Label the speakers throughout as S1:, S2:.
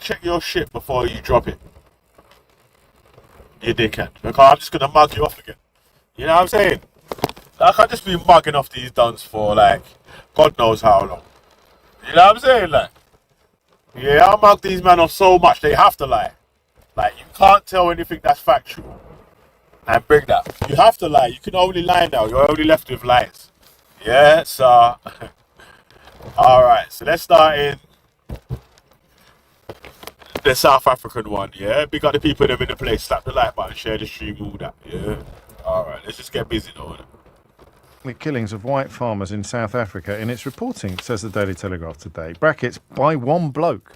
S1: fact check your shit before you drop it. You dickhead. Because I'm just gonna mug you off again. You know what I'm saying? I can't just be mugging off these duns for like God knows how long. You know what I'm saying? Like, yeah, I mug these men off so much they have to lie. Like, you can't tell anything that's factual and bring that. You have to lie. You can only lie now. You're only left with lies. Yeah, sir. Alright, so let's start in the South African one, yeah? Big up the people that are in the place. Slap the like button, share the stream, all that, yeah? Alright, let's just get busy though.
S2: The killings of white farmers in South Africa in its reporting, says the Daily Telegraph today. Brackets, by one bloke,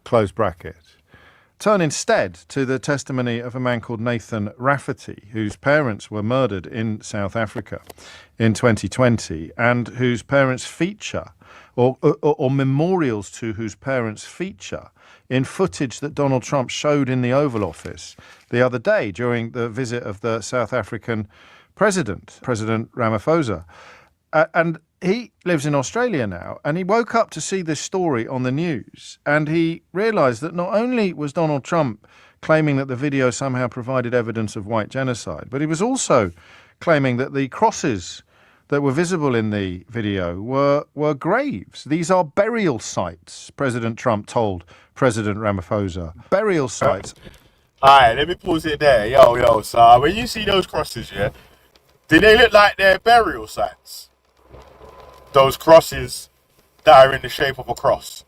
S2: close bracket. Turn instead to the testimony of a man called Nathan Rafferty, whose parents were murdered in South Africa in 2020 and whose parents feature, or memorials to whose parents feature in footage that Donald Trump showed in the Oval Office the other day during the visit of the South African President Ramaphosa. And he lives in Australia now, and he woke up to see this story on the news, and he realised that not only was Donald Trump claiming that the video somehow provided evidence of white genocide, but he was also claiming that the crosses that were visible in the video were graves. These are burial sites, President Trump told President Ramaphosa. Burial sites.
S1: Alright, let me pause it there. Yo, so when you see those crosses, yeah, do they look like they're burial sites? Those crosses that are in the shape of a cross.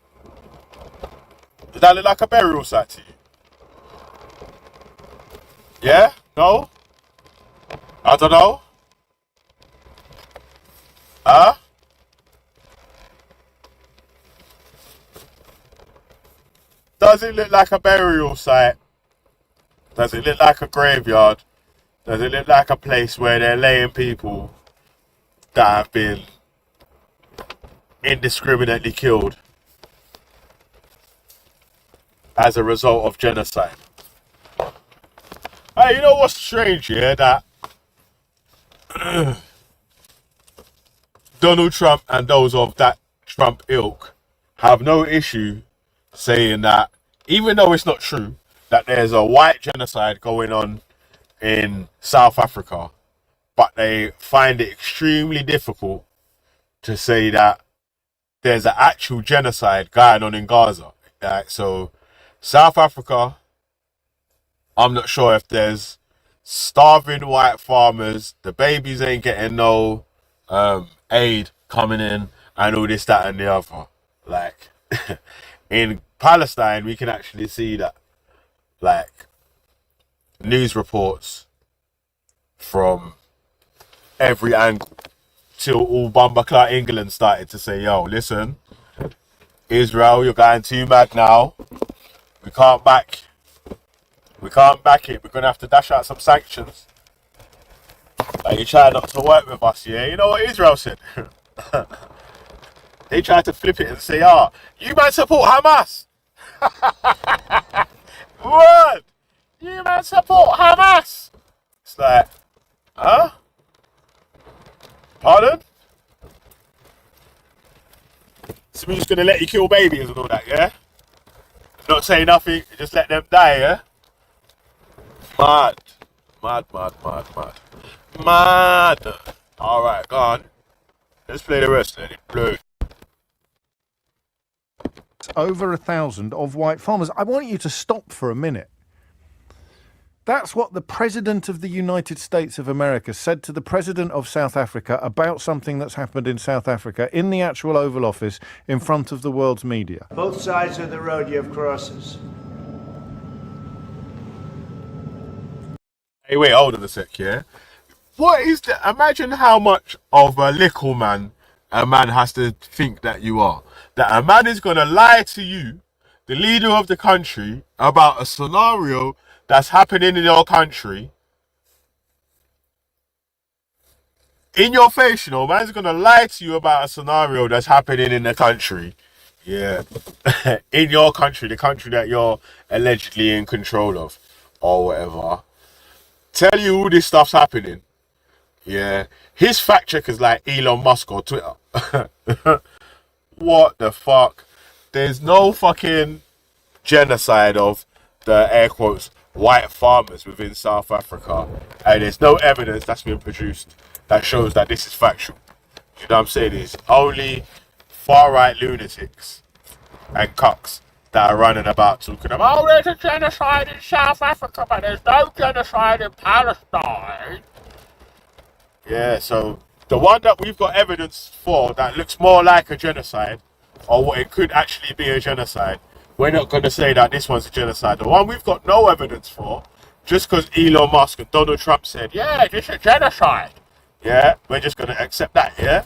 S1: Does that look like a burial site to you? Yeah? No? I don't know. Huh? Does it look like a burial site? Does it look like a graveyard? Does it look like a place where they're laying people that have been indiscriminately killed as a result of genocide? Hey, you know what's strange here? That Donald Trump and those of that Trump ilk have no issue saying that, even though it's not true, that there's a white genocide going on in South Africa, but they find it extremely difficult to say that there's an actual genocide going on in Gaza. So South Africa, I'm not sure if there's starving white farmers, the babies ain't getting no aid coming in, and all this, that, and the other. Like, in Palestine, we can actually see that, like, news reports from every angle, till all Bumbleclot England started to say, yo, listen, Israel, you're going too mad now. We can't back it. We're going to have to dash out some sanctions. Like, you try not to work with us, yeah? You know what Israel said? They tried to flip it and say, you man support Hamas. What? You man support Hamas. It's like, huh? Pardon? So we're just going to let you kill babies and all that, yeah? Not say nothing, just let them die, yeah? Mad. Alright, go on. Let's play the rest then. Blue.
S2: Over 1,000 of white farmers. I want you to stop for a minute. That's what the President of the United States of America said to the President of South Africa about something that's happened in South Africa in the actual Oval Office in front of the world's media.
S3: Both sides of the road you have crosses.
S1: Hey, wait, hold on a sec, yeah? What is the... Imagine how much of a little man a man has to think that you are. That a man is going to lie to you, the leader of the country, about a scenario that's happening in your country. In your face, you know, man's going to lie to you about a scenario that's happening in the country. Yeah. In your country, the country that you're allegedly in control of, or whatever. Tell you all this stuff's happening. Yeah. His fact checkers like Elon Musk or Twitter. What the fuck? There's no fucking genocide of the air quotes white farmers within South Africa, and there's no evidence that's been produced that shows that this is factual. You know what I'm saying? It's only far right lunatics and cucks that are running about talking about, oh, there's a genocide in South Africa, but there's no genocide in Palestine. Yeah, so the one that we've got evidence for that looks more like a genocide, or what it could actually be a genocide, we're not going to say that this one's a genocide. The one we've got no evidence for, just because Elon Musk and Donald Trump said, yeah, this is a genocide. Yeah, we're just going to accept that, yeah?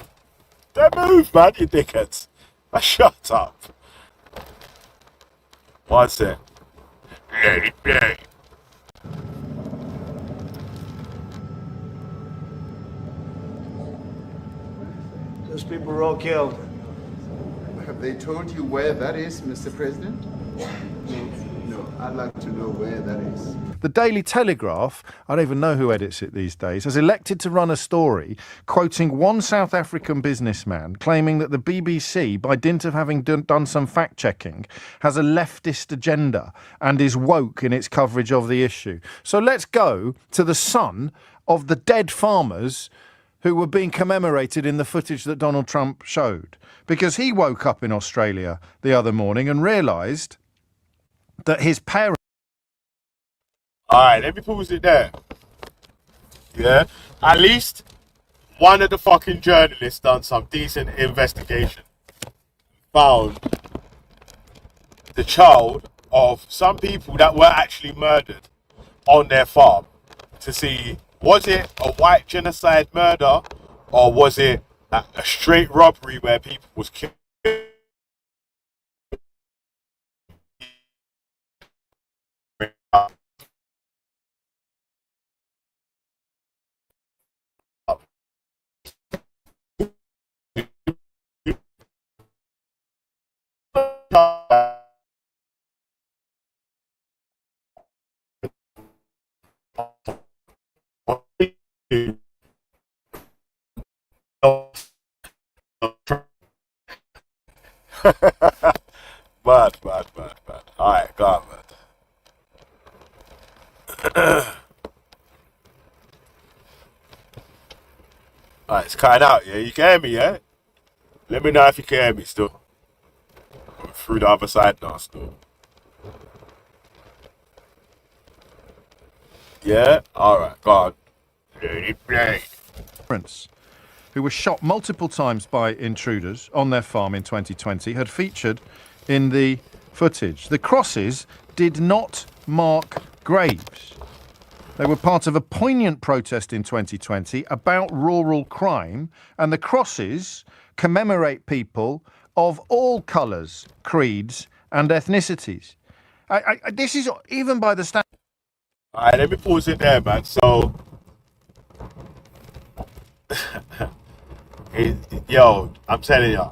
S1: Don't move, man, you dickheads. Shut up. What's it? Let it play.
S3: Those people were all killed.
S4: Have they told you where that is, Mr. President? No, I'd like to know where that is.
S2: The Daily Telegraph, I don't even know who edits it these days, has elected to run a story quoting one South African businessman claiming that the BBC, by dint of having done some fact-checking, has a leftist agenda and is woke in its coverage of the issue. So let's go to the son of the dead farmers who were being commemorated in the footage that Donald Trump showed. Because he woke up in Australia the other morning and realised that his parents...
S1: Alright, let me pause it there. Yeah? At least one of the fucking journalists done some decent investigation. Found the child of some people that were actually murdered on their farm to see, was it a white genocide murder or was it a straight robbery where people was killed? Bad. Alright, go on, man. Alright, it's cutting out, yeah? You can hear me, yeah? Let me know if you can hear me still. I'm through the other side now still. Yeah? Alright, go on. Let it play.
S2: who were shot multiple times by intruders on their farm in 2020 had featured in the footage. The crosses did not mark graves. They were part of a poignant protest in 2020 about rural crime, and the crosses commemorate people of all colours, creeds and ethnicities. This is, even by the standard...
S1: All right, let me pause it there, man. So, yo, I'm telling you,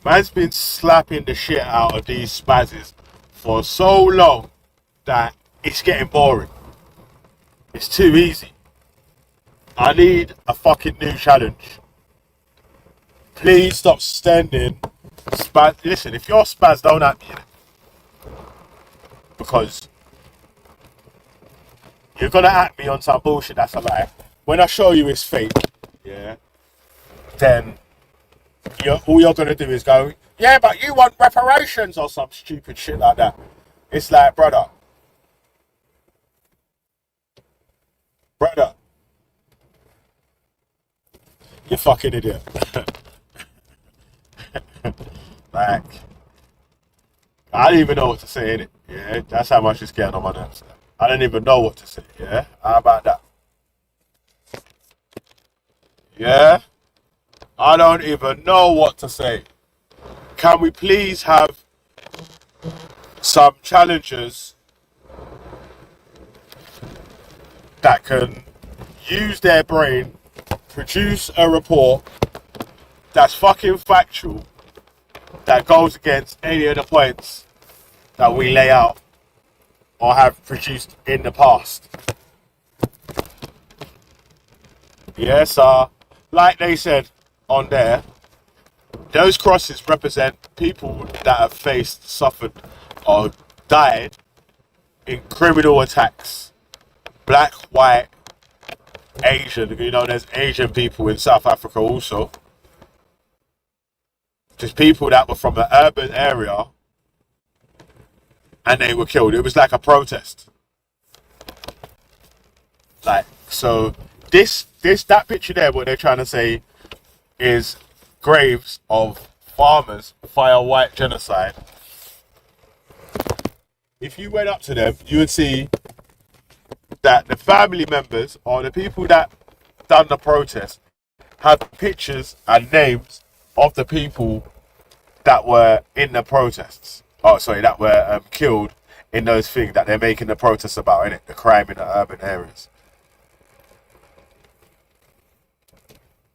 S1: man's been slapping the shit out of these spazzes for so long that it's getting boring. It's too easy. I need a fucking new challenge. Please stop standing. Listen, if you're spaz, don't at me. Because you're gonna at me on some bullshit that's a lie. When I show you it's fake, yeah, then all you're gonna do is go, yeah, but you want reparations or some stupid shit like that. It's like, brother, you fucking idiot. Like, I don't even know what to say, innit? Yeah, that's how much it's getting on my nerves. I don't even know what to say, yeah? How about that? Yeah? I don't even know what to say. Can we please have some challengers that can use their brain, produce a report that's fucking factual, that goes against any of the points that we lay out or have produced in the past? Yes, like they said on there, those crosses represent people that have suffered, or died in criminal attacks. Black, white, Asian. You know, there's Asian people in South Africa also. Just people that were from the urban area and they were killed. It was like a protest. Like, so that picture there, what they're trying to say is graves of farmers via white genocide. If you went up to them, you would see that the family members or the people that done the protest had pictures and names of the people that were in the protests. Oh, sorry, that were killed in those things that they're making the protests about, innit? The crime in the urban areas.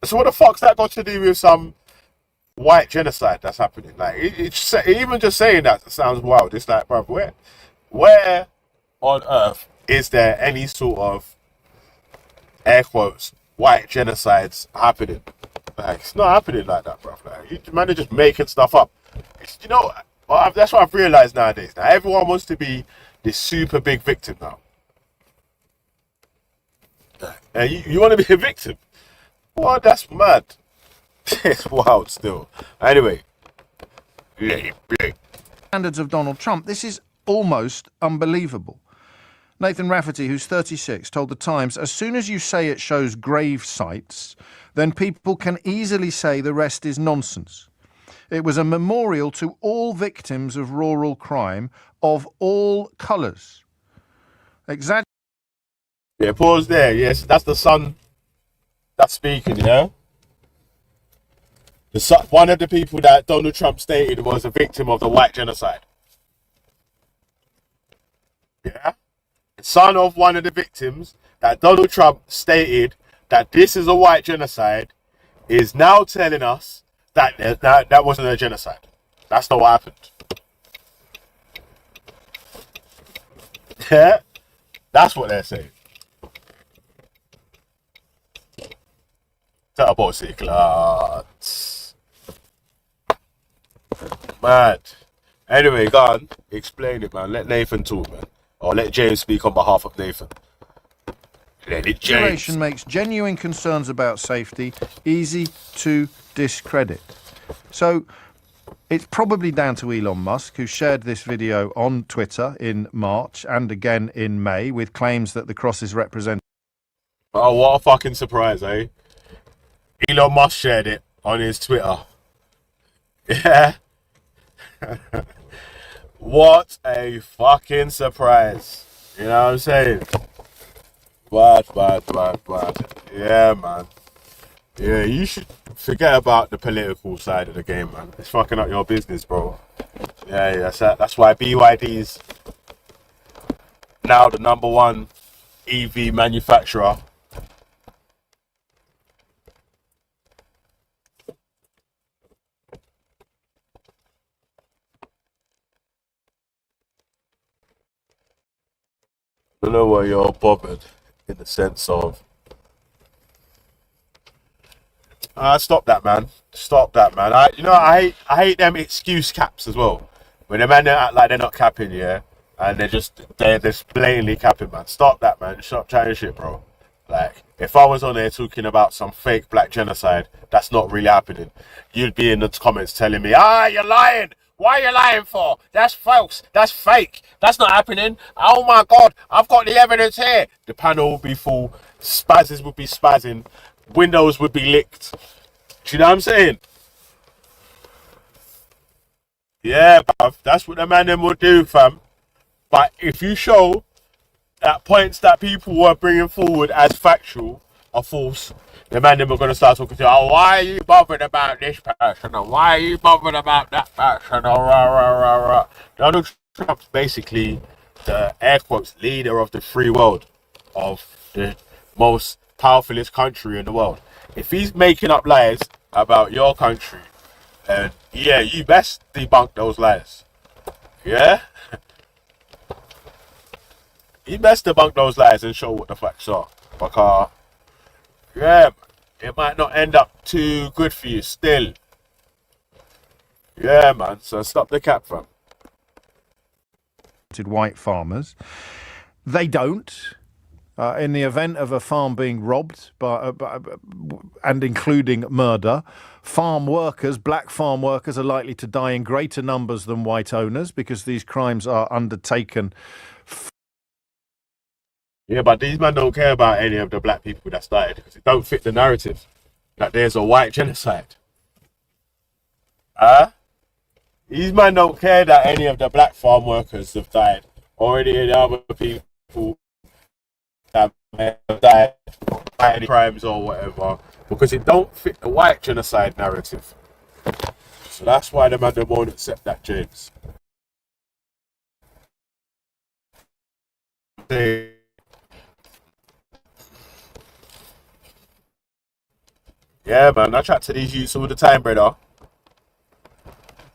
S1: So what the fuck's that got to do with some white genocide that's happening? Like, even just saying that sounds wild. It's like, bro, where on earth is there any sort of, air quotes, white genocides happening? Like, it's not happening like that, bro. Like, you man are just making stuff up. You know, that's what I've realized nowadays. Now everyone wants to be this super big victim now. And you want to be a victim? Well, that's mad. It's wild still. Anyway.
S2: Standards of Donald Trump, this is almost unbelievable. Nathan Rafferty, who's 36, told The Times, as soon as you say it shows grave sites, then people can easily say the rest is nonsense. It was a memorial to all victims of rural crime of all colours. Yeah,
S1: pause there. Yes, that's the son that's speaking, you know? One of the people that Donald Trump stated was a victim of the white genocide. Yeah? The son of one of the victims that Donald Trump stated that this is a white genocide is now telling us that wasn't a genocide. That's not what happened. Yeah? That's what they're saying. Mad. Anyway, go on. Explain it, man. Let Nathan talk, man. Or let James speak on behalf of Nathan. Let it, James.
S2: Makes genuine concerns about safety easy to discredit. So it's probably down to Elon Musk, who shared this video on Twitter in March and again in May with claims that the crosses represent.
S1: Oh, what a fucking surprise, eh? Elon Musk shared it on his Twitter. Yeah. What a fucking surprise. You know what I'm saying? Bad. Yeah, man. Yeah, you should forget about the political side of the game, man. It's fucking up your business, bro. Yeah, that's why BYD's now the #1 EV manufacturer. I don't know why you're bothered in the sense of stop that, man. Stop that, man. I hate them excuse caps as well. When the man act like they're not capping, yeah, and they're just blatantly capping, man. Stop that, man. Stop chatting shit, bro. Like, if I was on there talking about some fake black genocide, that's not really happening. You'd be in the comments telling me, you're lying. Why are you lying for? That's false. That's fake. That's not happening. Oh my God, I've got the evidence here. The panel would be full. Spazzes would be spazzing. Windows would be licked. Do you know what I'm saying? Yeah, bruv. That's what the man them would do, fam. But if you show that points that people were bringing forward as factual are false, the man them are going to start talking to you. Oh, why are you bothered about this person? Or why are you bothered about that person? Or rah. Donald Trump's basically the, air quotes, leader of the free world, of the most powerfulest country in the world. If he's making up lies about your country, and yeah, you best debunk those lies. Yeah? You best debunk those lies and show what the facts are. Because yeah, it might not end up too good for you still. Yeah, man. So stop the cap, fam.
S2: white farmers. They don't. In the event of a farm being robbed and including murder, farm workers, black farm workers, are likely to die in greater numbers than white owners because these crimes are undertaken.
S1: Yeah, but these men don't care about any of the black people that started because it don't fit the narrative that there's a white genocide. These men don't care that any of the black farm workers have died or any of the other people that may have died by any crimes or whatever, because it don't fit the white genocide narrative. So that's why the man won't accept that, James. Yeah, man, I chat to these youths all the time, brother.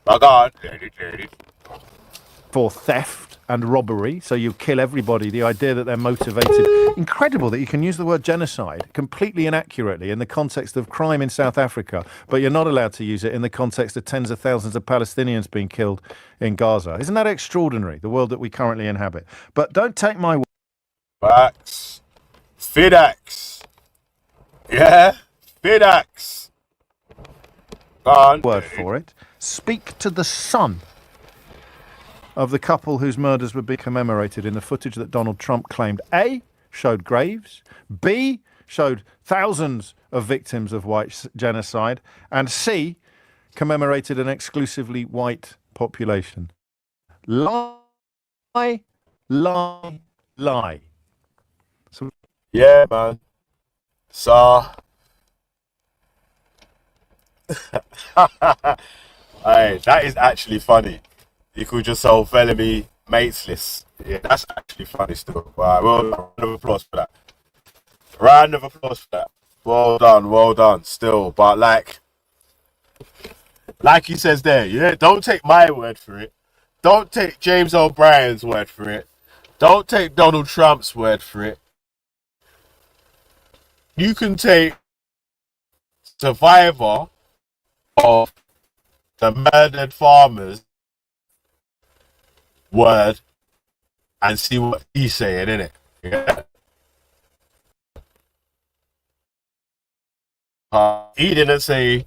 S1: My God.
S2: For theft and robbery, so you kill everybody. The idea that they're motivated. Incredible that you can use the word genocide completely inaccurately in the context of crime in South Africa, but you're not allowed to use it in the context of tens of thousands of Palestinians being killed in Gaza. Isn't that extraordinary, the world that we currently inhabit? But don't take my word.
S1: Facts. Fidax. Yeah? Fidax.
S2: Word for it. Speak to the son of the couple whose murders would be commemorated in the footage that Donald Trump claimed A, showed graves, B, showed thousands of victims of white genocide, and C, commemorated an exclusively white population. Lie, lie, lie. So,
S1: yeah, man. So, hey, that is actually funny. You could just sell Bellamy mates list. Yeah, that's actually funny still. Right, well, round of applause for that. Round of applause for that. Well done, still. But like he says there, yeah, don't take my word for it. Don't take James O'Brien's word for it. Don't take Donald Trump's word for it. You can take survivor of the murdered farmers word and see what he's saying, innit? Yeah. He didn't say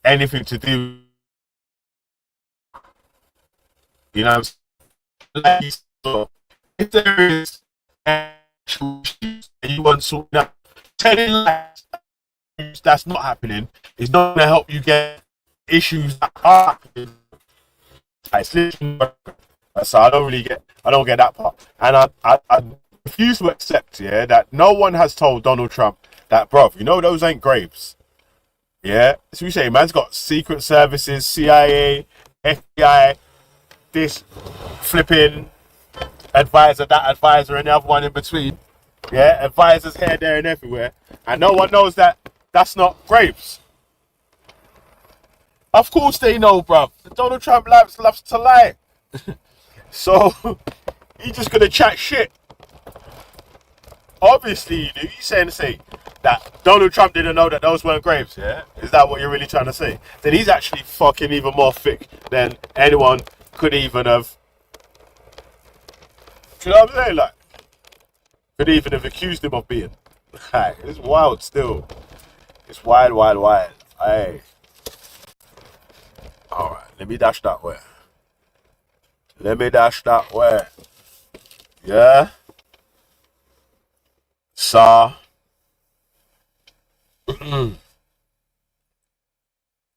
S1: anything to do, you know what I'm saying? So if there is actual issues and you want to sort out, telling lies that's not happening is not going to help you get issues that are happening. So I don't get that part. And I refuse to accept, yeah, that no one has told Donald Trump that, bruv, you know those ain't graves. Yeah? So you say, man's got secret services, CIA, FBI, this flipping advisor, that advisor, and the other one in between. Yeah? Advisors here, there, and everywhere. And no one knows that that's not graves. Of course they know, bruv. Donald Trump loves to lie. So, he's just gonna chat shit. Obviously, he's saying to say that Donald Trump didn't know that those weren't graves, yeah? Is that what you're really trying to say? Then he's actually fucking even more thick than anyone could even have. Do you know what I'm saying? Like, could even have accused him of being. Like, it's wild still. It's wild. Hey. Alright, let me dash that way. Yeah? So,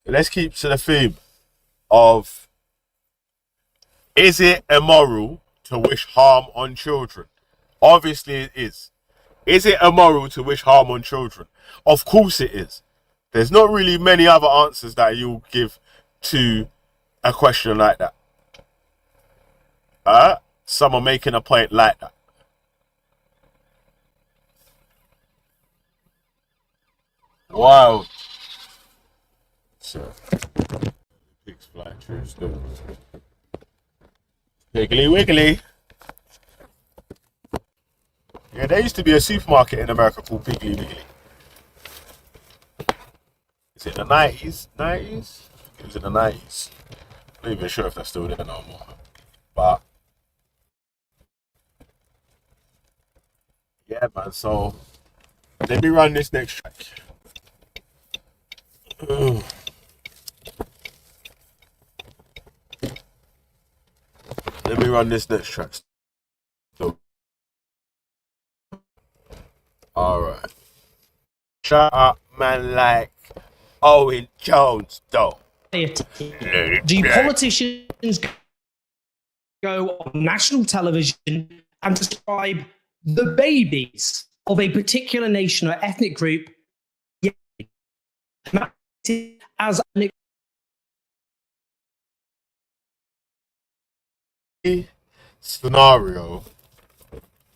S1: let's keep to the theme of, is it immoral to wish harm on children? Obviously it is. Is it immoral to wish harm on children? Of course it is. There's not really many other answers that you'll give to a question like that. Someone making a point like that. Wow. So, pigs flying through still. Piggly wiggly. Yeah, there used to be a supermarket in America called Piggly Wiggly. Is it the 90s? 90s? It was in the 90s. I'm not even sure if they're still there no more. But Yeah, man. So let me run this next track. Let me run this next track. So, all right. Shut up, man. Like Owen Jones, though.
S5: Do politicians go on national television and describe the babies of a particular nation or ethnic group as an
S1: scenario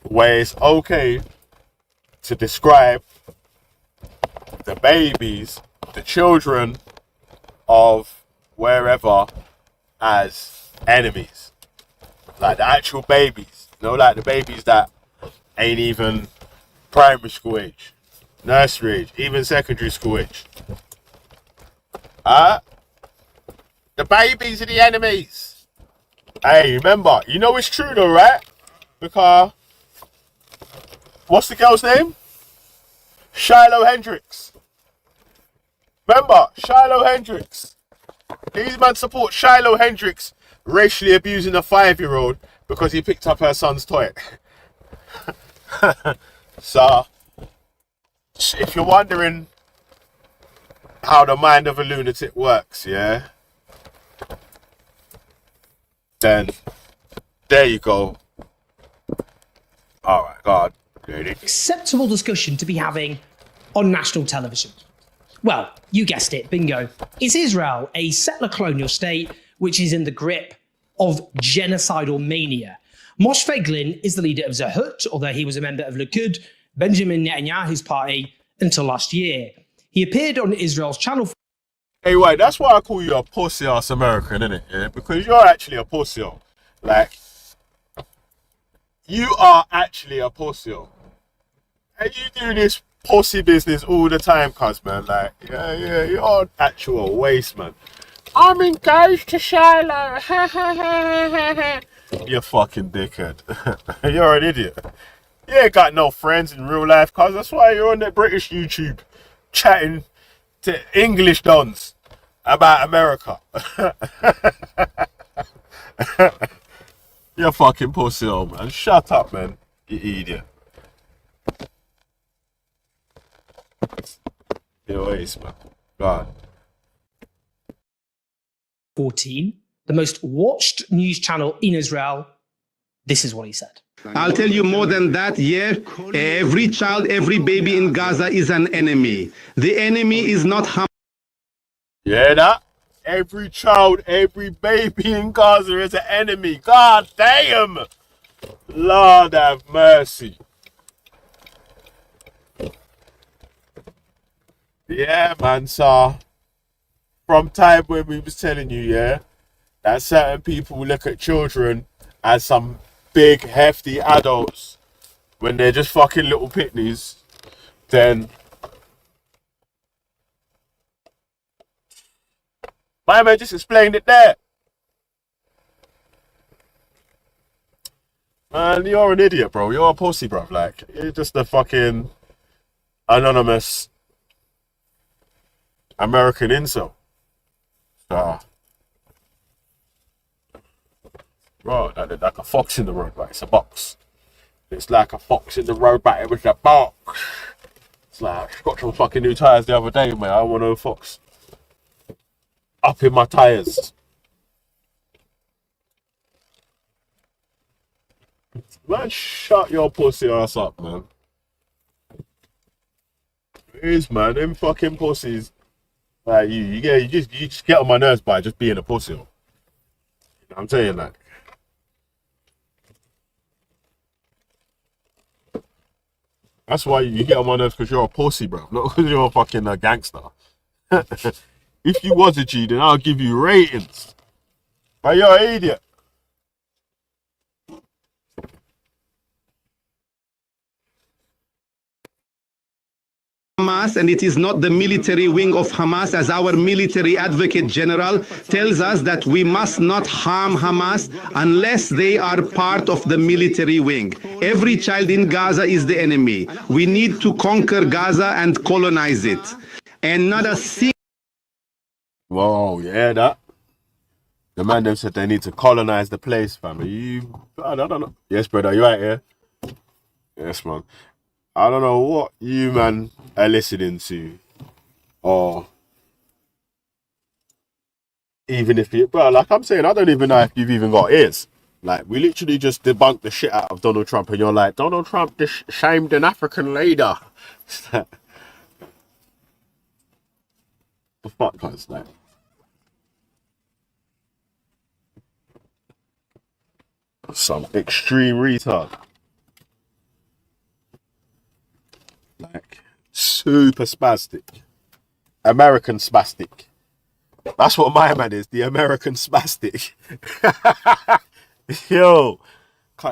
S1: where it's okay to describe the babies, the children of wherever as enemies? Like the actual babies, like the babies that ain't even primary school age, nursery age, even secondary school age. The babies are the enemies. Hey, remember, it's true though, right? Because what's the girl's name? Shiloh Hendricks. Remember, Shiloh Hendricks. These men support Shiloh Hendricks racially abusing a 5-year-old because he picked up her son's toy. So, if you're wondering how the mind of a lunatic works, yeah, then there you go. All right, God.
S5: acceptable discussion to be having on national television. Well, you guessed it, bingo. It's Israel, a settler colonial state which is in the grip of genocidal mania. Moshe Feiglin is the leader of Zehut, although he was a member of Likud, Benjamin Netanyahu's party, until last year. He appeared on Israel's channel.
S1: Hey, wait, that's why I call you a pussy-ass American, innit? Yeah? Because you're actually a pussy. Like, you are actually a pussy. And you do this pussy business all the time, cuz, man. Like, yeah, you're an actual waste, man. I'm engaged to Shiloh. You fucking dickhead. You're an idiot. You ain't got no friends in real life, cuz. That's why you're on the British YouTube chatting to English dons about America. You're fucking pussy, old man. Shut up, man. You idiot. Your waste, man. God.
S5: 14, the most watched news channel in Israel. This is what he said.
S6: I'll tell you more than that. Yeah, every child, every baby in Gaza is an enemy. The enemy is not Hamas.
S1: Yeah, that? Every child, every baby in Gaza is an enemy. God damn! Lord have mercy. Yeah, man, so from time when we was telling you, yeah, that certain people look at children as some big, hefty adults when they're just fucking little pitneys, then my man just explained it there. Man, you're an idiot, bro. You're a pussy, bro. Like, you're just a fucking anonymous American incel. Bro, like a fox in the road, right? It's a box. It's like a fox in the road, but it was a box. It's like, I got some fucking new tyres the other day, mate. I want a fox up in my tyres. Man, shut your pussy ass up, man. It is, man. Them fucking pussies. Like, you just get on my nerves by just being a pussy. You know what I'm saying, like. That's why you get on my nerves, because you're a pussy, bro. Not because you're a fucking gangster. If you was a G, then I'll give you ratings. But you're an idiot.
S6: Hamas Hamas, and it is not the military wing of Hamas, as our military advocate general tells us that we must not harm Hamas unless they are part of the military wing. Every child in Gaza is the enemy. We need to conquer Gaza and colonize it. And not a single
S1: Whoa, yeah, that. The man them said they need to colonize the place, fam. I don't know. Yes, brother, you right here? Yes, man. I don't know what you, man, are listening to. Or even if you, bro, like I'm saying, I don't even know if you've even got ears. Like, we literally just debunked the shit out of Donald Trump, and you're like, Donald Trump shamed an African leader. The fuck, guys, like. Some extreme retard. Like, super spastic. American spastic. That's what my man is, the American spastic. Yo,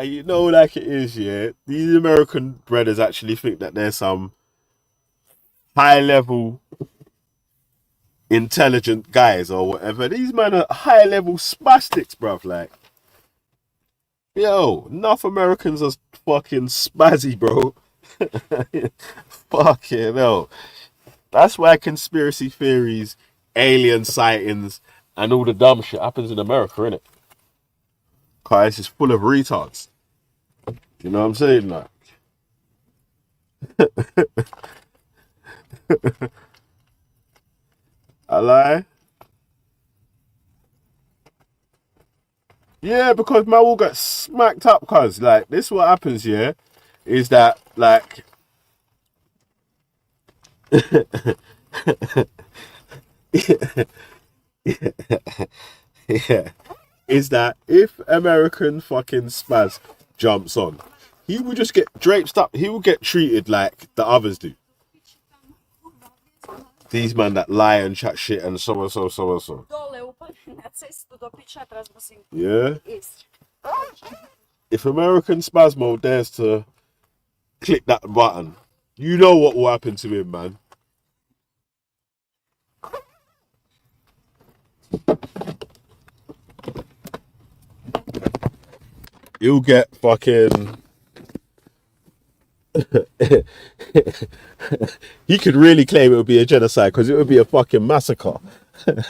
S1: you know, like it is, yeah? These American brothers actually think that there's some high-level intelligent guys or whatever. These men are high-level spastics, bruv, like. Yo, enough Americans are fucking spazzy, bro. Fucking hell. That's why conspiracy theories, alien sightings, and all the dumb shit happens in America, innit? Cause it's full of retards. You know what I'm saying? Like, I lie? Yeah, because man will get smacked up, cuz like this what happens here is that like yeah, is that if American fucking spaz jumps on, he will just get draped up, he will get treated like the others do. These men that lie and chat shit and so and so, so and so. Yeah. If American Spasmo dares to click that button, you know what will happen to him, man. He'll get fucking... He could really claim it would be a genocide because it would be a fucking massacre. Yeah,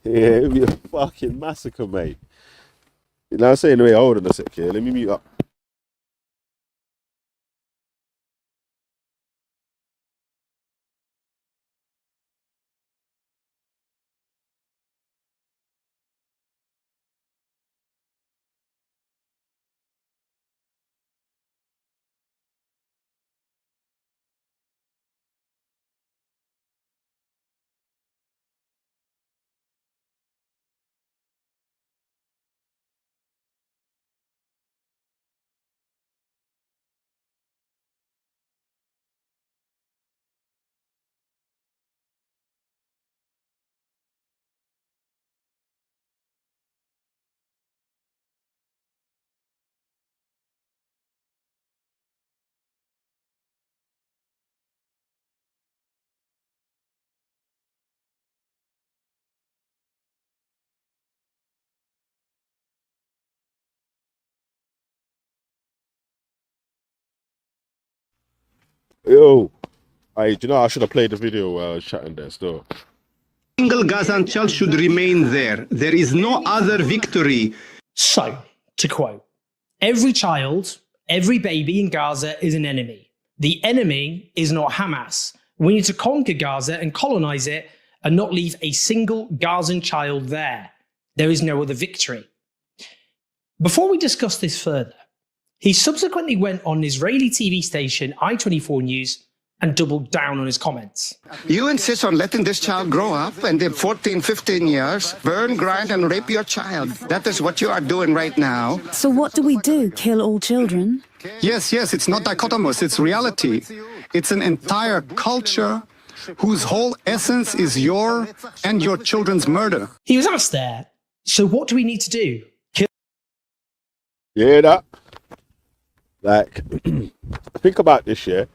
S1: it would be a fucking massacre, mate. You know what I'm saying? Wait, hold on a sec here. Let me mute up. Yo, do you know I should have played the video while I was chatting there still.
S6: Gazan child should remain there. There is no other victory.
S5: So, to quote, every child, every baby in Gaza is an enemy. The enemy is not Hamas. We need to conquer Gaza and colonize it and not leave a single Gazan child there. There is no other victory. Before we discuss this further, he subsequently went on Israeli TV station I-24 News and doubled down on his comments.
S7: You insist on letting this child grow up and in 14, 15 years, burn, grind, and rape your child. That is what you are doing right now.
S8: So what do we do? Kill all children?
S7: Yes, it's not dichotomous, it's reality. It's an entire culture whose whole essence is your and your children's murder.
S5: He was asked there, so what do we need to do?
S1: You hear that? Like, think about this, yeah?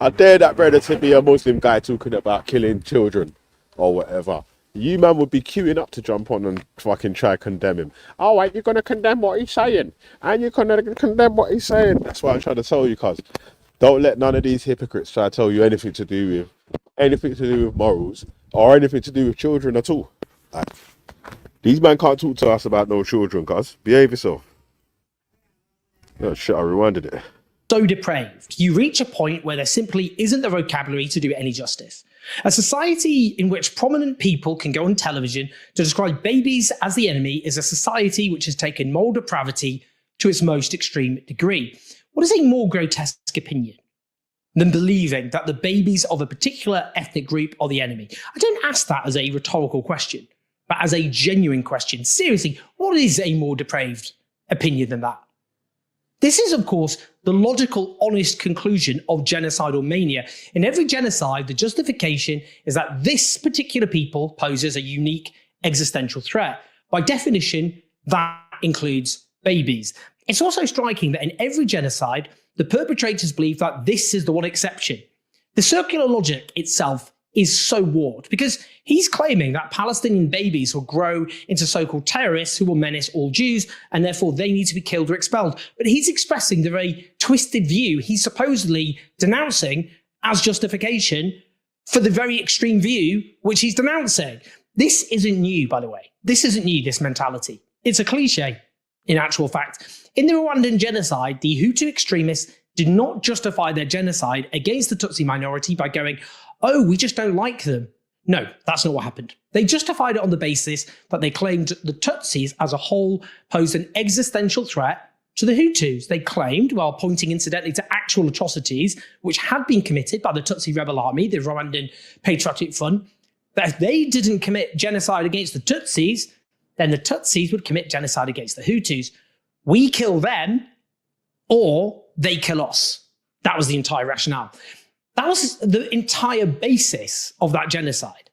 S1: I dare that brother to be a Muslim guy talking about killing children or whatever. You man would be queuing up to jump on and fucking try to condemn him. Oh, wait, you're going to condemn what he's saying. And you're going to condemn what he's saying. That's what I'm trying to tell you, cuz. Don't let none of these hypocrites try to tell you anything to do with morals or anything to do with children at all. Like, these men can't talk to us about no children, cuz. Behave yourself. Oh, shit, I rewinded it.
S5: So depraved, you reach a point where there simply isn't the vocabulary to do it any justice. A society in which prominent people can go on television to describe babies as the enemy is a society which has taken moral depravity to its most extreme degree. What is a more grotesque opinion than believing that the babies of a particular ethnic group are the enemy? I don't ask that as a rhetorical question, but as a genuine question. Seriously, what is a more depraved opinion than that? This is, of course, the logical, honest conclusion of genocidal mania. In every genocide, the justification is that this particular people poses a unique existential threat. By definition, that includes babies. It's also striking that in every genocide, the perpetrators believe that this is the one exception. The circular logic itself is so warped because he's claiming that Palestinian babies will grow into so-called terrorists who will menace all Jews and therefore they need to be killed or expelled. But he's expressing the very twisted view he's supposedly denouncing as justification for the very extreme view which he's denouncing. This isn't new, by the way. This isn't new, this mentality. It's a cliche, in actual fact. In the Rwandan genocide, the Hutu extremists did not justify their genocide against the Tutsi minority by going, oh, we just don't like them. No, that's not what happened. They justified it on the basis that they claimed the Tutsis as a whole posed an existential threat to the Hutus. They claimed, while pointing incidentally to actual atrocities which had been committed by the Tutsi rebel army, the Rwandan Patriotic Front, that if they didn't commit genocide against the Tutsis, then the Tutsis would commit genocide against the Hutus. We kill them, or they kill us. That was the entire rationale. That was the entire basis of that genocide.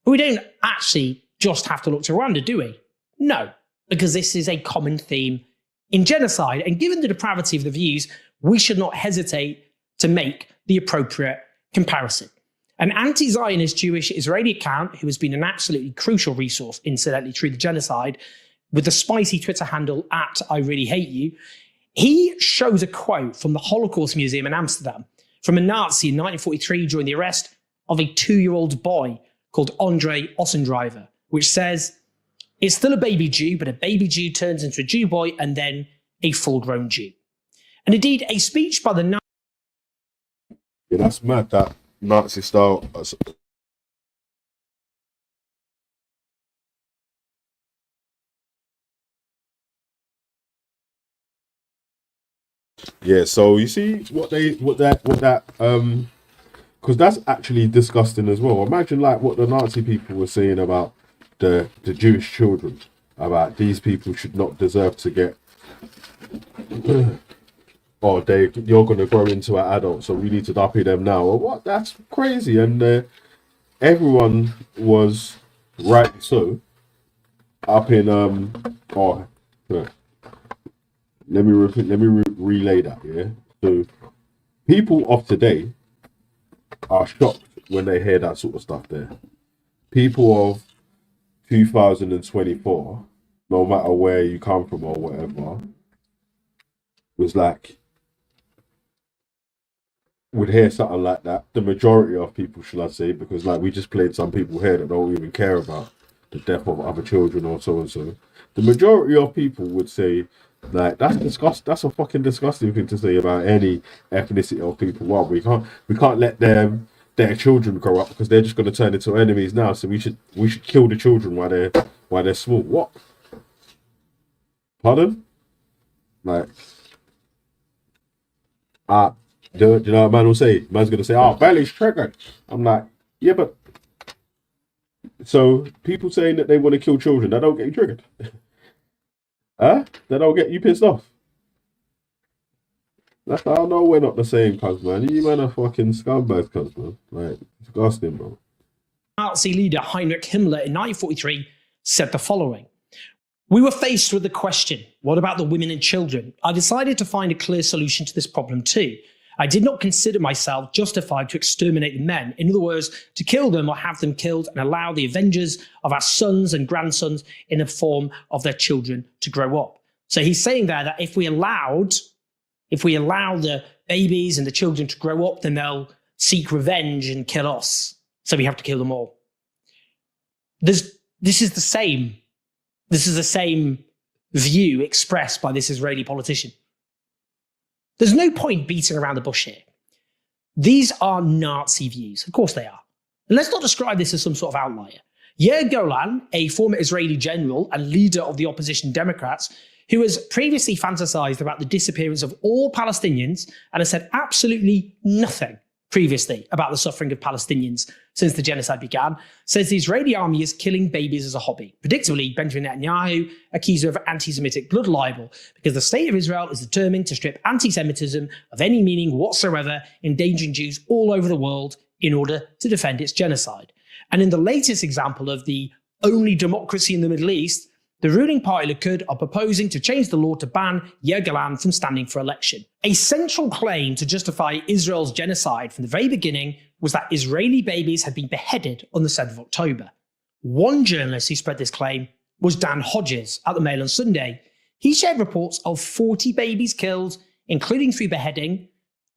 S5: But we don't actually just have to look to Rwanda, do we? No, because this is a common theme in genocide. And given the depravity of the views, we should not hesitate to make the appropriate comparison. An anti-Zionist Jewish Israeli account, who has been an absolutely crucial resource, incidentally, through the genocide, with the spicy Twitter handle @IReallyHateYou, he shows a quote from the Holocaust Museum in Amsterdam from a Nazi in 1943 during the arrest of a 2-year-old boy called Andre Ossendriver, which says, it's still a baby Jew, but a baby Jew turns into a Jew boy and then a full-grown Jew. And indeed, a speech by the Nazi...
S1: Yeah, that's mad, that Nazi style. Yeah, so you see what that because that's actually disgusting as well. Imagine like what the Nazi people were saying about the Jewish children, about these people should not deserve to get or you're gonna grow into an adult, so we need to duppy them now. Or what? That's crazy. And everyone was right so up in let me relay that, yeah. So people of today are shocked when they hear that sort of stuff there. People of 2024, no matter where you come from or whatever, was like, would hear something like that. The majority of people, should I say, because like we just played some people here that don't even care about the death of other children or so and so. The majority of people would say, like, that's a fucking disgusting thing to say about any ethnicity of people. Well, we can't let their children grow up because they're just going to turn into enemies now. So we should kill the children while they're small. What? Pardon? Like, do you know what man will say? Man's going to say, "Oh, belly's triggered." I'm like, yeah, but so people saying that they want to kill children, that don't get you triggered. Huh? That don't get you pissed off. That's how I know we're not the same, cuz, man. You man are fucking scumbags, cuz, man. Like, disgusting, bro.
S5: Nazi leader Heinrich Himmler in 1943 said the following. We were faced with the question, what about the women and children? I decided to find a clear solution to this problem too. I did not consider myself justified to exterminate the men. In other words, to kill them or have them killed and allow the avengers of our sons and grandsons in the form of their children to grow up. So he's saying there that if we allow the babies and the children to grow up, then they'll seek revenge and kill us. So we have to kill them all. This is the same view expressed by this Israeli politician. There's no point beating around the bush here. These are Nazi views. Of course they are. And let's not describe this as some sort of outlier. Yair Golan, a former Israeli general and leader of the opposition Democrats, who has previously fantasized about the disappearance of all Palestinians and has said absolutely nothing previously about the suffering of Palestinians since the genocide began, says the Israeli army is killing babies as a hobby. Predictably, Benjamin Netanyahu accused her of anti-Semitic blood libel because the state of Israel is determined to strip anti-Semitism of any meaning whatsoever, endangering Jews all over the world in order to defend its genocide. And in the latest example of the only democracy in the Middle East, the ruling party Likud are proposing to change the law to ban Yair Golan from standing for election. A central claim to justify Israel's genocide from the very beginning was that Israeli babies had been beheaded on the 7th of October. One journalist who spread this claim was Dan Hodges at the Mail on Sunday. He shared reports of 40 babies killed, including through beheading,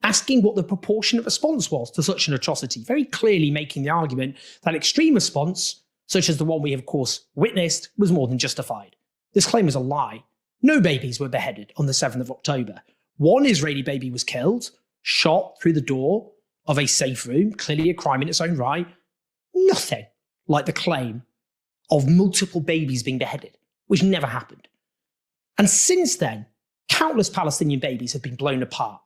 S5: asking what the proportionate response was to such an atrocity, very clearly making the argument that extreme response, such as the one we have, of course, witnessed, was more than justified. This claim is a lie. No babies were beheaded on the 7th of October. One Israeli baby was killed, shot through the door of a safe room, clearly a crime in its own right. Nothing like the claim of multiple babies being beheaded, which never happened. And since then, countless Palestinian babies have been blown apart,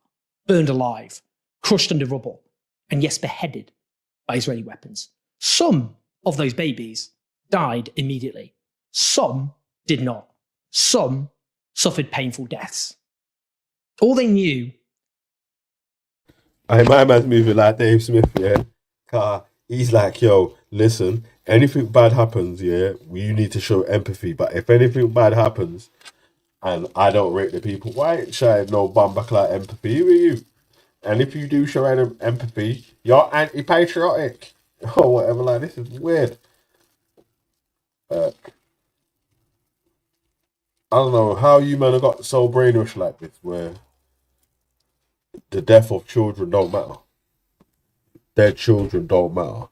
S5: burned alive, crushed under rubble, and yes, beheaded by Israeli weapons. Some of those babies died immediately. Some did not. Some suffered painful deaths. All they knew.
S1: My man's moving like Dave Smith, yeah. He's like, yo, listen, anything bad happens, yeah, you need to show empathy. But if anything bad happens, and I don't rate the people, why ain't showing no bumbuckler empathy? Who are you? And if you do show any empathy, you're anti-patriotic. Or whatever, like, this is weird. I don't know how you men have got so brainwashed like this, where the death of children don't matter. Dead children don't matter.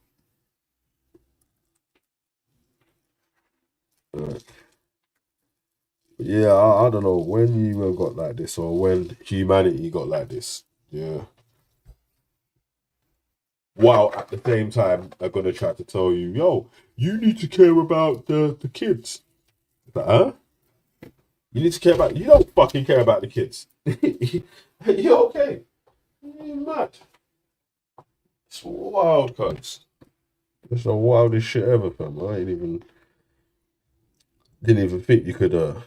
S1: Yeah, I don't know when you have got like this, or when humanity got like this. Yeah. While at the same time, they're going to try to tell you, yo, you need to care about the kids. Like, huh? You need to care about... You don't fucking care about the kids. You're okay. You're mad. It's wild, cunts. It's the wildest shit ever, fam. I didn't even think you could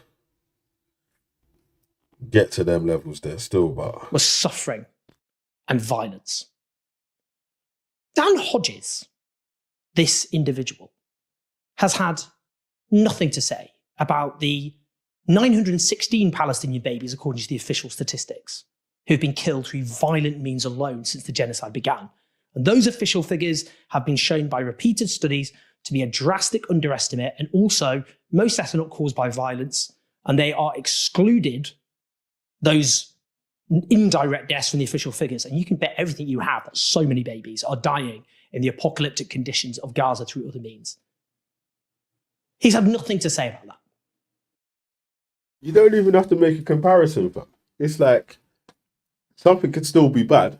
S1: get to them levels there still, but...
S5: Was suffering and violence. Dan Hodges, this individual, has had nothing to say about the 916 Palestinian babies, according to the official statistics, who have been killed through violent means alone since the genocide began. And those official figures have been shown by repeated studies to be a drastic underestimate, and also most deaths are not caused by violence, and they are excluded, those indirect deaths, from the official figures. And you can bet everything you have that so many babies are dying in the apocalyptic conditions of Gaza through other means. He's had nothing to say about that.
S1: You don't even have to make a comparison, fam. It's like something could still be bad,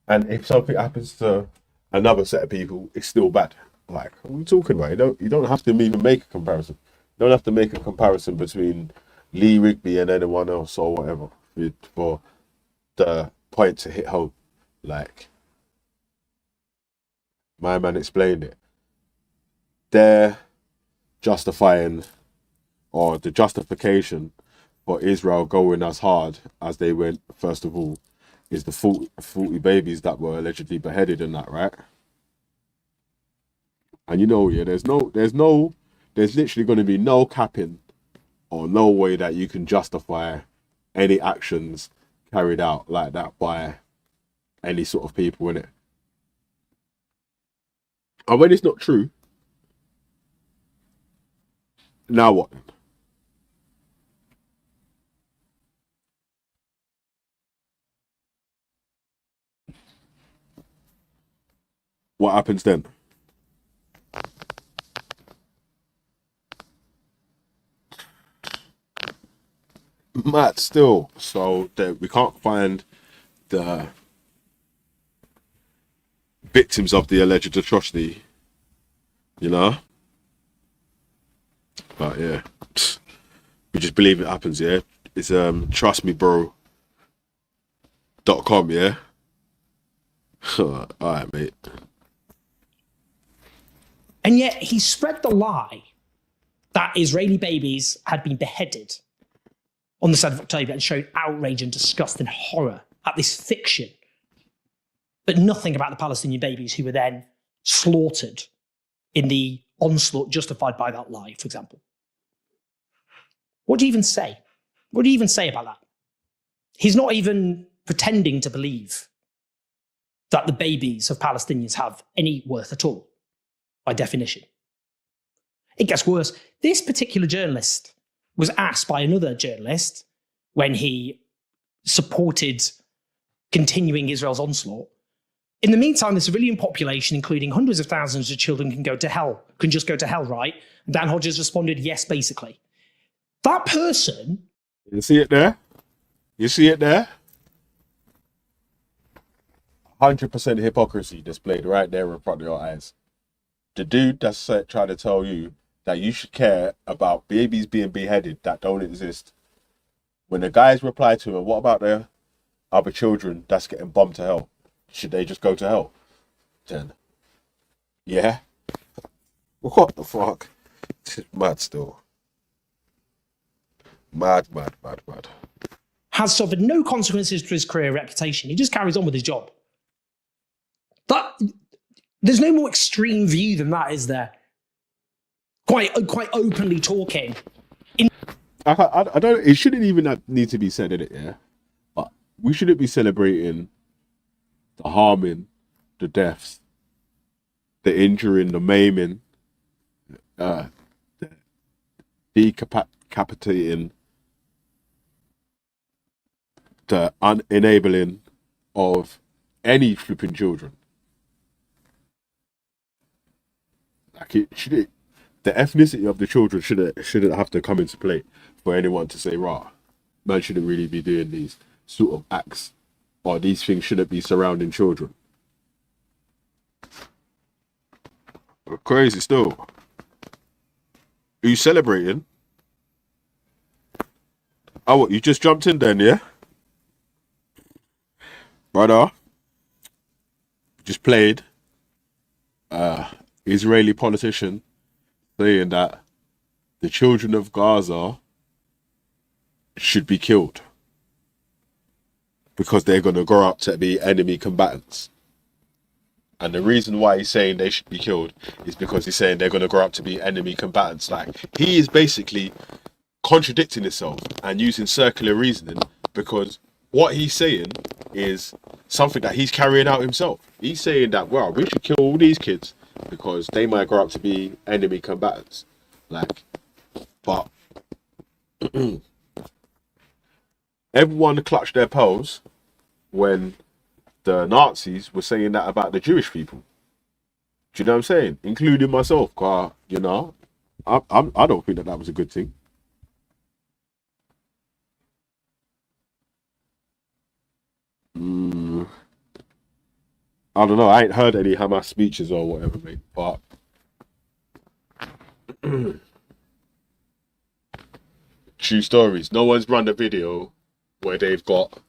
S1: and if something happens to another set of people, it's still bad. Like, what are we talking about? You don't have to even make a comparison. You don't have to make a comparison between Lee Rigby and anyone else or whatever for the point to hit home. Like, my man explained it. They're justifying, or the justification for Israel going as hard as they went, first of all, is the 40 babies that were allegedly beheaded and that, right? And you know, yeah, there's literally going to be no capping or no way that you can justify any actions carried out like that by any sort of people, innit? And when it's not true, now what? What happens then? Mad still. So that we can't find the victims of the alleged atrocity, you know? But yeah, we just believe it happens, yeah? It's trustmebro.com, yeah? Alright, mate.
S5: And yet he spread the lie that Israeli babies had been beheaded on the 7th of October and showed outrage and disgust and horror at this fiction, but nothing about the Palestinian babies who were then slaughtered in the onslaught justified by that lie, for example. What do you even say? What do you even say about that? He's not even pretending to believe that the babies of Palestinians have any worth at all, by definition. It gets worse. This particular journalist was asked by another journalist when he supported continuing Israel's onslaught. In the meantime, the civilian population, including hundreds of thousands of children, can just go to hell, right? And Dan Hodges responded, yes, basically. That person...
S1: You see it there? You see it there? 100% hypocrisy displayed right there in front of your eyes. The dude that's trying to tell you that you should care about babies being beheaded that don't exist. When the guys reply to him, what about the other children that's getting bombed to hell? Should they just go to hell? Then, yeah. What the fuck? It's mad still. Mad.
S5: Has suffered no consequences to his career reputation. He just carries on with his job. There's no more extreme view than that, is there? Quite openly talking.
S1: I don't. It shouldn't even need to be said, innit? Yeah, but we shouldn't be celebrating the harming, the deaths, the injuring, the maiming, the decapitating, the unenabling of any flipping children. Like the ethnicity of the children shouldn't have to come into play for anyone to say, "Rah, man shouldn't really be doing these sort of acts, or these things shouldn't be surrounding children." Crazy still. Are you celebrating? Oh, what? You just jumped in then, yeah? Brother, just played Israeli politician saying that the children of Gaza should be killed because they're going to grow up to be enemy combatants. And the reason why he's saying they should be killed is because he's saying they're going to grow up to be enemy combatants. Like, he is basically contradicting himself and using circular reasoning, because what he's saying is something that he's carrying out himself. He's saying that, well, we should kill all these kids because they might grow up to be enemy combatants. Like, but everyone clutched their pearls when the Nazis were saying that about the Jewish people. Do you know what I'm saying? Including myself, cause you know, I don't think that was a good thing. I don't know. I ain't heard any Hamas speeches or whatever, mate. But true stories. No one's run a video where they've got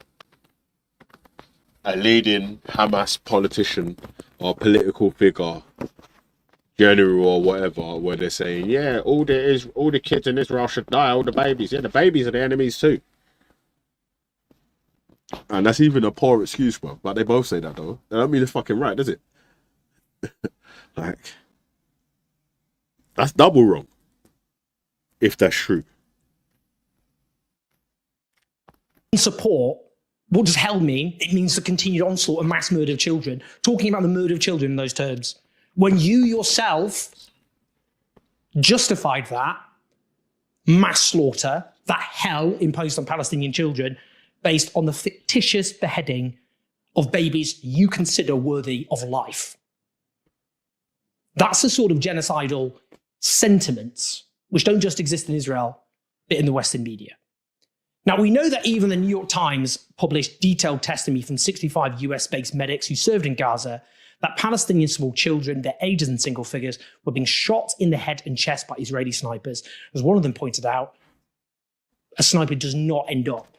S1: a leading Hamas politician or political figure, general or whatever, where they're saying, yeah, all the kids in Israel should die, all the babies. Yeah, the babies are the enemies too. And that's even a poor excuse, bro. But they both say that, though. That don't mean it's fucking right, does it? Like, that's double wrong, if that's true.
S5: In support What does hell mean? It means the continued onslaught of mass murder of children. Talking about the murder of children in those terms. When you yourself justified that mass slaughter, that hell imposed on Palestinian children, based on the fictitious beheading of babies you consider worthy of life. That's the sort of genocidal sentiments which don't just exist in Israel, but in the Western media. Now, we know that even the New York Times published detailed testimony from 65 US-based medics who served in Gaza that Palestinian small children, their ages and single figures, were being shot in the head and chest by Israeli snipers. As one of them pointed out, a sniper does not end up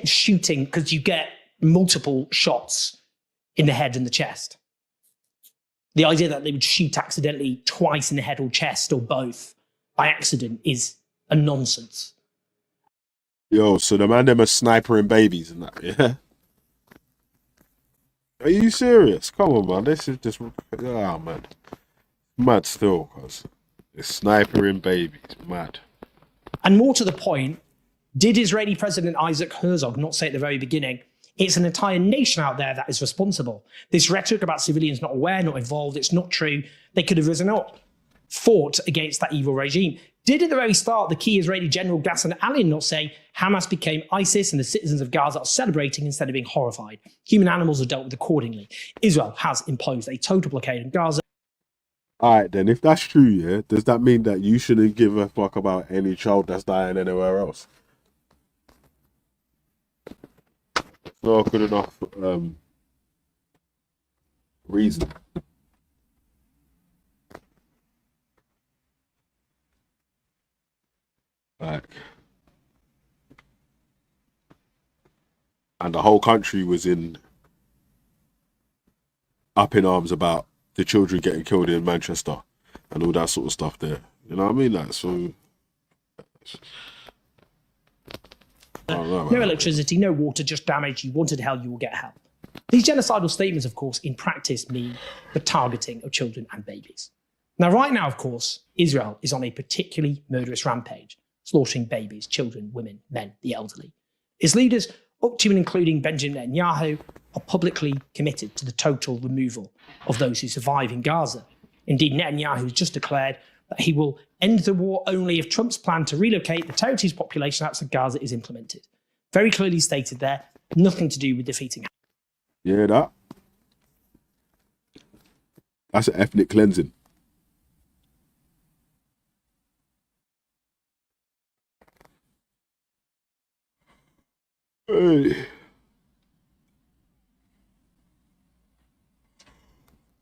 S5: shooting because you get multiple shots in the head and the chest. The idea that they would shoot accidentally twice in the head or chest or both by accident is a nonsense.
S1: Yo, so the man them are snipering babies and that, yeah? Are you serious? Come on, man. This is just, oh, man. Mad still, cuz. It's snipering babies. Mad.
S5: And more to the point, did Israeli President Isaac Herzog not say at the very beginning, it's an entire nation out there that is responsible? This rhetoric about civilians not aware, not involved, it's not true. They could have risen up, fought against that evil regime. Did at the very start the key Israeli general Ghassan Alian not say Hamas became ISIS and the citizens of Gaza are celebrating instead of being horrified? Human animals are dealt with accordingly. Israel has imposed a total blockade in Gaza.
S1: All right, then, if that's true, yeah, does that mean that you shouldn't give a fuck about any child that's dying anywhere else? Not good enough reason. Like, and the whole country was up in arms about the children getting killed in Manchester and all that sort of stuff there. You know what I mean? Like, so I don't know,
S5: No
S1: man.
S5: electricity, no water, just damage. You wanted hell, you will get hell. These genocidal statements, of course, in practice mean the targeting of children and babies. Now, right now, of course, Israel is on a particularly murderous rampage, slaughtering babies, children, women, men, the elderly. Its leaders, up to and including Benjamin Netanyahu, are publicly committed to the total removal of those who survive in Gaza. Indeed, Netanyahu has just declared that he will end the war only if Trump's plan to relocate the territory's population outside Gaza is implemented. Very clearly stated there, nothing to do with defeating Hamas.
S1: You hear that? That's an ethnic cleansing. Hey.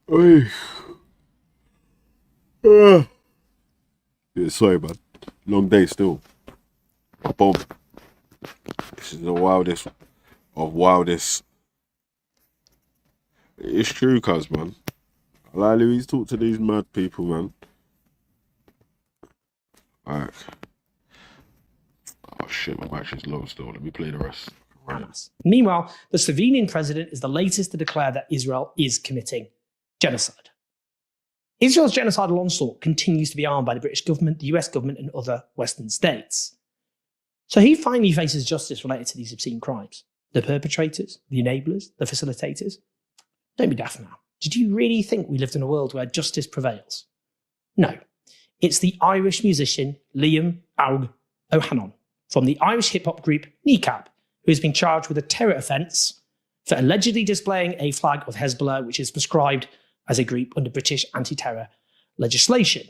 S1: Hey. Yeah, sorry, man. Long day still. Boom. This is the wildest of wildest. It's true, cuz, man. Like Louise, talk to these mad people, man. Alright. Oh shit, my battery's low still. Let me play the rest.
S5: Hamas. Meanwhile, the Slovenian president is the latest to declare that Israel is committing genocide. Israel's genocidal onslaught continues to be armed by the British government, the US government, and other Western states. So he finally faces justice related to these obscene crimes. The perpetrators, the enablers, the facilitators. Don't be daft now. Did you really think we lived in a world where justice prevails? No. It's the Irish musician Liam Aug O'Hanlon from the Irish hip-hop group Kneecap, who has been charged with a terror offence for allegedly displaying a flag of Hezbollah, which is prescribed as a group under British anti-terror legislation.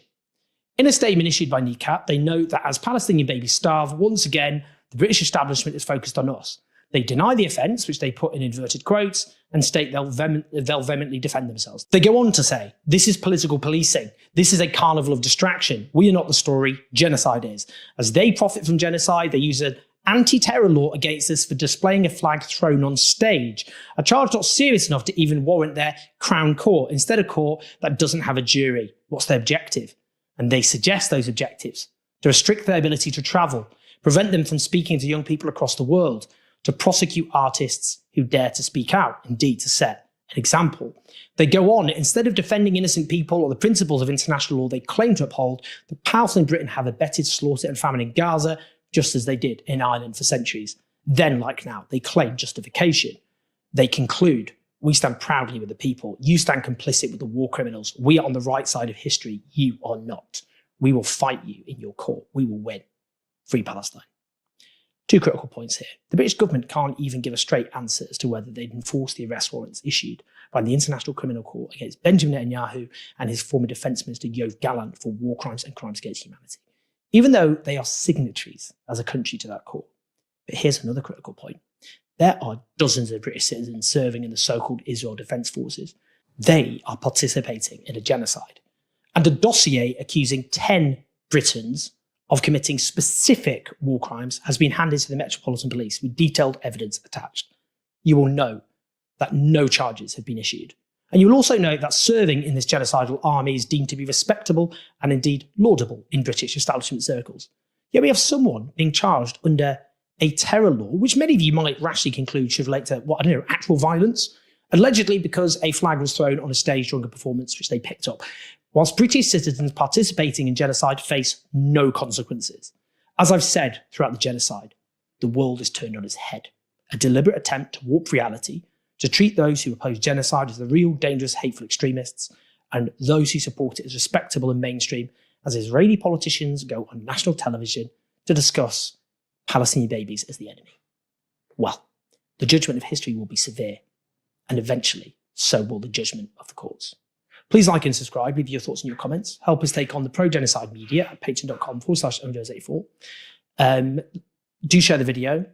S5: In a statement issued by Kneecap, they note that as Palestinian babies starve, once again, the British establishment is focused on us. They deny the offence, which they put in inverted quotes, and state they'll vehemently defend themselves. They go on to say, this is political policing. This is a carnival of distraction. We are not the story, genocide is. As they profit from genocide, they use an anti-terror law against us for displaying a flag thrown on stage, a charge not serious enough to even warrant their Crown Court, instead a court that doesn't have a jury. What's their objective? And they suggest those objectives: to restrict their ability to travel, prevent them from speaking to young people across the world, to prosecute artists who dare to speak out, indeed to set an example. They go on, instead of defending innocent people or the principles of international law they claim to uphold, the powerful in Britain have abetted slaughter and famine in Gaza, just as they did in Ireland for centuries. Then, like now, they claim justification. They conclude, we stand proudly with the people. You stand complicit with the war criminals. We are on the right side of history. You are not. We will fight you in your court. We will win. Free Palestine. Two critical points here. The British government can't even give a straight answer as to whether they'd enforce the arrest warrants issued by the International Criminal Court against Benjamin Netanyahu and his former Defence Minister Yoav Gallant for war crimes and crimes against humanity, even though they are signatories as a country to that court. But here's another critical point. There are dozens of British citizens serving in the so-called Israel Defence Forces. They are participating in a genocide. And a dossier accusing 10 Britons of committing specific war crimes has been handed to the Metropolitan Police with detailed evidence attached. You will know that no charges have been issued. And you will also know that serving in this genocidal army is deemed to be respectable and indeed laudable in British establishment circles. Yet we have someone being charged under a terror law, which many of you might rashly conclude should relate to, actual violence, allegedly because a flag was thrown on a stage during a performance which they picked up, whilst British citizens participating in genocide face no consequences. As I've said throughout the genocide, the world is turned on its head. A deliberate attempt to warp reality, to treat those who oppose genocide as the real, dangerous, hateful extremists, and those who support it as respectable and mainstream, as Israeli politicians go on national television to discuss Palestinian babies as the enemy. Well, the judgment of history will be severe, and eventually, so will the judgment of the courts. Please like and subscribe, leave your thoughts and your comments. Help us take on the pro-genocide media at patreon.com/Omos84. Do share the video,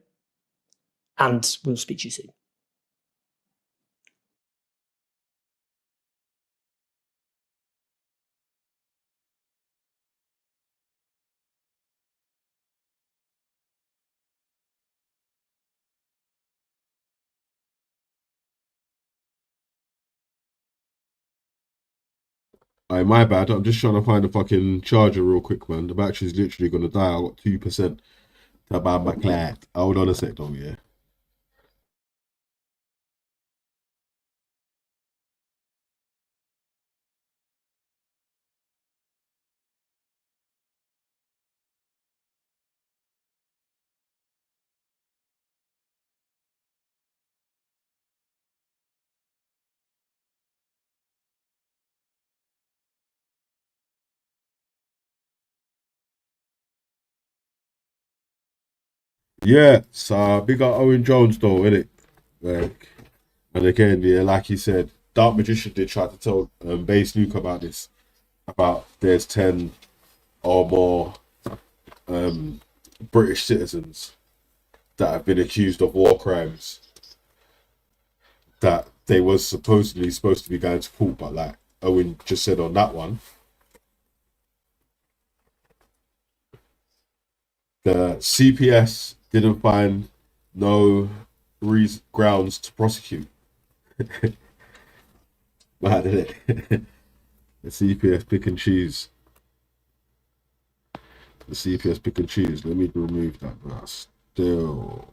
S5: and we'll speak to you soon.
S1: Aye, my bad. I'm just trying to find a fucking charger real quick, man. The battery's literally gonna die. I got 2% to buy my clad. Hold on a sec though, yeah. Yeah, so big up Owen Jones though, innit? Like, and again, yeah, like he said, Dark Magician did try to tell Base Luke about this. About there's 10 or more British citizens that have been accused of war crimes that they was supposedly supposed to be going to court, but like Owen just said on that one, the CPS didn't find no grounds to prosecute. Mad, isn't it? The CPS pick and choose. The CPS pick and choose. Let me remove that, but still.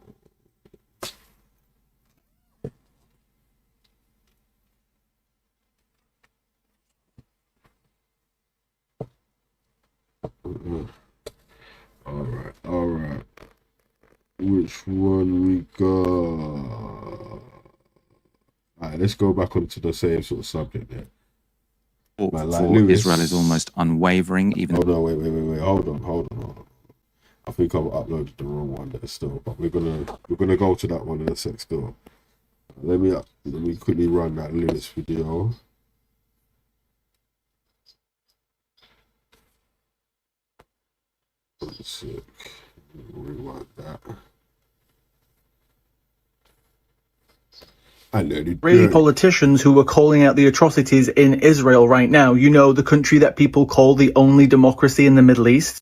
S1: All right. Which one we got? Alright, let's go back onto the same sort of subject there.
S9: Israel is almost unwavering, even.
S1: Oh no, wait. Hold on. I think I've uploaded the wrong one there still, but we're gonna go to that one in a sec still. Let me quickly run that Lewis video. One sec. Rewind that.
S10: Israeli politicians who are calling out the atrocities in Israel right now, you know, the country that people call the only democracy in the Middle East.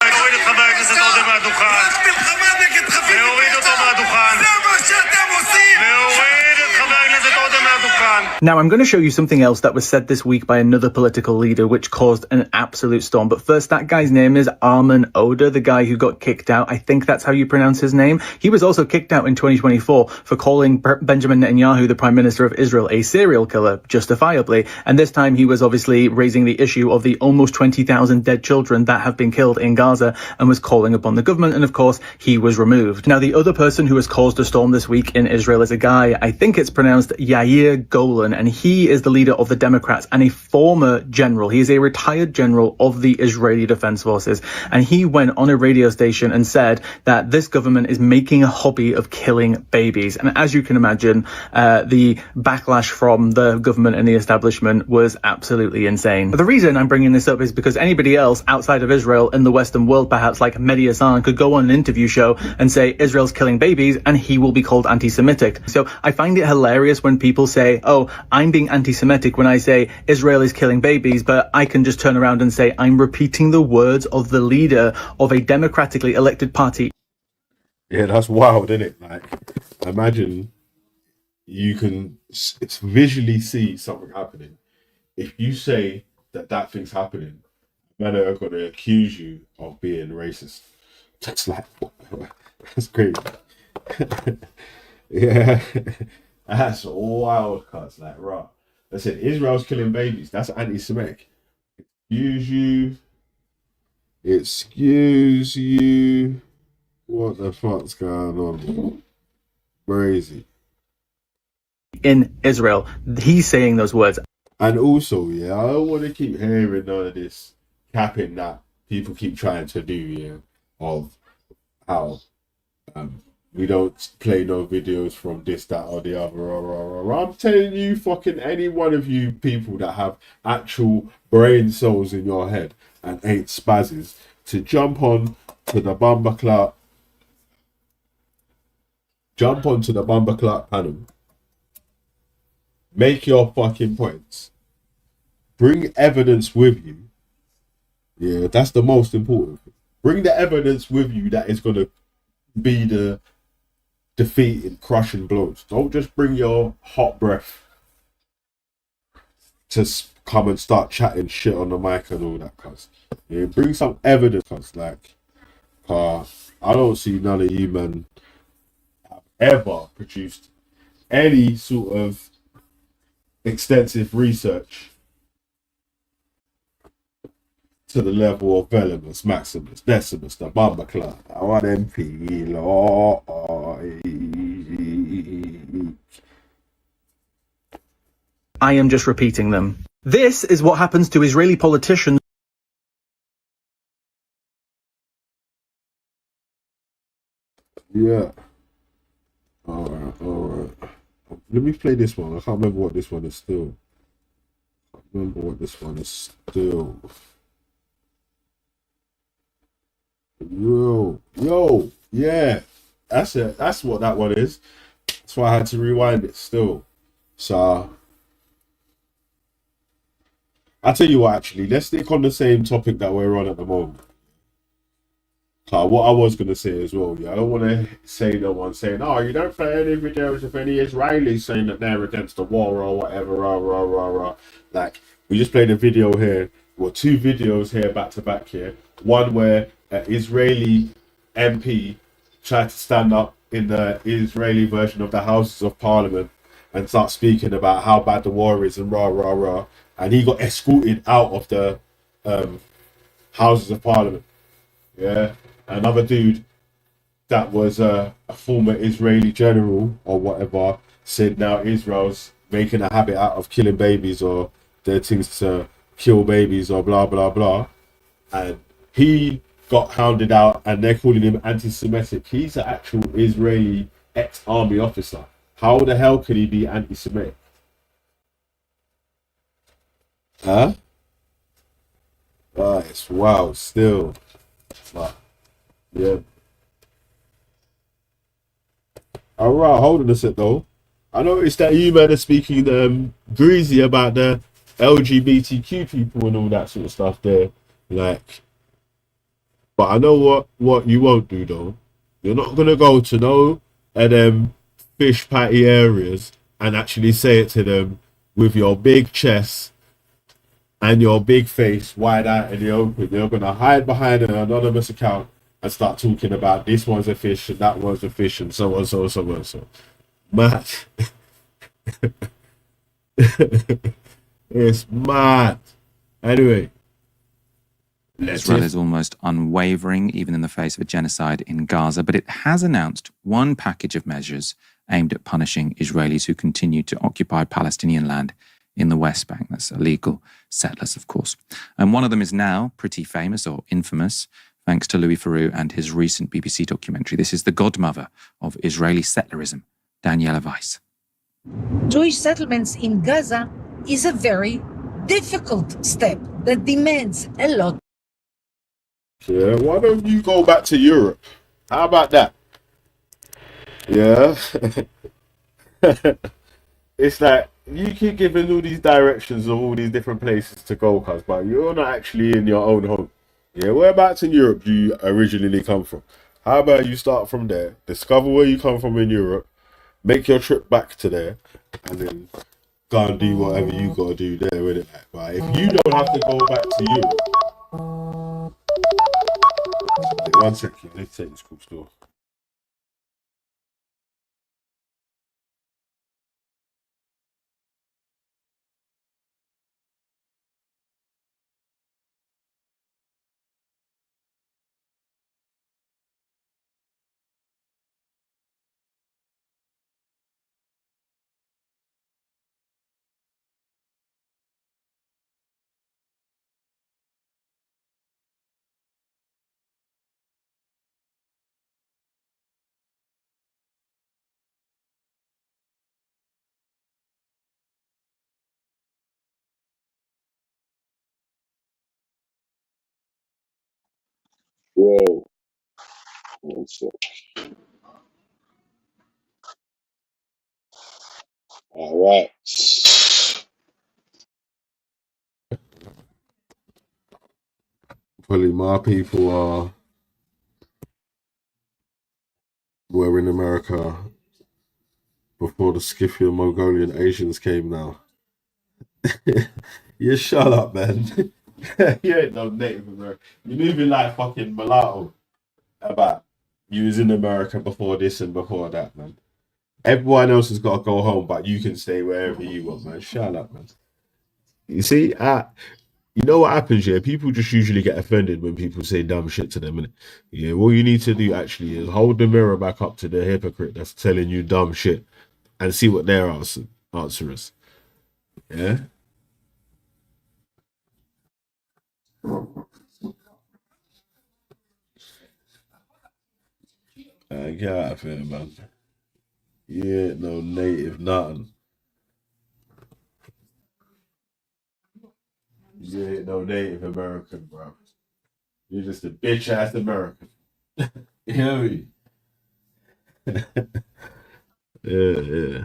S10: Now, I'm going to show you something else that was said this week by another political leader, which caused an absolute storm. But first, that guy's name is Arman Oda, the guy who got kicked out. I think that's how you pronounce his name. He was also kicked out in 2024 for calling Benjamin Netanyahu, the Prime Minister of Israel, a serial killer, justifiably. And this time he was obviously raising the issue of the almost 20,000 dead children that have been killed in Gaza and was calling upon the government. And of course, he was removed. Now, the other person who has caused a storm this week in Israel is a guy, I think it's pronounced Yair Golan, and he is the leader of the Democrats and a former general. He is a retired general of the Israeli Defense Forces. And he went on a radio station and said that this government is making a hobby of killing babies. And as you can imagine, the backlash from the government and the establishment was absolutely insane. But the reason I'm bringing this up is because anybody else outside of Israel in the Western world, perhaps like Mehdi Hassan, could go on an interview show and say Israel's killing babies and he will be called anti-Semitic. So I find it hilarious when people say, oh, I'm being anti-Semitic when I say Israel is killing babies, but I can just turn around and say I'm repeating the words of the leader of a democratically elected party.
S1: Yeah, that's wild, isn't it? Like, imagine you can visually see something happening. If you say that thing's happening, men are going to accuse you of being racist. That's like, that's crazy. Yeah, that's wild, cuz. Like, right. I said Israel's killing babies. That's anti-Semitic. Excuse you. What the fuck's going on? Crazy.
S10: In Israel, he's saying those words.
S1: And also, yeah, I don't want to keep hearing none of this capping that people keep trying to do, yeah, of how we don't play no videos from this, that, or the other. I'm telling you, fucking any one of you people that have actual brain cells in your head and ain't spazzes to jump on to the Bumba Clark. Jump onto the Bumba Clark panel. Make your fucking points. Bring evidence with you. Yeah, that's the most important thing. Bring the evidence with you that is going to be the defeating, crushing blows. Don't just bring your hot breath to come and start chatting shit on the mic and all that, cuz. Yeah, bring some evidence, cuz. Like, I don't see none of you, man, have ever produced any sort of extensive research to the level of Velomus, Maximus, Decimus, the Bumba Clark, our MP, Lord.
S10: I am just repeating them. This is what happens to Israeli politicians.
S1: Yeah. Alright. Let me play this one. I can't remember what this one is still. Yo, yeah. That's it. That's what that one is. That's why I had to rewind it still. So I'll tell you what, actually, let's stick on the same topic that we're on at the moment. What I was going to say as well, yeah, I don't want to say no one saying, oh, you don't play any videos of any Israelis saying that they're against the war or whatever, rah. Like, we just played a video here, well, two videos here back to back here. One where an Israeli MP tried to stand up in the Israeli version of the Houses of Parliament and start speaking about how bad the war is and rah. And he got escorted out of the Houses of Parliament. Yeah. Another dude that was a former Israeli general or whatever said now Israel's making a habit out of killing babies or their things to kill babies or blah, blah, blah. And he got hounded out and they're calling him anti-Semitic. He's an actual Israeli ex-army officer. How the hell could he be anti-Semitic? Huh? It's wow, still. But, yeah. Alright, hold on a sec though. I noticed that you man are speaking greasy about the LGBTQ people and all that sort of stuff there. Like, but I know what you won't do though. You're not gonna go to no them fish patty areas and actually say it to them with your big chest and your big face wide out in the open. You're gonna hide behind an anonymous account and start talking about this one's a fish and that one's a fish and so on, so on, so. Mad. It's mad. Anyway.
S9: Israel is almost unwavering, even in the face of a genocide in Gaza, but it has announced one package of measures aimed at punishing Israelis who continue to occupy Palestinian land in the West Bank. That's illegal settlers, of course. And one of them is now pretty famous or infamous, thanks to Louis Theroux and his recent BBC documentary. This is the godmother of Israeli settlerism, Daniela Weiss.
S11: Jewish settlements in Gaza is a very difficult step that demands a lot.
S1: Yeah, why don't you go back to Europe? How about that? Yeah. It's like you keep giving all these directions of all these different places to go, cuz, but you're not actually in your own home. Yeah, whereabouts in Europe do you originally come from? How about you start from there, discover where you come from in Europe, make your trip back to there, and then go and do whatever you gotta do there with it. But if you don't have to go back to Europe, wait, 1 second, let's take this call still. Whoa. 1 sec. All right. Probably my people were in America before the Scythian Mongolian Asians came now. You shut up, man. You ain't no Native American. You're moving like fucking mulatto about you was in America before this and before that, man. Everyone else has got to go home, but you can stay wherever you want, man. Shut up, man. You see, you know what happens here? People just usually get offended when people say dumb shit to them. And yeah, what you need to do actually is hold the mirror back up to the hypocrite that's telling you dumb shit and see what their answer is. Yeah? Get out of here, man. You ain't no native nothing. You ain't no Native American, bro. You're just a bitch ass American. You know me? Yeah.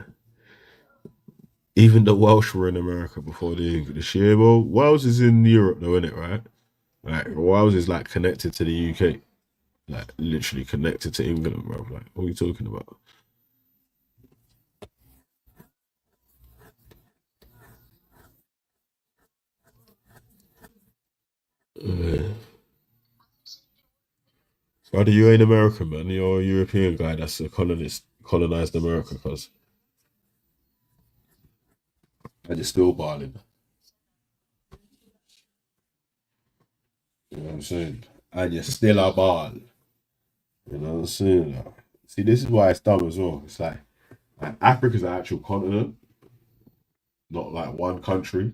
S1: Even the Welsh were in America before the English. Yeah, well, Wales is in Europe though, isn't it, right? Like, Wales is like connected to the UK. Like, literally connected to England, bro. Like, what are you talking about? Brother, you ain't American, man. You're a European guy that's a colonized America, cuz. And you're still balling. You know what I'm saying? And you're still a ball. You know what I'm saying? See, this is why it's dumb as well. It's like Africa's an actual continent, not like one country.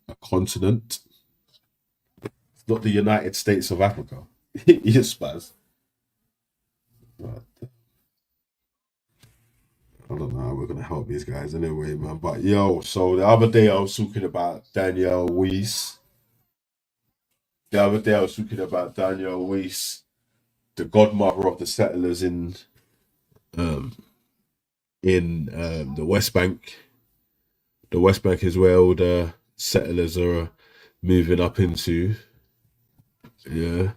S1: A continent. It's not the United States of Africa. You spaz. But I don't know how we're gonna help these guys anyway, man. But yo, so the other day I was talking about Danielle Weiss. The other day I was talking about Danielle Weiss, the godmother of the settlers um the West Bank. The West Bank is where all the settlers are moving up into. Yeah.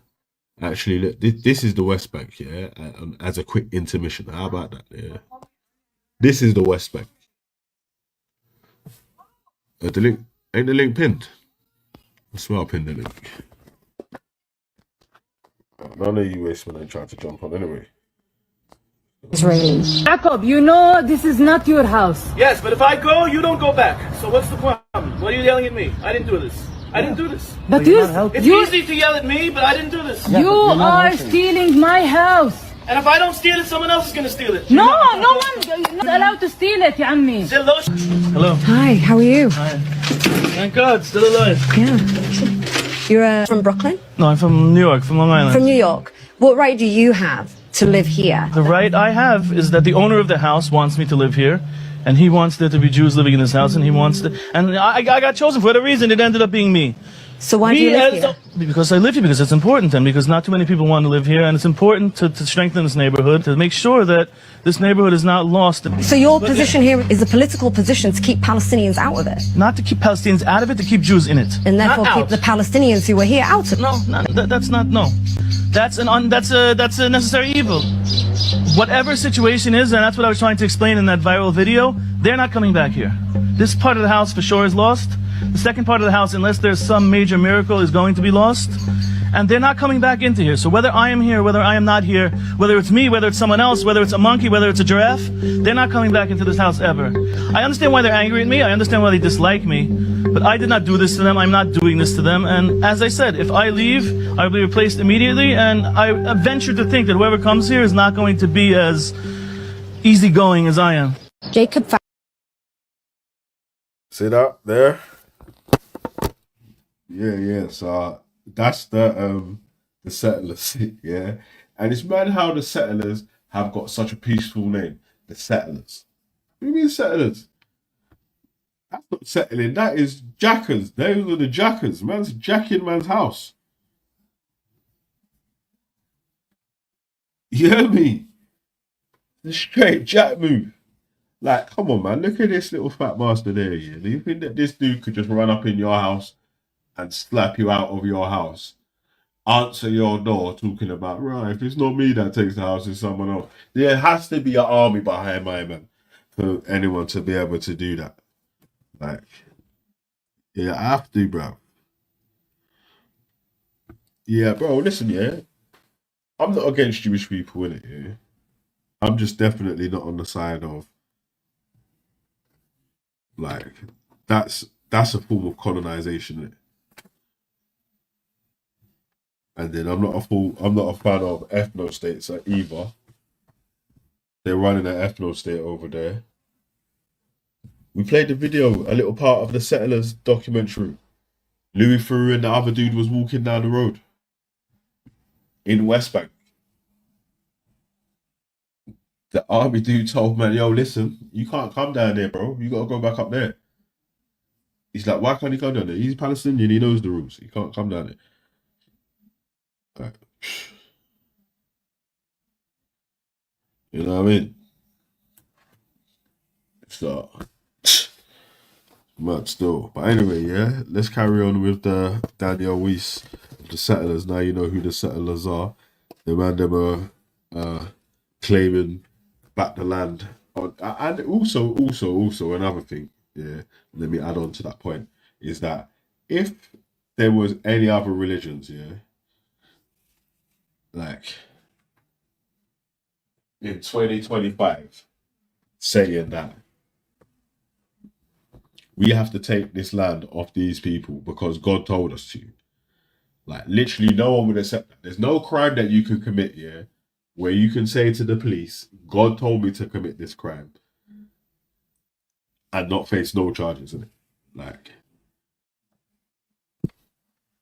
S1: Actually, look, this is the West Bank, yeah. As a quick intermission, how about that? Yeah. This is the West Bank. The link ain't the link pinned. I swear I pinned the link. None of you wastemen ain't trying to jump on anyway.
S12: Israeli. Jacob, you know this is not your house.
S13: Yes, but if I go, you don't go back. So what's the problem? Why are you yelling at me? I didn't do this. I didn't do this.
S12: But
S13: it's easy to yell at me, but I didn't do this.
S12: You are stealing my house.
S13: And if I don't steal it, someone else is gonna steal it.
S12: No one is not allowed to steal it, ya ammi.
S13: Hello.
S14: Hi, how are you?
S13: Hi. Thank God, still alive.
S14: Yeah. You're from Brooklyn?
S13: No, I'm from New York, from Long Island.
S14: From New York. What right do you have to live here?
S13: The right I have is that the owner of the house wants me to live here, and he wants there to be Jews living in this house, and he wants to. And I got chosen for whatever reason. It ended up being me.
S14: So why do you live here?
S13: Because I live here, because it's important, and because not too many people want to live here, and it's important to strengthen this neighborhood, to make sure that this neighborhood is not lost.
S14: So your position here is a political position to keep Palestinians out of it?
S13: Not to keep Palestinians out of it, to keep Jews in it.
S14: And therefore keep the Palestinians who are here out of it?
S13: No, that's not, no. That's a necessary evil. Whatever situation is, and that's what I was trying to explain in that viral video, they're not coming back here. This part of the house for sure is lost. The second part of the house, unless there's some major miracle, is going to be lost. And they're not coming back into here. So whether I am here, whether I am not here, whether it's me, whether it's someone else, whether it's a monkey, whether it's a giraffe, they're not coming back into this house ever. I understand why they're angry at me. I understand why they dislike me. But I did not do this to them. I'm not doing this to them. And as I said, if I leave, I'll be replaced immediately. And I venture to think that whoever comes here is not going to be as easygoing as I am.
S14: Jacob.
S1: See that there? Yeah. So that's the settlers, yeah. And it's mad how the settlers have got such a peaceful name. The settlers. What do you mean settlers? That's not settling. That is jackers. Those are the jackers. Man's jacking man's house. You hear me? The straight jack move. Like, come on, man. Look at this little fat bastard there, yeah. Do you think that this dude could just run up in your house and slap you out of your house? Answer your door talking about, right, if it's not me that takes the house, it's someone else. There has to be an army behind my man for anyone to be able to do that. Like, yeah, I have to, bro. Yeah, bro, listen, yeah. I'm not against Jewish people, innit, yeah. I'm just definitely not on the side of, like, that's a form of colonization, innit? And then I'm not a fan of ethno states either. They're running an ethno state over there. We played the video, a little part of the Settlers documentary. Louis Theroux and the other dude was walking down the road in West Bank. The army dude told man, yo, listen, you can't come down there, bro. You gotta go back up there. He's like, why can't he come down there? He's Palestinian, he knows the rules. He can't come down there. Right. You know what I mean? So, mad still. But anyway, yeah, let's carry on with the Daniel Weiss, the Settlers. Now you know who the Settlers are. The man them are claiming back the land. And also another thing, yeah, let me add on to that point, is that if there was any other religions, yeah, like in 2025, saying that we have to take this land off these people because God told us to. Like, literally no one would accept that. There's no crime that you could commit, yeah, where you can say to the police, God told me to commit this crime and not face no charges in it. Like,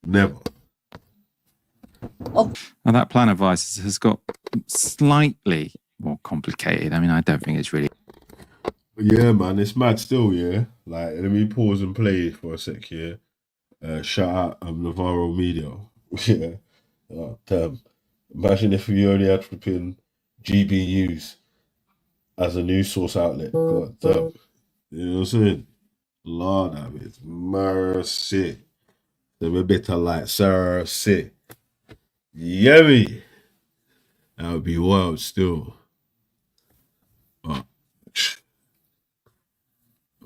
S1: never.
S9: Now, that plan of vices has got slightly more complicated. I mean, I don't think it's really...
S1: Yeah, man, it's mad still, yeah. Like, let me pause and play for a sec, yeah. Shout out Navarro Media. Yeah. Damn. Imagine if we only had flipping GB News as a news source outlet. God damn. You know what I'm saying? Lord have it. Mercy. They were better like Cersei. Yummy. That would be wild still.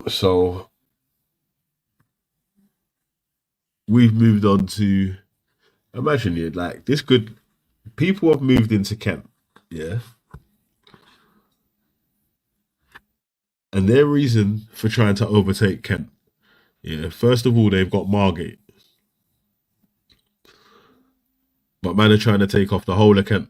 S1: So we've moved on to, imagine it, like this could, people have moved into Kent, yeah? And their reason for trying to overtake Kent, yeah, first of all, they've got Margate. But man are trying to take off the whole of Kent.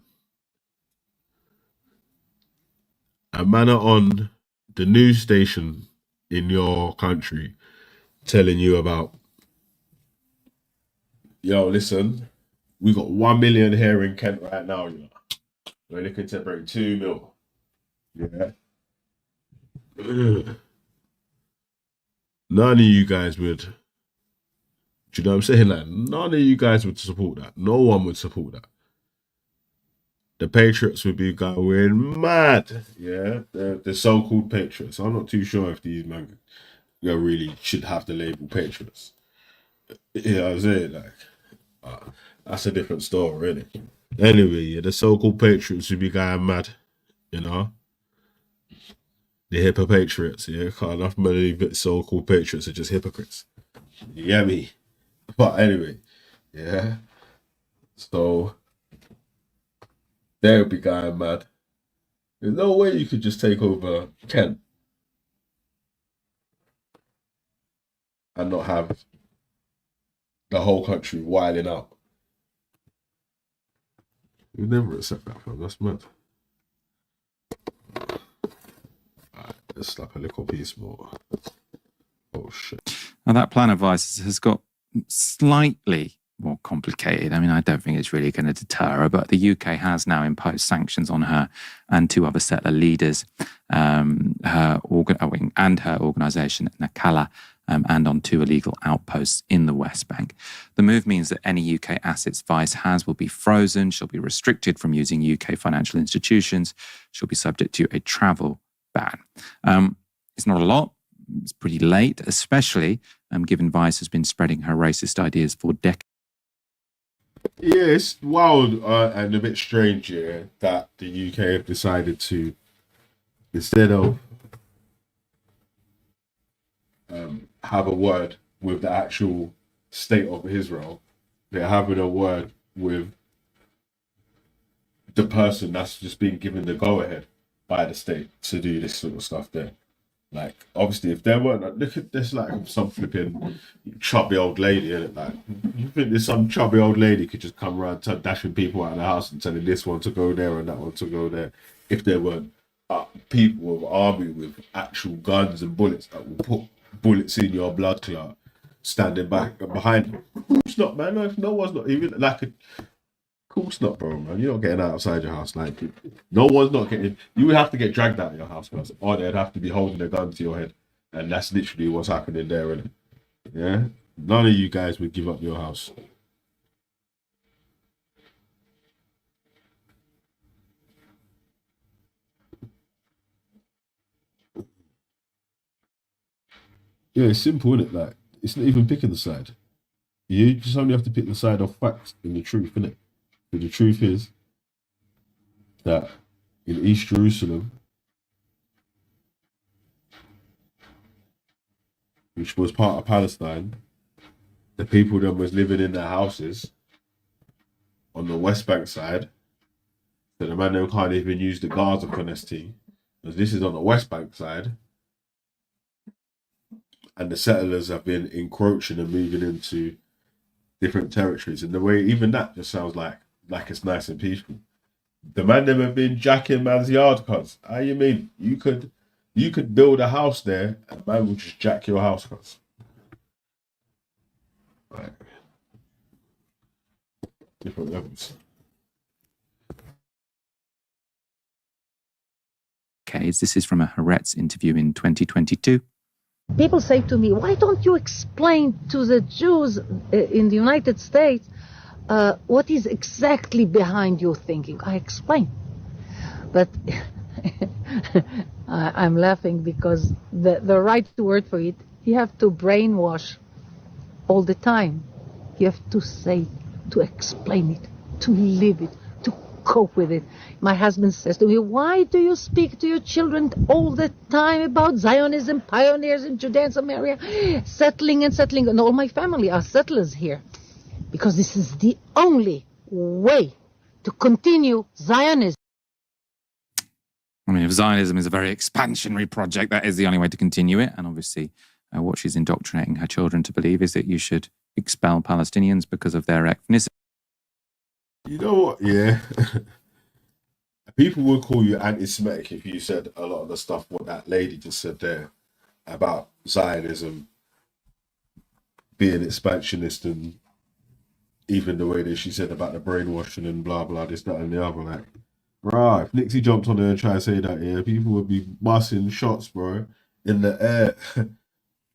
S1: And man are on the news station in your country telling you about, yo, listen, we got 1 million here in Kent right now, you know. We're looking to bring 2 mil. Yeah. None of you guys would, do you know what I'm saying? Like, none of you guys would support that. No one would support that. The Patriots would be going mad. Yeah, the so-called Patriots. I'm not too sure if these men really should have the label Patriots. You know what I'm saying? Like, that's a different story, really. Anyway, yeah, the so-called Patriots would be going mad, you know? The Hippo-Patriots, yeah? Can't enough many so-called Patriots are just hypocrites. You get me? But anyway, yeah. So, they would be going mad. There's no way you could just take over Kent and not have the whole country wilding out. We never accept that, fam. That's mad. Alright, let's slap a little piece more. Oh shit.
S9: Now that plan of Vice's has got slightly more complicated. I mean, I don't think it's really going to deter her, but the UK has now imposed sanctions on her and 2 other settler leaders, her organisation, Nakala, and on 2 illegal outposts in the West Bank. The move means that any UK assets Vice has will be frozen. She'll be restricted from using UK financial institutions. She'll be subject to a travel ban. It's not a lot. It's pretty late, especially given Vice has been spreading her racist ideas for decades.
S1: Yeah, it's wild and a bit strange, yeah, that the UK have decided to, instead of have a word with the actual state of Israel, they're having a word with the person that's just been given the go-ahead by the state to do this sort of stuff there. Like, obviously, if there weren't, look at this, like, some flipping chubby old lady, innit? Like, you think there's some chubby old lady could just come around dashing people out of the house and telling this one to go there and that one to go there, if there weren't people with army with actual guns and bullets that will put bullets in your blood clot standing back and behind them. Of course not, man. No one's not even, like, of course not, bro, man. You're not getting outside your house. Like, no one's not getting. You would have to get dragged out of your house first, or they'd have to be holding a gun to your head, and that's literally what's happening there, innit? Yeah, none of you guys would give up your house. Yeah, it's simple, innit? Like, it's not even picking the side. You just only have to pick the side of facts and the truth, innit? But the truth is that in East Jerusalem, which was part of Palestine, the people that was living in their houses on the West Bank side, so the man them can't even use the Gaza for this team, because this is on the West Bank side, and the settlers have been encroaching and moving into different territories, and the way even that just sounds like it's nice and peaceful. The man them have been jacking man's yard, cuz. How you mean? You could build a house there and man will just jack your house, cuz. Right. Different levels.
S9: Okay, this is from a Haaretz interview in 2022.
S11: People say to me, why don't you explain to the Jews in the United States what is exactly behind your thinking? I explain. But I'm laughing because the right word for it, you have to brainwash all the time. You have to say, to explain it, to live it, to cope with it. My husband says to me, why do you speak to your children all the time about Zionism, pioneers in Judea and Samaria, settling and settling, and all my family are settlers here? Because this is the only way to continue Zionism.
S9: I mean, if Zionism is a very expansionary project, that is the only way to continue it. And obviously, what she's indoctrinating her children to believe is that you should expel Palestinians because of their ethnicity.
S1: You know what? Yeah. People would call you anti-Semitic if you said a lot of the stuff what that lady just said there about Zionism being expansionist, and even the way that she said about the brainwashing and blah blah, this, that, and the other. Like, right, if Nixie jumped on there and tried to say that, yeah, people would be busting shots, bro, in the air.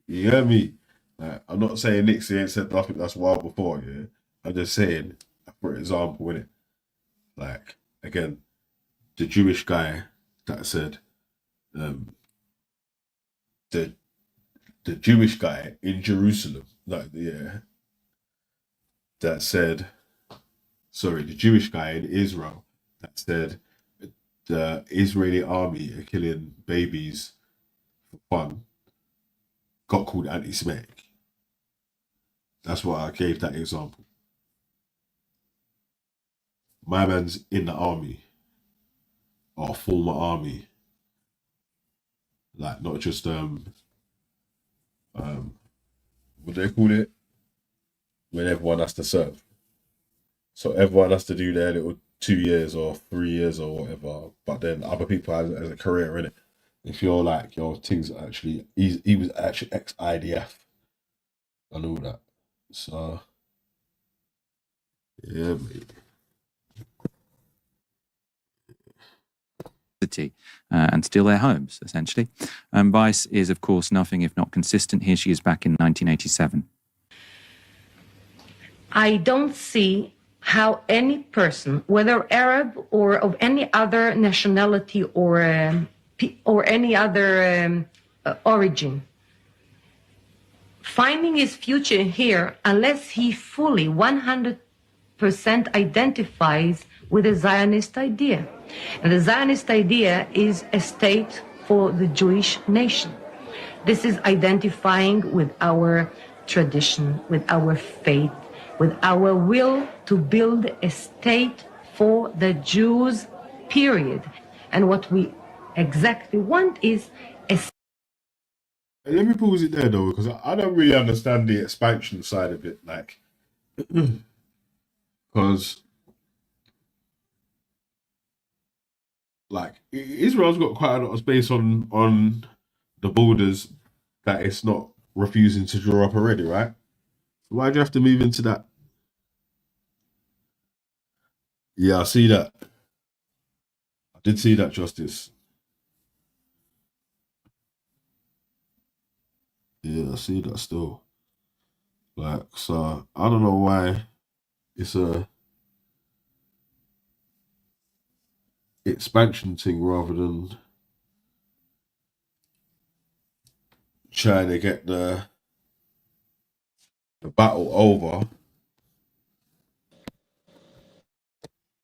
S1: You hear me? Like, I'm not saying Nixie ain't said nothing that's wild before, yeah. I'm just saying, for example, innit? Like, again, the Jewish guy that said, the Jewish guy in Jerusalem, like, yeah, that said, sorry, the Jewish guy in Israel that said the Israeli army are killing babies for fun, got called anti-Semitic. That's why I gave that example. My man's in the army, or former army, like not just what do they call it? When everyone has to serve. So everyone has to do their little 2 years or 3 years or whatever, but then other people as a career in it. If you're like your things actually, he was actually ex-IDF and all that. So yeah, mate.
S9: And steal their homes, essentially. Vice is, of course, nothing if not consistent. Here she is back in 1987.
S12: I don't see how any person, whether Arab or of any other nationality or any other origin, finding his future here unless he fully 100% identifies with the Zionist idea. And the Zionist idea is a state for the Jewish nation. This is identifying with our tradition, with our faith, with our will to build a state for the Jews, period. And what we exactly want is a...
S1: Let me pause it there though, because I don't really understand the expansion side of it, like, because like Israel's got quite a lot of space on the borders that it's not refusing to draw up already, right? Why do you have to move into that? Yeah, I see that. I did see that, Justice. Yeah, I see that still. Like, so I don't know why it's a expansion thing rather than trying to get the battle over.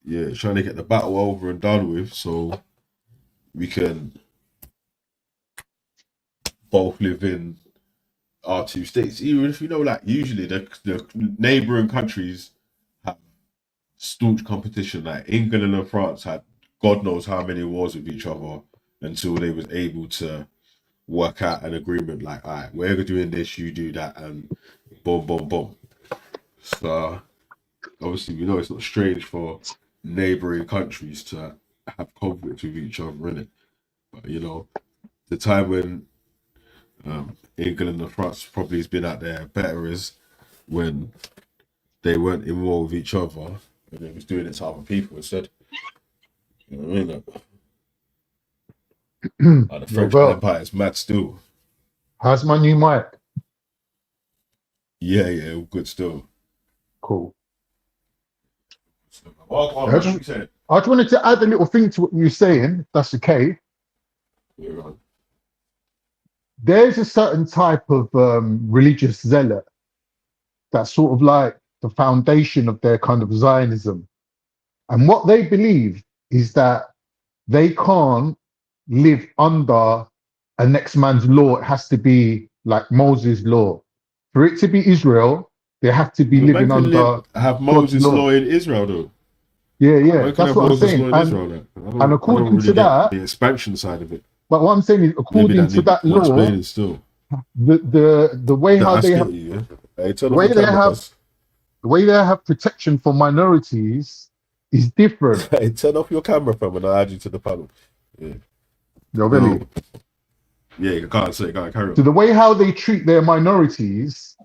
S1: Yeah, trying to get the battle over and done with so we can both live in our two states. Even if you know, like, usually the neighboring countries have staunch competition. Like England and France had God knows how many wars with each other until they was able to work out an agreement. Like, all right, we're doing this, you do that, and boom, boom, boom. So obviously, we know it's not strange for neighboring countries to have conflict with each other, innit? But you know, the time when England and France probably has been at their better is when they weren't in war with each other and they was doing it to other people instead. You know what I mean? Like the French Empire is mad still.
S15: How's my new mic?
S1: Yeah, all good still.
S15: Cool.
S1: What you said?
S15: I just wanted to add a little thing to what you were saying, if that's okay.
S1: Yeah,
S15: there's a certain type of religious zealot that's sort of like the foundation of their kind of Zionism. And what they believe is that they can't live under a next man's law. It has to be like Moses' law. For it to be Israel, they have to be
S1: But man
S15: living
S1: can
S15: under
S1: have
S15: God's
S1: Moses'
S15: law.
S1: law in Israel, though.
S15: Yeah, yeah,
S1: Man can
S15: that's
S1: have
S15: what I'm
S1: Moses'
S15: saying.
S1: law in Israel. Like.
S15: And
S1: I don't
S15: according
S1: really
S15: to
S1: get
S15: that,
S1: the expansion side of it.
S15: but what I'm saying is,
S1: Maybe
S15: according
S1: that
S15: to
S1: need
S15: that
S1: more
S15: law,
S1: explaining still.
S15: the way how
S1: I
S15: they
S1: get
S15: have
S1: you, yeah? Hey, turn
S15: the
S1: off
S15: way
S1: your
S15: they
S1: camera,
S15: have
S1: cuz.
S15: the way they have protection for minorities is different.
S1: Hey, turn off your camera, fam, and I'll add you to the panel. Yeah.
S15: Yo,
S1: No.
S15: really.
S1: Yeah, you can't say it, can't carry
S15: So
S1: on.
S15: the way how they treat their minorities,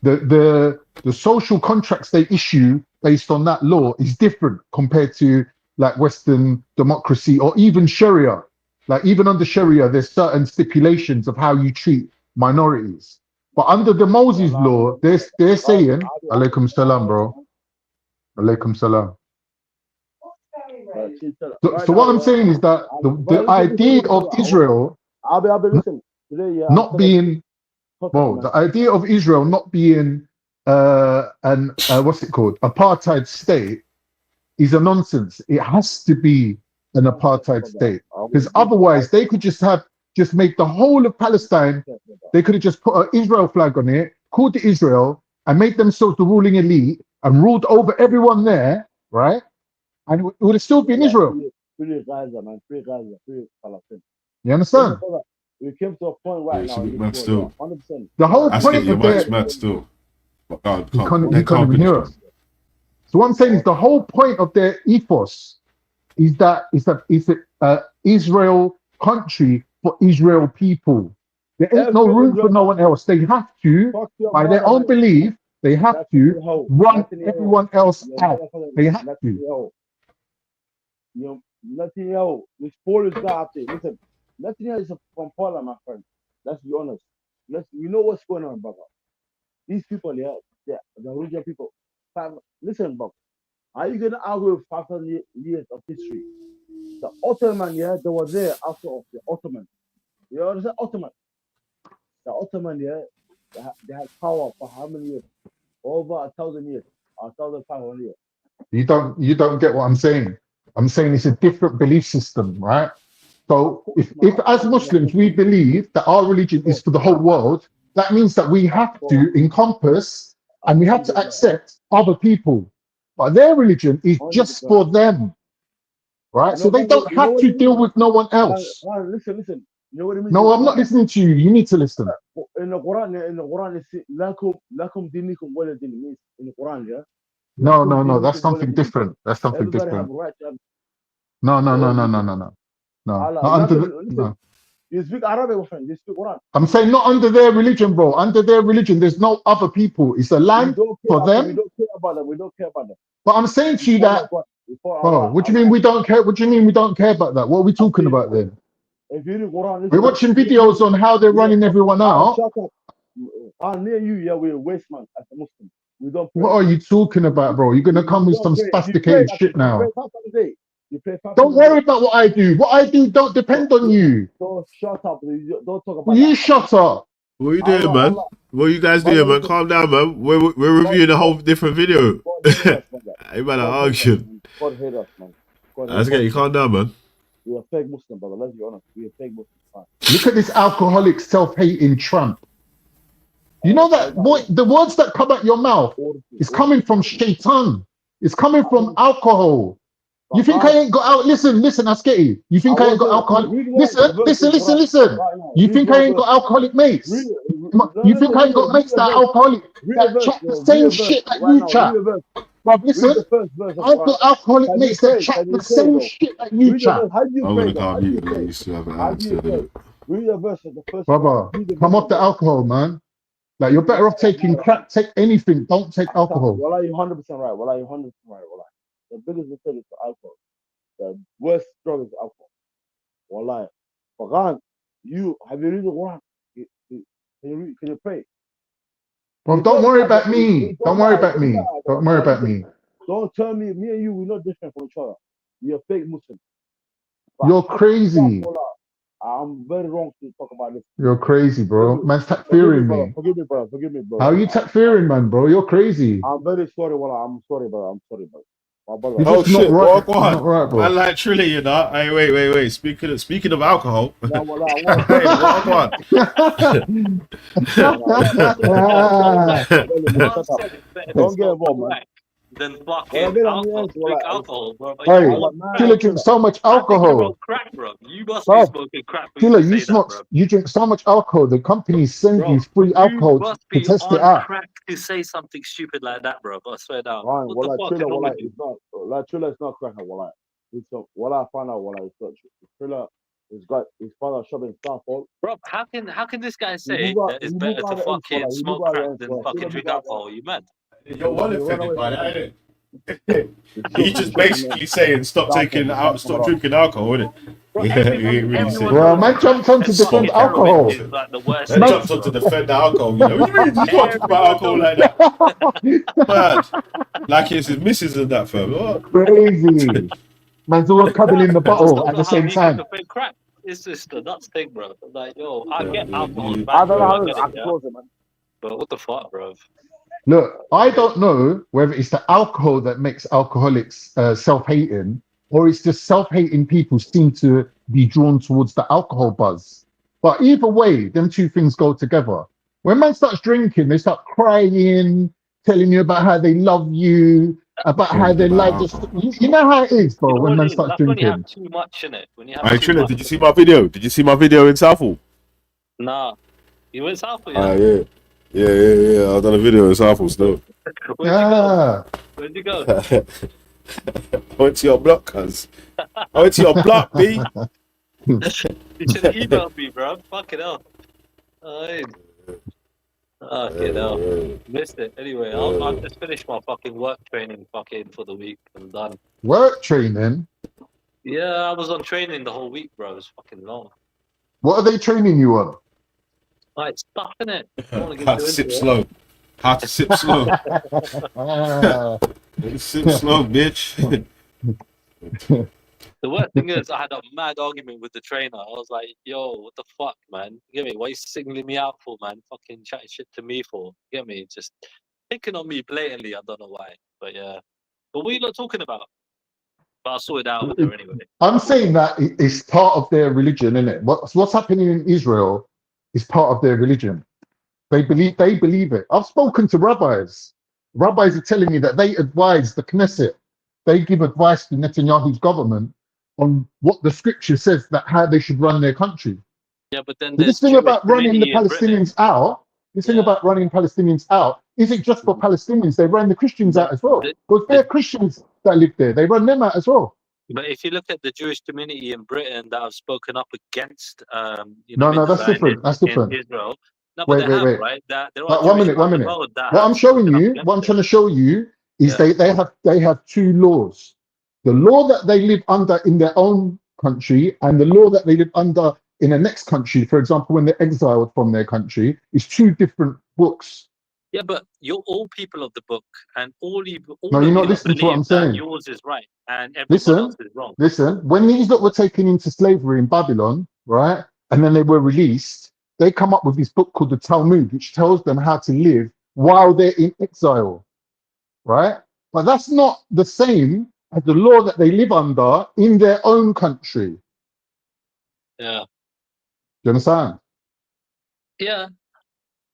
S15: the social contracts they issue based on that law is different compared to like Western democracy or even Sharia. Like even under Sharia, there's certain stipulations of how you treat minorities. But under the Moses law, they're saying, Alaikum salam, bro. Alaikum salam. So what I'm saying is that the idea of Israel not being, well, the idea of Israel not being what's it called, apartheid state is a nonsense. It has to be an apartheid state because otherwise they could just make the whole of Palestine. They could have just put an Israel flag on it, called it Israel, and made themselves the ruling elite and ruled over everyone there, right? And it would have still been Israel. You understand?
S16: We came to a point right
S1: It's
S16: now
S1: a
S16: in
S1: bit
S16: this
S1: mad
S16: world,
S1: still.
S16: 100%.
S15: The whole
S1: I get
S15: point
S1: your
S15: of
S1: mic's
S15: their
S1: mad still. But God,
S15: he can't
S1: they can't
S15: even
S1: finish,
S15: hear
S1: man.
S15: us. So what I'm saying is the whole point of their ethos is that it's a Israel country for Israel people. There ain't no room for no one else. They have to, by their own belief, they have to run everyone else out. They have to.
S16: Netanyahu, this Polish guy out there, listen, Netanyahu is from Poland, my friend. Let's be honest. We know what's going on, brother. These people, yeah, the original people. Listen, bro, are you gonna argue with 5,000 years of history? The Ottoman, yeah, they were there after of the Ottoman. You understand? Ottoman. The Ottoman, yeah, they had power for how many years? Over 1,000 years, 1,500 years.
S15: You don't get what I'm saying. I'm saying it's a different belief system, right? So if as Muslims we believe that our religion is for the whole world, that means that we have to encompass and we have to accept other people. But their religion is just for them, right? So they don't have to deal with no one else.
S16: Listen. You know what it means?
S15: No, I'm not listening to you. You need to listen.
S16: In the Quran, it says, lakum dinikum wala din. Means in the Quran, yeah.
S15: No. That's something different. That's something
S16: Everybody have
S15: different.
S16: a right to have.
S15: No. No.
S16: Allah,
S15: Not under
S16: listen.
S15: no.
S16: You speak Arabic, my friend. You speak Quran.
S15: I'm saying not under their religion, bro. Under their religion, there's no other people. It's a land for them.
S16: We don't care about them. We don't care about them.
S15: But I'm saying to you that, bro, what do you mean we don't care? What do you mean we don't care about that? What are we talking about then?
S16: If you read Quran,
S15: We're watching videos on how they're running everyone out.
S16: Shut up. Near you, yeah, we're a waste man as a Muslim. We don't pray.
S15: What are you talking about, bro? You're gonna come with some sophisticated shit now. Don't worry about what I do. What I do don't depend on you.
S16: Don't shut up. Don't talk about
S15: You shut up.
S1: What are you doing, man? What are you guys doing, man? Calm down, man. We're reviewing a whole different video. Hey, man, I arguing.
S16: God hate us, man.
S1: Let's get you calm down, man.
S16: We're a fake Muslim, brother. Let's be honest. We're a fake Muslim.
S15: Look at this alcoholic, self-hating Trump. You know that the words that come out your mouth is coming from shaitan. It's coming from alcohol. You think I ain't got out? Listen, Asketi. You think I ain't got alcoholic? Listen. You think I ain't got alcoholic mates? You think I ain't got mates that are alcoholic that chat the same shit that you chat? Bruv, listen. I've got alcoholic mates that chat the same shit that you chat.
S1: I'm gonna calm you, though. You still have an answer.
S16: Read your verse as the first.
S15: Brother, come off the alcohol, man. Like, you're better off taking crack. Take anything. Don't take alcohol.
S16: Well, you're 100% right. Well, you're 100% right. The biggest mistake is alcohol. The worst drug is alcohol. Wallahi. Quran, have you read the Quran? Can you pray?
S15: Well, don't worry about me. Don't worry about me. Don't worry about me.
S16: Don't tell me and you, we're not different from each other. You're a fake Muslim.
S15: You're crazy.
S16: I'm very wrong to talk about this.
S15: You're crazy, bro. Man's takfiring me.
S16: Forgive me, brother. Forgive me, bro.
S15: How are you takfiring, man, bro? You're crazy.
S16: I'm very sorry, Wallah. I'm sorry, brother. I'm sorry, brother.
S15: You're
S1: Oh
S15: just not
S1: shit!
S15: right.
S1: What go
S15: You're not
S1: on?
S15: right, bro.
S1: Man, like Trilly, you know. Hey, wait. Speaking of alcohol.
S16: No, what?
S1: Hey, what go on?
S16: Man, shut up. Don't get involved, man.
S17: Than
S16: What I
S17: fucking
S16: did on the
S17: alcohol,
S16: ends, well,
S17: drink alcohol, bro. Are you
S15: Hey,
S16: I got
S17: fucking
S16: mad
S15: Killer
S17: mad?
S15: drinks
S16: chiller.
S15: so much
S17: I'm thinking
S15: alcohol.
S17: about crack, bro. You must be
S15: Bro,
S17: smoking crack for you
S15: Killer,
S17: to say that, bro.
S15: you drink so much alcohol. The companies send
S17: Bro,
S15: you free
S17: you
S15: alcohol
S17: must
S15: to
S17: be
S15: test it
S17: on
S15: out.
S17: crack to say something stupid like that, bro. I swear down.
S16: Fine,
S17: What
S16: well,
S17: the
S16: like
S17: fuck is
S16: chiller,
S17: wrong
S16: well,
S17: with
S16: like
S17: you?
S16: it's not, like chiller, it's not cracker, well, like it's what I found out, well, like it's not chiller. It's got his father shopping stuff all.
S17: Bro, how can this guy
S16: He
S17: say that
S16: he
S17: it's
S16: move
S17: better to
S16: out the ends, well,
S17: fucking
S16: like he move
S17: smoke
S16: out the
S17: crack
S16: ends,
S17: than
S16: well, like
S17: fucking
S16: chiller move
S17: drink
S16: out the ends.
S17: alcohol? You mad?
S1: You're well
S16: He run
S1: offended
S16: away
S1: by
S16: from
S1: that,
S16: it.
S1: innit? He's just basically saying stop stop drinking alcohol, innit?
S17: Bro,
S1: Yeah, he ain't really saying
S17: everyone
S15: Well,
S17: knows
S15: man
S1: that.
S17: crack
S15: jumped on to
S17: and
S15: defend
S17: fucking
S1: Spot on,
S17: heroin
S15: alcohol.
S17: is like the worst
S1: Man
S15: Man,
S17: things,
S1: jumps on
S17: bro.
S1: to defend the alcohol, you know. What do you mean? You can't talk about
S17: Everyone
S1: alcohol
S17: knows.
S1: like that. Mad. Like it's his missus and that, fam. What?
S15: crazy. Man's all cuddling in the
S17: I just
S15: bottle
S17: don't
S15: at
S17: know
S15: the
S17: how
S15: same
S17: he can
S15: time.
S17: defend crack. It's just a nuts thing, bro. Like, yo, I get alcohol's
S1: You-
S17: bad
S16: I don't
S17: for
S16: know
S17: you, I
S16: how
S17: get
S16: I
S17: it,
S16: can
S17: yeah.
S16: close it, man.
S17: But what the fuck, bro?
S15: Look, I don't know whether it's the alcohol that makes alcoholics self-hating, or it's just self-hating people seem to be drawn towards the alcohol buzz. But either way, them two things go together. When man starts drinking, they start crying, telling you about how they love you, about how
S1: Talking
S15: their
S1: about
S15: life just.
S1: alcohol.
S15: You know how it is,
S17: You
S15: bro,
S17: know
S15: when
S17: what
S15: man
S17: it is?
S15: starts
S17: That's when you have
S15: drinking.
S17: too much in it. When you have
S1: Hey,
S17: too
S1: Triller,
S17: much.
S1: did you see my video? Did you see my video in Southall?
S17: Nah. You went south for
S1: Ah,
S17: yeah?
S1: yeah. Yeah. I've done a video in Southall still.
S17: Where'd you go?
S15: Ah,
S17: Where'd you go?
S1: I went to your block, cuz. I went to your block, B.
S17: You should have emailed me, bro. Fuck it up. Okay, no. Missed it. Anyway, I'll just finish my fucking work training fucking for the week. I'm done.
S15: work training.
S17: Yeah, I was on training the whole week, bro. It was fucking long.
S15: What are they training you on?
S17: Like, stuff in it. I don't want to
S1: How
S17: get
S1: to
S17: too
S1: sip
S17: into it.
S1: slow. How to sip slow.
S15: Ah.
S1: Sip slow, bitch.
S17: The worst thing is, I had a mad argument with the trainer. I was like, yo, what the fuck, man? You get me? What are you singling me out for, man? Fucking chatting shit to me for? You get me? Just picking on me blatantly. I don't know why. But yeah. But what are you lot talking about? But I'll sort it out with her anyway.
S15: I'm saying that it's part of their religion, isn't it? What's happening in Israel is part of their religion. They believe it. I've spoken to rabbis. Rabbis are telling me that they advise the Knesset. They give advice to Netanyahu's government on what the scripture says that how they should run their country.
S17: Yeah, but then
S15: So this
S17: there's
S15: thing
S17: Jewish
S15: about running the
S17: community in Britain.
S15: Palestinians out, this thing
S17: Yeah.
S15: about running Palestinians out, isn't just for Palestinians. They run the Christians
S17: But
S15: out as well.
S17: the,
S15: Because
S17: the
S15: they're Christians that live there. They run them out as well.
S17: but if you look at the Jewish community in Britain that have spoken up against,
S15: No,
S17: the
S15: that's different. That's
S17: Zionists in
S15: different.
S17: Israel, no, but
S15: Wait,
S17: they
S15: wait,
S17: have,
S15: wait.
S17: right? That there are
S15: One
S17: Jewish
S15: minute,
S17: around
S15: 1
S17: the
S15: minute.
S17: world that
S15: What
S17: have
S15: I'm showing
S17: spoken up
S15: you,
S17: against
S15: what I'm
S17: it.
S15: trying to show you is
S17: Yeah.
S15: they have two laws. The law that they live under in their own country and the law that they live under in the next country, for example, when they're exiled from their country, is two different books.
S17: Yeah, but you're all people of the book, and all
S15: No, you're
S17: of you
S15: not
S17: lot
S15: listening to what
S17: believe
S15: I'm
S17: that
S15: saying.
S17: yours is right and everyone else
S15: Listen,
S17: is wrong.
S15: when these lot were taken into slavery in Babylon, right, and then they were released, they come up with this book called the Talmud, which tells them how to live while they're in exile, right? But that's not the same as the law that they live under in their own country.
S17: Yeah.
S15: Do you understand?
S17: Yeah,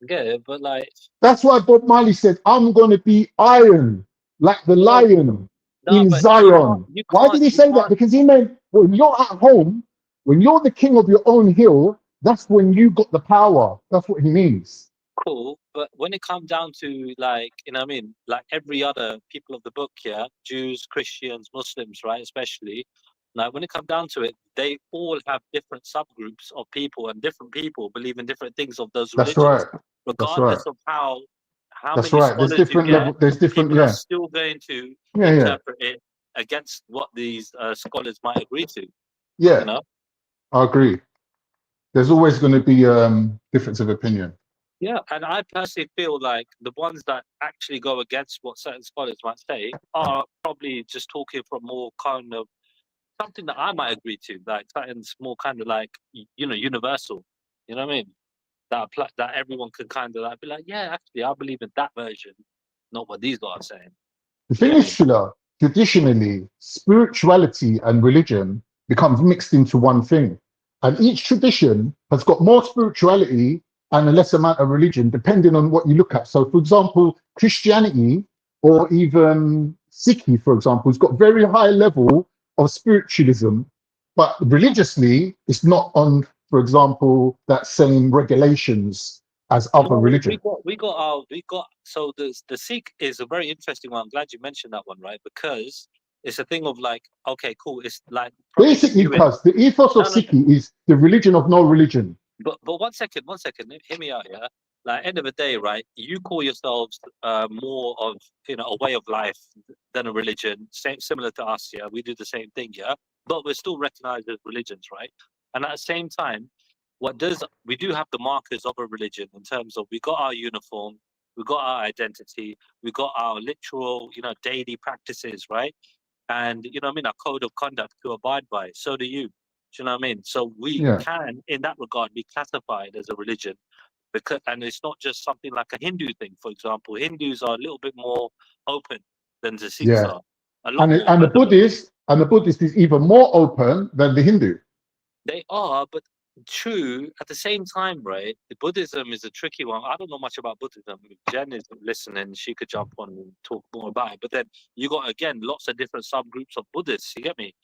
S17: I get it, but like,
S15: That's why Bob Marley said, I'm going to be iron like the
S17: no,
S15: lion
S17: no,
S15: in
S17: but
S15: Zion. Why did he
S17: you
S15: say that?
S17: can't.
S15: Because he meant when you're at home, when you're the king of your own hill, that's when you got the power. That's what he means.
S17: Cool, but when it comes down to like, like every other people of the book here, Jews, Christians, Muslims, right, especially, like when it comes down to it, they all have different subgroups of people, and different people believe in different things of those
S15: That's right.
S17: religions,
S15: That's right.
S17: regardless of how
S15: That's
S17: many
S15: right. There's
S17: scholars you
S15: different
S17: get.
S15: level. There's different.
S17: People are
S15: Yeah.
S17: still going to
S15: Yeah.
S17: interpret it against what these scholars might agree to.
S15: Yeah.
S17: You know.
S15: I agree. There's always going to be difference of opinion.
S17: Yeah, and I personally feel like the ones that actually go against what certain scholars might say are probably just talking from more kind of something that I might agree to, like something's more kind of like universal. You know what I mean? That everyone can kind of like be like, yeah, actually, I believe in that version, not what these guys are saying.
S15: The
S17: You
S15: thing
S17: get
S15: is,
S17: me?
S15: Sheila, traditionally, spirituality and religion becomes mixed into one thing. And each tradition has got more spirituality and a less amount of religion, depending on what you look at. So, for example, Christianity or even Sikhi, for example, has got very high level of spiritualism, but religiously, it's not on, for example, that same regulations as other
S17: No,
S15: religions.
S17: so the Sikh is a very interesting one. I'm glad you mentioned that one, right? Because it's a thing of like, okay, cool. It's like probably
S15: Basically, because the ethos of Sikhi is the religion of no religion.
S17: But one second, hear me out, yeah. Like end of the day, right? You call yourselves more of a way of life than a religion, similar to us, yeah. We do the same thing, yeah. But we're still recognized as religions, right? And at the same time, we do have the markers of a religion in terms of we got our uniform, we got our identity, we got our literal, daily practices, right? And you know what I mean, our code of conduct to abide by. So do you. Do you know what I mean? So we can, in that regard, be classified as a religion, and it's not just something like a Hindu thing. For example, Hindus are a little bit more open than the Sikhs are. A lot more.
S15: And the Buddhist is even more open than the Hindu.
S17: They are, but true at the same time, right? The Buddhism is a tricky one. I don't know much about Buddhism. If Jen is listening, she could jump on and talk more about it. But then you got again lots of different subgroups of Buddhists. You get me?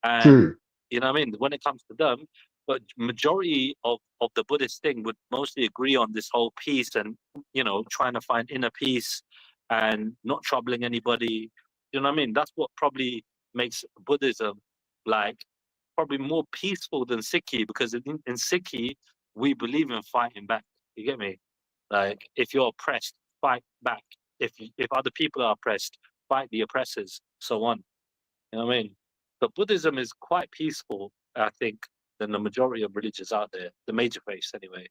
S17: And
S15: True.
S17: you know what I mean? When it comes to them, but majority of the Buddhist thing would mostly agree on this whole peace and trying to find inner peace and not troubling anybody. You know what I mean? That's what probably makes Buddhism like probably more peaceful than Sikhi, because in Sikhi we believe in fighting back. You get me? Like if you're oppressed, fight back. If other people are oppressed, fight the oppressors. So on. You know what I mean? But Buddhism is quite peaceful, I think, than the majority of religions out there. The major faiths, anyway.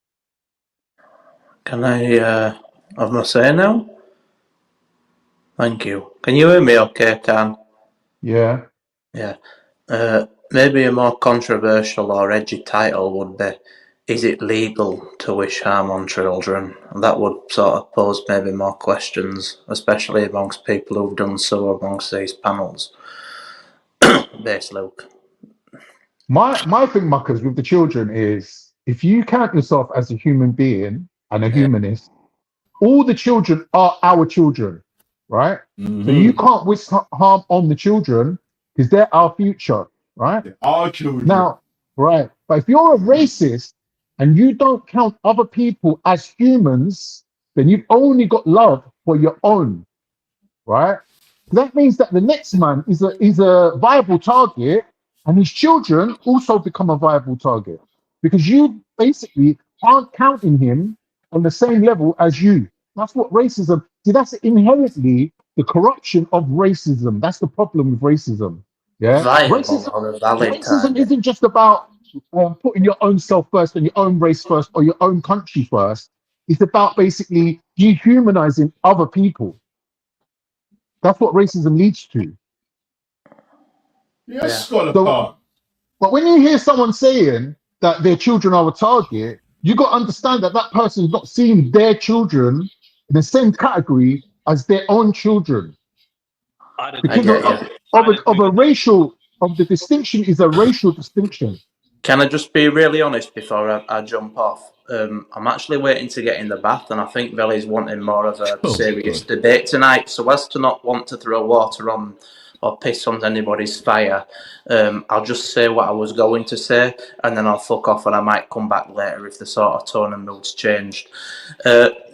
S18: Can I have my say now? Thank you. Can you hear me okay, Tan?
S15: Yeah.
S18: Yeah. Maybe a more controversial or edgy title would be, is it legal to wish harm on children? And that would sort of pose maybe more questions, especially amongst people who've done so amongst these panels. Base Luke.
S15: My thing, Muckers, with the children is if you count yourself as a human being and a humanist, all the children are our children, right? So you can't wish harm on the children because they're our future, right?
S1: Our children.
S15: Now, right. But if you're a racist and you don't count other people as humans, then you've only got love for your own, right? That means that the next man is a viable target, and his children also become a viable target because you basically aren't counting him on the same level as you. That's what racism. See, that's inherently the corruption of racism. That's the problem with racism. Yeah,
S18: Viable or a valid
S15: racism
S18: target?
S15: isn't just about putting your own self first and your own race first or your own country first. It's about basically dehumanizing other people. That's what racism leads to.
S1: Yes, Scholar Park.
S15: But when you hear someone saying that their children are a target, you got to understand that that person is not seeing their children in the same category as their own children. Because the distinction is a racial distinction.
S18: Can I just be really honest before I jump off? I'm actually waiting to get in the bath, and I think Veli's wanting more of a serious debate tonight. So as to not want to throw water on or piss on anybody's fire, I'll just say what I was going to say, and then I'll fuck off, and I might come back later if the sort of tone and mood's changed.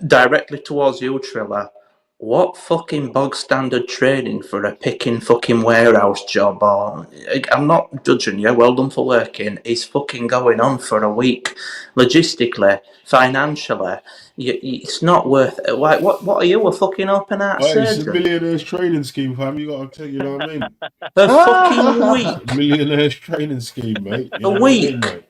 S18: Directly towards you, Triller. What fucking bog standard training for a picking fucking warehouse job, or I'm not judging you, well done for working, is fucking going on for a week. Logistically, financially, it's not worth it. Like, what are you, a fucking open heart surgeon?
S1: It's a millionaire's training scheme, fam. You gotta take, you know what I mean?
S18: A fucking week.
S1: Millionaire's training scheme, mate. You
S18: a
S1: know
S18: week.
S1: What I mean, mate?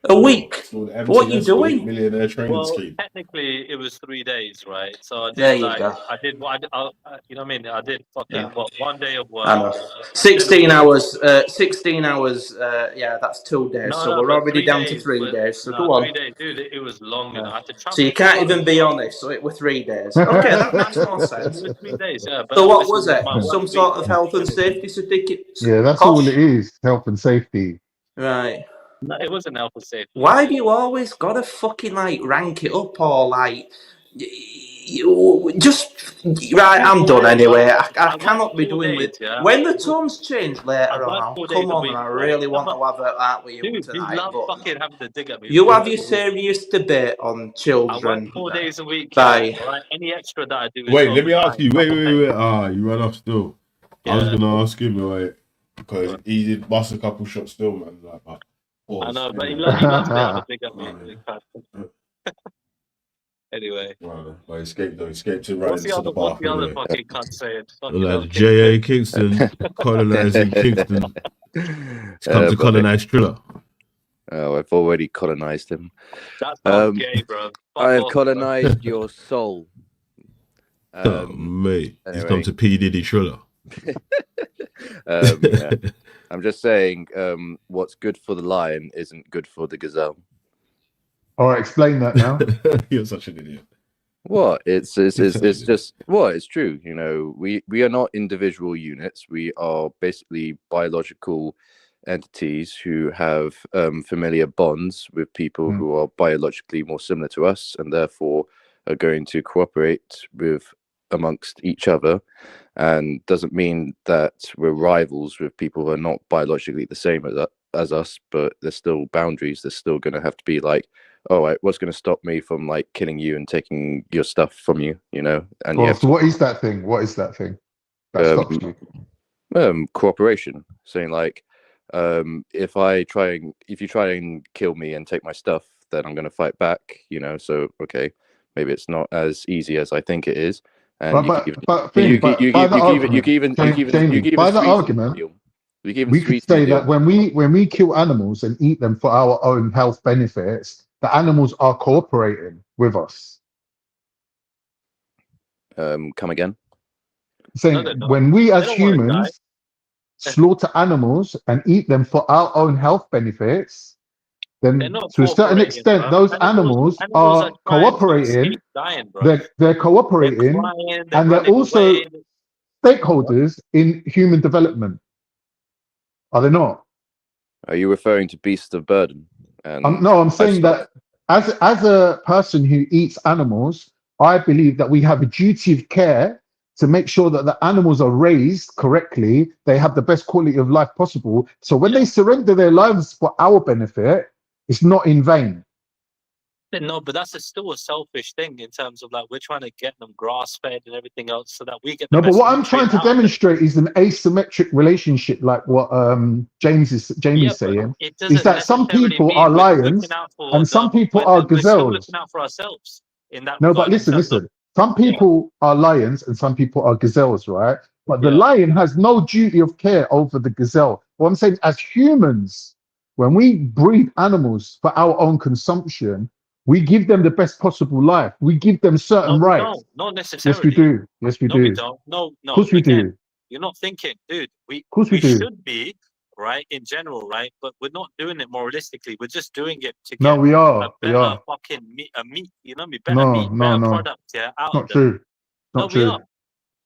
S18: A week?
S1: All the
S18: What you
S1: MTS
S18: doing?
S1: millionaire training
S17: Well,
S1: scheme.
S17: technically, it was 3 days, right? So I
S18: There
S17: did
S18: you go.
S17: I did what you know what I mean? I did
S18: Yeah.
S17: fucking what 1 day of
S18: I
S17: work.
S18: know.
S17: Did a
S18: 16
S17: week.
S18: hours. 16 hours. Yeah, that's 2 days.
S17: No,
S18: So
S17: no,
S18: we're
S17: but
S18: already
S17: three
S18: down to
S17: days.
S18: 3 days. So
S17: No,
S18: go on.
S17: 3 days, dude. It was long, you know.
S18: Yeah.
S17: I had to
S18: So
S17: travel
S18: you
S17: through
S18: can't
S17: London.
S18: even be honest. So it were 3 days. Okay, that makes more
S17: It
S18: sense.
S17: was 3 days, yeah. But
S18: So what
S17: obviously,
S18: was
S17: with
S18: it?
S17: my work
S18: Some
S17: week,
S18: sort of health and safety certificate?
S15: Yeah, that's all it is. Health and safety.
S18: Right.
S17: no, it wasn't health and safety.
S18: Why have you always got to fucking like rank it up or like just right? I'm done anyway. I cannot be doing with when the tones change later on. I'll come on and I really want to have a that with you
S17: Dude, you
S18: tonight.
S17: love
S18: But
S17: fucking having to dig at me.
S18: you
S17: 4
S18: have
S17: days
S18: your
S17: a week.
S18: serious debate on
S17: I work
S18: children.
S17: 4 days a week, yeah.
S18: Bye.
S17: All right. Any extra that I do is
S1: Wait,
S17: for
S1: let me ask
S17: overtime.
S1: you. Wait,
S17: Double
S1: wait,
S17: pay.
S1: wait. Ah, you run off still. I was
S17: Yeah.
S1: gonna ask him, right? Because he did bust a couple shots still, man. Like,
S17: I know, but he
S1: anyway.
S17: loves to have a dig at me. Anyway.
S1: Well, I escaped though. Escaped to run
S17: What's the
S1: into the
S17: other
S1: bathroom.
S17: fucking cunt saying? Fucking hell,
S1: Like J.A. Kingston colonizing Kingston. It's come to colonize Triller.
S19: Oh, I've already colonized him.
S17: That sounds gay, bro.
S19: I have
S17: off,
S19: colonized your soul.
S1: Oh, mate. He's
S19: anyway.
S1: come to P. Diddy Triller.
S19: Yeah. I'm just saying, what's good for the lion isn't good for the gazelle.
S15: All right, explain that now.
S1: You're such an idiot.
S19: What? It's just what? It's true. You know, we are not individual units. We are basically biological entities who have familiar bonds with people who are biologically more similar to us, and therefore are going to cooperate with amongst each other. And doesn't mean that we're rivals with people who are not biologically the same as us, but there's still boundaries. There's still going to have to be like, all right, what's going to stop me from like killing you and taking your stuff from you, you know? And you have
S15: So what is that thing? What is that thing that stops you?
S19: Cooperation, saying like, if you try and kill me and take my stuff, then I'm going to fight back, you know? So, okay, maybe it's not as easy as I think it is. And
S15: by the argument, we could say that when we kill animals and eat them for our own health benefits, the animals are cooperating with us.
S19: Come again?
S15: Saying when we as humans slaughter animals and eat them for our own health benefits, then to a certain extent, those animals are cooperating. They're cooperating, and they're also stakeholders in human development. Are they not?
S19: Are you referring to beasts of burden?
S15: No, I'm saying that as a person who eats animals, I believe that we have a duty of care to make sure that the animals are raised correctly, they have the best quality of life possible. So when they surrender their lives for our benefit, it's not in vain.
S17: No, but that's still a selfish thing in terms of like we're trying to get them grass fed and everything else so that we get the
S15: No, but
S17: best
S15: what I'm trying to demonstrate is an asymmetric relationship, like what Jamie's saying, is that some people are lions and some people are
S17: We're still
S15: gazelles.
S17: looking out for ourselves in that
S15: No,
S17: regard.
S15: but listen. Some people are lions and some people are gazelles, right? But the lion has no duty of care over the gazelle. What I'm saying, as humans, when we breed animals for our own consumption, we give them the best possible life. We give them certain rights.
S17: No, not necessarily.
S15: Yes, we do. Yes, we
S17: No,
S15: do.
S17: we don't. No.
S15: Of course we
S17: Again,
S15: do.
S17: you're not thinking, dude.
S15: Of course we do.
S17: should be, right, in general, right? But we're not doing it moralistically. We're just doing it to
S15: No,
S17: get
S15: we are.
S17: a
S15: We
S17: better
S15: are.
S17: fucking meat, you know what I mean? Better meat, better product, out
S15: Not
S17: of them.
S15: true.
S17: No,
S15: Not
S17: we
S15: true.
S17: are.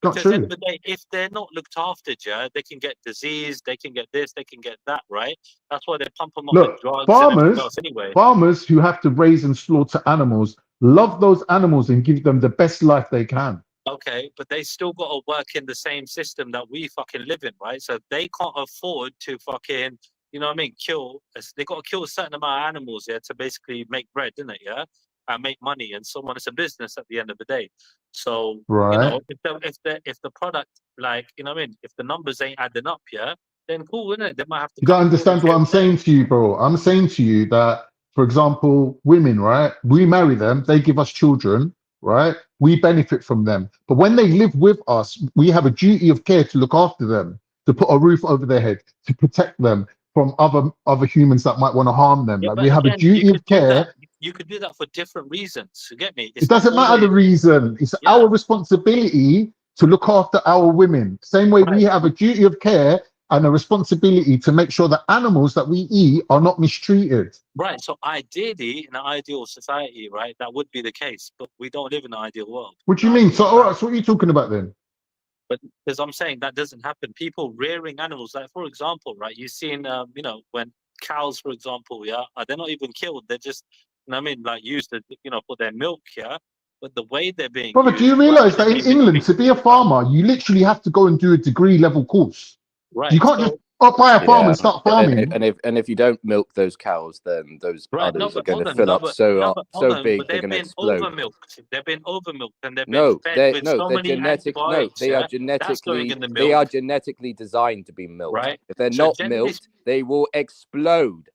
S15: Not
S17: Because at the end
S15: true.
S17: of the day, if they're not looked after, they can get disease, they can get this, they can get that, right? That's why they pump them up with
S15: Look,
S17: drugs and everything else anyway.
S15: farmers who have to raise and slaughter animals love those animals and give them the best life they can.
S17: Okay, but they still got to work in the same system that we fucking live in, right? So they can't afford to fucking, you know what I mean, they got to kill a certain amount of animals, to basically make bread, isn't it, and make money and so on. It's a business at the end of the day. So, you know, if the product, like, you know what I mean, if the numbers ain't adding up, then cool, isn't it? They might have to.
S15: You don't understand what I'm saying to you, bro. I'm saying to you that, for example, women, right? We marry them, they give us children, right? We benefit from them. But when they live with us, we have a duty of care to look after them, to put a roof over their head, to protect them from other humans that might want to harm them.
S17: Yeah,
S15: Like we
S17: but
S15: have a
S17: again, you
S15: duty
S17: could
S15: of
S17: do that.
S15: care.
S17: You could do that for different reasons. You get me?
S15: It
S17: It's not
S15: doesn't matter the
S17: always.
S15: reason. It's
S17: Yeah,
S15: our responsibility to look after our women. Same way we
S17: right.
S15: have a duty of care and a responsibility to make sure the animals that we eat are not mistreated.
S17: Right. So ideally, in an ideal society, right, that would be the case. But we don't live in an ideal world.
S15: What do you
S17: An
S15: mean?
S17: ideal
S15: So, all right,
S17: society.
S15: so what are you talking about then?
S17: But because I'm saying that doesn't happen. People rearing animals, like for example, right? You've seen, when cows, for example, yeah, they're not even killed. They're just, like used to, for their milk, yeah. But the way they're being
S15: Brother, do
S17: used,
S15: you
S17: right,
S15: realize
S17: and the
S15: that in
S17: way they're
S15: England, to
S17: treated,
S15: be a
S17: right?
S15: farmer, you literally have to go and do a degree level course?
S17: Right.
S15: You can't just
S17: So,
S15: buy a farm
S19: Yeah,
S15: and start
S19: and
S15: farming.
S19: if you don't milk those cows, then those
S17: right. No,
S19: udders are
S17: but
S19: going to
S17: hold on.
S19: fill
S17: No,
S19: up
S17: but no, but hold
S19: so
S17: on.
S19: big
S17: But
S19: they're
S17: they've
S19: going to
S17: been
S19: explode.
S17: overmilked. They've been overmilked, and they've been
S19: No,
S17: fed with so
S19: they're
S17: many
S19: genetic. No,
S17: antibiotics.
S19: they are
S17: Yeah, that's going
S19: genetically
S17: in the
S19: they
S17: milk,
S19: are genetically designed to be milked.
S17: right?
S19: If they're
S17: So
S19: not
S17: generally,
S19: milked, they will explode.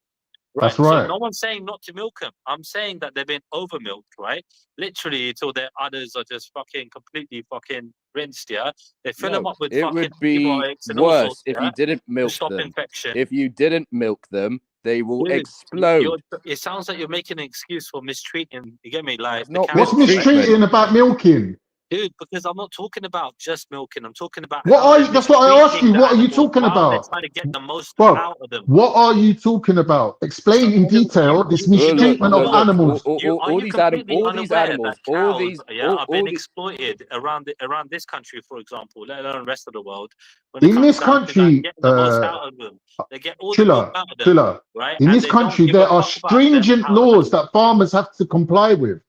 S15: That's
S17: right. So
S15: right.
S17: no one's saying not to milk them. I'm saying that they've been over milked, right? Literally until their udders are just fucking completely fucking rinsed, yeah? They fill them
S19: No,
S17: up with
S19: it
S17: fucking
S19: would be
S17: antibiotics and all
S19: worse
S17: sorts,
S19: if
S17: yeah?
S19: you didn't
S17: To
S19: milk
S17: stop
S19: them.
S17: infection.
S19: If you didn't milk them, they will
S17: Dude,
S19: explode.
S17: it sounds like you're making an excuse for mistreating, you get me? Like
S19: It's
S17: the
S19: not
S15: What's
S17: cows, right?
S19: mistreatment.
S15: mistreating about milking?
S17: Dude, because I'm not talking about just milking. I'm talking about
S15: What
S17: how
S15: are
S17: they're
S15: you? That's what I asked
S17: mistreating
S15: you.
S17: the
S15: What are you
S17: animals
S15: talking
S17: while they're
S15: about?
S17: trying to get the most
S15: Bro,
S17: out of them.
S15: what are you talking about?
S17: So
S15: Explain in detail this
S19: Look,
S15: mistreatment of
S19: look,
S15: animals.
S17: Are
S19: all
S17: you
S19: these
S17: completely unaware that
S19: animals, all
S17: cows,
S19: these,
S17: yeah, are being
S19: all the,
S17: exploited around this country, for example, let alone the rest of the world, when it
S15: In
S17: comes
S15: this
S17: down to like
S15: country,
S17: getting the most out of them? They get all the milk
S15: chiller,
S17: out of them,
S15: chiller.
S17: right?
S15: In
S17: And
S15: this
S17: they don't
S15: country,
S17: give a
S15: there are
S17: fuck about them
S15: stringent
S17: how the
S15: laws that farmers have to comply with.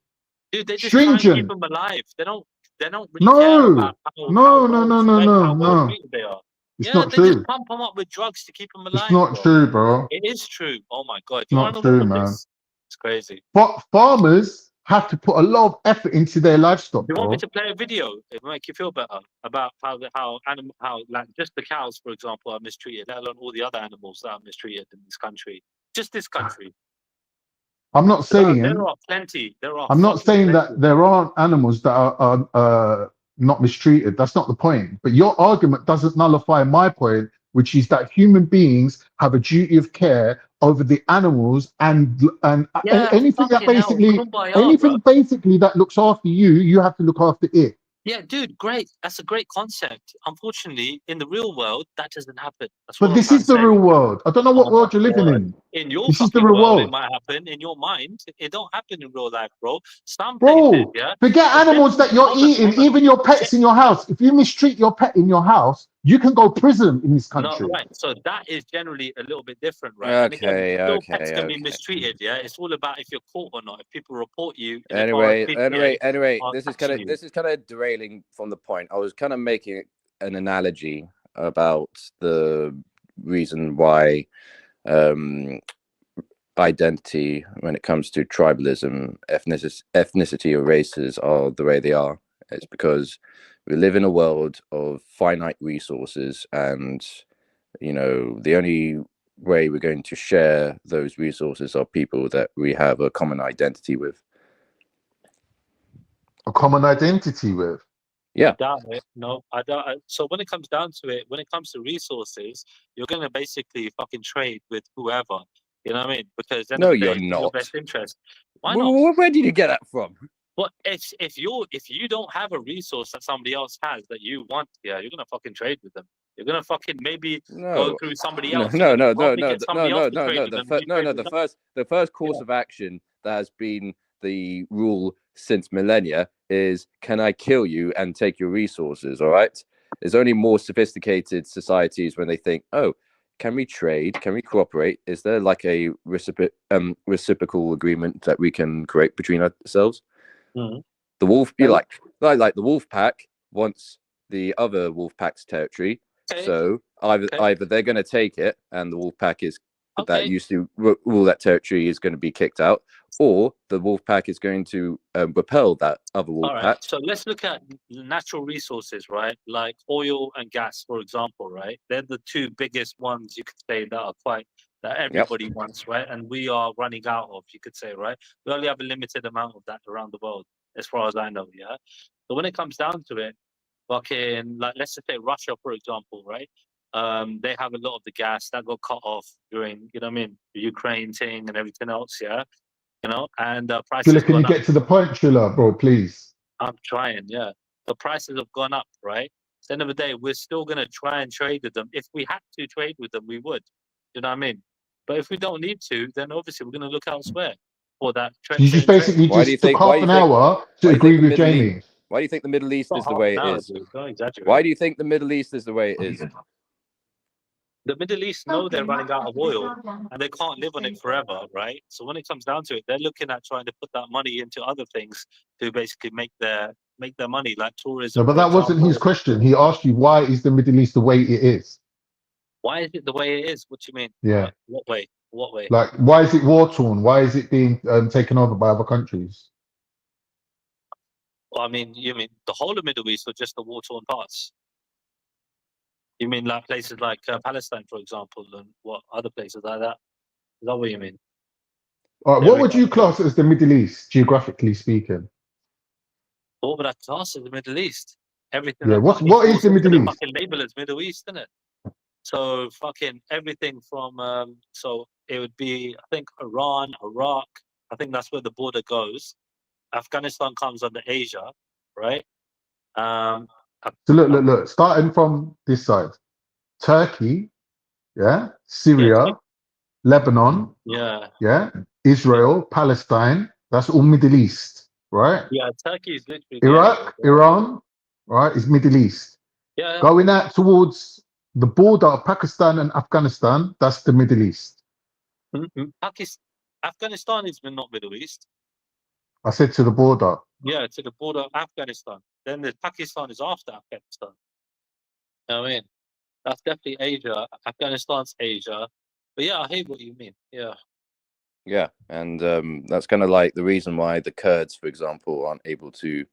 S17: dude. They just try and keep
S15: Stringent.
S17: them alive. They don't really care
S15: No,
S17: about how
S15: no, no,
S17: well
S15: no, no, no,
S17: how well
S15: no.
S17: treated they are.
S15: It's
S17: Yeah,
S15: not
S17: they just
S15: true.
S17: pump them up with drugs to keep them
S15: It's
S17: alive,
S15: not
S17: bro.
S15: true, bro.
S17: It is true. Oh my god,
S15: It's
S17: you want
S15: not
S17: to know more
S15: true,
S17: of
S15: man.
S17: this? It's crazy.
S15: But farmers have to put a lot of effort into their livestock,
S17: You want me
S15: bro.
S17: to play a video? It will make you feel better about how like just the cows, for example, are mistreated, let alone all the other animals that are mistreated in this country. Just this country.
S15: I'm not
S17: There
S15: saying
S17: are plenty. There are
S15: I'm not
S17: fucking
S15: saying
S17: plenty.
S15: that there aren't animals that are not mistreated. That's not the point. But your argument doesn't nullify my point, which is that human beings have a duty of care over the animals and
S17: Yeah,
S15: anything that
S17: fucking hell,
S15: basically
S17: kumbaya, bro.
S15: that looks after you, you have to look after it.
S17: Yeah, dude, great. That's a great concept. Unfortunately, in the real world, that doesn't happen. That's what
S15: But
S17: I'm
S15: this
S17: trying to
S15: is the
S17: say.
S15: real world. I don't know what
S17: Oh my
S15: world you're living
S17: god.
S15: in.
S17: In your
S15: This is the
S17: fucking
S15: real
S17: world, it
S15: world.
S17: might happen. In your mind, it don't happen in real life, bro. Some places,
S15: Bro,
S17: yeah.
S15: forget
S17: But
S15: animals
S17: generally,
S15: that you're
S17: hold on,
S15: eating,
S17: hold on.
S15: even your pets in your house. If you mistreat your pet in your house, you can go prison in this
S17: No,
S15: country.
S17: right. So that is generally a little bit different, right? And again,
S19: okay,
S17: still pets can be
S19: okay.
S17: mistreated. Yeah, it's all about if you're caught or not. If people report you, and if
S19: Anyway,
S17: RSPCA are
S19: this is
S17: catching you.
S19: kind of derailing from the point. I was kind of making an analogy about the reason why identity, when it comes to tribalism, ethnicity, or races are the way they are. It's because we live in a world of finite resources, and the only way we're going to share those resources are people that we have a common identity with.
S15: A common identity with.
S19: Yeah.
S17: I doubt it. No, I doubt it. So when it comes down to it, when it comes to resources, you're gonna basically fucking trade with whoever. You know what I mean? Because at the end
S19: No,
S17: of the
S19: you're
S17: day, it's in your
S19: not.
S17: best interest. Why not?
S19: Where did you get that from?
S17: But if you don't have a resource that somebody else has that you want, yeah, you're gonna fucking trade with them. You're gonna fucking maybe go
S19: No,
S17: through somebody
S19: no,
S17: else. You're
S19: no,
S17: gonna
S19: no, no,
S17: probably
S19: no,
S17: get somebody
S19: no,
S17: else
S19: no,
S17: to
S19: no,
S17: trade
S19: no.
S17: with them. You trade with them.
S19: The first course
S17: Yeah.
S19: of action that has been the rule since millennia is: can I kill you and take your resources? All right. There's only more sophisticated societies when they think, oh, can we trade? Can we cooperate? Is there like a reciprocal agreement that we can create between ourselves?
S17: Mm-hmm.
S19: The wolf, you like the wolf pack wants the other wolf pack's territory.
S17: Okay.
S19: So either they're going to take it, and the wolf pack is that used to rule that territory is going to be kicked out, or the wolf pack is going to repel that other wolf
S17: All right.
S19: pack.
S17: So let's look at natural resources, right? Like oil and gas, for example, right? They're the two biggest ones you could say that everybody wants, right? And we are running out of, you could say, right? We only have a limited amount of that around the world, as far as I know, yeah. So when it comes down to it, fucking like let's just say Russia, for example, right? They have a lot of the gas that got cut off during, you know what I mean, the Ukraine thing and everything else, yeah? You know, and the prices
S15: Chilla, can you
S17: gone up.
S15: get to the point, Chilla, bro, please?
S17: I'm trying, yeah. The prices have gone up, right? At the end of the day, we're still going to try and trade with them. If we had to trade with them, we would. You know what I mean? But if we don't need to, then obviously we're going to look elsewhere for that
S15: You just
S17: same trade.
S15: basically
S19: Why do you
S15: just took
S19: think? Why
S15: half
S19: do you
S15: an
S19: think?
S15: hour to
S19: Why do you think
S15: agree
S19: the
S15: with
S19: Middle East?
S15: Jamie.
S19: Why do you think the Middle East
S17: Not
S19: is the
S17: half
S19: way
S17: an
S19: it
S17: hour,
S19: is?
S17: dude. Don't exaggerate.
S19: Why do you think the Middle East is the way it is?
S17: The Middle East know they're running out of oil and they can't live on it forever, right? So when it comes down to it, they're looking at trying to put that money into other things to basically make their money, like tourism,
S15: No, but
S17: for
S15: that wasn't his
S17: example.
S15: question. He asked you, why is the Middle East the way it is?
S17: Why is it the way it is? What do you mean?
S15: Yeah.
S17: Like, what way? What way?
S15: Like, why is it war torn? Why is it being taken over by other countries?
S17: Well, I mean, you mean the whole of Middle East or just the war-torn parts? You mean like places like Palestine, for example, and what other places like that? Is that what you mean?
S15: All right, what would you class as the Middle East, geographically speaking?
S17: What would I class as the Middle East? Everything
S15: Yeah,
S17: that
S15: what is the
S17: falls into
S15: Middle
S17: the
S15: East?
S17: fucking label as Middle East, isn't it? So fucking everything from so it would be, I think, Iran, Iraq. I think that's where the border goes. Afghanistan comes under Asia, right?
S15: So look, starting from this side, Turkey, yeah, Syria, Lebanon,
S17: Yeah.
S15: yeah, Israel, Palestine, that's all Middle East, right?
S17: Yeah, Turkey is literally
S15: Iraq, Iran, right, is Middle East.
S17: Yeah.
S15: Going out towards the border of Pakistan and Afghanistan, that's the Middle East.
S17: Afghanistan is not Middle East.
S15: I said to the border.
S17: Yeah, to the border of Afghanistan. Then the Pakistan is after Afghanistan. You know what I mean? That's definitely Asia. Afghanistan's Asia. But yeah, I hate what you mean. Yeah.
S19: Yeah, and that's kind of like the reason why the Kurds, for example, aren't able to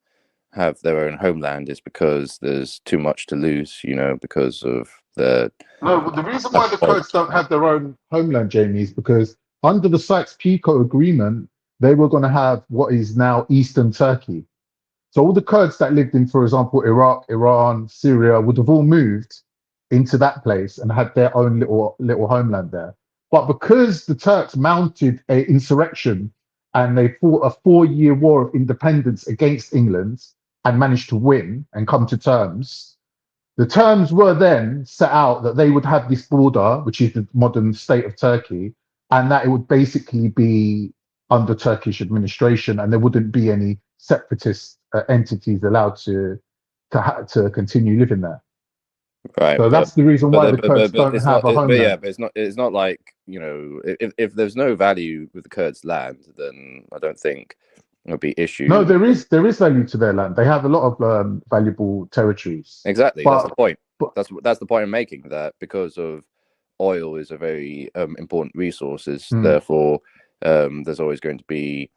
S19: have their own homeland is because there's too much to lose, you know, because of the...
S15: No, but the reason why the Kurds don't have their own homeland, Jamie, is because under the Sykes-Picot Agreement, they were going to have what is now Eastern Turkey. So all the Kurds that lived in, for example, Iraq, Iran, Syria, would have all moved into that place and had their own little homeland there. But because the Turks mounted an insurrection and they fought a 4-year war of independence against England and managed to win and come to terms, the terms were then set out that they would have this border, which is the modern state of Turkey, and that it would basically be under Turkish administration, and there wouldn't be any separatist entities allowed to continue living there.
S19: Right.
S15: So that's the reason why the Kurds don't
S19: it's
S15: have
S19: not,
S15: a homeland.
S19: But yeah, but it's not like, you know, if there's no value with the Kurds' land, then I don't think there'll be issues.
S15: No, there is value to their land. They have a lot of valuable territories.
S19: Exactly,
S15: But,
S19: that's the point. That's the point I'm making. That because of oil is a very important resource, therefore there's always going to be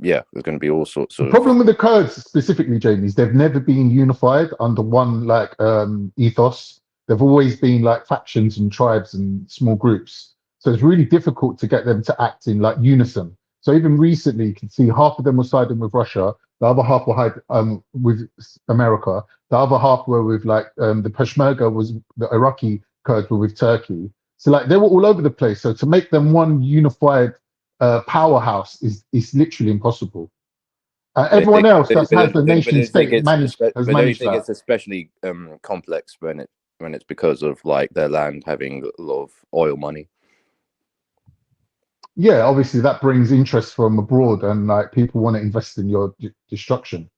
S19: there's going to be all sorts of...
S15: The problem with the Kurds specifically, Jamie, is they've never been unified under one ethos. They've always been like factions and tribes and small groups. So it's really difficult to get them to act in like unison. So even recently, you can see half of them were siding with Russia, the other half were with America, the other half were with the Peshmerga the Iraqi Kurds were with Turkey. So like they were all over the place. So to make them one unified powerhouse is literally impossible. Everyone else that has the nation state has managed
S19: don't you think
S15: that.
S19: it's especially complex when it's because of like their land having a lot of oil money?
S15: Yeah, obviously that brings interest from abroad, and like people want to invest in your destruction.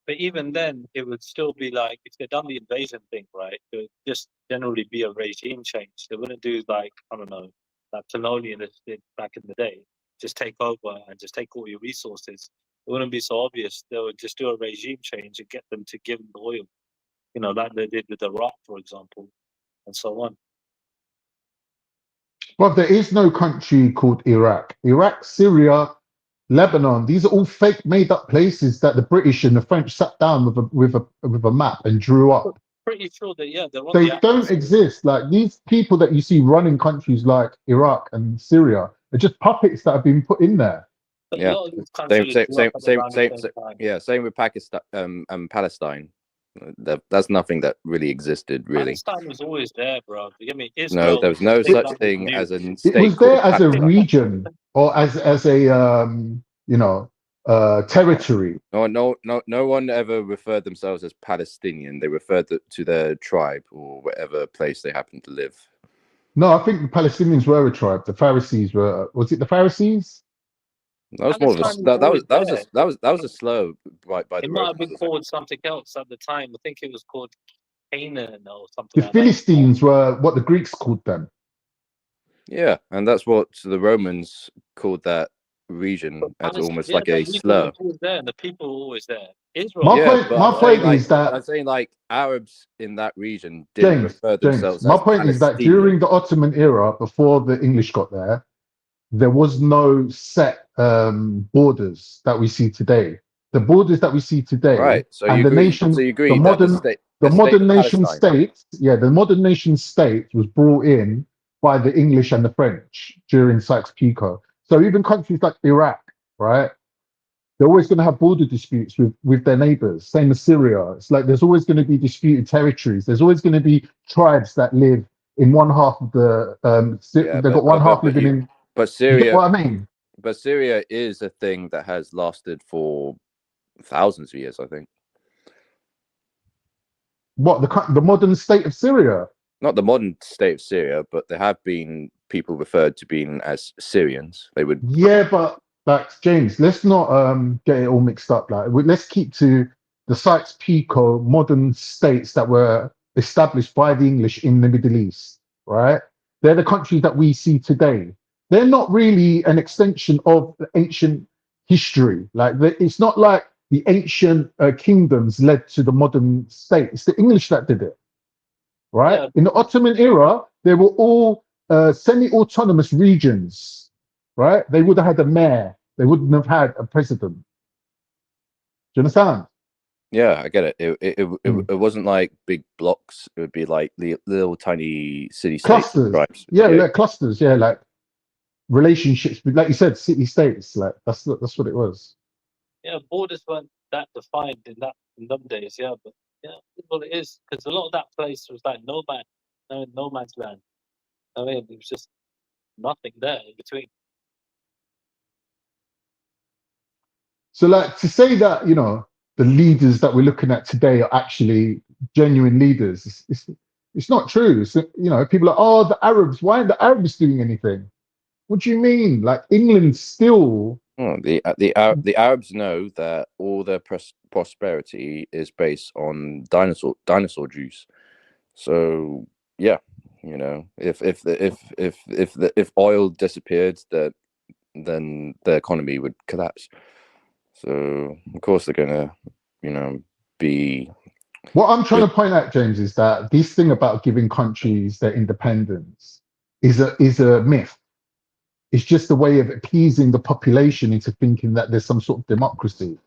S17: But even then, it would still be like, if they'd done the invasion thing, right, it would just generally be a regime change. They wouldn't do like, I don't know, like colonialists did back in the day. Just take over and just take all your resources. It wouldn't be so obvious. They would just do a regime change and get them to give them the oil, you know, like they did with Iraq, for example, and so on.
S15: Well, there is no country called Iraq. Iraq, Syria, Lebanon, these are all fake made up places that the British and the French sat down with a map and drew up.
S17: Pretty sure that, yeah, they're on
S15: They
S17: the
S15: don't exist. Like these people that you see running countries like Iraq and Syria are just puppets that have been put in there.
S19: Yeah, same with Pakistan and Palestine. That's nothing that really existed, really.
S17: Palestine was always there, bro. You get me?
S19: No,
S17: Israel
S19: there was
S17: was the
S19: no
S17: thing
S19: such
S17: that was
S19: thing
S17: new.
S19: as a
S15: It
S19: state
S15: was there
S19: called
S15: as a
S19: Palestine.
S15: region or as a territory.
S19: No one ever referred themselves as Palestinian. They referred to their tribe or whatever place they happened to live.
S15: No, I think the Palestinians were a tribe. The Pharisees were. Was it the Pharisees?
S19: That was more of a
S17: Palestine was
S19: that, that was
S17: always
S19: that was
S17: there.
S19: that was a slur by
S17: It
S19: the
S17: might have
S19: Romans,
S17: been
S19: wasn't it?
S17: called something else at the time. I think it was called Canaan or something
S15: The
S17: like that.
S15: Philistines were what the Greeks called them.
S19: Yeah, and that's what the Romans called that region as
S17: Palestine,
S19: almost
S17: yeah,
S19: like
S17: that
S19: a
S17: region was
S19: slur.
S17: always there, and the people were always there. Israel
S15: My
S17: was
S19: Yeah,
S15: point.
S19: but
S15: My point is
S19: I'm
S15: that
S19: saying like Arabs in that region didn't refer
S15: James.
S19: themselves
S15: My
S19: as
S15: point is that during
S19: Palestinian.
S15: the Ottoman era, before the English got there was no set borders that we see today. The borders that we see today
S19: Right. So
S15: and
S19: you
S15: the
S19: agree. So
S15: nation,
S19: you agree that
S15: the
S19: the state
S15: modern
S19: of
S15: nation
S19: Palestine.
S15: state, the modern nation state was brought in by the English and the French during Sykes-Picot. So even countries like Iraq, right? They're always going to have border disputes with their neighbors. Same as Syria. It's like there's always going to be disputed territories. There's always going to be tribes that live in one half of the.
S19: Yeah,
S15: They've got one half living
S19: you
S15: in.
S19: but
S15: You get
S19: Syria
S15: what I mean?
S19: but Syria is a thing that has lasted for thousands of years, I think.
S15: What the modern state of Syria?
S19: Not the modern state of Syria, but there have been people referred to being as Syrians. They would.
S15: Yeah, but like James, let's not get it all mixed up. Like let's keep to the Sykes-Picot modern states that were established by the English in the Middle East, right? They're the countries that we see today. They're not really an extension of the ancient history. It's not like the ancient kingdoms led to the modern state. It's the English that did it, right?
S17: Yeah,
S15: In the Ottoman era, they were all semi-autonomous regions, right? They would have had a mayor. They wouldn't have had a president. Do you understand?
S19: Yeah, I get it. It wasn't like big blocks. It would be like the little tiny city states,
S15: Clusters.
S19: tribes.
S15: Yeah, like clusters. Yeah, like relationships. Like you said, city states. Like that's what it was.
S17: yeah, borders weren't that defined in them days. Yeah, but yeah, it's what it is because a lot of that place was like no man's land. I mean, it was just nothing there in between.
S15: So, like to say that the leaders that we're looking at today are actually genuine leaders, it's not true. So, people are, oh, the Arabs. Why aren't the Arabs doing anything? What do you mean? Like England still.
S19: The Arabs know that all their prosperity is based on dinosaur juice. So yeah, if oil disappeared, then the economy would collapse. So of course they're gonna, be.
S15: What I'm trying to point out, James, is that this thing about giving countries their independence is a myth. It's just a way of appeasing the population into thinking that there's some sort of democracy.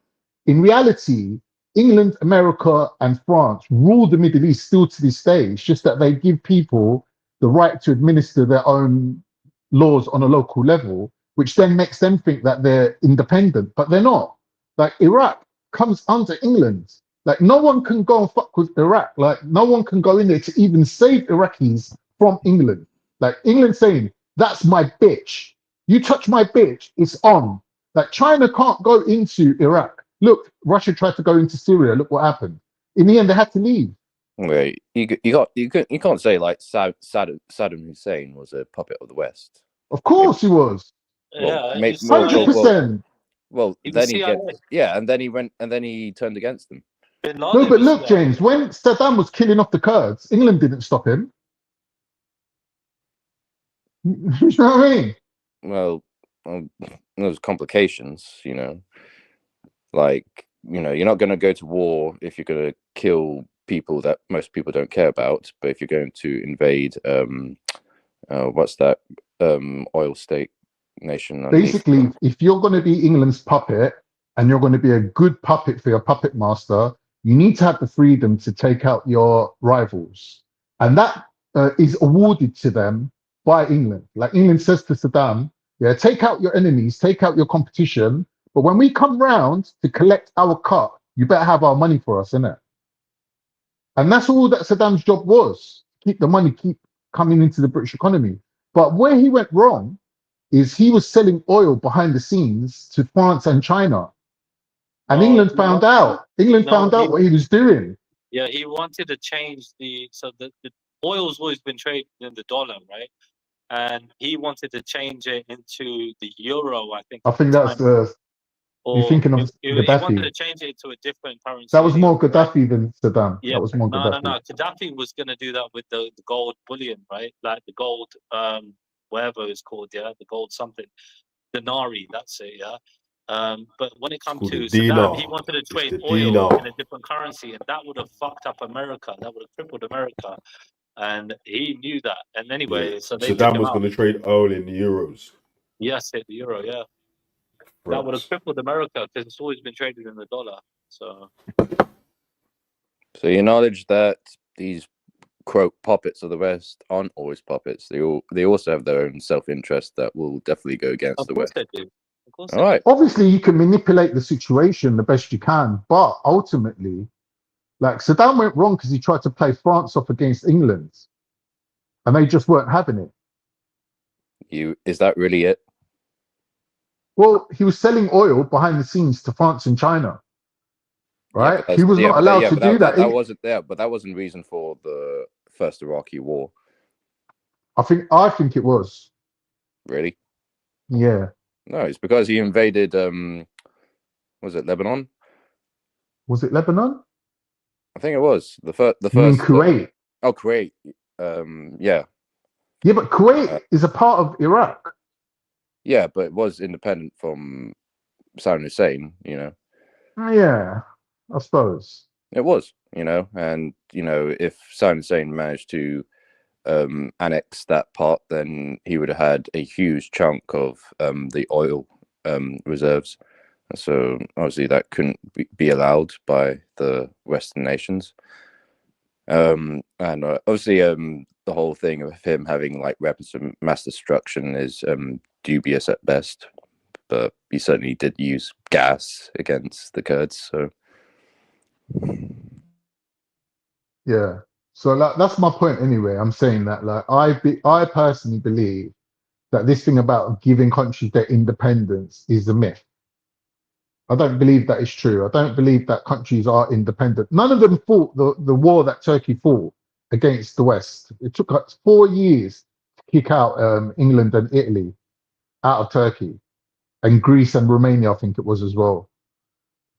S15: In reality, England, America, and France rule the Middle East still to this day. It's just that they give people the right to administer their own laws on a local level, which then makes them think that they're independent, but they're not. Like Iraq comes under England. Like no one can go and fuck with Iraq. Like no one can go in there to even save Iraqis from England. Like England saying, that's my bitch. You touch my bitch, it's on. Like China can't go into Iraq. Look, Russia tried to go into Syria. Look what happened. In the end, they had to leave.
S19: Wait, you can't say like Saddam Hussein was a puppet of the West.
S15: Of course he was.
S17: Yeah,
S19: Well,
S17: he's CIA.
S15: 100%.
S19: Well,
S17: He
S19: then
S17: was
S19: he
S17: CIA.
S19: and then he went and then he turned against them.
S17: Bin
S15: No,
S17: Laden
S15: but
S17: was
S15: look,
S17: CIA.
S15: James, when Saddam was killing off the Kurds, England didn't stop him. You know what I mean?
S19: Well, there's complications, like you're not going to go to war if you're going to kill people that most people don't care about, but if you're going to invade what's that oil state nation underneath.
S15: Basically, if you're going to be England's puppet and you're going to be a good puppet for your puppet master, you need to have the freedom to take out your rivals. And that is awarded to them by England. Like England says to Saddam, yeah, take out your enemies, take out your competition. But when we come round to collect our cut, you better have our money for us, innit? And that's all that Saddam's job was: keep the money, keep coming into the British economy. But where he went wrong is he was selling oil behind the scenes to France and China, and England found out. England found out what he was doing.
S17: Yeah, he wanted to change the oil's always been traded in the dollar, right? And he wanted to change it into the euro, I think,
S15: I
S17: at the
S15: think that's
S17: time.
S15: you're
S17: Or
S15: thinking of
S17: he wanted to
S15: Gaddafi.
S17: change it to a different currency.
S15: That was more
S17: Right?
S15: Gaddafi than Saddam.
S17: Yeah,
S15: That was more
S17: no.
S15: Gaddafi.
S17: Gaddafi was going to do that with the gold bullion, right? Like the gold, whatever it's called, yeah, the gold something, denari. That's it, yeah. But when it comes
S1: Called
S17: to
S1: the
S17: Saddam,
S1: dinar.
S17: he wanted to
S1: It's
S17: trade
S1: the
S17: oil in
S1: dinar.
S17: a different currency, and that would have fucked up America. That would have crippled America, and he knew that. And
S1: Yeah.
S17: anyway, so they took
S1: Saddam
S17: him
S1: was
S17: out.
S1: going to trade oil in euros.
S17: Yes, hit the euro, yeah. That would have
S1: Right.
S17: crippled America because it's always been traded in the dollar. So
S19: So you acknowledge that these quote puppets of the West aren't always puppets. They also have their own self-interest that will definitely go against
S17: of
S19: the
S17: course
S19: West.
S17: they do. Of course
S19: All
S17: they do.
S19: right.
S15: Obviously, you can manipulate the situation the best you can, but ultimately, like Saddam went wrong because he tried to play France off against England, and they just weren't having it.
S19: Is that really it?
S15: Well, he was selling oil behind the scenes to France and China,
S19: Yeah,
S15: right?
S19: but
S15: He was not allowed to do that.
S19: wasn't there. But that wasn't reason for the first Iraqi war.
S15: I think it was.
S19: Really?
S15: Yeah.
S19: No, it's because he invaded. Was it Lebanon?
S15: Was it Lebanon?
S19: I think it was the first.
S15: You mean Kuwait?
S19: Kuwait. Yeah.
S15: Yeah, but Kuwait is a part of Iraq.
S19: Yeah, but it was independent from Saddam Hussein.
S15: Yeah, I suppose.
S19: It was. And if Saddam Hussein managed to annex that part, then he would have had a huge chunk of the oil reserves. So obviously that couldn't be allowed by the Western nations. And obviously the whole thing of him having like weapons of mass destruction is dubious at best, but he certainly did use gas against the Kurds. So
S15: Yeah. So like, that's my point anyway. I'm saying that like I personally believe that this thing about giving countries their independence is a myth. I don't believe that is true. I don't believe that countries are independent. None of them fought the war that Turkey fought against the West. It took us 4 years to kick out England and Italy out of Turkey, and Greece and Romania, I think it was as well.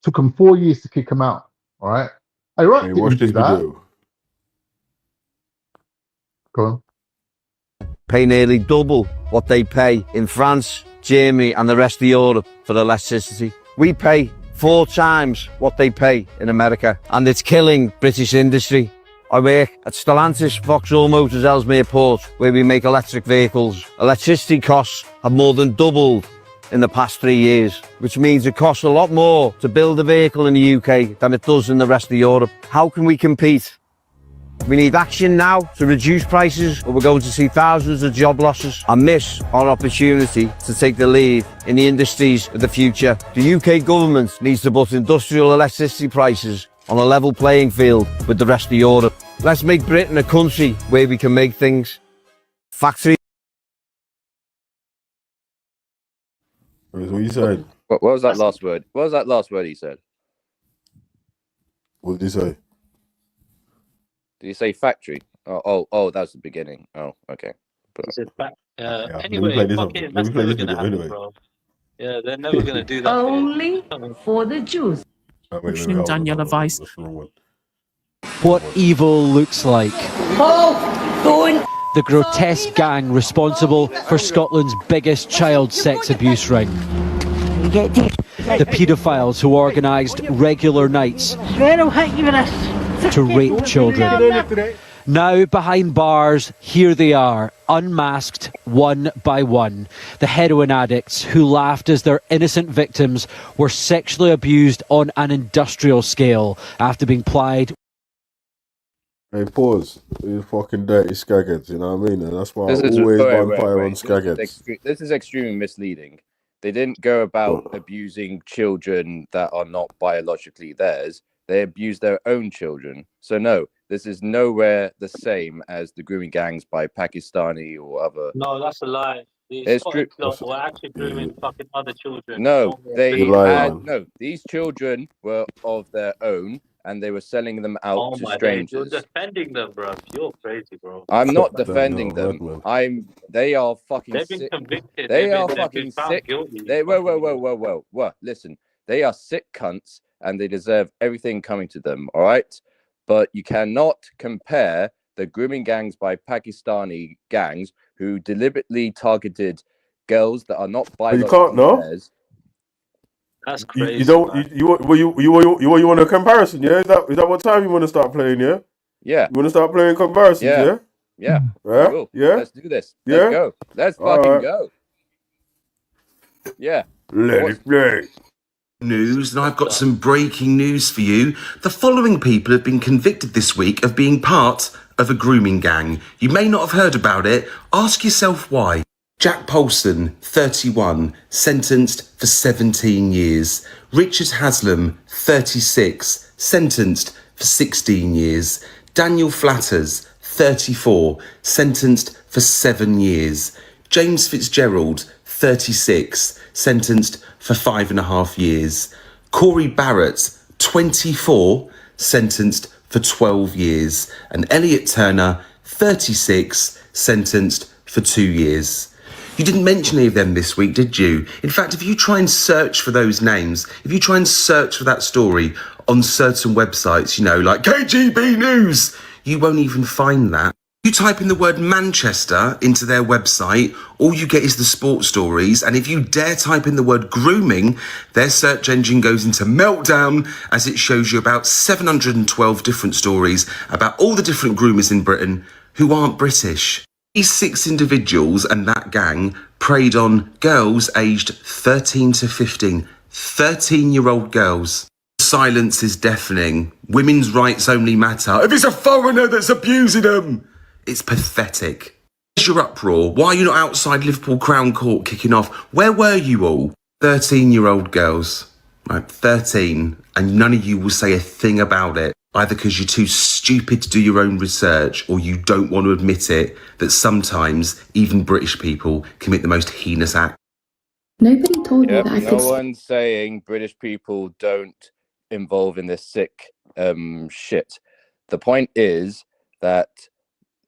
S15: Took them 4 years to kick them out. All right. Iraq
S1: Hey, watch
S15: didn't
S1: this
S15: do that.
S1: video.
S15: Go on.
S20: Pay nearly double what they pay in France, Germany, and the rest of Europe for electricity. We pay 4 times what they pay in America, and it's killing British industry. I work at Stellantis Vauxhall Motors Ellesmere Port, where we make electric vehicles. Electricity costs have more than doubled in the past 3 years, which means it costs a lot more to build a vehicle in the UK than it does in the rest of Europe. How can we compete? We need action now to reduce prices, or we're going to see thousands of job losses and miss our opportunity to take the lead in the industries of the future. The UK government needs to put industrial electricity prices on a level playing field with the rest of Europe. Let's make Britain a country where we can make things. Factory.
S1: What you said?
S19: what was that last word? What was that last word he said?
S1: What did he say?
S19: Did he say factory? Oh, that's the beginning. Oh, okay.
S17: Anyway,
S1: play this
S17: fucking,
S1: Let
S17: that's
S1: me play
S17: never
S1: this
S17: gonna
S1: video
S17: happen,
S1: anyway.
S17: bro. Yeah, they're never gonna do that.
S12: Only for the Jews.
S1: Wait, Daniela Weiss. That's the wrong one.
S21: What evil looks like.
S12: Going.
S21: The grotesque gang responsible for Scotland's biggest child sex abuse ring. The paedophiles who organised regular nights to rape children. Now behind bars, here they are, unmasked one by one. The heroin addicts who laughed as their innocent victims were sexually abused on an industrial scale after being plied.
S1: Hey, pause. You fucking dirty skagheads, you know what I mean? And that's why I
S19: This is
S1: always
S19: wait,
S1: run fire on
S19: wait.
S1: skagheads.
S19: This is extremely misleading. They didn't go about abusing children that are not biologically theirs. they abuse their own children. So no, this is nowhere the same as the grooming gangs by Pakistani or other.
S17: No, that's a lie. The
S19: It's true.
S17: Scottish lot were actually grooming fucking other children.
S19: No, they had
S1: man.
S19: no. These children were of their own, and they were selling them out
S17: Oh
S19: to
S17: my days, you're
S19: strangers.
S17: defending them, bro. You're crazy, bro.
S19: I'm not defending them. They are fucking
S17: They've been
S19: sick.
S17: convicted.
S19: They
S17: They've
S19: are
S17: been
S19: fucking
S17: found
S19: sick.
S17: guilty.
S19: They whoa. Listen, they are sick cunts, and they deserve everything coming to them. All right, but you cannot compare the grooming gangs by Pakistani gangs who deliberately targeted girls that are not
S1: You can't,
S19: biologically
S1: no?
S19: theirs.
S17: That's crazy.
S1: You don't. You want a comparison? Yeah. Is that what time you want to start playing? Yeah.
S19: Yeah.
S1: You want to start playing comparisons? Yeah.
S19: Yeah.
S1: Yeah.
S19: Cool.
S1: Yeah.
S19: Let's do this.
S1: Yeah.
S19: Let's go. Let's
S1: All
S19: fucking
S1: right.
S19: go. Yeah.
S1: Let it play.
S3: News, and I've got some breaking news for you. The following people have been convicted this week of being part of a grooming gang. You may not have heard about it. Ask yourself why. Jack Polson, 31, sentenced for 17 years. Richard Haslam, 36, sentenced for 16 years. Daniel Flatters, 34, sentenced for 7 years. James Fitzgerald, 36, sentenced for 5.5 years. Corey Barrett, 24, sentenced for 12 years. And Elliot Turner, 36, sentenced for 2 years. You didn't mention any of them this week, did you? In fact, if you try and search for those names, if you try and search for that story on certain websites, like KGB News, you won't even find that. You type in the word Manchester into their website, all you get is the sports stories, and if you dare type in the word grooming, their search engine goes into meltdown as it shows you about 712 different stories about all the different groomers in Britain who aren't British. These 6 individuals and that gang preyed on girls aged 13 to 15, 13-year-old girls. Silence is deafening. Women's rights only matter if it's a foreigner that's abusing them. It's pathetic. Where's your uproar? Why are you not outside Liverpool Crown Court kicking off? Where were you all? 13-year-old girls. Right, 13. And none of you will say a thing about it. Either because you're too stupid to do your own research or you don't want to admit it, that sometimes even British people commit the most heinous act.
S22: Nobody told me that I
S19: No
S22: could.
S19: one's saying British people don't involve in this sick shit. The point is that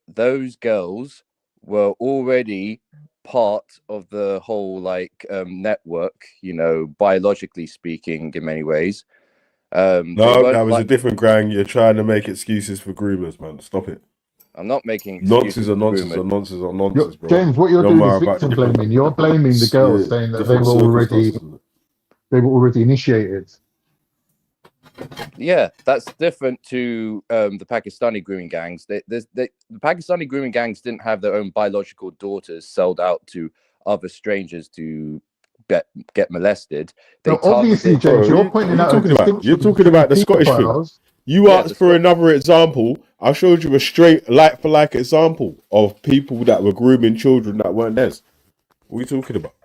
S19: those girls were already part of the whole network, biologically speaking, in many ways.
S1: No, that was a different gang. You're trying to make excuses for groomers, man. Stop it.
S19: I'm not making
S1: nonsense, bro.
S15: James, what you're doing is victim blaming. You're blaming the girls, saying that they were already initiated.
S19: Yeah, that's different to the Pakistani grooming gangs. The Pakistani grooming gangs didn't have their own biological daughters sold out to other strangers to get molested.
S15: No, obviously, James, you're pointing out.
S1: You're talking about the Scottish thing. You asked for another example. I showed you a straight like-for-like example of people that were grooming children that weren't theirs. What are you talking about?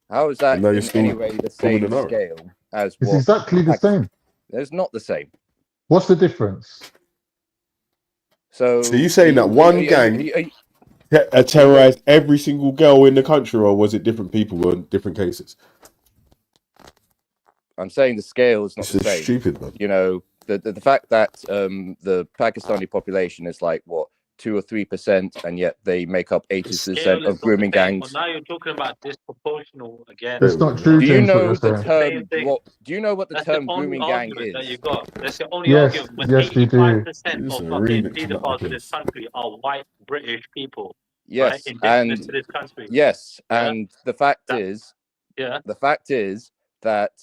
S19: How is that in any way the same scale as
S15: It's
S19: what?
S15: exactly the same.
S19: It's not the same.
S15: What's the difference?
S1: So you saying that one gang terrorized every single girl in the country, or was it different people in different cases?
S19: I'm saying the scale is not the same.
S1: Stupid, man.
S19: The fact that the Pakistani population is 2 or 3%, and yet they make up 80% of grooming gangs.
S17: Well, now you're talking about disproportional again.
S15: That's not true.
S19: Do you
S15: James,
S19: know
S15: what
S19: the
S15: you're saying.
S19: term? Do you know what the term grooming gang is?
S17: That you got. That's the only
S15: Yes,
S17: argument. When
S15: yes, we do.
S17: 85% of fucking pedophiles in this country are white British people.
S19: Yes,
S17: right? Indigenous to this country.
S19: Yes,
S17: Yeah?
S19: and the fact is that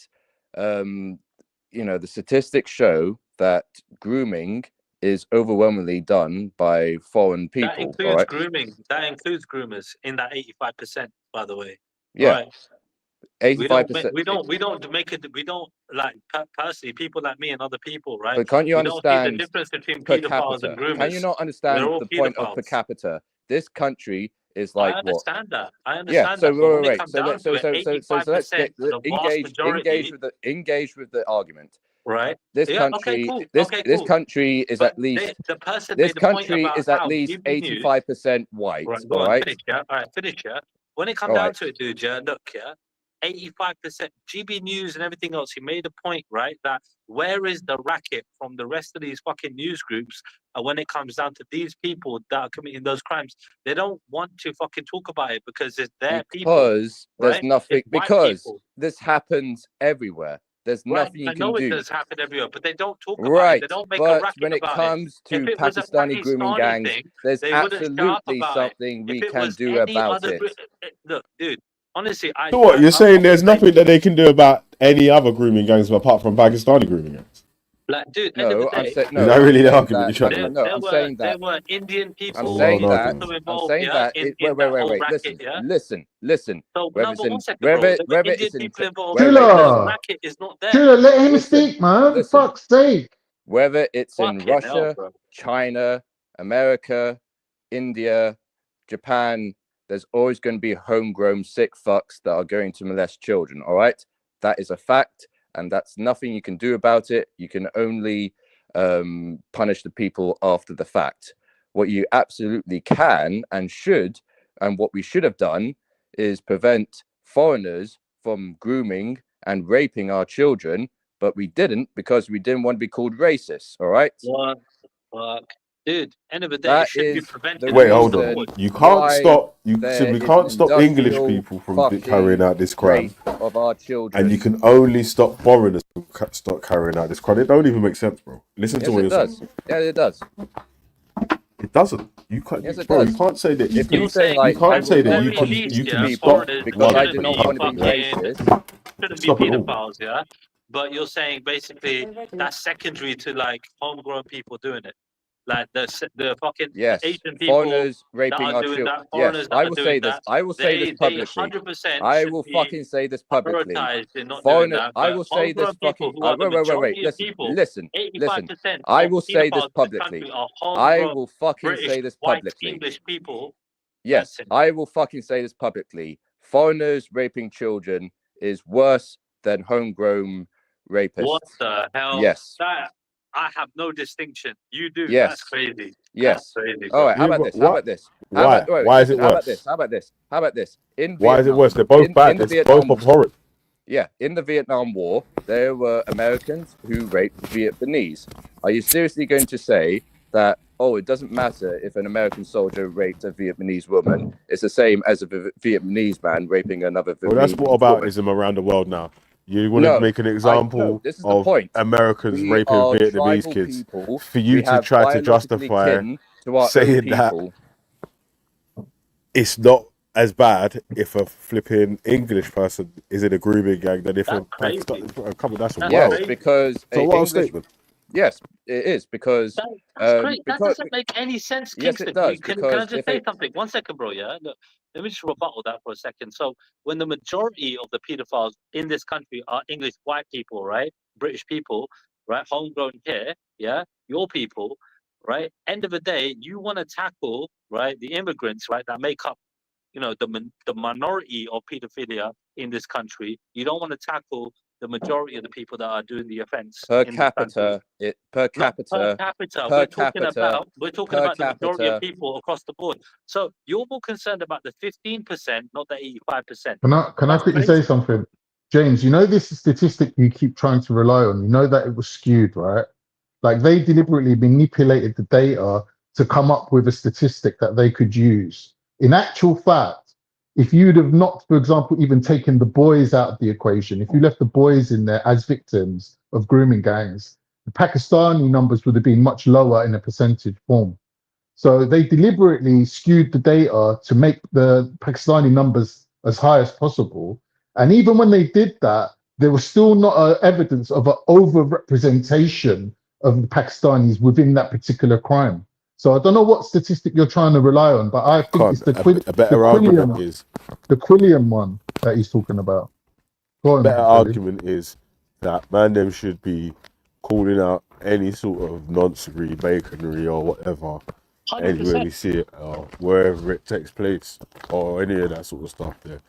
S19: the statistics show that grooming is overwhelmingly done by foreign people.
S17: That includes grooming. That includes groomers in that 85%. By the way.
S19: Yeah.
S17: Right.
S19: 85%.
S17: We don't make it. We don't personally. People like me and other people, right?
S19: But can't you understand
S17: the difference between
S19: per
S17: pedophiles
S19: capita?
S17: and groomers?
S19: Can you not understand the point of per capita? This country is
S17: I understand that. I understand that.
S19: So
S17: But
S19: let's engage with the argument.
S17: right?
S19: This
S17: Yeah, okay,
S19: country,
S17: cool.
S19: this
S17: Okay,
S19: this
S17: cool.
S19: country is
S17: But
S19: at least
S17: the person
S19: this
S17: made the point
S19: country
S17: about
S19: is at
S17: how
S19: least
S17: GB News.
S19: 85% white.
S17: Right, go
S19: All
S17: on,
S19: right.
S17: finish, yeah. All right, finish, yeah. When it come
S19: All
S17: down
S19: right.
S17: to it, dude, yeah, look, yeah, 85% GB News and everything else, he made a point, right, that where is the racket from the rest of these fucking news groups when it comes down to these people that are committing those crimes? They don't want to fucking talk about it because it's their people,
S19: Because there's
S17: right?
S19: nothing.
S17: It's white
S19: Because
S17: people.
S19: this happens everywhere. There's
S17: Right,
S19: nothing you
S17: I
S19: can
S17: know it
S19: do.
S17: does happen everywhere, but they don't talk about it. They
S19: Right,
S17: don't make a
S19: but
S17: racket
S19: when it
S17: about it.
S19: comes
S17: If
S19: to
S17: it was a
S19: Pakistani grooming
S17: Pakistani
S19: gangs,
S17: thing,
S19: there's
S17: they wouldn't shut up
S19: absolutely
S17: about it.
S19: something we
S17: If it
S19: can
S17: was
S19: do
S17: any
S19: about
S17: other
S19: it.
S17: look, dude, honestly,
S1: So what you're saying?
S17: I'm
S1: There's
S17: saying,
S1: nothing that they can do about any other grooming gangs apart from Pakistani grooming gangs.
S17: like, dude, end of the
S19: No, I'm
S17: day,
S19: saying
S1: Is
S19: no.
S1: that
S19: I'm
S1: really the
S19: saying
S1: argument you're
S19: that.
S1: trying to make?
S19: No,
S17: there
S19: I'm saying
S17: there
S19: that.
S17: were Indian
S19: I'm
S17: people
S19: saying
S1: Well,
S19: that.
S17: also
S19: I'm
S17: involved,
S19: saying
S17: yeah,
S19: that.
S17: in that whole racket, yeah.
S19: Listen.
S17: So
S19: Whether
S17: no,
S19: it's
S17: but one
S19: in
S17: second, bro. There were
S19: whether
S17: Indian
S19: it's in
S17: people involved.
S19: wait,
S17: The
S19: listen,
S15: Chilla,
S17: racket is not there.
S15: Chilla, let him
S19: listen,
S15: speak, man. For
S19: listen.
S15: fuck's sake.
S19: Whether it's in
S17: Fucking hell,
S19: Russia,
S17: bro.
S19: China, America, India, Japan, there's always going to be homegrown sick fucks that are going to molest children. All right, that is a fact, and that's nothing you can do about it. You can only punish the people after the fact. What you absolutely can and should, and what we should have done, is prevent foreigners from grooming and raping our children, but we didn't because we didn't want to be called racist. All right.
S17: What the fuck? Dude, end of the day, it
S19: That
S17: should be
S19: is
S17: prevented
S19: the
S1: Wait,
S17: across
S1: hold
S17: the
S1: on.
S17: board.
S19: reason
S1: You can't
S19: why
S1: stop. So
S19: there
S1: we
S19: is an
S1: can't stop English
S19: industrial
S1: people from carrying
S19: fucking
S1: out this crime,
S19: rape of our
S1: and
S19: children.
S1: you can only stop foreigners from start carrying out this crime. It don't even make sense, bro. Listen to
S19: Yes,
S1: what
S19: it
S1: you're
S19: does.
S1: saying.
S19: Yeah, it does.
S1: It doesn't. You can't,
S19: Yes, it
S1: bro. You
S19: does.
S1: can't say that you
S19: If
S1: can.
S19: you're saying
S1: You
S19: like I
S1: can't
S17: At
S19: will
S1: say
S17: the
S1: that
S19: not
S1: you
S17: very
S1: can.
S19: punish
S17: least,
S1: You
S17: yeah,
S1: can
S19: these
S1: stop
S19: people
S17: foreigners
S19: because
S1: white
S19: I
S17: shouldn't
S19: do
S1: people
S19: not
S17: be
S19: want to be
S1: coming. Yeah,
S17: fucking, shouldn't be
S1: stop it all.
S17: pedophiles, yeah. But you're saying basically that's secondary to like homegrown people doing it, like the fucking
S19: Yes,
S17: Asian people
S19: foreigners
S17: that
S19: raping
S17: are
S19: our
S17: doing
S19: children.
S17: that,
S19: Yes,
S17: foreigners that
S19: I
S17: are
S19: will
S17: doing
S19: say this.
S17: that.
S19: I will say this
S17: They
S19: publicly.
S17: 100%
S19: I
S17: should
S19: will
S17: be
S19: fucking say this publicly.
S17: prioritized in not doing
S19: Foreigner,
S17: that.
S19: I
S17: But
S19: will say this
S17: homegrown people
S19: fucking.
S17: who are the
S19: Wait.
S17: majority of
S19: Listen,
S17: people,
S19: listen,
S17: 85%
S19: listen. I
S17: of
S19: will say this
S17: pedophiles in this
S19: publicly.
S17: country are
S19: I
S17: homegrown
S19: will fucking
S17: British,
S19: say this
S17: white,
S19: publicly.
S17: English people.
S19: Yes,
S17: Listen,
S19: I will fucking say this publicly. Foreigners raping children is worse than homegrown rapists.
S17: what the hell?
S19: Yes.
S17: That I have no distinction. You do.
S19: Yes.
S17: That's crazy.
S19: Yes.
S17: That's crazy,
S19: All
S17: bro.
S19: right. How
S1: Yeah,
S19: about
S1: but
S19: this? How
S1: what?
S19: about this? How
S1: Why?
S19: about wait,
S1: Why is
S19: listen,
S1: it
S19: how about
S1: worse?
S19: this? How about this? How about this? In
S1: Why is it
S19: Vietnam,
S1: worse? They're both bad.
S19: in the
S1: They're both
S19: Vietnam,
S1: abhorrent.
S19: yeah, in the Vietnam War, there were Americans who raped Vietnamese. Are you seriously going to say that? Oh, it doesn't matter if an American soldier raped a Vietnamese woman. It's the same as a Vietnamese man raping another
S1: Well, that's
S19: Vietnamese woman.
S1: whataboutism around the world now. You want to
S19: No,
S1: make an
S19: no.
S1: example
S19: This is the
S1: of
S19: point.
S1: Americans
S19: We
S1: raping
S19: are
S1: Vietnamese
S19: tribal
S1: kids
S19: people.
S1: for you
S19: We
S1: to
S19: have
S1: try to
S19: biologically
S1: justify
S19: kin to our own
S1: saying that
S19: people.
S1: it's not as bad if a flipping English person is in a grooming gang than if a Pakistani. Come on, that's
S17: That's
S1: wild.
S19: Yes,
S17: crazy.
S19: because
S1: It's a
S19: a
S1: wild
S19: English.
S1: statement.
S19: Yes, it is because
S17: That's great. That
S19: because
S17: doesn't make any sense,
S19: yes,
S17: Kingston.
S19: it does.
S17: Can I
S19: Because
S17: just
S19: if
S17: say
S19: a
S17: something? 1 second, bro. Yeah. Look, let me just rebuttal that for a second. So, when the majority of the pedophiles in this country are English white people, right? British people, right? Homegrown here, yeah. Your people, right? End of the day, you want to tackle, right, the immigrants, right, that make up, the minority of pedophilia in this country. You don't want to tackle the majority of the people that are doing the offense
S19: per
S17: in this country.
S19: capita, per
S17: Not per
S19: capita,
S17: capita.
S19: per
S17: We're talking
S19: capita,
S17: about the majority of people across the board. So you're more concerned about the 15%, not the 85%.
S15: Can I
S17: That's
S15: quickly say
S17: crazy.
S15: something? James, you know this statistic you keep trying to rely on, you know that it was skewed, right? Like they deliberately manipulated the data to come up with a statistic that they could use. In actual fact, if you'd have not, for example, even taken the boys out of the equation, if you left the boys in there as victims of grooming gangs, the Pakistani numbers would have been much lower in a percentage form. So they deliberately skewed the data to make the Pakistani numbers as high as possible. And even when they did that, there was still not evidence of an over-representation of the Pakistanis within that particular crime. So I don't know what statistic you're trying to rely on, but I think it's the
S1: A better argument is
S15: the Quilliam one that he's talking about. Go on,
S1: better
S15: Billy.
S1: argument is that man them should be calling out any sort of nonsense, baconry or whatever, anywhere
S17: 100%.
S1: you see it or wherever it takes place or any of that sort of stuff there.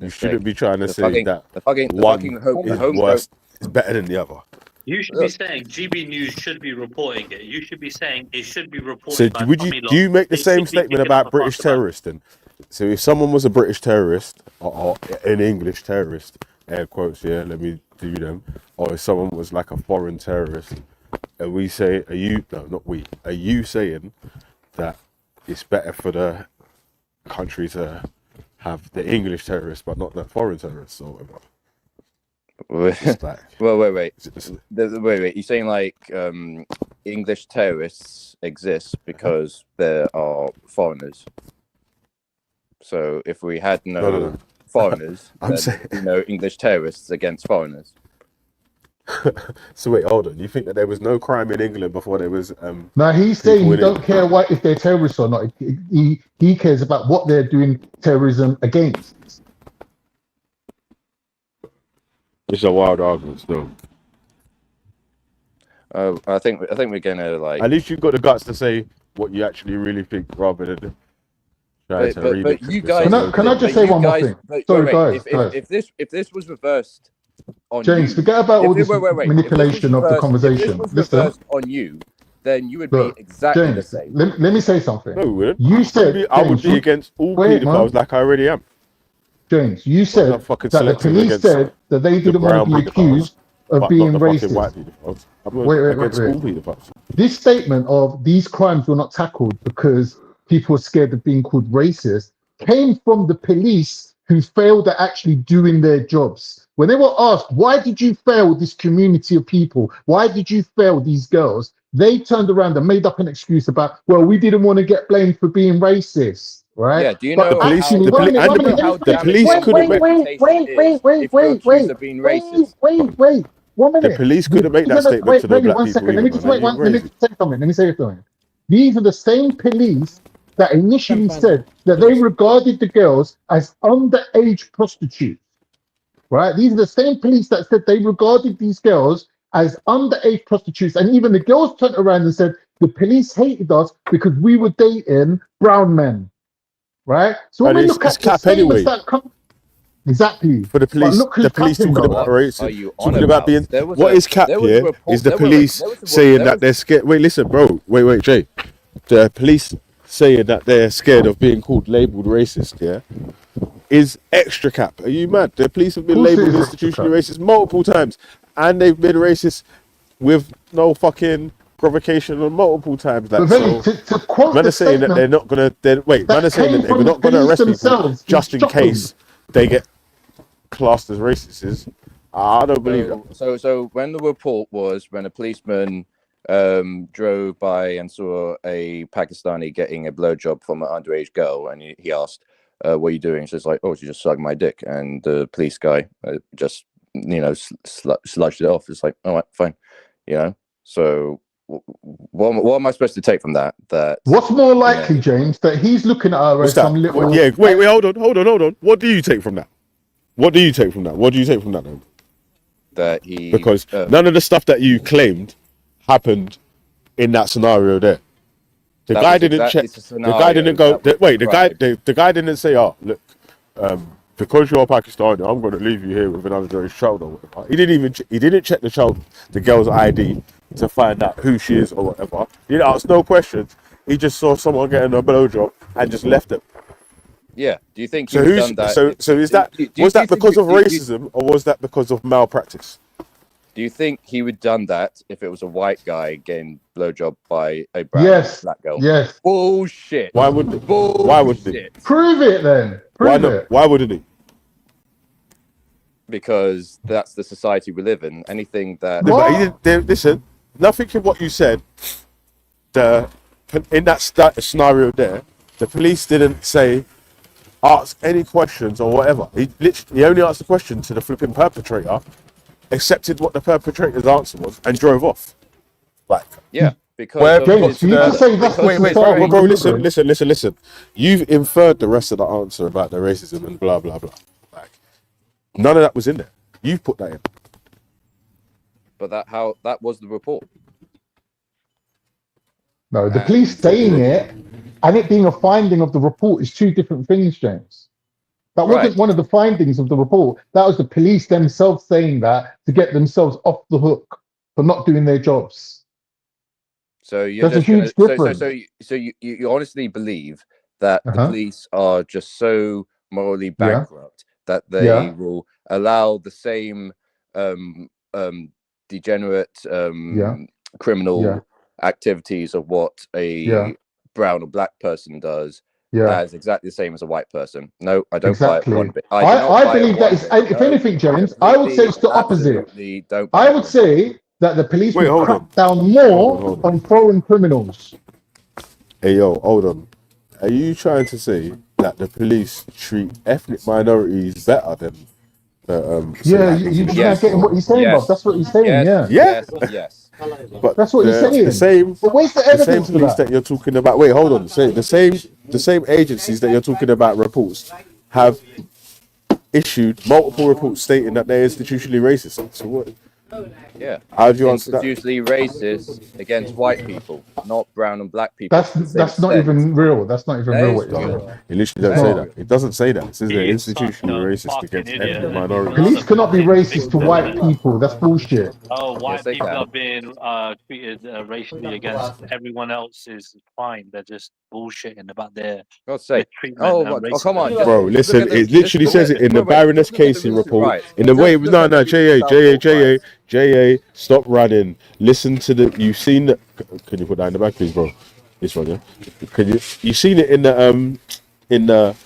S1: You
S19: Goodness
S1: shouldn't
S19: sake.
S1: be trying to
S19: The
S1: say
S19: fucking
S1: that
S19: the fucking
S1: one
S19: home
S1: is
S19: homegrown
S1: worse, is better than the other.
S17: You should be saying GB News should be reporting it. You should be saying it should be
S1: So
S17: reported by
S1: would you
S17: Tommy
S1: do
S17: Lot.
S1: you make the
S17: They
S1: same
S17: should be
S1: statement
S17: kicking up
S1: about
S17: a
S1: British
S17: fuss about it.
S1: terrorists then? So if someone was a British terrorist or an English terrorist, air quotes, yeah, let me do them, or if someone was like a foreign terrorist, are we say are you no not we are you saying that it's better for the country to have the English terrorists but not the foreign terrorists or whatever? Just like,
S19: Well, wait. Wait. You're saying like English terrorists exist because there are foreigners. So if we had no foreigners,
S1: I'm
S19: then
S1: saying-
S19: there'd be no English terrorists against foreigners.
S1: So wait, hold on. You think that there was no crime in England before there was?
S15: Now he's saying
S1: people
S15: he
S1: in
S15: don't care what if they're terrorists or not. He cares about what they're doing terrorism against.
S1: It's a wild argument still.
S19: I think we're gonna like.
S1: At least you've got the guts to say what you actually really think, rather than trying to read it.
S19: But you guys,
S15: Can I just say one more thing? Sorry, guys.
S19: If this was reversed on
S15: James,
S19: you,
S15: forget about all this
S19: wait.
S15: manipulation of the conversation.
S19: If this was
S15: Listen,
S19: reversed on you, then you would
S15: look,
S19: be exactly the
S15: James,
S19: same.
S15: let me say something.
S1: No, we wouldn't.
S15: You said
S1: I would
S15: James,
S1: be against all
S15: wait, man.
S1: paedophiles like I already am.
S15: James, you said
S1: not fucking
S15: that the
S1: selective
S15: police
S1: against
S15: said that they
S1: the
S15: didn't want to
S1: brown
S15: be
S1: paedophiles,
S15: accused of
S1: but
S15: being
S1: not the fucking white
S15: racist.
S1: paedophiles. I'm
S15: Wait.
S1: against all paedophiles.
S15: This statement of these crimes were not tackled because people were scared of being called racist came from the police who failed at actually doing their jobs. When they were asked, why did you fail this community of people? Why did you fail these girls? They turned around and made up an excuse about, well, we didn't want to get blamed for being racist. Right?
S19: Yeah, do you know
S1: the police,
S19: how,
S1: the police couldn't make
S15: wait. 1 minute.
S1: The police couldn't make that statement to the black people.
S15: Let me just wait. Let me say something. Let me say something. These are the same police that initially said that they regarded the girls as underage prostitutes. Right? These are the same police that said they regarded these girls as underage prostitutes, and even the girls turned around and said the police hated us because we were dating brown men. Right? So when we look at the statements that come, exactly
S1: for the police, the police talking about racism, talking about being. What is cap here is the police saying that they're scared. Wait, listen, bro. Wait, Jay. The police saying that they're scared of being labeled racist. Yeah, is extra cap. Are you mad? The police have been labeled institutionally racist multiple times, and they've been racist with no fucking provocation on multiple times. Like,
S15: so, to quote
S1: man are saying that they're not gonna. Man are saying that they're not gonna arrest people just in case they get classed as racists. I don't believe that.
S19: So when the report was when a policeman drove by and saw a Pakistani getting a blowjob from an underage girl, and he asked, "What are you doing?" So it's like, "Oh, she just sucked my dick," and the police guy just sludged it off. It's like, all right, fine, So what am I supposed to take from that?
S15: What's more likely, James, that he's looking at her as some little?
S1: Wait, hold on. What do you take from that? What do you take from that? Then?
S19: That he
S1: because none of the stuff that you claimed happened in that scenario there. The guy didn't check. The guy didn't go. The guy didn't say, "Oh, look, because you're Pakistani, I'm going to leave you here with an underage child or whatever." He didn't even. He didn't check the girl's ID to find out who she is or whatever. He didn't ask no questions. He just saw someone getting a blowjob and just left it.
S19: Yeah. Do you think
S1: so? Done that? So is that was that because of racism or was that because of malpractice?
S19: Do you think he would done that if it was a white guy getting blowjob by a brown black girl?
S15: Yes.
S19: Bullshit.
S1: Why would? Why would he?
S15: Prove it then. Prove it.
S1: Why wouldn't he?
S19: Because that's the society we live in. Anything that
S1: listen, nothing in what you said. In that scenario there, the police didn't say ask any questions or whatever. He only asked the question to the flipping perpetrator, accepted what the perpetrator's answer was, and drove off. Like,
S19: yeah, because
S1: bro, listen. You've inferred the rest of the answer about the racism and blah blah blah. Like, none of that was in there. You've put that in.
S19: But that was the report.
S15: No, the police saying it and it being a finding of the report is two different things, James. That wasn't one of the findings of the report. That was the police themselves saying that to get themselves off the hook. for not doing their jobs.
S19: So you're
S15: There's a
S19: just gonna
S15: huge difference.
S19: so you honestly believe that the
S15: Uh-huh.
S19: police are just so morally
S15: Yeah.
S19: bankrupt that they
S15: Yeah.
S19: will allow the same degenerate
S15: Yeah.
S19: criminal
S15: Yeah.
S19: activities of what a
S15: Yeah.
S19: brown or black person does
S15: Yeah.
S19: as exactly the same as a white person. No, I don't buy it
S15: Exactly.
S19: one bit. I do not
S15: I
S19: buy it
S15: believe that
S19: one
S15: is,
S19: bit.
S15: if
S19: No,
S15: anything, James, I would say
S19: completely,
S15: it's the opposite.
S19: absolutely don't buy
S15: I
S19: it
S15: would
S19: one bit.
S15: say that the police
S1: Wait,
S15: would
S1: hold
S15: crack
S1: on.
S15: down more on foreign criminals.
S1: Hey, yo, hold on. Are you trying to say that the police treat ethnic minorities better than
S15: Yeah,
S1: like
S15: you just not getting what he's saying, Bob. That's what he's saying. Yeah.
S19: Yes.
S1: But
S15: That's what he's saying.
S1: the same,
S15: But where's the
S1: the same
S15: evidence for
S1: police
S15: that?
S1: that you're talking about. Wait, hold on. Say the same agencies that you're talking about reports have issued multiple reports stating that they're institutionally racist. So what?
S19: Yeah.
S1: How do you answer that?
S19: Institutionally racist against white people, not brown and black people. to the same
S15: That's not
S19: extent.
S15: even real. That's not even
S19: That
S15: real
S19: is
S15: what you're
S19: real.
S15: saying.
S1: It literally
S15: It's
S1: doesn't say
S15: not.
S1: that. It doesn't say that. It says they're
S17: He is such
S1: institutionally
S17: a
S1: racist
S17: fucking
S1: against
S17: idiot.
S1: ethnic
S17: There's
S1: minorities.
S17: another
S15: Police cannot be
S17: fucking
S15: racist to
S17: victim
S15: white
S17: there.
S15: people. That's bullshit.
S17: Oh, white
S19: they
S17: people
S19: can.
S17: are being treated racially against everyone else is fine. They're just bullshitting about their
S19: God's sake.
S17: mistreatment and racism.
S19: Come on.
S1: Bro, listen, it literally says it in the Baroness Casey report. In the way, no, JA, stop running. Listen to the, you've seen the, can you put that in the back, please, bro? This one, yeah? You've seen it in the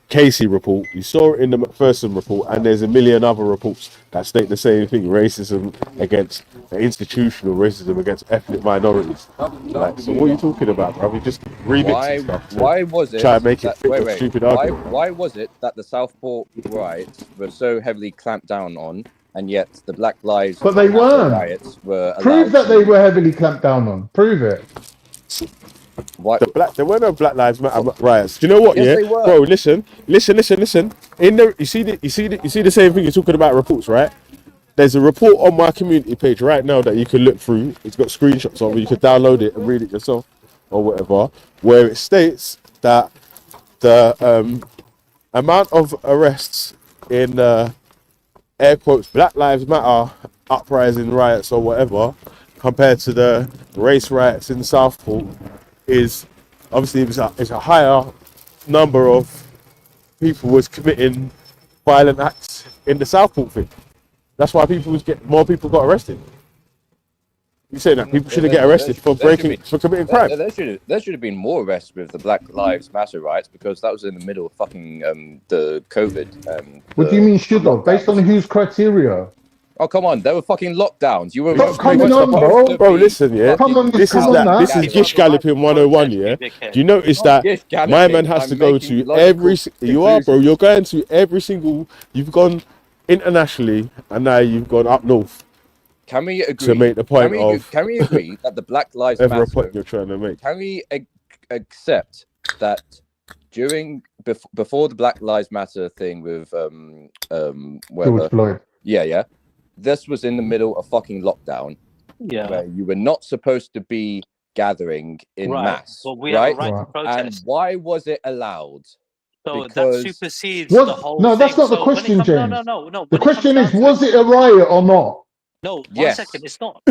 S1: Casey report, you saw it in the McPherson report, and there's a million other reports that state the same thing: racism against institutional racism against ethnic minorities. Like, so what are you talking about, bro? You just remixing stuff.
S19: Why was it
S1: try and make it
S19: that,
S1: fit your stupid argument?
S19: why was it that the Southport riots were so heavily clamped down on, and yet the Black Lives
S15: But they
S19: Matter
S15: weren't.
S19: riots were
S15: Prove
S19: allowed
S15: that they
S19: to?
S15: were heavily clamped down on. Prove it.
S19: Why?
S1: There were no Black Lives Matter riots. Do you know what?
S19: Yes,
S1: Yeah,
S19: they were.
S1: bro. Listen. In the you see the same thing. You're talking about reports, right? There's a report on my community page right now that you can look through. It's got screenshots of it. You can download it and read it yourself or whatever. Where it states that the amount of arrests in air quotes Black Lives Matter uprising riots or whatever compared to the race riots in Southport is obviously it's a higher number of people was committing violent acts in the Southport thing. That's why more people got arrested. You saying that people shouldn't get arrested for committing crime?
S19: There should have been more arrests with the Black Lives Matter riots, because that was in the middle of fucking the COVID.
S15: What do you mean should have? Based on whose criteria?
S19: Oh, come on, there were fucking lockdowns. You were
S15: Stop coming on, bro.
S1: Bro, listen, yeah. This is Gish Galloping 101, yeah. Do you notice that my man has to go to every? You are, bro. You're going to every single. You've gone internationally, and now you've gone up north.
S19: Can we agree
S1: to make the point
S19: can we agree that the Black Lives
S1: Matter
S19: point
S1: you're trying to make?
S19: Can we accept that before the Black Lives Matter thing with
S15: George Floyd?
S19: Yeah. This was in the middle of fucking lockdown.
S17: Yeah.
S19: Where you were not supposed to be gathering in mass.
S17: Well, we have a right to protest.
S19: And why was it allowed?
S17: So
S19: because
S17: that supersedes the whole
S15: No,
S17: thing.
S15: that's not the
S17: So
S15: question, James.
S17: No.
S15: The question is, was it a riot or not?
S17: No,
S19: Yes.
S17: 1 second. It's not.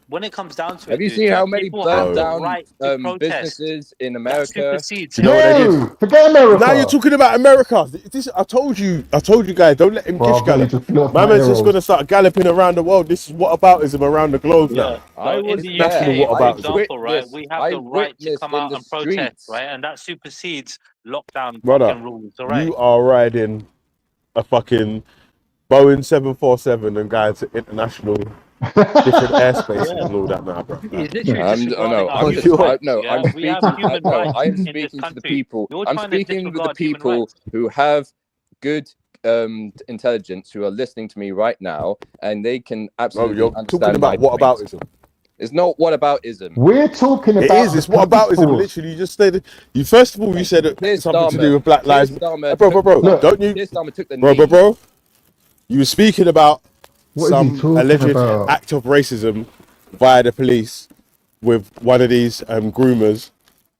S17: When it comes down to it,
S19: Have you
S17: dude,
S19: seen how
S17: like,
S19: many
S17: people
S19: burnt
S17: have the
S19: down
S17: right to protest.
S19: businesses in
S17: That
S19: America?
S17: supersedes.
S1: Do you know what they did?
S15: Forget America.
S1: Now you're talking about America. I told you guys, don't let him gish gallop. My man's just gonna start galloping around the world. This is whataboutism around the globe now.
S17: So in the
S1: national
S17: UK, for
S1: whataboutism.
S17: example, right, we have the right to come out and protest, right, and that supersedes lockdown
S1: Brother,
S17: fucking rules. All right.
S1: you are riding a fucking Boeing 747 and going to international different airspaces and all that now, bro.
S17: He's literally
S19: I'm speaking to the people. I'm speaking with the people who have good intelligence, who are listening to me right now, and they can absolutely
S1: you're
S19: understand
S1: talking about whataboutism.
S19: It's not whataboutism.
S15: We're talking about.
S1: It is. It's whataboutism. Literally, you just said. You first of all, you said it's something to do with Black Lives Matter. Bro. Don't you? Bro. You were speaking about some alleged act of racism via the police with one of these groomers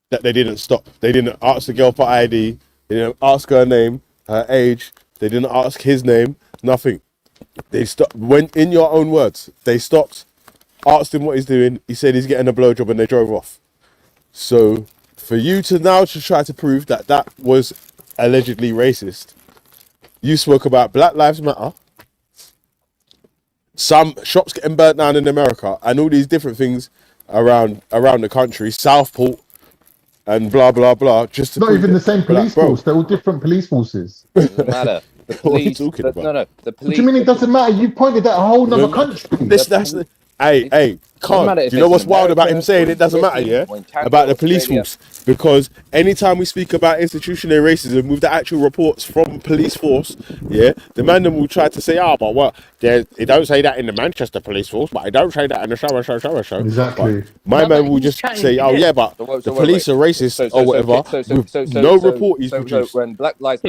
S1: that they didn't stop. They didn't ask the girl for ID. They didn't ask her name, her age. They didn't ask his name. Nothing. They stopped when, in your own words, they stopped, asked him what he's doing. He said he's getting a blowjob, and they drove off. So for you to now to try to prove that that was allegedly racist, you spoke about Black Lives Matter, some shops getting burnt down in America, and all these different things around the country, Southport, and blah blah blah. Just to
S15: Not even the same police
S1: bro.
S15: force. They're all different police forces.
S19: Doesn't matter. The
S1: What are you
S19: police.
S1: talking about?
S19: No, the
S15: What
S19: police.
S15: do you mean it doesn't matter? You pointed at a whole other country.
S1: Hey,
S19: Doesn't matter
S1: do
S19: if
S1: you know
S19: it's
S1: what's wild about him
S19: America
S1: saying
S19: or
S1: it doesn't matter,
S19: Britain
S1: yeah?
S19: or in Canada
S1: About the
S19: or
S1: police
S19: Australia.
S1: force. Because anytime we speak about institutional racism with the actual reports from police force, yeah, the man then will try to say, but well, they don't say that in the Manchester police force, but I don't say that in the show.
S15: Exactly.
S1: But my man will just say, but the police are racist or whatever, with no report he's produced.
S19: When Black Lives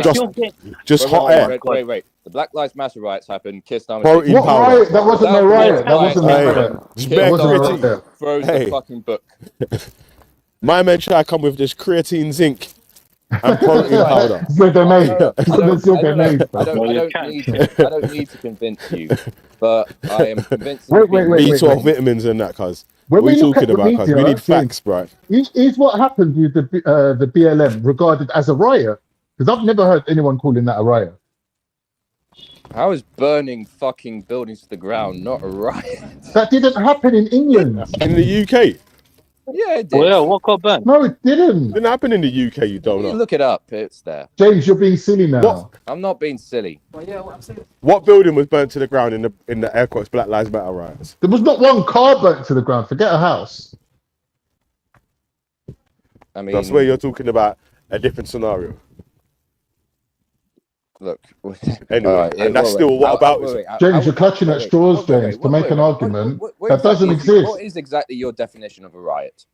S1: Just hot air.
S19: Wait. The Black Lives Matter riots happened. Keir Starmer
S1: Protein
S15: What
S1: powder.
S15: riot? That wasn't a riot. That wasn't a riot.
S1: Just
S15: That
S1: bare
S15: wasn't a
S1: creatine.
S15: riot.
S19: throws the fucking book.
S1: My man try to come with this creatine, zinc, and protein powder.
S15: So they're made.
S19: I
S15: They're
S19: don't need to convince you, but I am convincing
S15: Wait,
S19: people.
S1: B12 vitamins and that, cuz.
S15: When
S1: What are
S15: we
S1: you
S15: look at
S1: talking
S15: the
S1: about, cuz? We
S15: media,
S1: need facts, bro.
S15: Is what happened with the BLM regarded as a riot? Because I've never heard anyone calling that a riot.
S19: How is burning fucking buildings to the ground not a riot?
S15: That didn't happen in England.
S1: In the UK?
S19: Yeah, it did.
S17: Well, yeah, what got burnt?
S15: No, it didn't.
S1: It didn't happen in the UK, you don't
S19: You
S1: know.
S19: look it up. It's there.
S15: James, you're being silly now.
S1: What?
S19: I'm not being silly.
S1: What building was burnt to the ground in the air quotes Black Lives Matter riots?
S15: There was not one car burnt to the ground. Forget a house.
S19: I mean,
S1: That's where you're talking about a different scenario.
S19: Look.
S1: Anyway,
S19: Alright,
S1: and that's still what about
S15: James, you're clutching at straws, James, to make an argument that doesn't exist.
S19: What is exactly your definition of a riot?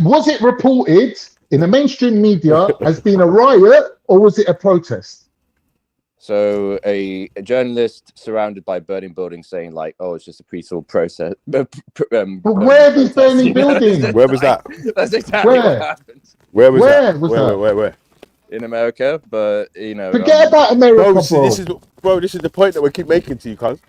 S15: Was it reported in the mainstream media as being a riot, or was it a protest?
S19: So a journalist surrounded by burning buildings saying like, "Oh, it's just a peaceful process."
S15: But where are these burning buildings?
S1: Where was that?
S19: That's exactly
S15: Where?
S19: what happened.
S1: Where was
S15: Where
S1: that?
S15: was that?
S1: Where?
S19: In America, but you know.
S15: Forget about America,
S1: Bro, this is the point that we keep making to you, cuz.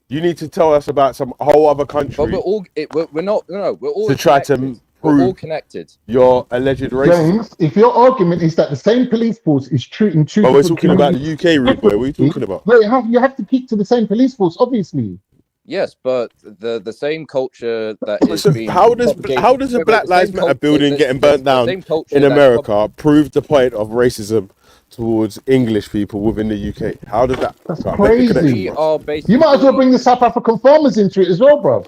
S1: You need to tell us about some whole other country
S19: But we're all. We're not. No, we're all.
S1: to try to
S19: connected. We're all
S1: prove
S19: connected.
S1: your alleged racism.
S15: James, if your argument is that the same police force is treating two
S1: But we're
S15: different
S1: talking about the
S15: communities
S1: UK, rude boy. What are you talking about?
S15: Well, you have to keep to the same police force, obviously.
S19: Yes, but the same culture that is
S1: So
S19: being
S1: how does
S19: propagated-
S1: a Black
S19: the
S1: Lives
S19: same
S1: Matter
S19: cul-
S1: building
S19: the-
S1: getting
S19: the-
S1: burnt
S19: the
S1: down
S19: same culture
S1: in
S19: that's
S1: America prove the point of racism towards English people within the UK? How does that?
S15: That's
S1: can't make the
S15: crazy.
S1: connection.
S15: You might as well bring the South African farmers into it as well, bro.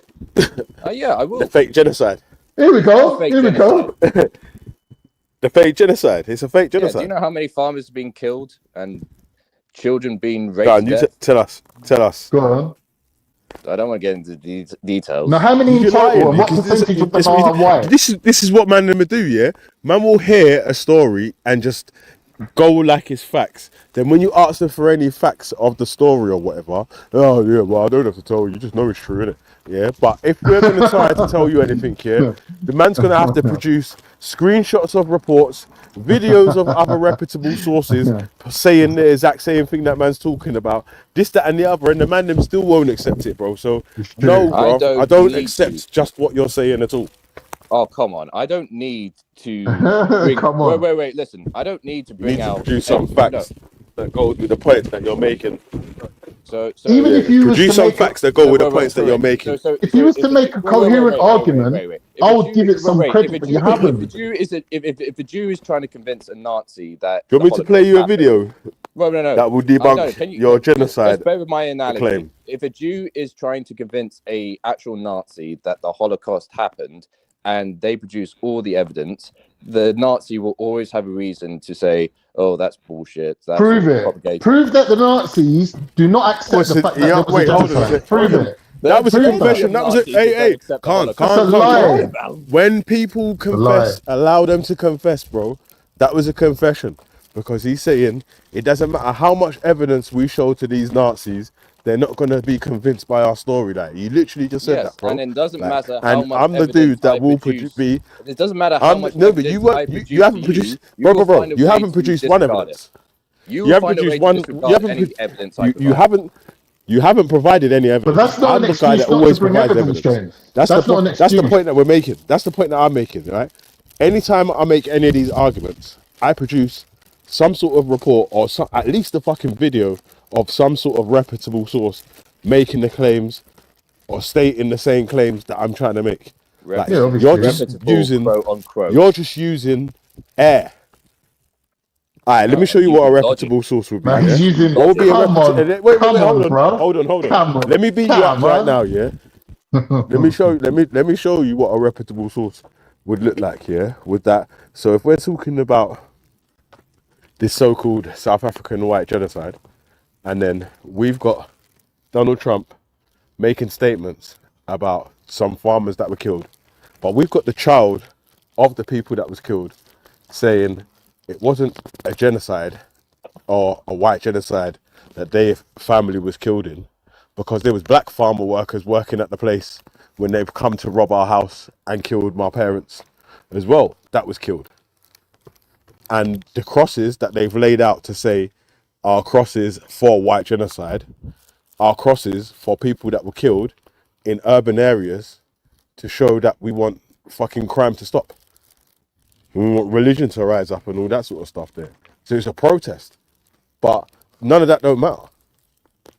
S19: Yeah, I will.
S1: The fake genocide.
S15: Here we go.
S19: Fake
S15: Here we go.
S1: The fake genocide. It's a fake
S19: Yeah,
S1: genocide.
S19: do you know how many farmers have been killed and children being raped?
S1: Go on, you
S19: to death?
S1: tell us. Tell us.
S15: Go on.
S19: I don't want to get into these details.
S15: Now, how many in
S1: You're lying,
S15: total and what
S1: because
S15: percentage of them are white?
S1: This is what man them do, yeah? Man will hear a story and just go like it's facts. Then when you ask them for any facts of the story or whatever, oh yeah, well I don't have to tell you, you just know it's true, innit? Yeah, but if we're gonna try to tell you anything, yeah, the man's gonna have to produce screenshots of reports, videos of other reputable sources saying the exact same thing that man's talking about, this, that, and the other, and the man them still won't accept it, bro. So no, bro, I don't accept just what you're saying at all.
S19: Oh, come on. I don't need to bring...
S15: Come on.
S19: Wait. Listen, I don't need to
S1: You
S19: bring
S1: need to
S19: out...
S1: produce some facts that go with the points that you're making.
S19: So
S15: Even if you was
S1: produce
S15: to
S1: some
S15: make
S1: facts that go with the points that you're making.
S15: If you was to make a coherent argument, I would give it some credit, but you haven't.
S19: If a Jew is trying to convince a Nazi that...
S1: Do you want me to play you a video
S19: No.
S1: that will debunk your genocide
S19: Let's bear with my analogy.
S1: claim?
S19: If a Jew is trying to convince a actual Nazi that the Holocaust happened and they produce all the evidence, the Nazi will always have a reason to say, "Oh, that's bullshit." That's
S15: Prove
S19: propagated."
S15: it. Prove that the Nazis do not accept the fact that there was a genocide. Prove it.
S1: That was a
S15: Prove
S1: confession. That was a can't.
S15: That's a lie.
S1: When people confess, allow them to confess, bro. That was a confession, because he's saying it doesn't matter how much evidence we show to these Nazis, they're not going to be convinced by our story. Like, you literally just said that, bro.
S19: And it doesn't
S1: Like,
S19: matter how
S1: and
S19: much
S1: I'm the
S19: evidence
S1: dude that
S19: I
S1: will
S19: produce.
S1: be.
S19: It doesn't matter how much
S1: No, but
S19: evidence
S1: you
S19: I
S1: weren't.
S19: produce
S1: You haven't
S19: to
S1: produced,
S19: you will
S1: bro.
S19: find a
S1: You
S19: way
S1: haven't
S19: to
S1: produced one
S19: disregard
S1: evidence.
S19: You
S1: You
S19: will
S1: haven't
S19: find a way
S1: produced
S19: to
S1: one. You
S19: disregard
S1: haven't.
S19: any
S1: Pro-
S19: evidence I
S1: you
S19: provide.
S1: haven't. You haven't provided any
S15: But
S1: evidence.
S15: that's not
S1: I'm
S15: an
S1: the guy
S15: excuse
S1: that
S15: not to
S1: always
S15: bring
S1: provides
S15: evidence,
S1: evidence.
S15: James.
S1: That's the
S15: That's not an
S1: point. That's the
S15: excuse.
S1: point that we're making. That's the point that I'm making, right? Anytime I make any of these arguments, I produce some sort of report or at least a fucking video of some sort of reputable source making the claims or stating the same claims that I'm trying to make. Like
S15: Yeah,
S19: Reputable,
S1: you're
S15: obviously.
S1: just
S19: reputable,
S1: using,
S19: quote unquote.
S1: you're just using air. All right, let me
S19: No,
S1: show
S19: I'm
S1: you what a
S19: using logic.
S1: reputable source would be.
S15: Man,
S19: I'm
S1: Yeah,
S15: he's
S19: using
S15: using.
S1: what would be
S19: logic.
S1: a
S15: Come
S1: reputable?
S15: on,
S1: Wait,
S15: come on, bro.
S1: hold on.
S15: Come on,
S1: Let me beat you up
S15: come
S1: right now.
S15: on.
S1: Yeah, let me show you what a reputable source would look like. Yeah, with that. So if we're talking about this so-called South African white genocide, and then we've got Donald Trump making statements about some farmers that were killed, but we've got the child of the people that was killed saying it wasn't a genocide or a white genocide that their family was killed in because there was black farmer workers working at the place when they've come to rob our house and killed my parents as well that was killed. And the crosses that they've laid out to say are crosses for white genocide are crosses for people that were killed in urban areas to show that we want fucking crime to stop. We want religion to rise up and all that sort of stuff there. So it's a protest. But none of that don't matter.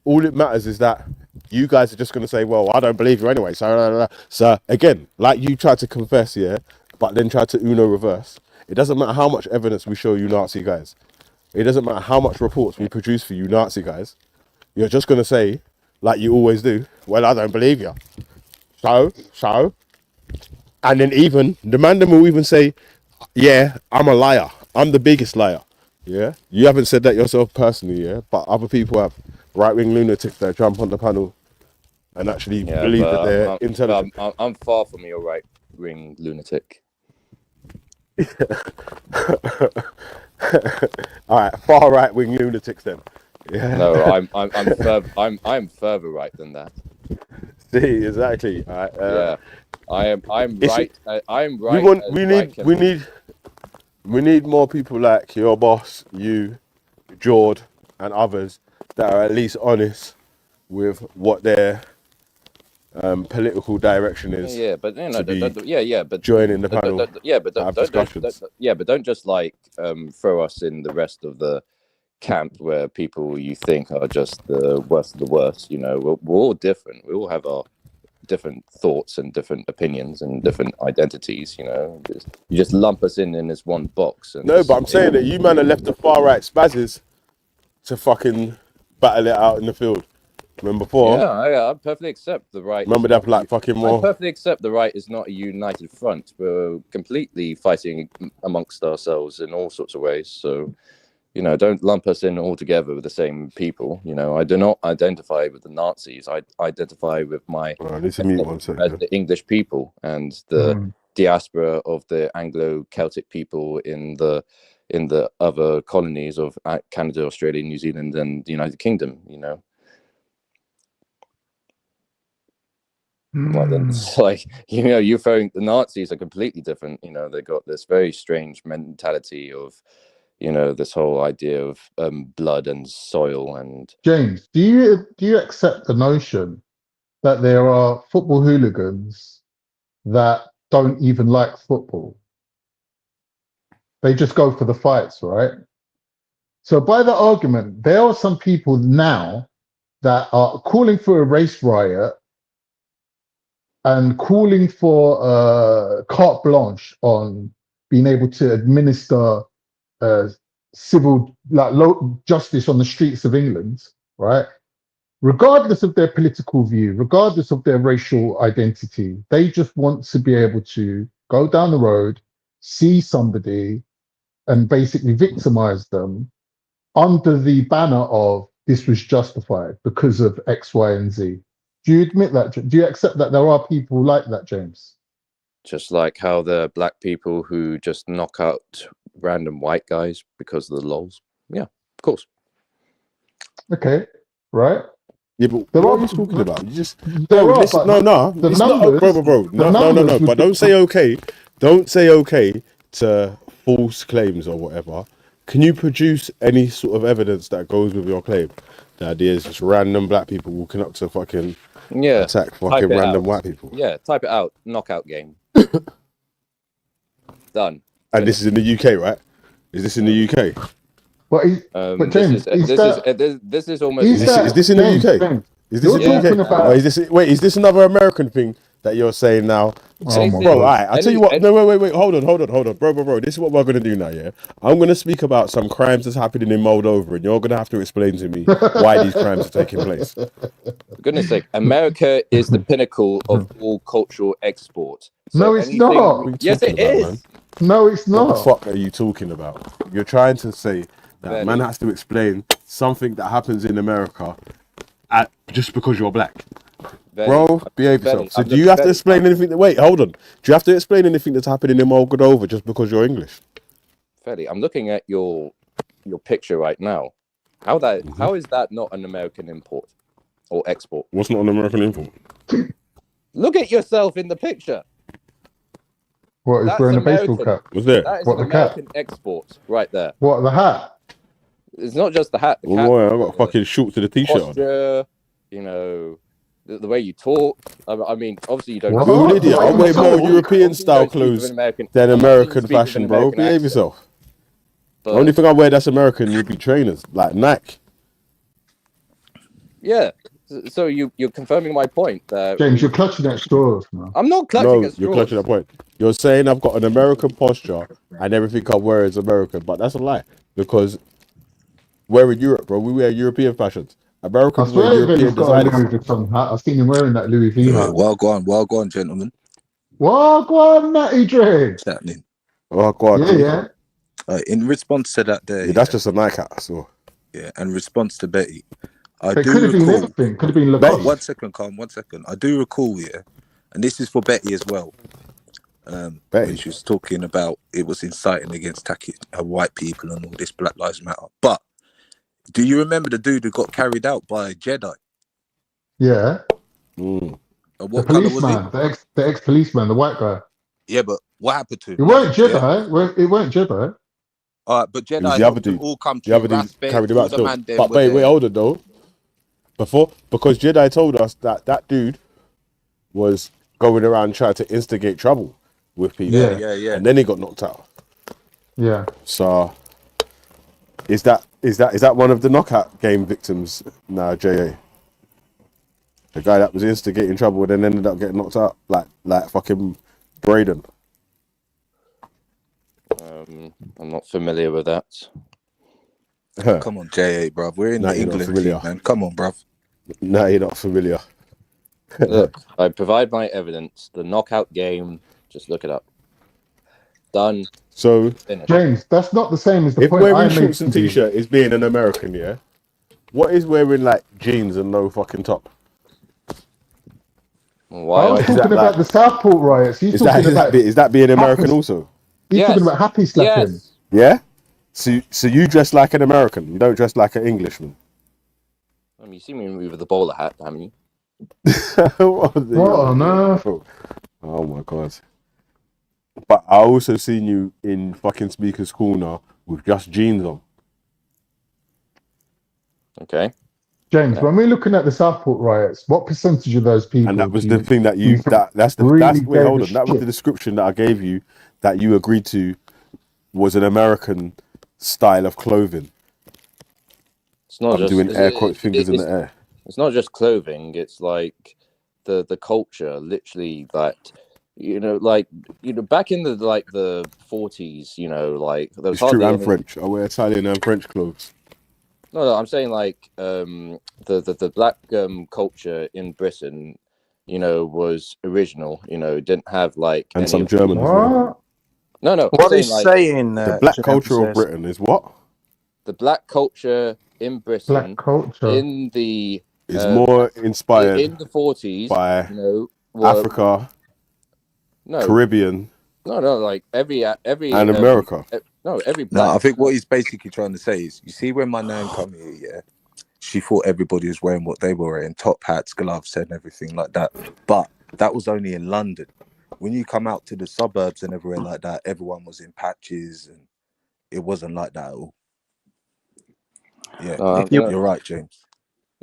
S1: All it matters is that you guys are just going to say, well, I don't believe you anyway. So again, like you tried to confess, yeah, but then tried to Uno reverse. It doesn't matter how much evidence we show you Nazi guys. It doesn't matter how much reports we produce for you Nazi guys. You're just going to say, like you always do, well, I don't believe you. So. And then even, the man them will even say, yeah, I'm a liar. I'm the biggest liar. Yeah, you haven't said that yourself personally, yeah, but other people have. Right-wing lunatics that jump on the panel and actually
S19: Yeah,
S1: believe that they're
S19: but
S1: intelligent.
S19: I'm far from your right wing lunatic.
S1: All right, far right-wing lunatics then. Yeah.
S19: No, I'm further right than that.
S1: See, exactly. All right.
S19: Yeah, I'm right. I'm
S1: We
S19: right.
S1: want.
S19: As
S1: We
S19: right
S1: need.
S19: can
S1: We
S19: be.
S1: need. We need more people like your boss, you, Jord, and others that are at least honest with what their political direction is
S19: Yeah, but you know,
S1: to be
S19: but
S1: joining the panel
S19: but
S1: to have discussions.
S19: don't just like throw us in the rest of the camp where people you think are just the worst of the worst. You know, we're all different. We all have our different thoughts and different opinions and different identities. You know, you just lump us in this one box. And
S1: No, but I'm saying that you man have left the far right spazzes to fucking battle it out in the field. Remember before?
S19: Yeah, I perfectly accept the right.
S1: Remember that like fucking
S19: I
S1: more.
S19: perfectly accept the right is not a united front. We're completely fighting amongst ourselves in all sorts of ways. So, you know, don't lump us in all together with the same people. You know, I do not identify with the Nazis. I identify with my
S1: This is mute one
S19: as
S1: second.
S19: the English people and the diaspora of the Anglo-Celtic people in the other colonies of Canada, Australia, New Zealand, and the United Kingdom. You know. Like, you know, you're throwing the Nazis are completely different. You know, they got this very strange mentality of, you know, this whole idea of blood and soil and.
S15: James, do you accept the notion that there are football hooligans that don't even like football? They just go for the fights, right? So by the argument, there are some people now that are calling for a race riot and calling for carte blanche on being able to administer civil justice on the streets of England, right? Regardless of their political view, regardless of their racial identity, they just want to be able to go down the road, see somebody, and basically victimize them under the banner of this was justified because of X, Y, and Z. Do you admit that? Do you accept that there are people like that, James?
S19: Just like how the black people who just knock out random white guys because of the lols. Yeah, of course.
S15: Okay, right.
S1: Yeah, but
S15: there
S1: what
S15: are
S1: are you talking about? You just
S15: there
S1: no,
S15: are,
S1: listen,
S15: but
S1: no.
S15: the
S1: It's
S15: numbers,
S1: not, bro. No. But don't say okay. Don't say okay to false claims or whatever. Can you produce any sort of evidence that goes with your claim? The idea is just random black people walking up to fucking
S19: Yeah.
S1: attack
S19: Type
S1: fucking
S19: it
S1: random
S19: out.
S1: white people.
S19: Yeah, type it out. Knockout game. Done.
S1: And this is in the UK, right? Is this in the UK?
S15: But James,
S19: This is almost.
S1: Is this in the UK?
S15: James,
S1: Is this in the
S15: talking
S1: UK?
S15: about-
S1: Or is this another American thing that you're saying now?
S15: Oh my
S1: Bro,
S15: God.
S1: alright, I'll tell you what. No, wait. Hold on, bro. This is what we're gonna do now. Yeah, I'm gonna speak about some crimes that's happening in Moldova, and you're gonna have to explain to me why these crimes are taking place.
S19: For goodness sake, America is the pinnacle of all cultural export. So
S15: No, it's
S19: anything-
S15: not.
S19: Yes, it is.
S1: Man?
S15: No, it's
S1: What the
S15: not.
S1: fuck are you talking about? You're trying to say that
S19: Very.
S1: man has to explain something that happens in America just because you're black.
S19: Very.
S1: Bro, behave
S19: Very.
S1: yourself. So
S19: I'm
S1: do you
S19: just
S1: have to
S19: very-
S1: explain anything? Wait, hold on. Do you have to explain anything that's happening in Moldova just because you're English?
S19: Freddy, I'm looking at your picture right now. How is that not an American import or export?
S1: What's not an American import?
S19: Look at yourself in the picture.
S15: What, he's
S19: That's
S15: wearing
S19: American.
S15: a baseball cap?
S1: What's there?
S19: That is
S15: What,
S19: an
S15: the cap?
S19: American export right there.
S15: What, the hat?
S19: It's not just the hat. The
S1: Well,
S19: cap,
S1: boy, I got fucking shorts to the t-shirt on.
S19: posture, you know, the way you talk. I mean, obviously you don't.
S15: What?
S1: You're an idiot. I wear more
S19: Talk.
S1: European style
S19: Obviously you don't
S1: clothes
S19: speak with an American-
S1: than
S19: I'm not saying you
S1: American
S19: speak with an
S1: fashion, bro.
S19: American
S1: Behave
S19: accent,
S1: yourself.
S19: but-
S1: The only thing I wear that's American would be trainers, like Nike.
S19: Yeah. So you're confirming my point.
S15: James, you're clutching at straws, man.
S19: I'm not clutching
S1: No,
S19: at straws.
S1: you're clutching that point. You're saying I've got an American posture and everything I wear is American, but that's a lie because we're in Europe, bro. We wear European fashions.
S15: I
S1: Americans wear
S15: swear Vinny's
S1: European
S15: got a
S1: designers.
S15: Louis Vuitton hat. I've seen him wearing that Louis V hat.
S2: Well gone, gentlemen.
S15: What, go on, Natty Dre?
S2: What's happening?
S1: Oh God,
S15: Yeah.
S2: In response to that, there,
S1: Yeah, that's just a Nike hat. So
S2: yeah, in response to Betty, I
S15: It
S2: do
S15: could have been
S2: recall.
S15: anything. Could have been
S1: Betty.
S15: Lacoste.
S2: One second, calm. 1 second. I do recall, yeah, and this is for Betty as well.
S1: Betty.
S2: When she was talking about it was inciting against white people and all this Black Lives Matter. But do you remember the dude who got carried out by a Jedi?
S15: Yeah.
S1: Mm.
S2: And
S15: The
S2: what color was
S15: policeman,
S2: he?
S15: the ex-policeman, the white guy.
S2: Yeah, but what happened to him?
S15: It weren't
S2: Yeah.
S15: Jedi. It weren't Jedi.
S2: All right, but
S1: It was
S2: Jedi
S1: the other
S2: helped them
S1: dude.
S2: all come
S1: The other
S2: to
S1: dude
S2: respect.
S1: carried him
S2: All
S1: out
S2: the
S1: still.
S2: man them
S1: But
S2: were
S1: wait,
S2: there.
S1: hold on though. Because Jedi told us that dude was going around trying to instigate trouble with people.
S2: Yeah.
S1: And then he got knocked out.
S15: Yeah.
S1: So is that one of the knockout game victims now, JA? The guy that was instigating trouble and then ended up getting knocked out, like fucking Braden.
S19: I'm not familiar with that.
S2: Come on, JA, bruv. We're in
S1: Nah,
S2: the
S1: you're not
S2: England
S1: familiar.
S2: team, man. Come on, bruv.
S1: No, you're not familiar.
S19: Look, I provide my evidence. The knockout game. Just look it up. Done.
S1: So
S19: Finished.
S15: James, that's not the same as the
S1: if
S15: point I
S1: wearing
S15: made.
S1: shorts and
S15: to you.
S1: t-shirt is being an American, yeah, what is wearing like jeans and no fucking top?
S19: Why?
S15: I was
S1: Is
S15: talking
S1: that
S15: about
S1: like-
S15: the Southport riots. He's
S1: Is
S15: talking
S1: that,
S15: about
S1: is that being American
S15: happy-
S1: also?
S15: He's
S19: Yes.
S15: talking about happy slapping.
S19: Yes.
S1: Yeah. So you dress like an American. You don't dress like an Englishman.
S19: I mean, you see me with the bowler hat, haven't you?
S1: What
S15: on earth?
S1: Oh my god. But I also seen you in fucking Speaker's Corner with just jeans on.
S19: Okay.
S15: James, when we're looking at the Southport riots, what percentage of those people?
S1: And that was
S15: do
S1: the
S15: you-
S1: thing that
S15: you
S1: that's
S15: really
S1: wait,
S15: gave
S1: hold
S15: a
S1: on. That was
S15: shit?
S1: the description that I gave you that you agreed to was an American style of clothing.
S19: It's not
S1: I'm
S19: just
S1: doing air quote fingers in
S19: it's-
S1: the air.
S19: It's not just clothing. It's like the culture, literally. That back in the 40s, like there was
S1: It's true,
S19: hardly
S1: I'm
S19: any-
S1: French. I wear Italian and French clothes.
S19: No, I'm saying the black culture in Britain, was original. Didn't have like
S1: And
S19: any
S1: some
S19: of the-
S1: German as well.
S15: What?
S19: No.
S18: What
S19: I'm
S18: he's saying,
S1: The black
S18: James,
S1: culture of
S18: is-
S1: Britain is what?
S19: the black culture in Britain
S15: Black culture.
S19: in the
S1: Is more inspired
S19: in the 40s
S1: by
S19: were-
S1: Africa,
S19: no,
S1: Caribbean,
S19: no, like every
S1: and America.
S19: every
S2: No,
S19: black
S2: I think what he's basically trying to say is, you see, when my nan come here, yeah, she thought everybody was wearing what they were wearing, top hats, gloves, and everything like that. But that was only in London. When you come out to the suburbs and everywhere like that, everyone was in patches, and it wasn't like that at all. Yeah,
S18: No,
S2: you're right, James.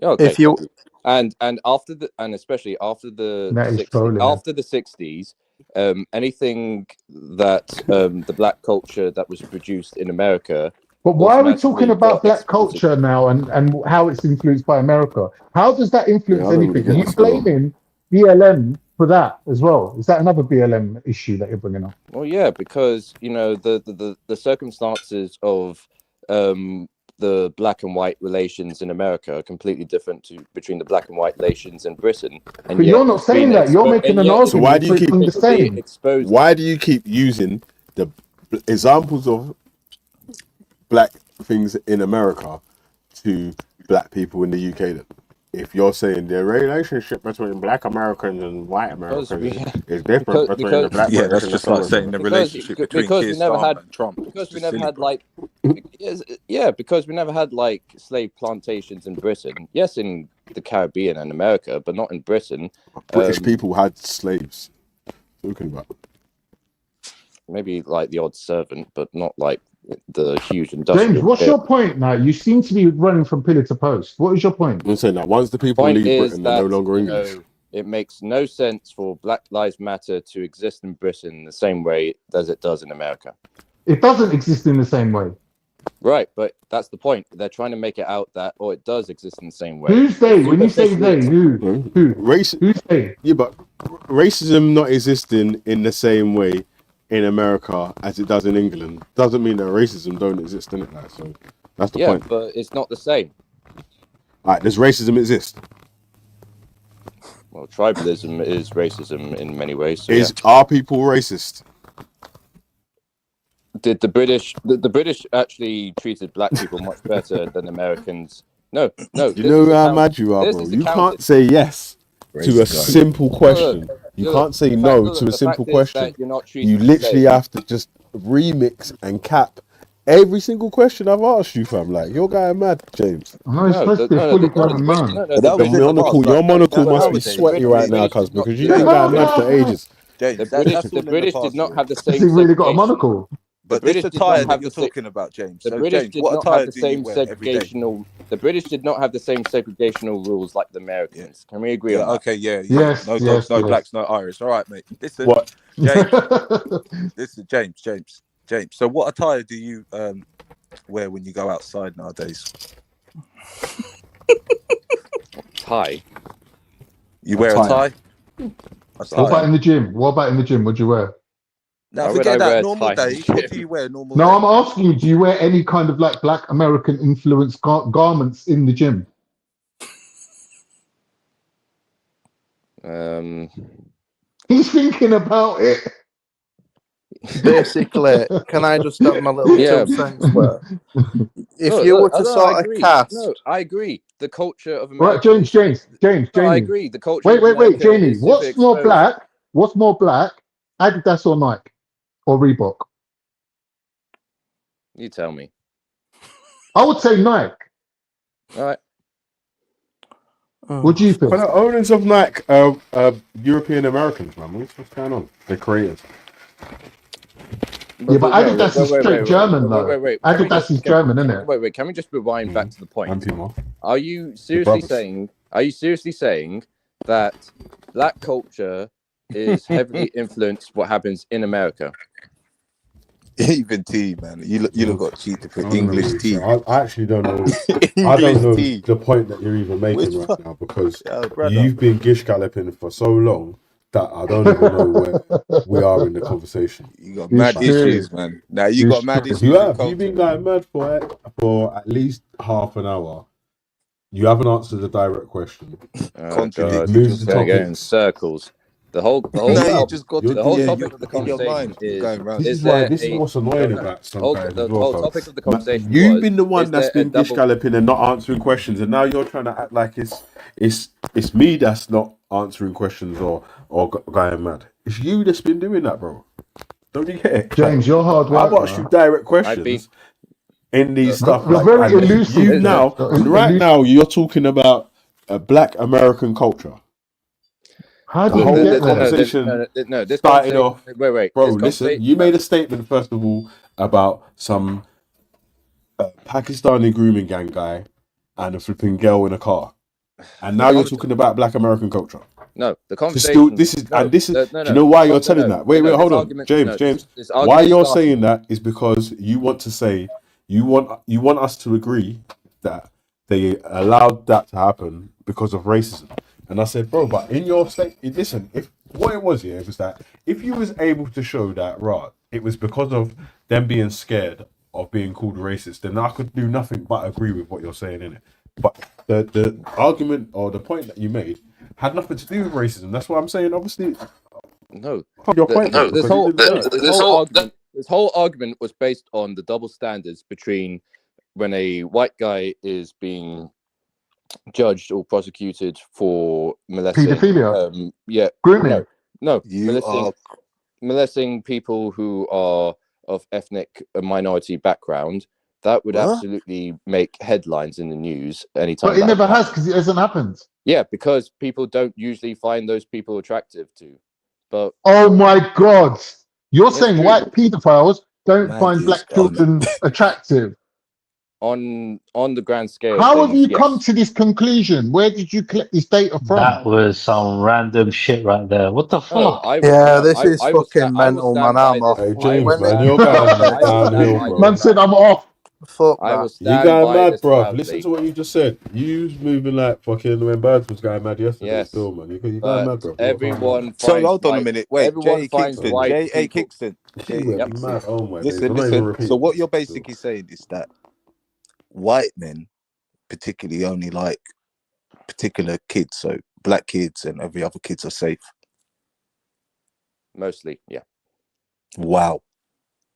S18: Yeah, okay.
S4: If you
S18: And after the and especially after the
S15: That is
S18: 60s,
S15: trolling.
S18: after the 60s, anything that the black culture that was produced in America
S15: But why are we talking
S18: automatically
S15: about
S18: got
S15: black
S18: exported.
S15: culture now and how it's influenced by America? How does that
S1: Yeah,
S15: influence
S1: I don't really
S15: anything? Are
S1: get
S15: you
S1: what's going on.
S15: blaming BLM for that as well? Is that another BLM issue that you're bringing up?
S18: Well, yeah, because the circumstances of the black and white relations in America are completely different between the black and white relations in Britain, and
S15: But
S18: yet
S15: you're not
S18: it's been
S15: saying that. You're making an
S1: So why
S15: argument
S1: do
S15: for
S1: you
S15: it
S1: keep?
S15: being the
S18: being
S15: same.
S18: exposed.
S1: Why do you keep using the examples of black things in America to black people in the UK? Then, if you're saying the relationship between black Americans and white
S18: Because
S1: Americans is different between the black
S2: Yeah, that's
S1: British and the
S2: just like
S1: Scottish
S2: saying the
S1: Americans.
S2: relationship between Keir
S18: we never
S2: Starmer
S18: had
S2: and Trump. It's
S18: because we
S2: just
S18: never
S2: silly,
S18: had
S2: bro.
S18: like because we never had like slave plantations in Britain. Yes, in the Caribbean and America, but not in Britain.
S1: British people had slaves. Talking about
S18: Maybe like the odd servant, but not like the huge
S15: James,
S18: industrial.
S15: what's your point now? You seem to be running from pillar to post. What is your point?
S1: I'm saying that once the people
S18: Point
S1: leave
S18: is
S1: Britain, they're no
S18: that
S1: longer English.
S18: it makes no sense for Black Lives Matter to exist in Britain the same way as it does in America.
S15: It doesn't exist in the same way.
S18: Right, but that's the point. They're trying to make it out that it does exist in the same way.
S15: Who's they? When you say they, who?
S1: Race,
S15: who's they?
S1: Yeah, but racism not existing in the same way in America as it does in England doesn't mean that racism don't exist in it. Like, so that's the point.
S18: But it's not the same.
S1: All right, does racism exist?
S18: Well, tribalism is racism in many ways. So
S1: Are people racist?
S18: Did the British actually treated black people much better than Americans? No.
S1: You know how mad you are, bro. You can't say yes to a simple question. You can't say no to a simple question. You literally have to just remix and cap every single question I've asked you, fam. Like, you're going mad, James.
S15: No, it's supposed to be fully grown man.
S1: Your monocle must be sweaty right now, cuz, because you've been going mad for ages.
S18: The British did not have the same.
S15: Has he really got a monocle?
S2: But this attire that you're talking about, James.
S18: The
S2: So,
S18: British
S2: James,
S18: did
S2: what
S18: not
S2: attire
S18: have the
S2: do you
S18: same
S2: wear every day?
S18: segregational. The British did not have the same segregational rules like the Americans. Can we agree on that?
S2: Okay, yeah.
S15: Yes,
S2: No
S15: yes,
S2: dogs, no
S15: yes.
S2: blacks, no Irish. All right, mate. Listen,
S1: What?
S2: James. Listen, James. So, what attire do you wear when you go outside nowadays?
S18: Tie.
S2: You wear a tie?
S15: What about in the gym? What would you wear?
S2: Now, forget that. Normal days, what do you wear normal
S15: No,
S2: days?
S15: I'm asking you, do you wear any kind of like black American influenced garments in the gym? He's thinking about it.
S4: basically, can I just have my little 2 cents worth? If you were to sort of cast,
S18: No, I agree. The culture of America.
S15: Right, James.
S18: No, I agree. The culture. of
S15: Wait,
S18: America
S15: Jamie.
S18: is
S15: What's
S18: super
S15: more
S18: exposed.
S15: black? What's more black? Adidas or Nike or Reebok?
S18: You tell me.
S15: I would say Nike.
S18: All right.
S15: What do you think?
S1: But the owners of Nike European Americans, man. What's going on? They're creators.
S15: Yeah, but Adidas is straight German, though.
S18: Wait.
S15: Adidas is German, isn't it?
S18: Wait. Can we just rewind back to the point?
S1: Antimo.
S18: Are you seriously saying that black culture is heavily influenced what happens in America?
S2: Even tea, man. You look got cheap to put English tea.
S1: I actually don't know. I don't know the point that you're even making right now, because you've been gish galloping for so long that I don't even know where we are in the conversation.
S2: You got mad issues, man. Now you got mad issues.
S1: You've been going mad for at least half an hour. You haven't answered the direct question.
S18: Moved the topic in circles. The whole topic of the conversation
S1: this is what's annoying about sometimes.
S18: The whole topic of the conversation.
S1: You've been the one that's been gish galloping and not answering questions, and now you're trying to act like it's me that's not answering questions or going mad. It's you that's been doing that, bro. Don't you get it?
S15: James, you're hard work.
S1: I've asked you direct questions in these stuff.
S15: You're very elusive.
S1: Right now, you're talking about a black American culture.
S15: How
S1: The
S15: did
S1: whole
S15: you get there?
S1: conversation
S18: this
S1: started off.
S18: Wait.
S1: Bro, listen. You made a statement first of all about some Pakistani grooming gang guy and a flipping girl in a car, and now you're talking about Black American culture.
S19: No, the conversation.
S1: Still, this is
S19: no,
S1: and this is.
S19: no,
S1: Do you know why you're telling
S19: no,
S1: that? Wait,
S19: no,
S1: hold on,
S19: argument,
S1: James.
S19: This
S1: Why
S19: argument
S1: you're
S19: started-
S1: saying that is because you want to say you want us to agree that they allowed that to happen because of racism. And I said, bro, but in your state, listen, if what it was, it was that if you was able to show that, right, it was because of them being scared of being called racist, then I could do nothing but agree with what you're saying in it. But the argument or the point that you made had nothing to do with racism. That's why I'm saying, obviously.
S19: No,
S1: your point.
S19: This whole argument was based on the double standards between when a white guy is being judged or prosecuted for molesting,
S15: paedophilia,
S19: grooming. No,
S2: You
S19: molesting people who are of ethnic minority background. That would absolutely make headlines in the news anytime.
S15: But it never has because it hasn't happened.
S19: Yeah, because people don't usually find those people attractive too. But
S15: oh my God, you're saying
S19: true.
S15: white paedophiles don't find black children attractive?
S19: On the grand scale,
S15: How have you come to this conclusion? Where did you collect this data from?
S6: That was some random shit right there. What the fuck?
S4: This is fucking mental, man. I'm off.
S1: Hey, James, man, you're going downhill, bro.
S15: Man said I'm off.
S4: Fuck
S19: I will
S4: that.
S19: stand
S1: You going
S19: by
S1: mad,
S19: this
S1: bro?
S19: proudly.
S1: Listen to what you just said. You was moving like fucking when Birds was going mad yesterday.
S19: Yes.
S1: Still, man. You going
S19: But
S1: mad, bro.
S19: everyone
S2: So
S19: finds
S2: hold on a
S19: white-
S2: minute. Wait,
S19: everyone
S2: J.A.
S19: finds
S2: Kingston.
S19: white
S2: J.A.
S19: people-
S2: Kingston.
S1: Yep. Mad. Oh my days.
S2: Listen,
S1: I'm not even
S2: listen.
S1: repeating
S2: So what you're
S1: myself.
S2: basically saying is that white men, particularly only like particular kids, so black kids and every other kids are safe.
S19: Mostly, yeah.
S2: Wow.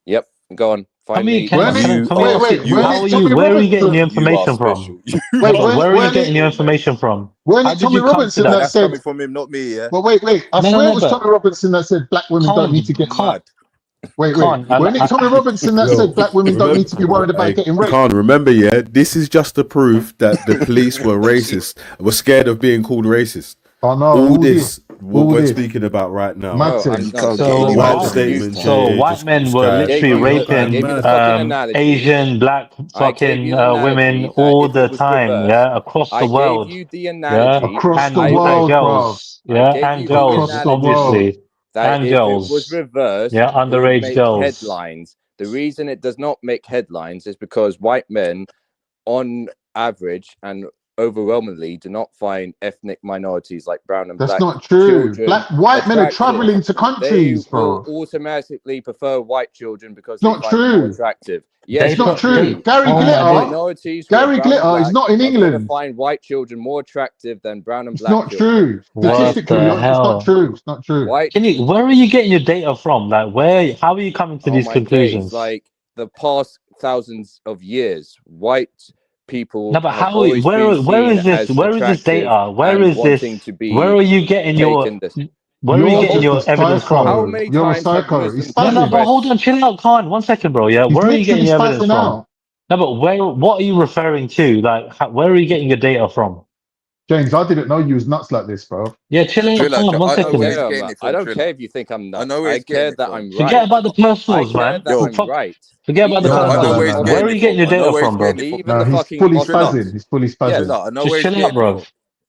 S19: Yep. Go on.
S6: I
S19: Find
S6: mean,
S19: me.
S6: can I ask you, how are you? Where are you getting your information from? Where are you getting your information from?
S15: Weren't
S6: How
S15: it
S6: did
S15: Tommy
S6: you come to
S15: Robinson
S6: that?
S15: that
S2: That's
S15: said?
S2: coming from him, not me. Yeah.
S15: But wait, I
S6: No,
S15: swear
S6: no,
S15: it was
S6: but-
S15: Tommy Robinson that said black women don't need to get.
S2: Mad.
S15: Wait.
S6: Khan,
S15: When it Tommy Robinson that said black women don't need to be worried about getting raped?
S1: Can't remember, yeah. This is just the proof that the police were racist, were scared of being called racist.
S15: Oh no!
S1: All this, what we're speaking about right now.
S6: White men were literally raping Asian, black fucking women all the time, yeah, across the world, yeah, and girls, yeah, and girls, obviously, and girls,
S19: If it was reversed,
S6: yeah,
S19: it would
S6: underage
S19: make
S6: girls.
S19: headlines. The reason it does not make headlines is because white men, on average and overwhelmingly, do not find ethnic minorities like brown and
S15: That's
S19: black
S15: not true.
S19: children
S15: White men are
S19: attractive.
S15: traveling to countries,
S19: They
S15: bro.
S19: will automatically prefer white children because
S15: Not
S19: they find them more
S15: true.
S19: attractive. Yes,
S15: It's not true.
S19: Gary minorities who are
S15: Gary
S19: brown and
S15: Glitter is
S19: black
S15: not in
S19: are gonna
S15: England.
S19: find white children more attractive than brown and
S15: It's
S19: black
S15: not
S19: children.
S15: true. Statistically, it's not true. It's not true.
S6: Where are you getting your data from? Like, how are you coming to these conclusions?
S19: Like the past thousands of years, white people.
S6: No, but
S19: have
S6: how?
S19: always
S6: Where
S19: been
S6: is
S19: seen
S6: this?
S19: as
S6: Where is this
S19: attractive
S6: data? Where
S19: and
S6: is this?
S19: wanting to be
S6: Where are you getting your?
S19: taken this.
S6: Where are you getting your evidence from?
S19: How many times have Muslims
S6: No, but hold on, chill out, Khan. 1 second, bro. Yeah,
S15: He's
S6: where are you getting your
S15: literally
S6: evidence
S15: spazzing
S6: from?
S15: out.
S6: No, but what are you referring to? Like, where are you getting your data from?
S15: James, I didn't know you was nuts like this, bro.
S6: Yeah, chill out, Khan. 1 second.
S19: I don't care if you think I'm nuts. I care that I'm right.
S6: Forget about the personals,
S19: I care
S6: man.
S19: that I'm right.
S6: Forget about the personals. Where are you getting your data from, bro?
S15: No, he's fully spazzing. He's fully spazzing.
S6: Just chill out, bro.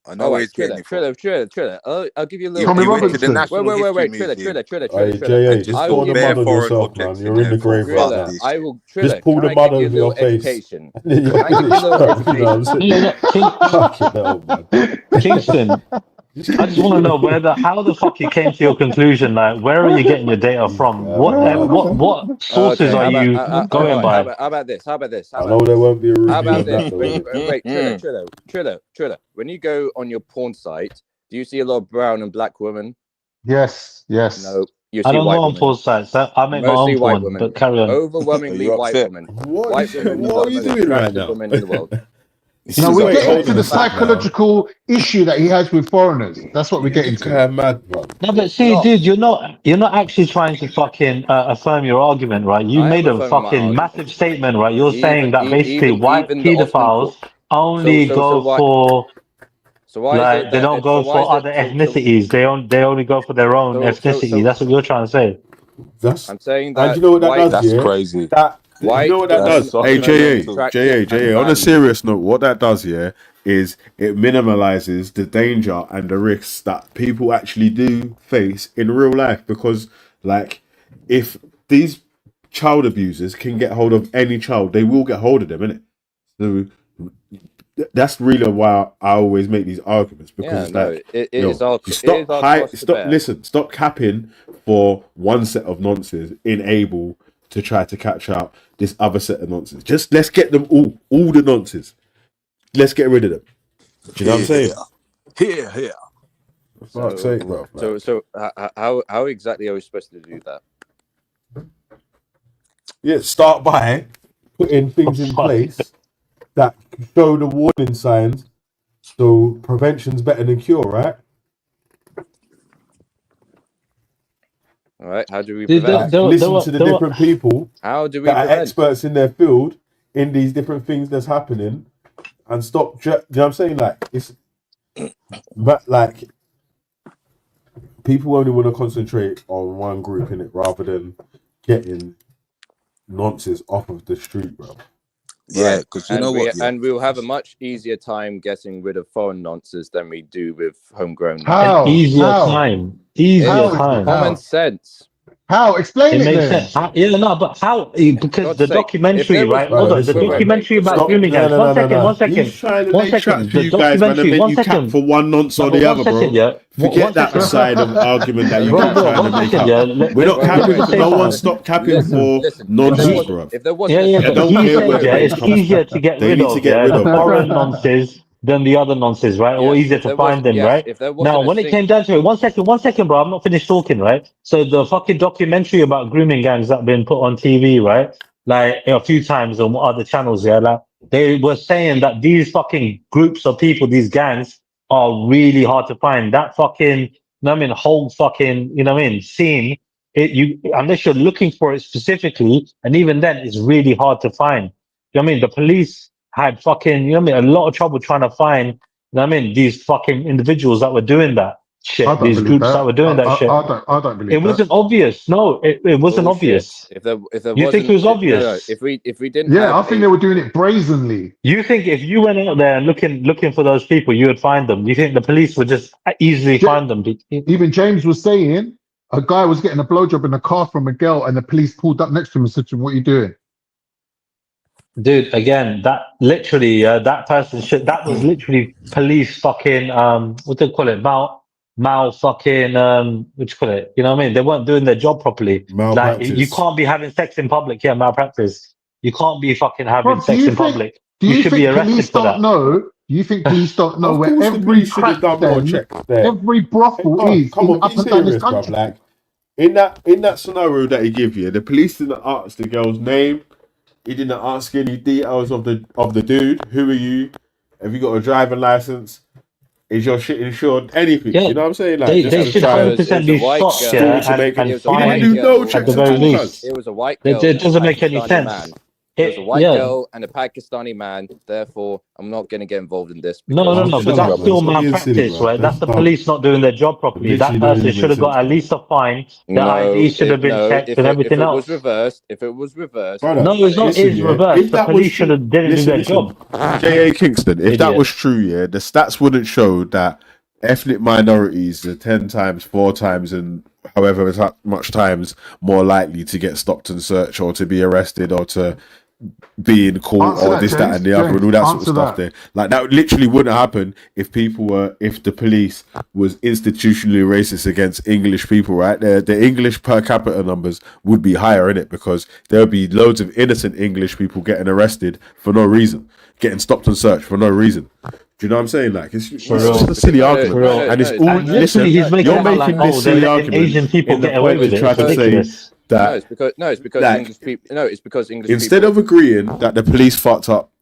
S2: I know where he's getting it from.
S19: Triller. I'll give you a little.
S15: Tommy Robinson.
S19: Wait. Triller.
S1: Just pull the mud on yourself, man. You're in the grave right now.
S19: I will.
S1: Just pull the mud over your face.
S6: Kingston, I just want to know how the fuck you came to your conclusion. Like, where are you getting your data from? What sources are you going by?
S19: How about this?
S1: I know there won't be a review
S19: How about
S1: of that.
S19: this? Wait, Triller. When you go on your porn site, do you see a lot of brown and black women?
S15: Yes.
S19: No. You see
S6: I don't
S19: white
S6: go on
S19: women.
S6: porn sites. I make
S19: Mostly
S6: my
S19: white
S6: own porn,
S19: women.
S6: but carry on.
S19: Overwhelmingly white women. White women
S1: What are you doing right now?
S19: women in the world.
S15: No, we're getting to the psychological issue that he has with foreigners. That's what we're getting to.
S1: Mad, bro.
S6: No, but see, dude, you're not actually trying to fucking affirm your argument, right? You made a fucking massive statement, right? You're saying that basically white pedophiles only go for.
S19: So why
S6: like,
S19: is it
S6: they don't go for other ethnicities. They only go for their own ethnicity. That's what you're trying to say.
S1: That's.
S19: I'm saying
S1: And
S19: that.
S1: you know what that does?
S2: That's crazy.
S1: That You know what that does? Hey, JA. On a serious note, what that does, is it minimalizes the danger and the risks that people actually do face in real life. Because, like, if these child abusers can get hold of any child, they will get hold of them, innit? So that's really why I always make these arguments, because stop capping for one set of nonsense in able to try to catch out this other set of nonsense. Just let's get them all the nonsense. Let's get rid of them. Do you know what I'm saying?
S2: Here.
S1: For fuck's sake, bro.
S19: So how exactly are we supposed to do that?
S1: Yeah, start by putting things in place that show the warning signs, so prevention's better than cure, right?
S19: All right. How do we prevent?
S1: Listen to the different people
S19: How do we
S1: that are
S19: prevent?
S1: experts in their field in these different things that's happening, and stop. Do you know what I'm saying? Like it's, but like people only want to concentrate on one group in it rather than getting nonsense off of the street, bro.
S2: Yeah, because you know what?
S19: And we'll have a much easier time getting rid of foreign nonsense than we do with homegrown.
S15: How?
S6: Easier time.
S19: Common sense.
S15: How? Explain it
S6: makes
S15: then.
S6: sense. But how? Because the documentary, right? Hold on, the documentary about grooming gangs. One second.
S1: He's trying to lay traps for you guys, man, and make you cap for one nonce or the other, bro. Forget that side of argument that you keep trying to make up. We're not capping. No one stop capping for nonsense, bro.
S6: It's easier to get rid of the foreign nonsense than the other nonsense, right? Or easier to find them, right? Now, when it came down to it, one second, bro, I'm not finished talking, right? So the fucking documentary about grooming gangs that have been put on TV, right? Like a few times on other channels, like they were saying that these fucking groups of people, these gangs, are really hard to find. That fucking, whole fucking, scene, unless you're looking for it specifically, and even then, it's really hard to find. The police had fucking, a lot of trouble trying to find, these fucking individuals that were doing that shit. These groups that were doing that shit.
S15: I don't believe
S6: it wasn't obvious. No, it wasn't obvious.
S19: If there
S6: you think it was obvious?
S19: No, if we didn't.
S15: Yeah, I think they were doing it brazenly.
S6: You think if you went out there and looking for those people, you would find them? You think the police would just easily find them?
S15: Even James was saying a guy was getting a blowjob in a car from a girl, and the police pulled up next to him and said, "What are you doing?"
S6: Dude, again, that literally, that person that was literally police fucking, what do they call it? Mal fucking, what you call it? You know what I mean? They weren't doing their job properly.
S1: Malpractice.
S6: Like, you can't be having sex in public. Yeah, malpractice. You can't be fucking having sex in public.
S15: Do
S6: you should be arrested for that.
S15: Do you think police don't know where every crack every brothel is
S1: come
S15: up and down this country?
S1: Like, in that scenario that he gave you, the police didn't ask the girl's name. He didn't ask any details of the dude. Who are you? Have you got a driving license? Is your shit insured? Anything?
S6: Yeah,
S1: you know what I'm saying? Like,
S6: they should 100% be stopped. And
S1: fined. He didn't do no checks
S6: at the very least.
S19: It was a white girl.
S6: It doesn't make any sense.
S19: Man. It was a white girl and a Pakistani man. Therefore, I'm not going to get involved in this.
S6: No. But that's still malpractice, right? That's the police not doing their job properly. That person should have got at least a fine. The ID should have been checked and everything else.
S19: If it was reversed.
S6: No, it's not. It's reversed. The police should have didn't do their job.
S1: J.A. Kingston, if that was true, the stats wouldn't show that ethnic minorities are 10 times, 4 times, and however much times more likely to get stopped and searched or to be arrested or to be in court or this, that, and the other, and all that sort of stuff there. Like, that literally wouldn't happen if the police was institutionally racist against English people, right? The English per capita numbers would be higher in it, because there would be loads of innocent English people getting arrested for no reason, getting stopped and searched for no reason. Do you know what I'm saying? Like, it's just a silly argument, and it's all. Listen, you're making this silly argument.
S6: Asian people get away with it.
S1: Try to say that
S19: it's because English people. No, it's because English.
S1: Instead of agreeing that the police fucked up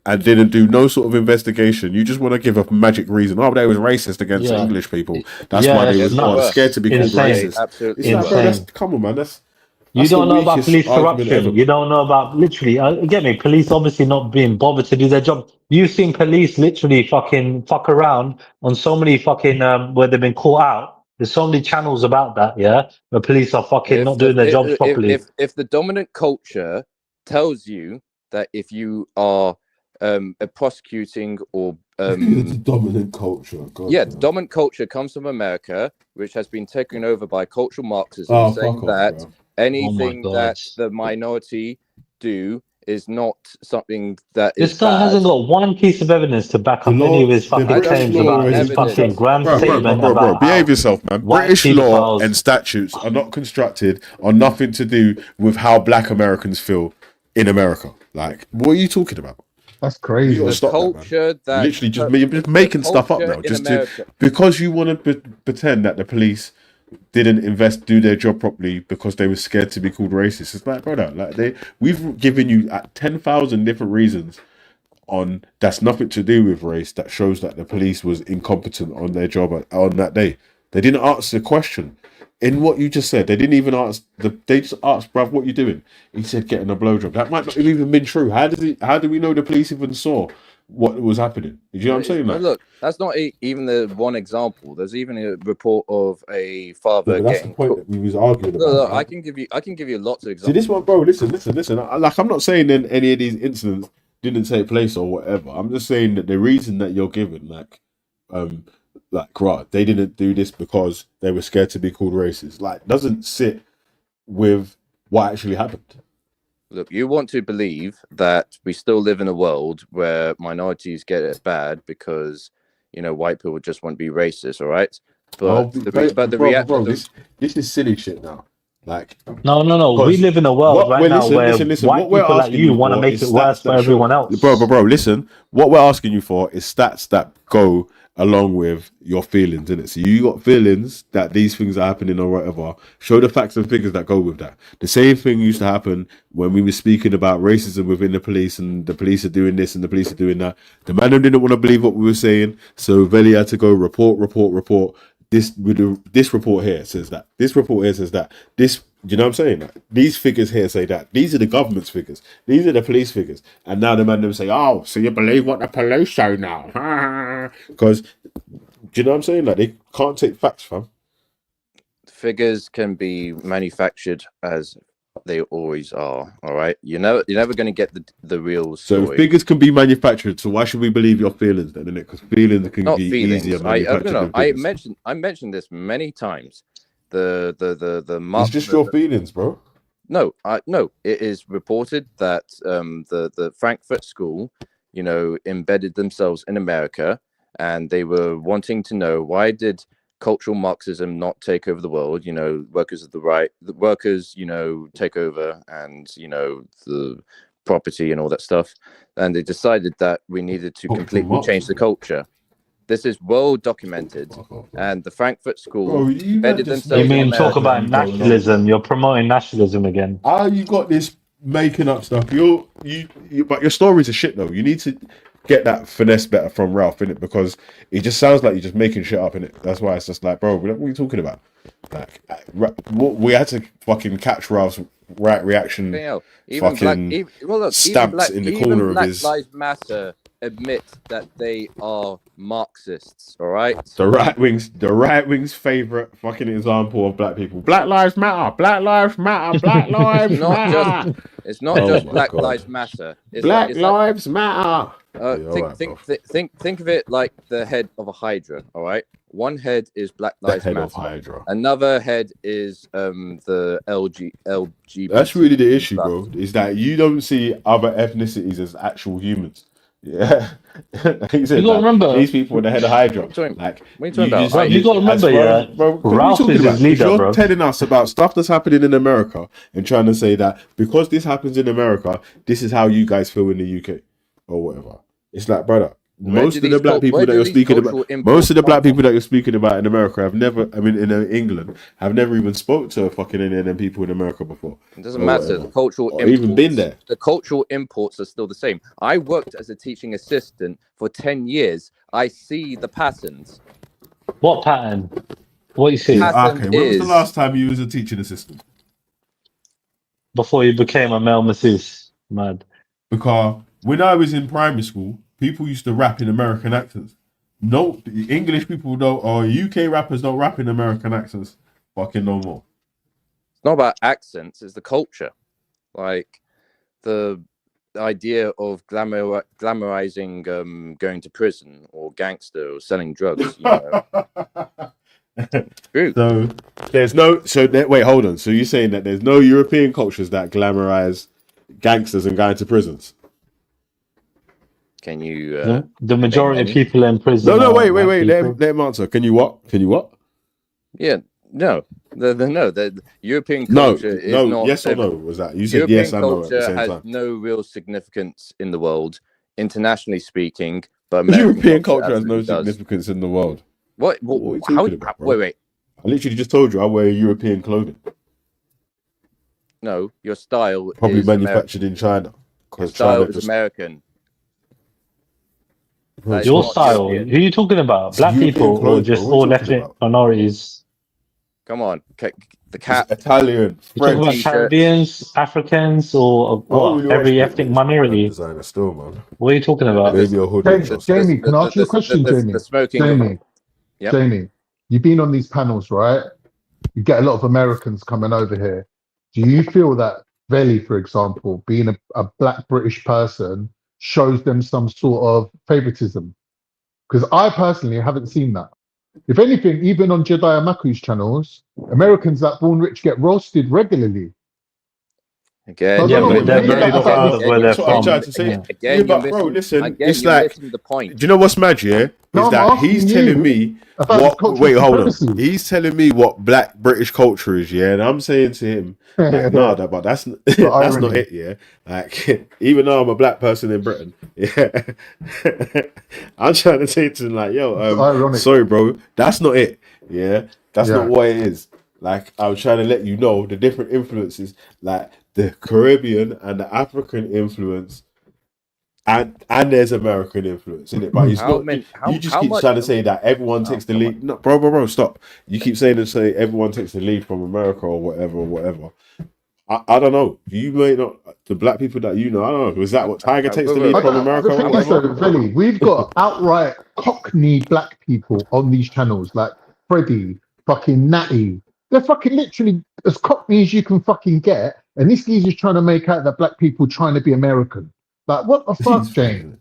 S1: and didn't do no sort of investigation, you just want to give a magic reason. Oh, they was racist against English people. That's why they was scared to be called racist.
S19: Absolutely.
S1: It's like, bro, come on, man.
S6: You don't know about police corruption. You don't know about literally. Get me? Police obviously not being bothered to do their job. You've seen police literally fucking fuck around on so many fucking where they've been caught out. There's so many channels about that, where police are fucking not doing their jobs properly.
S19: If the dominant culture tells you that if you are prosecuting or
S1: the dominant culture. God,
S19: the dominant culture comes from America, which has been taken over by cultural Marxism,
S1: oh,
S19: saying
S1: fuck off,
S19: that
S1: bro.
S19: anything
S6: Oh my
S19: that
S6: God.
S19: the minority do is not something that
S6: This
S19: is
S6: guy
S19: bad.
S6: hasn't got one piece of evidence to back up any of his fucking claims about his fucking grand statement
S1: bro.
S6: about
S1: Behave
S6: how
S1: yourself, man.
S6: white
S1: British law and
S6: pedophiles.
S1: statutes are not constructed on nothing to do with how black Americans feel in America. Like, what are you talking about?
S15: That's crazy.
S1: You gotta
S19: The
S1: stop that, man.
S19: culture that
S1: Literally, you're just making stuff up now,
S19: in
S1: just
S19: America.
S1: because you want to pretend that the police didn't do their job properly because they were scared to be called racist. It's like, brother, like we've given you 10,000 different reasons on that's nothing to do with race that shows that the police was incompetent on their job on that day. They didn't answer the question. In what you just said, they didn't even ask they just asked, bruv, what you doing? He said getting a blowjob. That might not have even been true. How do we know the police even saw what was happening? Do you know what I'm saying? Like,
S19: Look, that's not even the one example. There's even a report of a father
S1: but that's
S19: getting.
S1: the point that we was arguing about.
S19: Look,
S1: Right?
S19: I can give you lots of examples.
S1: See this one, bro. Listen. Like, I'm not saying that any of these incidents didn't take place or whatever. I'm just saying that the reason that you're given, right, they didn't do this because they were scared to be called racist. Like, doesn't sit with what actually happened.
S19: Look, you want to believe that we still live in a world where minorities get it bad because white people just want to be racist, all right? But
S1: this is silly shit now. Like,
S6: No. We live in a world right now where
S1: listen.
S6: white
S1: What we're
S6: people like
S1: asking
S6: you
S1: you
S6: want to
S1: for
S6: make
S1: is
S6: it worse
S1: stats
S6: for
S1: that show,
S6: everyone else.
S1: bro. Listen, what we're asking you for is stats that go along with your feelings, innit? So you got feelings that these things are happening or whatever. Show the facts and figures that go with that. The same thing used to happen when we were speaking about racism within the police, and the police are doing this and the police are doing that. The man didn't want to believe what we were saying, so Veli had to go report. This report here says that. This report here says that. This, you know what I'm saying? Like, these figures here say that. These are the government's figures. These are the police figures. And now the man them say, oh, so you believe what the police show now? Because, do you know what I'm saying? Like, they can't take facts, fam.
S19: Figures can be manufactured as they always are. All right, you're never going to get the real story.
S1: So figures can be manufactured. So why should we believe your feelings then? Innit? Because feelings can
S19: Not
S1: be
S19: feelings.
S1: easier manufactured.
S19: I mentioned this many times. The
S1: it's just your feelings, bro.
S19: No, it is reported that the Frankfurt School, embedded themselves in America, and they were wanting to know why did cultural Marxism not take over the world. Workers of the right, the workers, take over, and the property and all that stuff. And they decided that we needed to completely change the culture. This is well documented, and the Frankfurt School embedded themselves.
S6: You mean talk about nationalism? You're promoting nationalism again.
S1: You got this making up stuff. But your stories are shit though. You need to get that finesse better from Ralph, innit? Because it just sounds like you're just making shit up, innit? That's why it's just like, bro, what are you talking about? Like, we had to fucking catch Ralph's right reaction.
S19: Even
S1: stamps in the corner of his.
S19: Black Lives Matter admit that they are Marxists. All right.
S1: The right wing's favorite fucking example of black people. Black lives matter. Black lives matter. Black lives matter.
S19: It's not just Black Lives Matter.
S1: Black lives matter.
S19: Think of it like the head of a hydra. All right. One head is Black Lives Matter.
S1: Of Hydra.
S19: Another head is the LGBT.
S1: That's really the issue, bro. Is that you don't see other ethnicities as actual humans. Yeah, you
S6: gotta remember
S1: these people are the head of Hydra.
S6: You gotta remember,
S1: bro,
S6: Ralph is his leader,
S1: you're
S6: bro.
S1: telling us about stuff that's happening in America and trying to say that because this happens in America, this is how you guys feel in the UK or whatever. It's like, brother, most of the black people that you're speaking about in America have never, in England, have never even spoke to fucking any of them people in America before.
S19: It doesn't matter. The cultural imports,
S1: even been there.
S19: The cultural imports are still the same. I worked as a teaching assistant for 10 years. I see the patterns.
S6: What pattern? What you see?
S1: Okay, when was the last time you was a teaching assistant?
S6: Before you became a male masseuse. Mad.
S1: Because when I was in primary school, people used to rap in American accents. No, English people don't, or UK rappers don't rap in American accents. Fucking no more.
S19: It's not about accents, it's the culture. Like, the idea of glamorizing going to prison or gangster or selling drugs. You know. True.
S1: So there's no. Wait, hold on. So you're saying that there's no European cultures that glamorize gangsters and going to prisons?
S19: Can you?
S6: The majority of people in prison.
S1: No. Wait. Let him answer. Can you what?
S19: Yeah. No. The European culture is not.
S1: Yes or no? Was that you said?
S19: European
S1: Yes and no at the
S19: culture
S1: same
S19: has
S1: time.
S19: no real significance in the world, internationally speaking. But American
S1: European culture has no
S19: absolutely does.
S1: significance in the world.
S19: What
S1: are you
S19: how?
S1: talking about, bro?
S19: Wait.
S1: I literally just told you I wear European clothing.
S19: No, your style
S1: Probably
S19: is
S1: manufactured in China.
S19: Your style is American.
S6: Your style? Who are you talking about? Black people or just all ethnic minorities?
S19: Come on, the cat.
S1: Italian,
S6: You talking about Caribbeans, Africans, or what? Every ethnic minority.
S1: Designer still, man.
S6: What are you talking about?
S1: Maybe a hood.
S15: Jamie, can I ask you a question, Jamie? Jamie, you've been on these panels, right? You get a lot of Americans coming over here. Do you feel that Veli, for example, being a black British person, shows them some sort of favoritism? Because I personally haven't seen that. If anything, even on Jediah Maku's channels, Americans that born rich get roasted regularly.
S19: Again,
S6: they're very proud of where they're from.
S1: Yeah, but bro, listen, it's like,
S19: the point.
S1: Do you know what's mad, yeah? Is that he's telling me what? Wait, hold on. He's telling me what black British culture is, yeah, and I'm saying to him, like, no, but that's that's not it, yeah. Like, even though I'm a black person in Britain, yeah, I'm trying to say to him, like, yo, sorry, bro, that's not it, yeah, that's not what it is. Like, I'm trying to let you know the different influences, like the Caribbean and the African influence. And there's American influence in it, but you just keep trying to say that everyone takes the lead. No, bro, stop. You keep saying everyone takes the lead from America or whatever. I don't know. You may not. The black people that you know, I don't know. Was that what Tiger takes the lead from America?
S15: The thing is, though, Veli, we've got outright Cockney black people on these channels, like Freddie, fucking Natty. They're fucking literally as Cockney as you can fucking get, and this geezer's trying to make out that black people trying to be American. Like, what the fuck, Jane?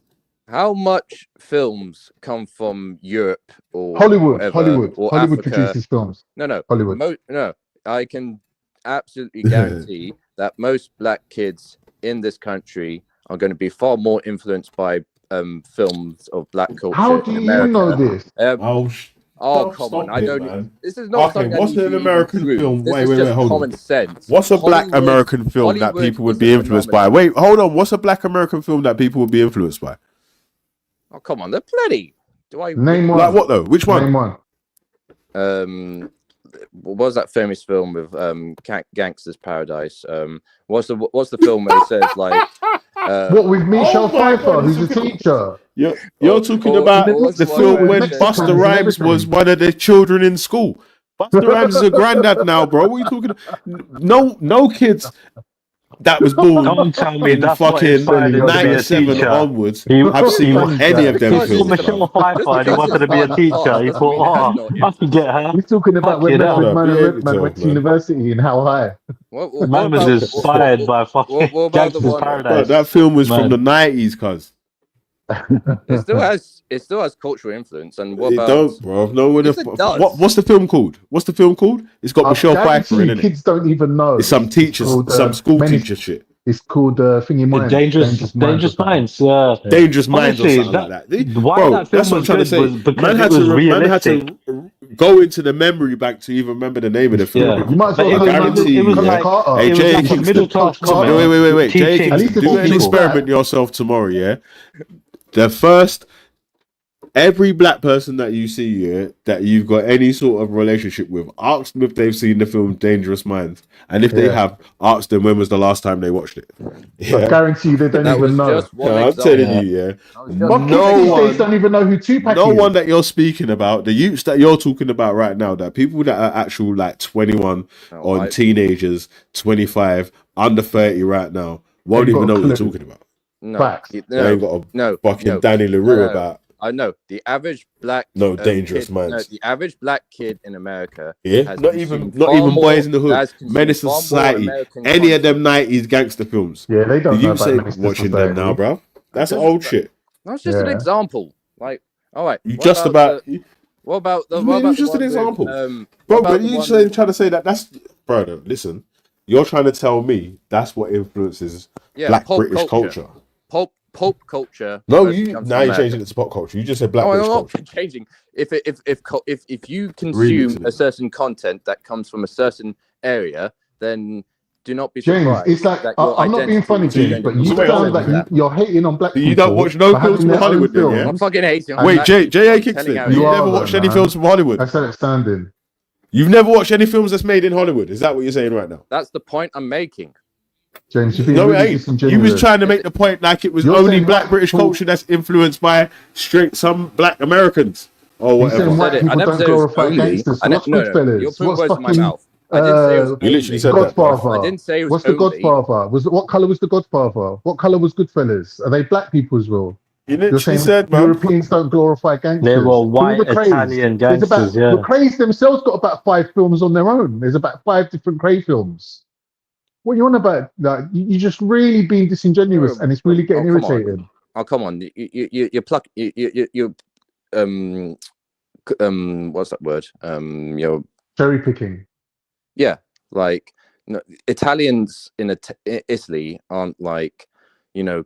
S19: How much films come from Europe or
S15: Hollywood
S19: Africa?
S15: produces films.
S19: No,
S15: Hollywood.
S19: No, I can absolutely guarantee that most black kids in this country are going to be far more influenced by films of black culture.
S15: How do you know this?
S19: Come on! I don't. Man. This is not something.
S1: What's an American film? Wait, hold
S19: common
S1: on.
S19: Sense.
S1: What's a black American film that people would be influenced by? Wait, hold on. What's a black American film that people would be influenced by?
S19: Oh, come on, there are plenty.
S15: Name one?
S1: Like what though? Which one?
S15: Name one.
S19: What was that famous film with Gangster's Paradise? What's the film where it says like?
S15: What with Michelle Pfeiffer, who's a teacher?
S1: You're talking about the film when Busta Rhymes was one of the children in school. Busta Rhymes is a granddad now, bro. What are you talking about? No kids that was born in fucking 97 onwards have seen any of them films.
S6: Michelle Pfeiffer, he wanted to be a teacher. He thought, I can get her.
S15: He's talking about when man went to university and how high.
S6: Man was inspired by fucking Gangster's Paradise.
S1: That film was from the 90s, cuz.
S19: It still has cultural influence, and what about?
S1: It don't, bro. What's the film called? It's got Michelle Pfeiffer in it.
S15: Kids don't even know.
S1: It's some teachers, some school teacher shit.
S15: It's called Thingy Minds.
S6: Dangerous Minds.
S1: Dangerous Minds or something like that.
S6: Why that film was good was because it was realistic.
S1: Man had to go into the memory bank to even remember the name of the film.
S15: Yeah. You might as well
S1: guarantee
S6: it was like a middle class comment.
S1: Wait. Jay, do an experiment yourself tomorrow, yeah? Every black person that you see here that you've got any sort of relationship with, ask them if they've seen the film Dangerous Minds, and if they have, ask them when was the last time they watched it.
S15: I guarantee you they don't even know.
S1: I'm telling you,
S15: no one don't even know who Tupac is.
S1: No one that you're speaking about, the youths that you're talking about right now, that people that are actual like 21 or teenagers, 25, under 30 right now, won't even know what you're talking about.
S19: No,
S1: Facts. They ain't got a fucking Danny LaRue about.
S19: I know the average black
S1: dangerous
S19: kid,
S1: minds.
S19: the average black kid in America
S1: Yeah, not even boys in the hood. Menace to Society. Any of them 90s gangster films.
S15: Yeah, they don't
S1: The
S15: know
S1: youths
S15: about
S1: ain't
S15: Menace to
S1: watching them now,
S15: Society.
S1: bro. That's old shit.
S19: That's just an example. Like, all right,
S1: You
S19: what
S1: just
S19: about
S1: about.
S19: what about the
S1: It
S19: what
S1: was
S19: about the
S1: just an
S19: one with
S1: example,
S19: what
S1: bro.
S19: about
S1: But
S19: the
S1: you
S19: one
S1: trying to say that that's, brother. Listen, you're trying to tell me that's what influences Black
S19: pulp
S1: British culture.
S19: Pulp culture.
S1: No,
S19: mostly
S1: you
S19: comes
S1: now
S19: from
S1: you're
S19: America.
S1: changing it to pop culture. You just said Black
S19: No,
S1: British
S19: I'm not
S1: culture.
S19: changing. If you consume
S1: Remixing
S19: a
S1: it.
S19: certain content that comes from a certain area, then do not be
S15: James,
S19: surprised
S15: it's like
S19: that your
S15: I'm not being
S19: identity
S15: funny,
S19: is
S15: James,
S19: going to
S15: but
S19: be
S15: you sound like
S19: that.
S15: you're hating on black
S1: So
S15: people.
S1: you don't watch no
S15: for
S1: films
S15: having
S1: from
S15: their own
S1: Hollywood then, yeah?
S15: films.
S19: I'm fucking hating on
S1: Wait,
S19: black
S1: J.A.
S19: people. I'm
S1: Kingston,
S19: telling
S1: you've
S19: how it
S1: never
S19: is.
S1: watched any films from Hollywood?
S15: I said it standing.
S1: You've never watched any films that's made in Hollywood? Is that what you're saying right now?
S19: That's the point I'm making.
S15: James, you're being
S1: No,
S15: really
S1: it ain't.
S15: disingenuous.
S1: You was trying to make the point like it was
S15: You're
S1: only
S15: saying
S1: Black
S15: white
S1: British
S15: people-
S1: culture that's influenced by some Black Americans or
S15: You're
S1: whatever.
S15: saying white people
S19: never
S15: don't
S19: said it was
S15: glorify
S19: only.
S15: gangsters. So what's
S19: No, you're
S15: Goodfellas?
S19: putting
S15: What's
S19: words in my
S15: fucking
S19: mouth. I didn't say it was
S1: You literally said that,
S15: Godfather?
S19: I didn't say it was
S15: What's the
S19: only.
S15: Godfather? What color was the Godfather? What color was Goodfellas? Are they black people as well?
S1: You
S15: You're
S1: literally
S15: saying
S1: said, man.
S15: Europeans don't glorify gangsters.
S6: They were
S15: Who
S6: white
S15: are the Krays?
S6: Italian
S15: There's about
S6: gangsters, yeah.
S15: the Krays themselves got about 5 films on their own. There's about 5 different Kray films. What are you on about? Like, you're just really being disingenuous, and it's really getting irritating.
S19: Come on. You pluck. You what's that word? You're
S15: Cherry picking.
S19: Yeah, like no, Italians in Italy aren't like,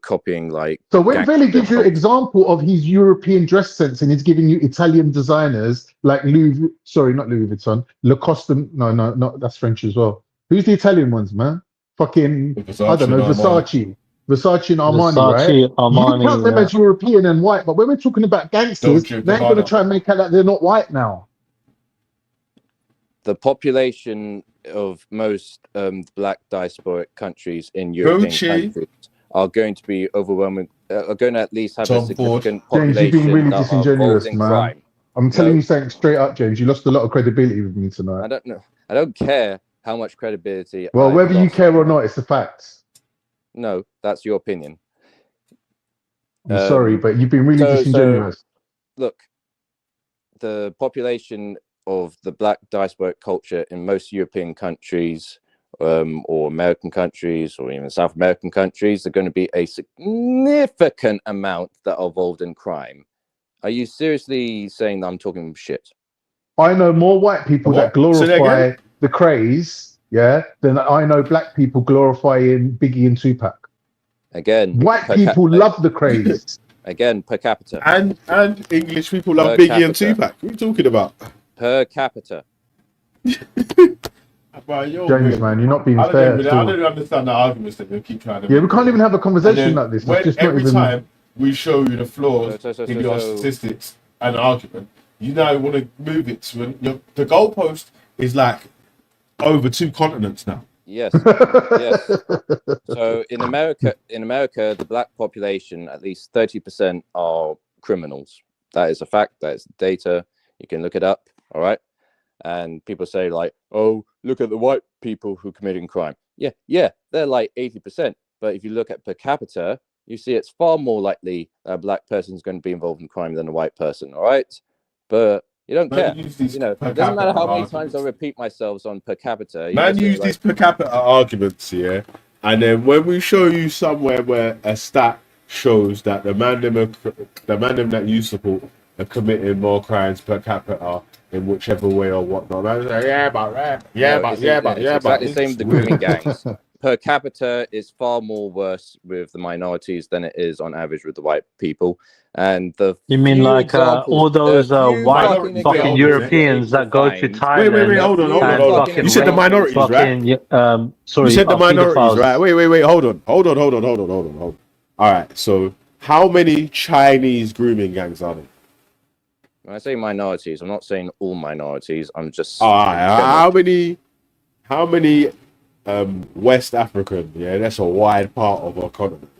S19: copying like.
S15: So when Veli gives you an example of his European dress sense and he's giving you Italian designers like not Louis Vuitton, Lacoste, no, that's French as well. Who's the Italian ones, man? Fucking, I don't know, Versace and Armani, right?
S6: Versace, Armani,
S15: You count them as European and white, but when we're talking about gangsters,
S1: Dolce
S15: they're going to
S1: Gabbana.
S15: try and make out that they're not white now.
S19: The population of most black diasporic countries in European countries are going to be overwhelming. Are going to at least have a significant
S15: James, you're being
S19: population
S15: really
S19: that are
S15: disingenuous,
S19: involved in
S15: man.
S19: crime.
S15: I'm telling you something straight up, James. You lost a lot of credibility with me tonight.
S19: I don't know. I don't care how much credibility.
S15: Well,
S19: I've
S15: whether you
S19: lost.
S15: care or not, it's the facts.
S19: No, that's your opinion.
S15: I'm sorry, but you've been really disingenuous.
S19: Look, the population of the black diasporic culture in most European countries, or American countries, or even South American countries, are going to be a significant amount that are involved in crime. Are you seriously saying that I'm talking shit?
S15: I know more white people that glorify the Krays, than I know black people glorifying Biggie and Tupac.
S19: Again,
S15: white people love the Krays.
S19: Again, per capita.
S1: And English people love Biggie and Tupac. What are you talking about?
S19: Per capita.
S15: James, man, you're not being fair.
S1: I don't understand the arguments that you keep trying to
S15: Yeah, we
S1: make.
S15: can't even have a conversation like this. It's just
S1: Every
S15: not even...
S1: time we show you the flaws in your statistics and argument, you now want to move it to the goalpost is like over 2 continents now.
S19: Yes. Yes. So in America, the black population, at least 30% are criminals. That is a fact. That is data. You can look it up. All right. And people say like, oh, look at the white people who are committing crime. Yeah, they're like 80%. But if you look at per capita, you see it's far more likely a black person is going to be involved in crime than a white person. All right. But you don't care. It doesn't matter how many times I repeat myself on per capita.
S1: Man, use these per capita arguments, and then when we show you somewhere where a stat shows that the man them that you support are committing more crimes per capita in whichever way or whatnot. Man, like,
S19: it's exactly the same with the grooming gangs. Per capita is far more worse with the minorities than it is on average with the white people. And
S6: you mean like all those white fucking Europeans that go to Thailand?
S1: Wait, hold on. You said the minorities, right?
S6: Sorry,
S1: you said the minorities,
S6: pedophiles.
S1: right? Wait, hold on. All right, so how many Chinese grooming gangs are there?
S19: When I say minorities, I'm not saying all minorities. I'm just
S1: how many West African, that's a wide part of our continent,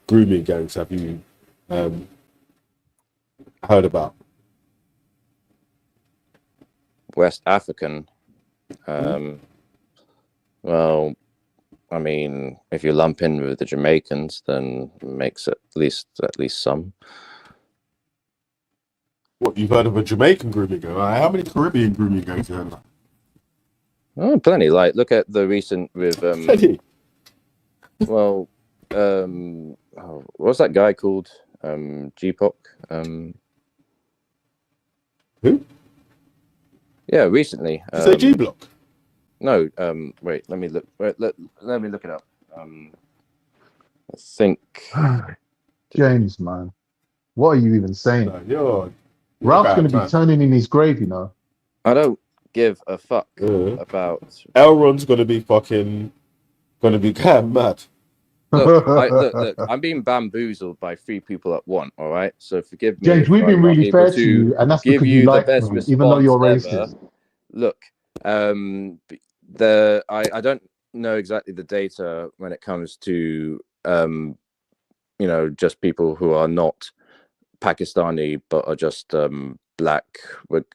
S1: grooming gangs have you heard about?
S19: West African. Well, I mean, if you lump in with the Jamaicans, then it makes at least some.
S1: What, you've heard of a Jamaican grooming gang? How many Caribbean grooming gangs you heard of?
S19: Oh, plenty. Like, look at the recent with well, what's that guy called? G-Pop.
S1: Who?
S19: Yeah, recently.
S1: Did you say G-Block?
S19: No. Wait. Let me look. Let me look it up. I think.
S15: James, man, what are you even saying?
S1: No,
S15: Ralph's going to be turning in his grave, you know.
S19: I don't give a fuck about.
S1: Elron's going to be fucking. Going to be damn mad.
S19: Look, I'm being bamboozled by 3 people at once, all right? So forgive me.
S15: James, we've been really fair to you, and that's because you like me, even though you're racist.
S19: Look, I don't know exactly the data when it comes to, just people who are not Pakistani, but are just black,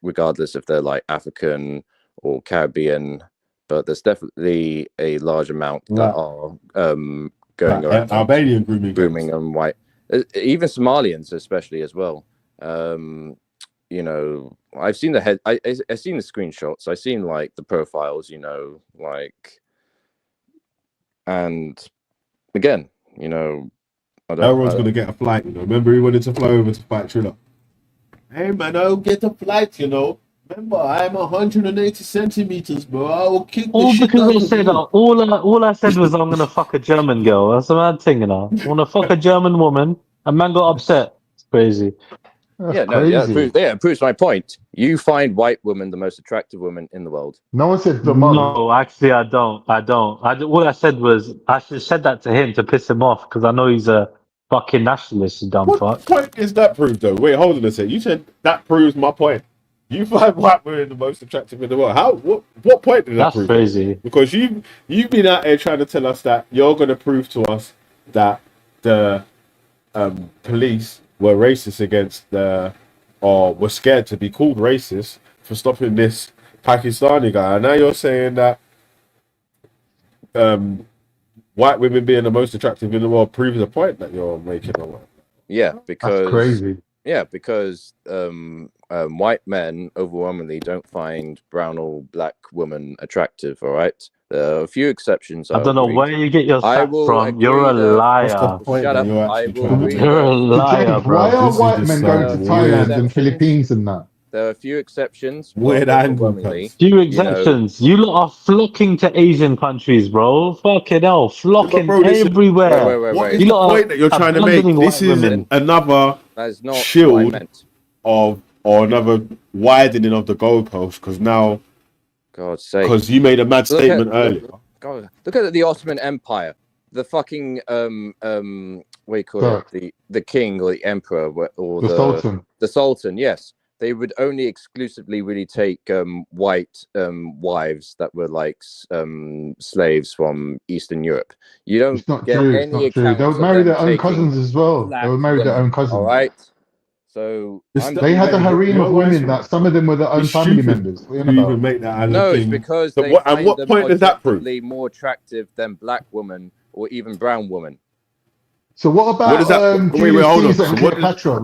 S19: regardless if they're like African or Caribbean. But there's definitely a large amount that are going around
S1: Albanian
S19: grooming and white, even Somalians especially as well. I've seen the I've seen the screenshots, I've seen like the profiles, and again,
S1: Elron's going to get a flight, Remember he wanted to fly over to fight Triller. Hey man, I'll get a flight, Remember, I'm 180 centimeters, bro. I will kick the shit
S6: because
S1: out
S6: they
S1: of
S6: said
S1: you.
S6: all I said was I'm gonna fuck a German girl. That's a mad thing, I wanna fuck a German woman. A man got upset. It's crazy.
S19: It proves my point. You find white women the most attractive women in the world.
S15: No one said
S6: No, actually, I don't. All I said was I should have said that to him to piss him off because I know he's a fucking nationalist, you dumb fuck.
S1: What point is that proved, though? Wait, hold on a sec. You said that proves my point. You find white women the most attractive in the world. How? What point did that prove?
S6: That's crazy.
S1: Because you've been out there trying to tell us that you're going to prove to us that the police were racist against or were scared to be called racist for stopping this Pakistani guy. And now you're saying that white women being the most attractive in the world proves the point that you're making.
S19: Yeah, because
S15: that's crazy.
S19: Yeah, because white men overwhelmingly don't find brown or black women attractive. All right, there are a few exceptions.
S6: I don't know where you get your facts from. You're a liar.
S19: Shut up. I will agree.
S6: You're a liar, bro.
S15: Why are white men going to Thailand and Philippines and that?
S19: There are a few exceptions.
S1: Weird angle.
S6: Few exceptions. You lot are flocking to Asian countries, bro. Fucking hell, flocking everywhere.
S1: What is the point that you're trying to make? This is another shield or another widening of the goalpost because now,
S19: God's sake,
S1: because you made a mad statement earlier.
S19: God, look at the Ottoman Empire. The fucking what do you call it? The king or the emperor or the
S15: sultan.
S19: The sultan, yes. They would only exclusively really take white wives that were like slaves from Eastern Europe. You don't
S15: It's not
S19: get
S15: true.
S19: any
S15: It's not true. They would marry their own cousins as well. They would marry their own cousins.
S19: All right. So
S15: they had a harem of women that some of them were their own family members.
S1: You even make that as a thing.
S19: It's because
S1: So
S19: they
S1: what,
S19: find
S1: and what
S19: them
S1: point does that prove?
S19: objectively more attractive than black women or even brown women.
S15: So what about
S1: what does that? Wait, hold on. So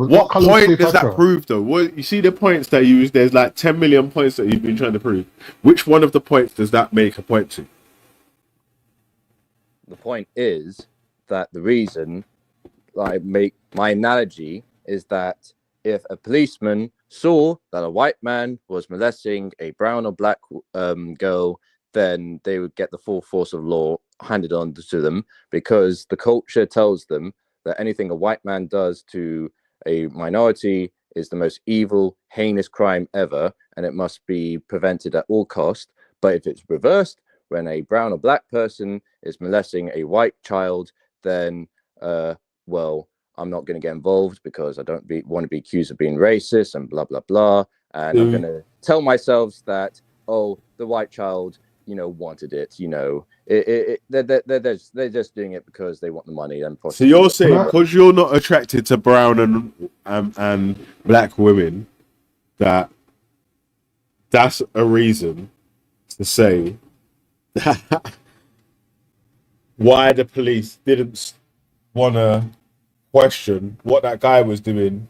S1: what point does that prove, though? What you see the points that you use? There's like 10 million points that you've been trying to prove. Which one of the points does that make a point to?
S19: The point is that the reason I make my analogy is that if a policeman saw that a white man was molesting a brown or black girl, then they would get the full force of law handed on to them, because the culture tells them that anything a white man does to a minority is the most evil, heinous crime ever, and it must be prevented at all cost. But if it's reversed, when a brown or black person is molesting a white child, then well, I'm not going to get involved because I don't want to be accused of being racist and blah blah blah, and I'm going to tell myself that, oh, the white child, wanted it, they're just doing it because they want the money. And
S1: so you're saying because you're not attracted to brown and black women, that's a reason to say that why the police didn't want to question what that guy was doing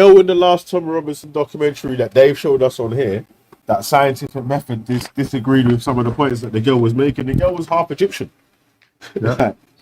S1: girl in the last Tom Robinson documentary that Dave showed us on here, that scientific method disagreed with some of the points that the girl was making. The girl was half Egyptian.
S15: Yeah.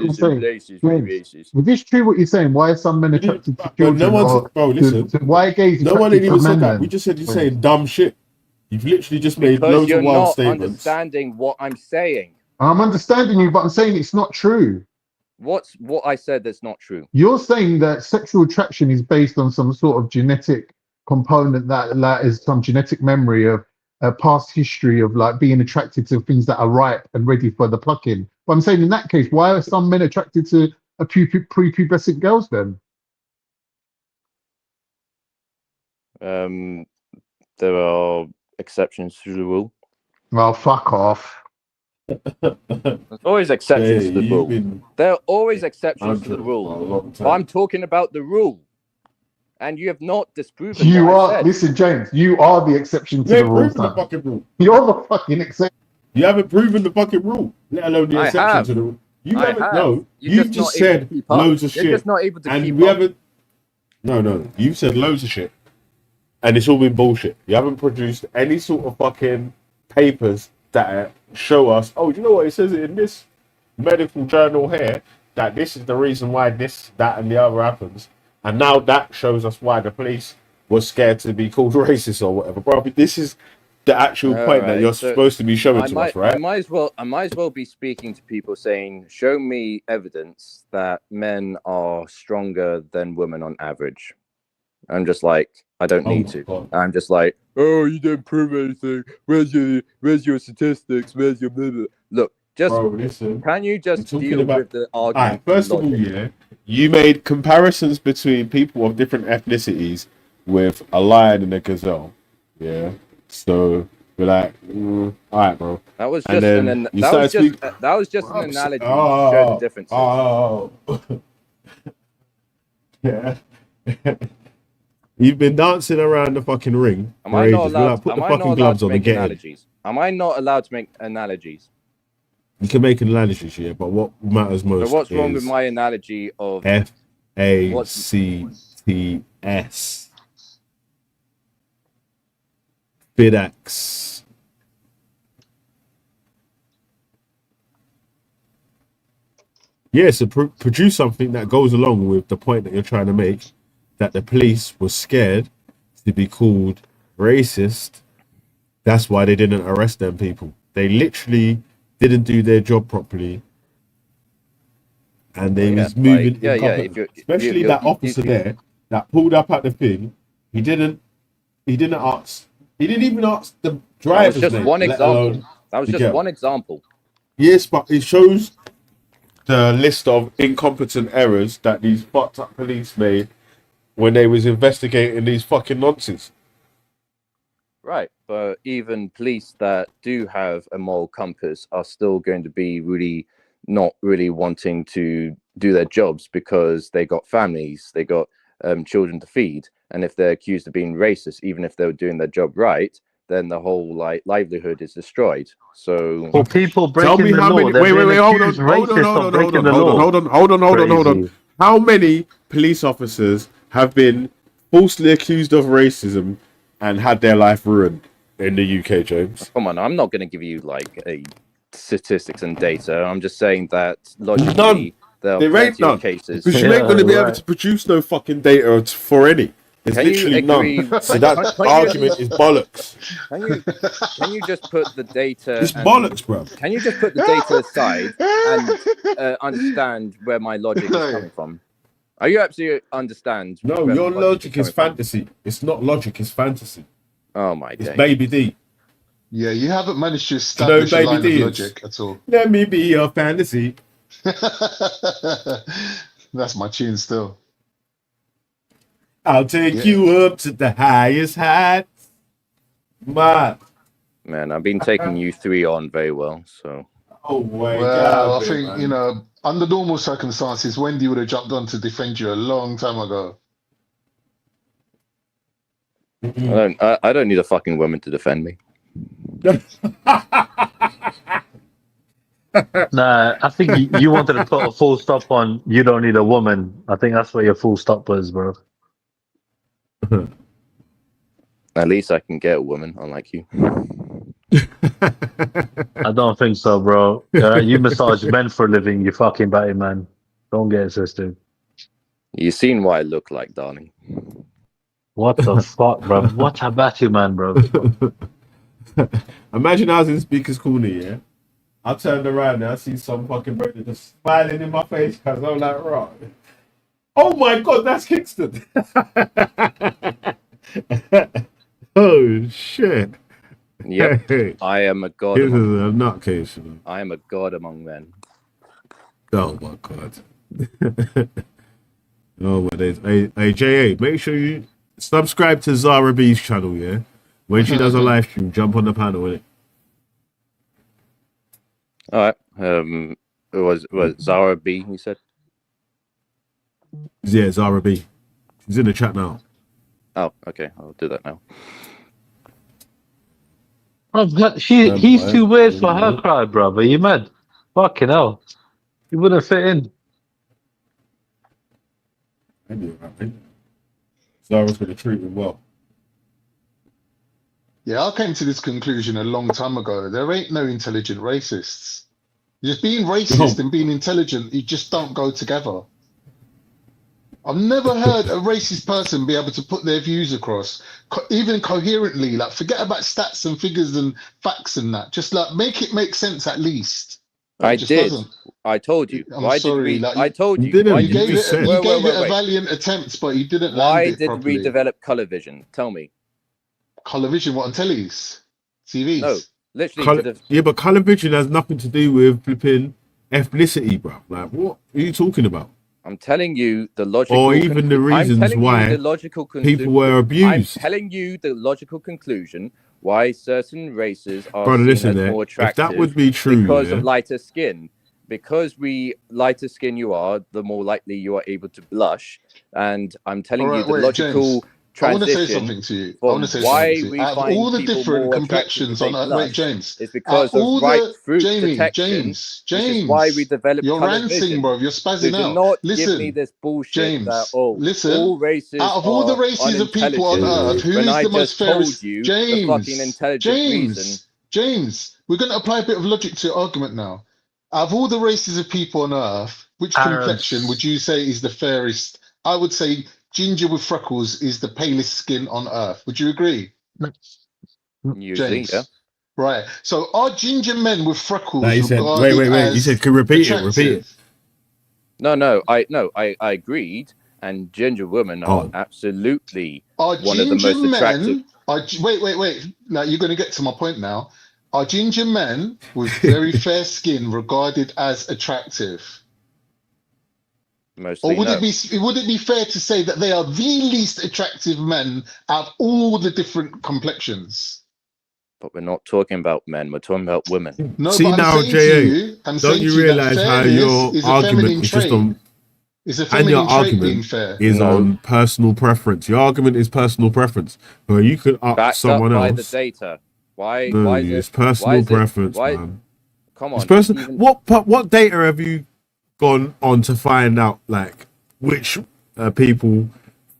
S15: what you're saying, James, if it's true what you're saying, why are some men attracted to
S1: But no
S15: children,
S1: one's,
S15: or
S1: bro, listen.
S15: why are gays
S1: No one
S15: attracted to
S1: even said
S15: men
S1: that. We
S15: then?
S1: just said you're
S15: James?
S1: saying dumb shit. You've literally just made
S19: Because
S1: loads
S19: you're
S1: of wild
S19: not
S1: statements.
S19: understanding what I'm saying.
S15: I'm understanding you, but I'm saying it's not true.
S19: What's what I said that's not true?
S15: You're saying that sexual attraction is based on some sort of genetic component that is some genetic memory of a past history of like being attracted to things that are ripe and ready for the plucking. But I'm saying in that case, why are some men attracted to a prepubescent girls then?
S19: There are exceptions to the rule.
S15: Well, fuck off.
S19: There's always exceptions to the rule. There are always exceptions to the rule. But I'm talking about the rule. And you have not disproven
S15: You
S19: what I
S15: are,
S19: said.
S15: listen, James, you are the exception to
S1: You
S15: the
S1: ain't
S15: rule,
S1: proven the
S15: son.
S1: fucking rule.
S15: You're the fucking exception.
S1: You haven't proven the fucking rule, let alone the
S19: I
S1: exception
S19: have.
S1: to the rule. You
S19: I
S1: haven't.
S19: have.
S1: No,
S19: You're
S1: you
S19: just
S1: just
S19: not able to
S1: said
S19: keep up.
S1: loads of
S19: You're
S1: shit,
S19: just not able to
S1: and
S19: keep
S1: we
S19: up.
S1: haven't. No. You said loads of shit, and it's all been bullshit. You haven't produced any sort of fucking papers that show us. Oh, do you know what it says in this medical journal here that this is the reason why this, that, and the other happens, and now that shows us why the police was scared to be called racist or whatever, bro. But this is the actual point that you're supposed to be showing to us, right?
S19: I might as well be speaking to people saying, show me evidence that men are stronger than women on average. I'm just like, I don't need to.
S1: God.
S19: I'm just like, oh, you didn't prove anything. Where's your statistics? Where's your blah, blah? Look, just
S1: Bro, listen,
S19: can you just deal with the argument?
S1: Alright, first of all, yeah, you made comparisons between people of different ethnicities with a lion and a gazelle. Yeah. So we're like, alright, bro.
S19: That was
S1: And
S19: just
S1: then
S19: an
S1: you
S19: that was
S1: started
S19: just
S1: speak-
S19: that was just an analogy to show the differences.
S1: Yeah. You've been dancing around the fucking ring.
S19: Am I not
S1: We're
S19: allowed?
S1: like, put
S19: Am
S1: the
S19: I
S1: fucking
S19: not allowed
S1: gloves
S19: to
S1: on and
S19: make
S1: get in.
S19: analogies? Am I not allowed to make analogies?
S1: You can make an analogy, yeah, but what matters most
S19: So what's wrong
S1: is
S19: with my analogy of
S1: FACTS. FIDAX. Yeah, so produce something that goes along with the point that you're trying to make, that the police were scared to be called racist. That's why they didn't arrest them people. They literally didn't do their job properly. And they was moving especially that officer there that pulled up at the thing. He didn't even ask the driver's name.
S19: That was just one example. That was just one example.
S1: Yes, but it shows the list of incompetent errors that these fucked up police made when they was investigating these fucking nonsense.
S19: Right, but even police that do have a moral compass are still going to be really not really wanting to do their jobs because they got families, they got children to feed, and if they're accused of being racist, even if they were doing their job right, then the whole livelihood is destroyed. So
S6: for people breaking
S1: tell me
S6: the
S1: how
S6: law,
S1: many. Wait, hold on. How many police officers have been falsely accused of racism and had their life ruined in the UK, James?
S19: Come on, I'm not going to give you like a statistics and data. I'm just saying that logically there are plenty of cases.
S1: Because you ain't going to be able to produce no fucking data for any. There's literally none. So that argument is bollocks.
S19: Can you just put the data?
S1: It's bollocks, bro.
S19: Can you just put the data aside and understand where my logic is coming from? Are you absolutely understand?
S1: No, your logic is fantasy. It's not logic. It's fantasy.
S19: Oh my days.
S1: It's Baby D.
S15: Yeah, you haven't managed to establish a line of logic at all.
S1: Let me be your fantasy.
S15: That's my tune still.
S1: I'll take you up to the highest heights. Man,
S19: I've been taking you three on very well, so.
S1: Oh,
S15: well, I think, you know, under normal circumstances, Wendy would have jumped on to defend you a long time ago.
S19: I don't need a fucking woman to defend me.
S6: Nah, I think you wanted to put a full stop on you don't need a woman. I think that's where your full stop was, bro.
S19: At least I can get a woman, unlike you.
S6: I don't think so, bro. You massage men for a living, you fucking batty man. Don't get it, sister.
S19: You've seen what I look like, darling.
S6: What the fuck, bro? What about you, man, bro?
S1: Imagine I was in Speaker's Corner, yeah? I turned around and I see some fucking brother just smiling in my face because I'm like, right. Oh my God, that's Kingston. Oh shit.
S19: Yep. Hey. I am a god.
S1: This is a nutcase.
S19: I am a god among men.
S1: Oh my God. Oh my days. Hey, JA, make sure you subscribe to Zara B's channel, yeah? When she does a live stream, jump on the panel, innit?
S19: All right. It was Zara B. You said.
S1: Yeah, Zara B. She's in the chat now.
S19: Oh, okay. I'll do that now.
S6: He's too weird for her crowd, bro. Are you mad? Fucking hell. He wouldn't fit in.
S1: Zara's going to treat him well.
S15: Yeah, I came to this conclusion a long time ago. There ain't no intelligent racists. Just being racist and being intelligent, you just don't go together. I've never heard a racist person be able to put their views across, even coherently. Like, forget about stats and figures and facts and that. Just like make it make sense at least.
S19: I
S15: just
S19: did.
S15: Doesn't.
S19: I told you.
S15: I'm sorry.
S19: Did we?
S15: Like,
S19: I told you.
S15: You gave it a valiant attempt, but you didn't land it properly.
S19: Why did we develop color vision? Tell me.
S15: Color vision? What, on tellies? TVs?
S19: No, literally.
S1: Yeah, but color vision has nothing to do with flipping ethnicity, bro. Like, what are you talking about?
S19: I'm telling you the logical.
S1: Or even the reasons why people were abused.
S19: I'm telling you the logical conclusion why certain races are
S1: seen
S19: as more attractive.
S1: If that would be true,
S19: because of lighter skin. Because lighter skin you are, the more likely you are able to blush. And I'm telling you the logical transition.
S15: I want to say something to you. I want to say
S19: why
S15: something to you.
S19: we
S15: Out of
S19: find
S15: all the
S19: people
S15: different
S19: more
S15: complexions on Earth, wait, James.
S19: It's because of ripe fruit detection.
S15: James,
S19: which is why we developed
S15: you're
S19: color
S15: ranting,
S19: vision.
S15: bro. You're spazzing
S19: So
S15: out.
S19: do not
S15: Listen,
S19: give me this bullshit
S15: James,
S19: that
S15: listen.
S19: all races
S15: Out of all the races of people on Earth, who is the most fairest?
S19: The fucking intelligent reason.
S15: James, we're going to apply a bit of logic to your argument now. Out of all the races of people on Earth, which complexion would you say is the fairest? I would say ginger with freckles is the palest skin on Earth. Would you agree?
S19: Usually,
S15: James?
S19: yeah.
S15: Right. So are ginger men with freckles
S1: he said,
S15: regarded
S1: wait. You said, can repeat it.
S19: No. I agreed. And ginger women are absolutely one of the most attractive.
S15: Wait. Now you're going to get to my point now. Are ginger men with very fair skin regarded as attractive?
S19: Mostly,
S15: or would it be fair to say that they are the least attractive men out of all the different complexions?
S19: But we're not talking about men. We're talking about women.
S15: No, but I'm saying to you,
S1: don't you realize how your argument is just on?
S15: It's a feminine trait being fair.
S1: Is on personal preference. Your argument is personal preference. But you could up someone else.
S19: By the data. Why is
S1: it's personal preference, man.
S19: Come on.
S1: It's personal. What data have you gone on to find out, like, which people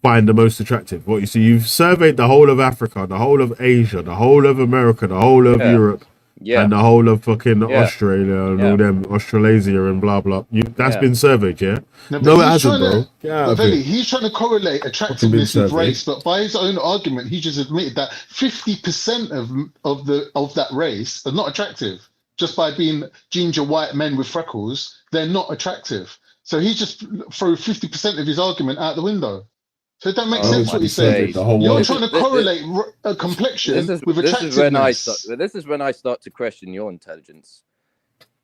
S1: find the most attractive? What you see, you've surveyed the whole of Africa, the whole of Asia, the whole of America, the whole of Europe, and the whole of fucking Australia and all them, Australasia and blah blah. That's been surveyed, yeah? No, it hasn't, bro.
S15: But Veli, he's trying to correlate attractiveness with race, but by his own argument, he just admitted that 50% of that race are not attractive. Just by being ginger white men with freckles, they're not attractive. So he just threw 50% of his argument out the window. So it don't make sense what he's saying. You're trying to correlate a complexion with attractiveness.
S19: This is when I start to question your intelligence.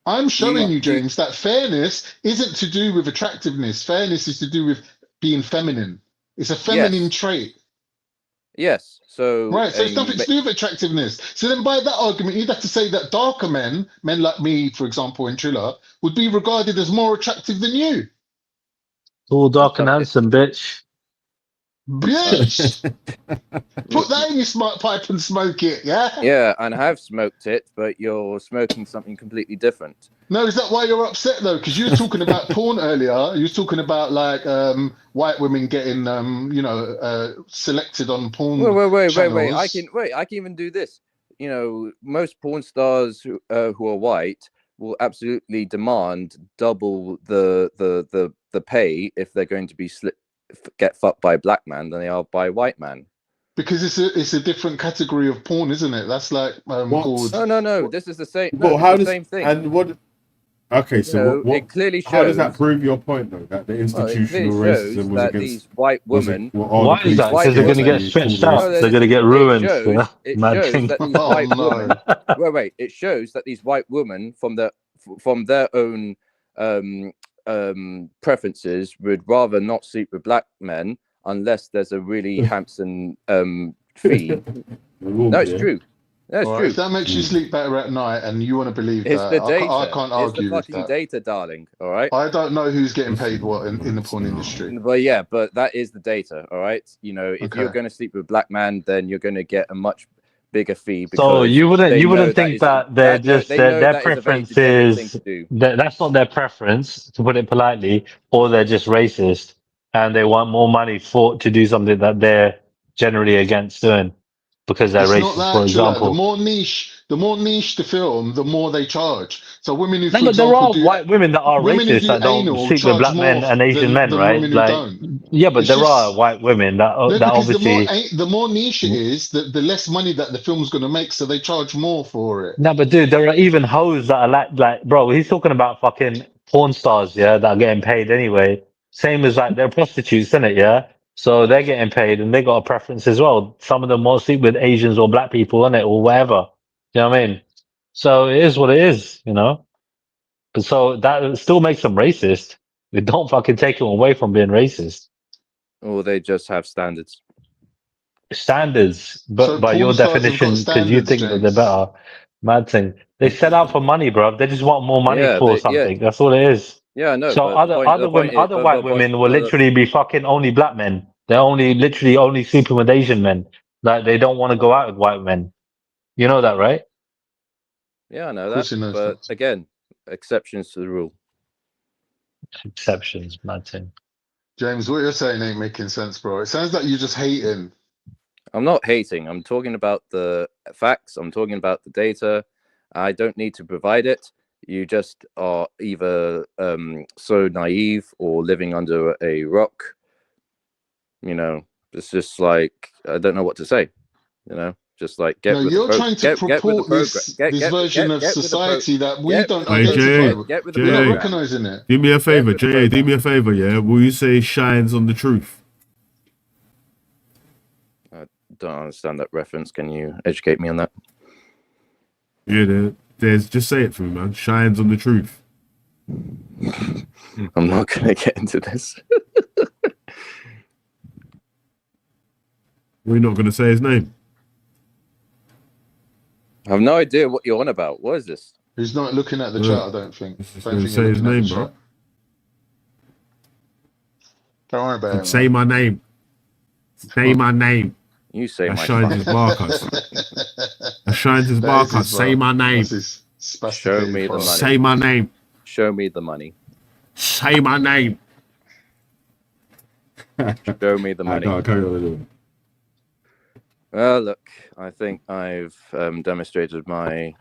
S15: I'm showing you, James, that fairness isn't to do with attractiveness. Fairness is to do with being feminine. It's a feminine trait.
S19: Yes. So
S15: it's nothing to do with attractiveness. So then by that argument, you'd have to say that darker men like me, for example, in Trilla, would be regarded as more attractive than you.
S6: All dark and handsome, bitch.
S15: Bitch! Put that in your smart pipe and smoke it, yeah?
S19: Yeah, and I have smoked it, but you're smoking something completely different.
S15: No, is that why you're upset though? Because you were talking about porn earlier. You were talking about like white women getting selected on porn.
S19: Wait. I can even do this. You know, most porn stars who are white will absolutely demand double the pay if they're going to be get fucked by a black man than they are by a white man.
S15: Because it's a different category of porn, isn't it? That's like called.
S19: No. This is the same.
S1: Well, how
S19: the same thing.
S1: And what? Okay, so what?
S19: It clearly shows.
S1: How does that prove your point, though? That the institutional racism was against
S19: these white women.
S6: Why is that? Because they're going to get stretched out. They're going to get ruined.
S19: It shows that these white women. Wait. It shows that these white women, from their own preferences, would rather not sleep with black men unless there's a really handsome fee. No, it's true. That's
S15: All right,
S19: true.
S15: if that makes you sleep better at night and you want to believe
S19: It's
S15: that,
S19: the
S15: I
S19: data.
S15: can't
S19: It's the
S15: argue with
S19: fucking
S15: that.
S19: data, darling. All right.
S15: I don't know who's getting paid what in the porn industry.
S19: But yeah, but that is the data. All right. You know, if
S15: Okay.
S19: you're going to sleep with a black man, then you're going to get a much bigger fee because
S6: So you
S19: they
S6: wouldn't
S19: know
S6: think
S19: is
S6: that they're just
S19: they know
S6: their
S19: that is a very
S6: preference
S19: degenerate thing
S6: is
S19: to do.
S6: that's not their preference, to put it politely, or they're just racist and they want more money to do something that they're generally against doing because they're
S15: It's not
S6: racist, for
S15: that, Chilla. The
S6: example.
S15: more niche the film, the more they charge. So women who,
S6: No,
S15: for
S6: but there
S15: example,
S6: are white women that are
S15: women who
S6: racist
S15: do
S6: that don't
S15: anal
S6: sleep with
S15: charge
S6: black men
S15: more
S6: and Asian men,
S15: than
S6: right?
S15: women who
S6: Like,
S15: don't.
S6: yeah, but
S15: It's
S6: there are
S15: just
S6: white women that
S15: no,
S6: that
S15: because
S6: obviously.
S15: the more niche it is, the less money that the film's going to make, so they charge more for it.
S6: No, but dude, there are even hoes that are like, bro, he's talking about fucking porn stars, yeah, that are getting paid anyway. Same as like they're prostitutes, isn't it? Yeah. So they're getting paid and they got a preference as well. Some of them won't sleep with Asians or black people, innit, or whatever. You know what I mean? So it is what it is, you know? But so that still makes them racist. We don't fucking take them away from being racist.
S19: Or they just have standards.
S6: Standards, but
S15: So
S6: by
S15: porn
S6: your
S15: stars have got
S6: definition, because you
S15: standards,
S6: think that they're
S15: James.
S6: better. Mad thing. They set out for money, bro. They just want more money
S19: Yeah,
S6: for something. That's all it is.
S19: yeah, I know.
S6: So
S19: But
S6: other
S19: the point
S6: women,
S19: is,
S6: other white women will literally be fucking only black men. They're literally only sleeping with Asian men. Like they don't want to go out with white men. You know that, right?
S19: yeah, I know
S15: Of
S19: that.
S15: course he knows
S19: But
S15: that.
S19: again, exceptions to the rule.
S6: Exceptions, mad thing.
S15: James, what you're saying ain't making sense, bro. It sounds like you're just hating.
S19: I'm not hating. I'm talking about the facts. I'm talking about the data. I don't need to provide it. You just are either so naive or living under a rock. You know, it's just like I don't know what to say. You know, just like
S15: No, you're trying to
S19: get with the
S15: purport
S19: program.
S15: this version of
S19: Get with the
S15: society that we
S19: get
S15: don't
S19: with the
S15: identify with.
S19: get with the
S15: You're not
S19: program.
S15: recognizing it.
S1: Do me a favor,
S19: with the
S1: JA, do
S19: program.
S1: me a favor, yeah? Will you say shines on the truth?
S19: I don't understand that reference. Can you educate me on that?
S1: Yeah, there's just say it for me, man. Shines on the truth.
S19: I'm not gonna get into this.
S1: We're not gonna say his name.
S19: I have no idea what you're on about. What is this?
S15: He's not looking at the chat, I don't think. Don't think
S1: Say
S15: you're
S1: his
S15: looking at the
S1: name,
S15: chat.
S1: bro.
S15: Don't worry about it.
S1: Say my name. Say my name.
S19: You say
S1: that
S19: my
S1: shines his Barcus. That shines his Barcus. Say my name.
S19: Show me the money.
S1: Say my name.
S19: Show me the money.
S1: Say my name.
S19: Show me the money. Well, look, I think I've demonstrated my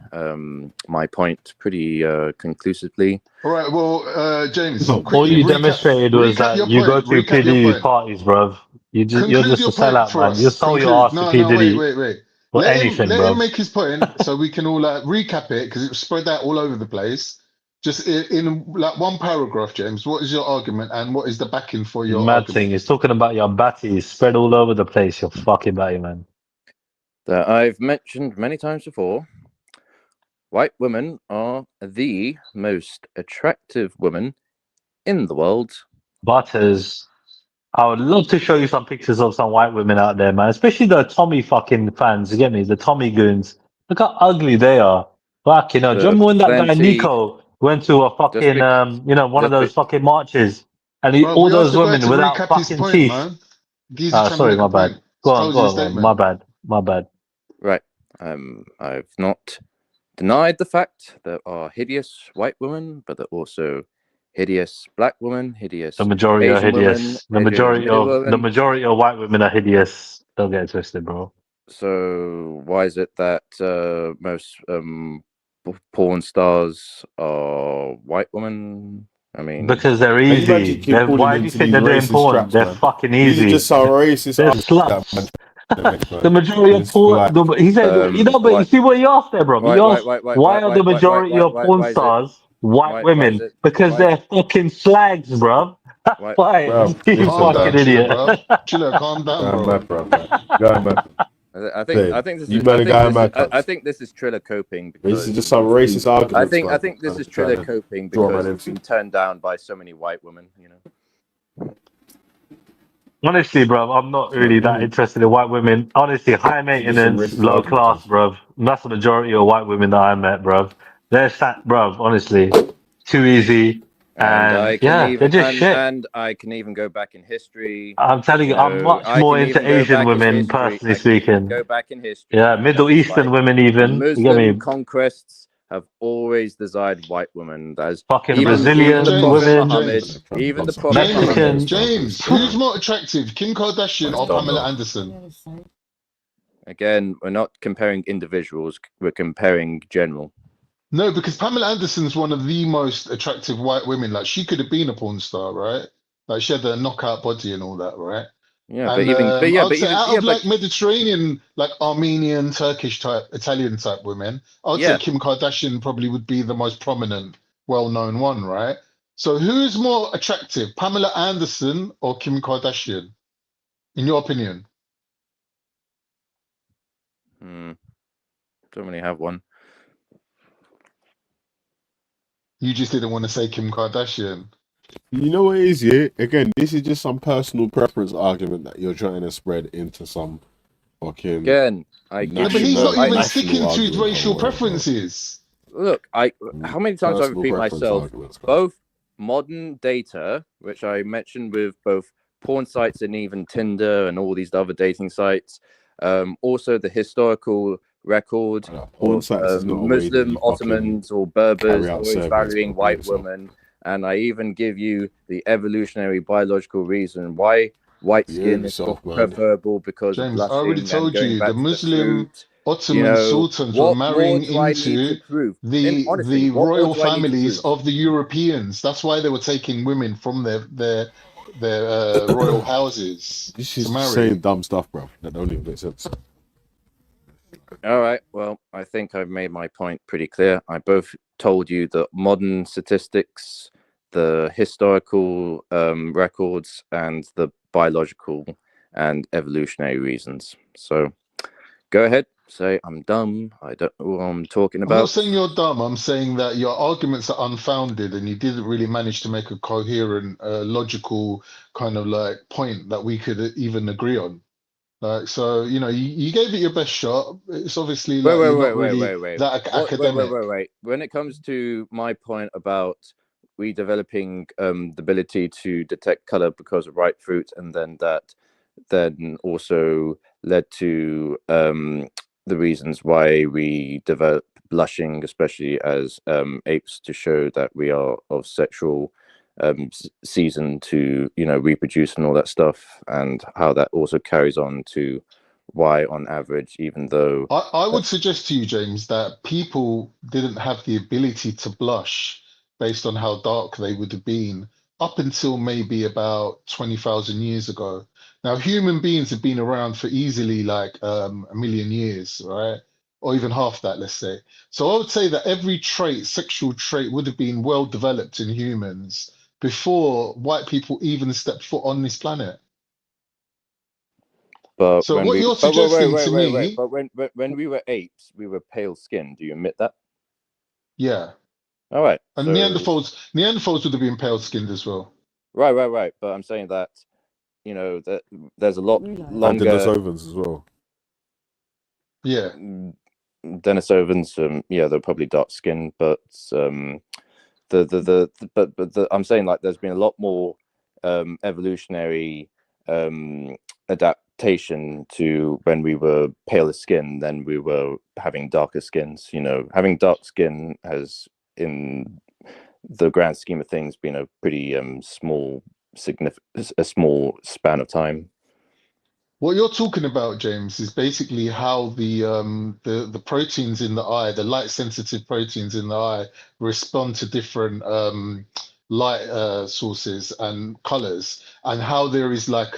S19: my point pretty conclusively.
S15: All right, well, James,
S6: All you demonstrated was that you go to P. Diddy's parties, bruv. You're
S15: Conclude
S6: just
S15: your
S6: a
S15: point
S6: sellout,
S15: for
S6: man. You
S15: us.
S6: sold your
S15: Conclude.
S6: ass to
S15: No,
S6: P.
S15: no,
S6: Diddy
S15: wait.
S6: for
S15: Let
S6: anything,
S15: him
S6: bruv.
S15: make his point so we can all recap it because it's spread out all over the place. Just in like one paragraph, James. What is your argument and what is the backing for your
S6: Mad thing.
S15: argument?
S6: He's talking about your batties spread all over the place. Your fucking batty, man.
S19: That I've mentioned many times before. White women are the most attractive women in the world.
S6: Butters. I would love to show you some pictures of some white women out there, man. Especially the Tommy fucking fans. You get me? The Tommy goons. Look how ugly they are. Fuck, you know. Do you remember when that guy Nico went to a fucking, one of those fucking marches, and
S15: Bro,
S6: all
S15: we asked
S6: those
S15: the guy
S6: women
S15: to
S6: without
S15: recap his
S6: fucking
S15: point,
S6: teeth.
S15: man. Geezer trying to
S6: Sorry,
S15: make
S6: my
S15: a point.
S6: bad. Go on,
S15: Closing
S6: man.
S15: statement.
S6: My bad.
S19: Right. I've not denied the fact there are hideous white women, but there are also hideous black women, hideous
S6: The majority are
S19: Asian women,
S6: hideous. The
S19: women.
S6: majority of white women are hideous. Don't get it twisted, bro.
S19: So why is it that most porn stars are white women? I mean,
S6: Because they're
S1: Can you imagine
S6: easy.
S1: keep falling
S6: Why do you
S1: into
S6: think
S1: these
S6: they're doing
S1: racist
S6: porn?
S1: traps,
S6: They're
S1: man?
S6: fucking
S1: These are
S6: easy.
S1: just some racist
S6: They're
S1: arguments that
S6: sluts.
S1: man make,
S6: The
S1: man.
S6: majority of
S1: It's
S6: porn.
S1: like,
S6: He said, but you see what he asked there, bro. He asked, why are the majority of porn
S19: why is it?
S6: stars white
S19: Why is
S6: women?
S19: it?
S6: Because they're fucking slags, bro. That's
S19: Why?
S6: why.
S1: bro,
S6: You
S15: Calm
S6: fucking
S15: down, Chiller,
S6: idiot.
S15: bro. Chiller, calm down,
S1: going
S15: bro.
S1: mad, bro, man. Going mad.
S19: I think this
S1: You
S19: is.
S1: man are going mad,
S19: I
S1: cuz.
S19: think this is Triller coping
S1: This is
S19: because
S1: just some racist arguments,
S19: I
S1: man.
S19: think this is
S1: Trying
S19: Triller
S1: to
S19: coping
S1: draw
S19: because
S1: man
S19: he's
S1: into.
S19: been turned down by so many white women. You know.
S6: Honestly, bro, I'm not really that interested in white women. Honestly, high maintenance, low class, bro. That's the majority of white women that I met, bro. They're sat, bro. Honestly, too easy,
S7: And
S6: and yeah, they're just shit.
S7: I can even go back in history.
S6: I'm telling you, I'm much
S7: I
S6: more
S7: can
S6: into
S7: even go
S6: Asian
S7: back in
S6: women,
S7: history.
S6: personally
S7: I can even
S6: speaking.
S7: go back in history
S6: Yeah,
S7: and
S6: Middle
S7: tell you
S6: Eastern
S7: like
S6: women, even. You get
S7: Muslim
S6: me?
S7: conquests have always desired white women. As
S6: Fucking
S7: even the
S6: Brazilian
S7: Prophet
S6: women,
S7: Muhammad, even the Prophet Muhammad.
S6: Mexicans.
S15: Who's more attractive, Kim Kardashian or Pamela Anderson?
S7: Again, we're not comparing individuals; we're comparing general.
S15: No, because Pamela Anderson's one of the most attractive white women. Like she could have been a porn star, right? Like she had a knockout body and all that, right?
S7: Yeah,
S15: And I'd say out of like Mediterranean, like Armenian, Turkish type, Italian type women, I'd say Kim Kardashian probably would be the most prominent, well-known one, right? So who's more attractive, Pamela Anderson or Kim Kardashian, in your opinion?
S7: Don't really have one.
S15: You just didn't want to say Kim Kardashian.
S1: You know what it is, yeah? Again, this is just some personal preference argument that you're trying to spread into some fucking.
S7: Again,
S15: but he's not even sticking to his racial preferences.
S7: Look, how many times I repeat myself? Both modern data, which I mentioned with both porn sites and even Tinder and all these other dating sites, also the historical record of Muslim Ottomans or Berbers always valuing white women, and I even give you the evolutionary biological reason why white skin is preferable because
S15: James,
S7: of
S15: I already
S7: blushing
S15: told
S7: and going
S15: you the
S7: back to the
S15: Muslim
S7: fruit.
S15: Ottoman sultans were marrying
S7: More do I need to
S15: into
S7: prove?
S15: the
S7: What more
S15: royal
S7: do I need to
S15: families
S7: prove?
S15: of the Europeans. That's why they were taking women from their royal houses
S1: This
S15: to
S1: is
S15: marry.
S1: saying dumb stuff, bro. That don't even make sense.
S7: All right. Well, I think I've made my point pretty clear. I both told you the modern statistics, the historical records, and the biological and evolutionary reasons. So go ahead, say I'm dumb. I don't know what I'm talking
S15: I'm not
S7: about.
S15: saying you're dumb. I'm saying that your arguments are unfounded and you didn't really manage to make a coherent, logical kind of like point that we could even agree on. Like, so, you know, you gave it your best shot. It's obviously like you're not really that academic.
S7: Wait. When it comes to my point about we developing the ability to detect color because of ripe fruit, and then that then also led to the reasons why we develop blushing, especially as apes, to show that we are of sexual season to reproduce and all that stuff, and how that also carries on to why on average, even though
S15: I would suggest to you, James, that people didn't have the ability to blush based on how dark they would have been up until maybe about 20,000 years ago. Now, human beings have been around for easily like a million years, right? Or even half that, let's say. So I would say that every trait, sexual trait, would have been well developed in humans before white people even stepped foot on this planet.
S7: But
S15: So
S7: when
S15: what
S7: we
S15: you're suggesting to me,
S7: but when we were apes, we were pale skinned. Do you admit that?
S15: yeah.
S7: All right.
S15: And
S7: So
S15: Neanderthals would have been pale skinned as well.
S7: Right. But I'm saying that that there's a lot longer.
S1: And Denisovans as well.
S15: Yeah.
S7: Denisovans, they're probably dark skinned, but I'm saying like there's been a lot more evolutionary adaptation to when we were paler skin than we were having darker skins. Having dark skin has, in the grand scheme of things, been a pretty small span of time.
S15: What you're talking about, James, is basically how the proteins in the eye, the light sensitive proteins in the eye, respond to different light sources and colors, and how there is like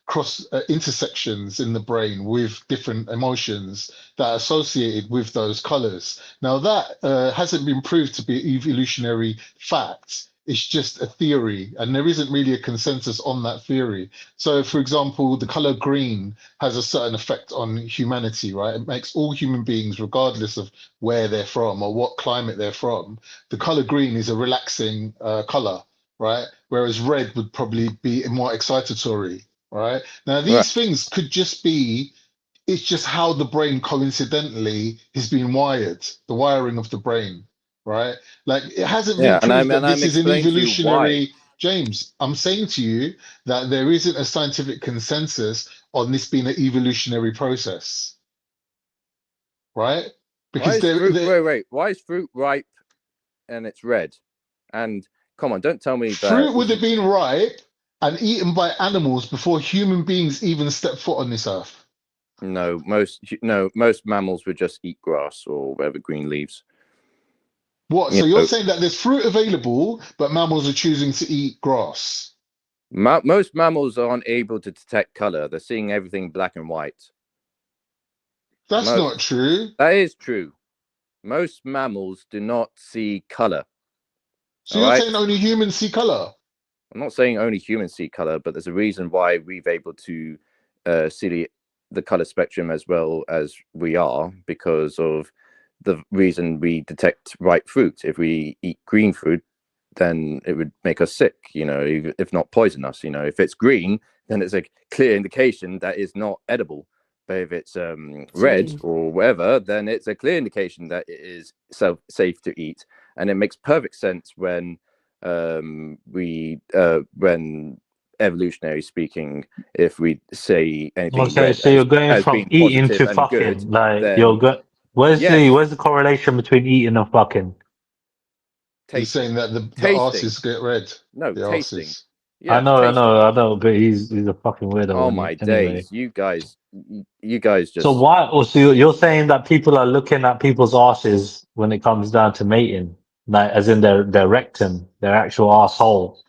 S15: cross intersections in the brain with different emotions that are associated with those colors. Now that hasn't been proved to be evolutionary fact. It's just a theory, and there isn't really a consensus on that theory. So, for example, the color green has a certain effect on humanity, right? It makes all human beings, regardless of where they're from or what climate they're from, the color green is a relaxing color, right? Whereas red would probably be more excitatory. right? Now, these things could just be, it's just how the brain coincidentally has been wired, the wiring of the brain, right? Like it hasn't been
S19: Yeah, and
S15: proved that
S19: I'm
S15: this is an
S19: explaining to you why.
S15: evolutionary, James, I'm saying to you that there isn't a scientific consensus on this being an evolutionary process, right?
S19: Why
S15: Because
S19: is fruit? Wait. Why is fruit ripe and it's red? And come on, don't tell me that
S15: fruit would have been ripe and eaten by animals before human beings even stepped foot on this earth.
S19: No, most mammals would just eat grass or whatever, green leaves.
S15: What? So you're saying that there's fruit available, but mammals are choosing to eat grass?
S19: Most mammals aren't able to detect color. They're seeing everything black and white.
S15: That's not true.
S19: That is true. Most mammals do not see color.
S15: So you're saying only humans see color?
S19: I'm not saying only humans see color, but there's a reason why we've able to see the color spectrum as well as we are, because of the reason we detect ripe fruit. If we eat green fruit, then it would make us sick, if not poison us. If it's green, then it's a clear indication that it's not edible. But if it's red or whatever, then it's a clear indication that it is safe to eat. And it makes perfect sense when evolutionary speaking, if we say anything
S6: Okay,
S19: red
S6: so you're going
S19: as
S6: from
S19: being
S6: eating
S19: positive
S6: to
S19: and good,
S6: fucking. Like you're
S19: then
S6: good. Where's
S19: yes,
S6: the correlation between eating and fucking?
S15: You're saying that the
S19: tasting.
S15: arses get red.
S19: No,
S15: the
S19: tasting.
S15: arses.
S19: Yeah,
S6: I know, but he's a fucking weirdo.
S19: Oh my
S6: anyway.
S19: days, you guys just.
S6: So why? Oh, so you're saying that people are looking at people's asses when it comes down to mating, like as in their rectum, their actual asshole.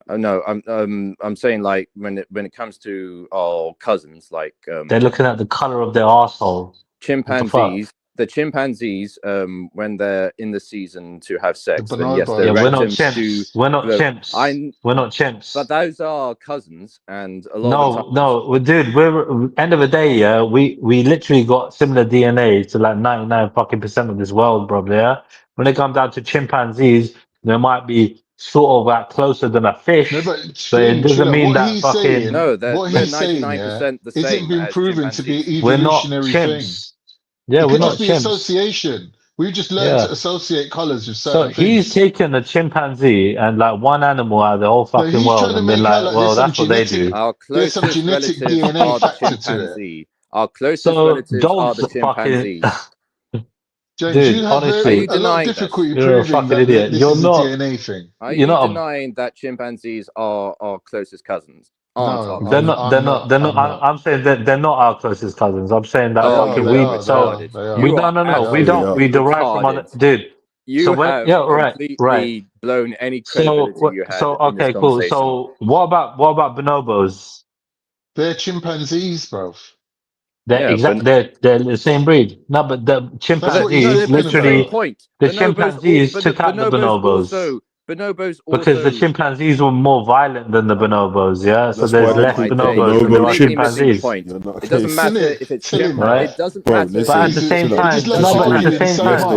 S19: No, I'm saying like when it comes to our cousins, like
S6: They're looking at the color of their asshole.
S19: chimpanzees. The chimpanzees, when they're in the season to have sex, then yes, their
S6: we're not
S19: rectums
S6: chimps.
S19: do.
S6: We're not chimps. We're not chimps.
S19: But those are cousins, and a lot of the time.
S6: No, dude. We're end of the day, yeah. We literally got similar DNA to like 99% of this world, bro. Yeah. When it comes down to chimpanzees, they might be sort of like closer than a fish,
S15: No, but
S6: but it
S15: Finn,
S6: doesn't mean
S15: what
S6: that
S15: he's
S6: fucking.
S15: saying,
S19: No,
S15: what
S19: we're
S15: he's saying,
S19: 99% the
S15: isn't
S19: same
S15: been
S19: as
S15: proven to be an
S19: chimpanzees.
S6: We're not
S15: evolutionary thing.
S6: chimps. Yeah,
S15: It
S6: we're
S15: could
S6: not
S15: just be
S6: chimps.
S15: association. We've just learned
S6: Yeah.
S15: to associate colors with
S6: So
S15: certain
S6: he's
S15: things.
S6: taken a chimpanzee and like one animal out of the whole
S15: No,
S6: fucking
S15: he's trying
S6: world
S15: to
S6: and been
S15: make out
S6: like,
S15: like there's
S6: well,
S15: some
S6: that's what they
S15: genetic,
S6: do.
S19: Our
S15: there's some
S19: closest
S15: genetic
S19: relatives
S15: DNA
S19: are the
S15: factor to it.
S19: chimpanzee. Our closest
S6: So
S19: relatives are
S6: dogs
S19: the
S6: fucking.
S19: chimpanzees.
S15: James,
S6: Dude,
S15: you had
S19: Are
S6: honestly,
S19: you
S15: a lot of
S19: denying this?
S15: difficulty
S6: you're a
S15: proving
S6: fucking
S15: that
S6: idiot.
S15: this
S6: You're
S15: is a
S6: not.
S15: DNA thing.
S19: Are
S6: You're
S19: you
S6: not.
S19: denying that chimpanzees are our closest cousins? Aren't
S15: No,
S19: our
S6: They're
S19: cousins?
S6: not. They're not. They're not.
S15: I'm not.
S6: I'm saying that they're not our closest cousins. I'm saying that
S15: They
S19: Oh,
S15: are,
S6: fucking
S19: you
S15: they
S19: are
S6: we.
S15: are, they
S6: So
S15: are,
S19: retarded.
S15: they
S6: we
S15: are.
S19: You are
S6: no. We
S19: absolutely
S6: don't. We derive from
S19: retarded.
S6: other dude.
S19: You
S6: So when
S19: have
S6: right.
S19: completely blown any
S6: So
S19: credibility you had in this
S6: okay, cool.
S19: conversation.
S6: So what about bonobos?
S15: They're chimpanzees, bro.
S6: They're
S19: Yeah, but
S6: they're the same breed. No, but the
S15: That's what
S19: no,
S15: he's
S6: chimpanzees
S15: talking
S19: it's the same
S15: about.
S6: literally
S19: point.
S6: the chimpanzees took out the bonobos
S19: Bonobos
S6: because the
S19: also.
S6: chimpanzees were more violent than the bonobos. Yeah, so
S1: That's why
S6: there's
S1: they
S19: Oh
S6: less
S1: call
S19: my
S1: them
S19: days!
S6: bonobos
S19: You're
S6: than there are
S1: bonobo
S19: completely missing the
S1: chimps.
S6: chimpanzees.
S19: point.
S1: You're not
S19: It doesn't
S1: case.
S19: matter
S15: Innit?
S19: if it's
S15: Tell him,
S19: chimp.
S15: man.
S6: Right?
S19: It doesn't
S1: Bro,
S19: matter
S6: But
S19: if
S6: at
S1: listen,
S6: the
S19: it's
S6: same
S1: chill out.
S15: He just
S6: time,
S15: loves
S19: Doesn't
S6: no. But at
S19: matter
S6: the
S15: arguing
S19: if
S6: same
S19: it's
S15: so
S6: time,
S15: much.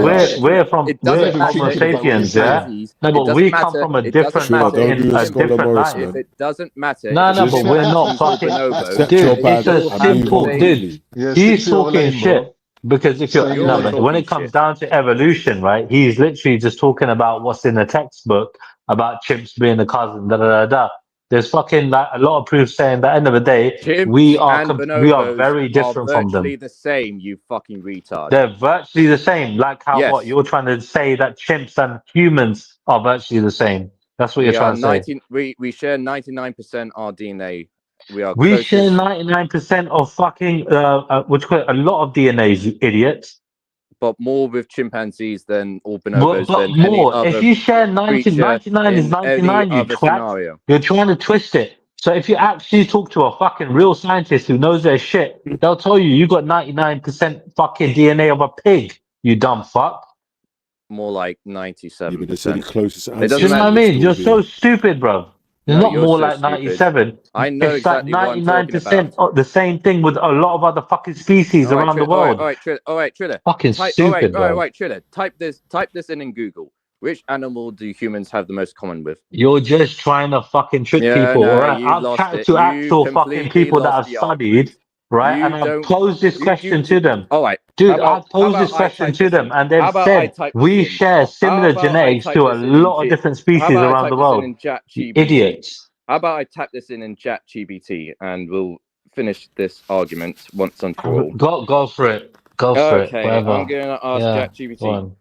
S19: It
S15: Not
S6: we're
S19: doesn't
S15: even
S6: Homo
S19: matter
S15: thinking
S19: if
S15: about
S19: it's
S15: what he's
S6: sapiens. Yeah.
S15: saying.
S19: chimpanzees.
S6: No,
S19: It
S6: but
S19: doesn't
S6: we come
S19: matter.
S6: from a
S19: It doesn't
S6: different
S1: Triller,
S19: matter
S1: don't
S19: if
S1: do
S6: fucking
S19: it's
S1: the
S6: a
S1: Scholar
S19: chimp.
S6: different
S1: Most,
S6: line.
S19: If
S1: man.
S19: it doesn't matter
S6: No,
S19: if
S6: no,
S19: it's
S6: but
S1: Just
S6: we're not
S19: chimpanzees or
S6: fucking.
S19: bonobos.
S1: accept your
S6: Dude,
S19: They
S6: it's
S1: bag
S6: a
S19: still
S1: and
S19: have the
S1: move on
S6: simple
S19: same.
S6: dude.
S1: quickly.
S15: Yeah, stick
S6: He's
S15: to your
S6: talking
S15: lane, bro.
S6: shit because if you're
S15: Stay in
S6: no,
S15: your
S19: You're
S6: but
S15: lane.
S6: when
S19: talking
S6: it comes
S19: shit.
S6: down to evolution, right? He's literally just talking about what's in the textbook about chimps being a cousin. Da da da da. There's fucking like a lot of proof saying that end of the day
S19: Chimps and
S6: we are
S19: bonobos
S6: very
S19: are
S6: different from them.
S19: virtually the same. You fucking retard.
S6: They're virtually the same. Like how what
S19: Yes,
S6: you're trying to say that chimps and humans are virtually the same. That's what you're
S19: we are
S6: trying to say.
S19: 19. We share 99% our DNA. We are
S6: We share
S19: closest,
S6: 99% of fucking which a lot of DNAs, you idiots.
S19: but more with chimpanzees than or bonobos
S6: But
S19: than any
S6: more. If
S19: other
S6: you share 90,
S19: creature
S6: 99 is
S19: in any
S6: 99, you
S19: other
S6: twat.
S19: scenario.
S6: You're trying to twist it. So if you actually talk to a fucking real scientist who knows their shit, they'll tell you got 99% fucking DNA of a pig, you dumb fuck.
S19: More like
S1: Yeah, but they said the
S19: 97%.
S1: closest
S19: It
S6: Do
S19: doesn't
S6: you know
S1: ancestor
S6: what I
S19: matter.
S1: would
S6: mean?
S1: still
S6: You're so
S1: be.
S6: stupid, bro. It's
S19: No,
S6: not
S19: you're
S6: more
S19: so
S6: like
S19: stupid.
S6: 97.
S19: I know
S6: It's like
S19: exactly what I'm talking about.
S6: 99% of the same thing with a lot of other fucking species
S19: All right,
S6: around the
S19: all right,
S6: world.
S19: Triller. All right, Triller.
S6: Fucking
S19: Type. All right,
S6: stupid, bro.
S19: Triller. Type this in Google. Which animal do humans have the most common with?
S6: You're just trying to fucking trick people,
S19: No,
S6: alright?
S19: you
S6: I've
S19: lost
S6: chatted
S19: it.
S6: to
S19: You
S6: actual fucking
S19: completely
S6: people that
S19: lost
S6: have
S19: the argument.
S6: studied, right?
S19: You
S6: And I've
S19: don't.
S6: posed this question to them.
S19: All right.
S6: Dude, I've posed this
S19: I
S6: question
S19: type
S6: to
S19: this
S6: them,
S19: in?
S6: and
S19: How
S6: they've
S19: about I
S6: said
S19: type this
S6: we
S19: in?
S6: share
S19: How
S6: similar
S19: about I
S6: genetics
S19: type
S6: to a
S19: this in?
S6: lot of different
S19: How
S6: species
S19: about I
S6: around
S19: type
S6: the
S19: this
S6: world.
S19: in Chat
S6: You
S19: GBT?
S6: idiots.
S19: How about I type this in Chat GBT, and we'll finish this argument once and for all.
S6: Go for it. Go for it.
S19: Okay,
S6: Whatever.
S19: I'm going to ask
S6: Yeah,
S19: ChatGPT.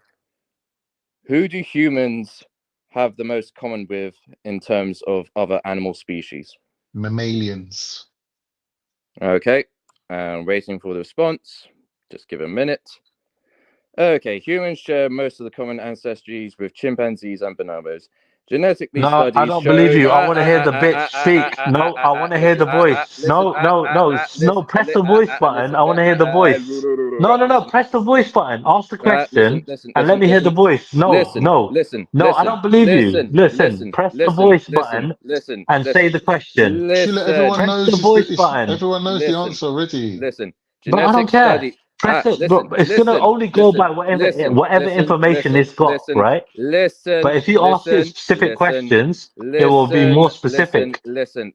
S19: Who do humans have the most common with in terms of other animal species?
S15: Mammalians.
S19: Okay, waiting for the response. Just give it a minute. Okay, humans share most of the common ancestries with chimpanzees and bonobos. Genetically,
S6: No,
S19: studies
S6: I don't
S19: show.
S6: believe you. I want to hear the bitch speak. No, I want to hear the voice. No, press the voice button. I want to hear the voice. No, press the voice button. Ask the question and let me hear the voice. No, I don't believe you. Listen, press the voice button and say the question.
S15: Sheila, everyone
S6: Press the
S15: knows
S6: voice button.
S15: everyone knows the answer already.
S19: Listen.
S6: But I don't care. Press it. It's gonna only go by whatever information it's got, right? But if you ask it specific questions, it will be more specific.
S19: Listen.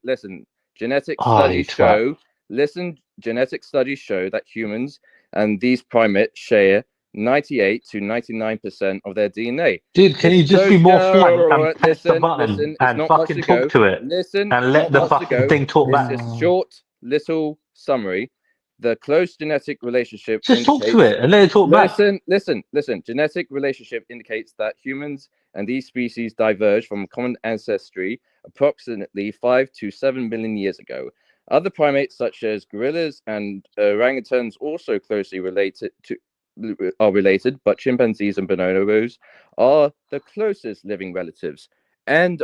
S19: Genetic
S6: Oh, you
S19: studies
S6: twat.
S19: show. Genetic studies show that humans and these primates share 98 to 99% of their DNA.
S6: Dude, can you just be more frank and press the button
S19: Listen,
S6: and
S19: not
S6: fucking talk to it and let the fucking thing talk back?
S19: It's a short, little summary. The close genetic relationship
S6: just talk to it and let it talk back.
S19: Listen. Genetic relationship indicates that humans and these species diverged from common ancestry approximately 5 to 7 million years ago. Other primates such as gorillas and orangutans also closely are related, but chimpanzees and bonobos are the closest living relatives. And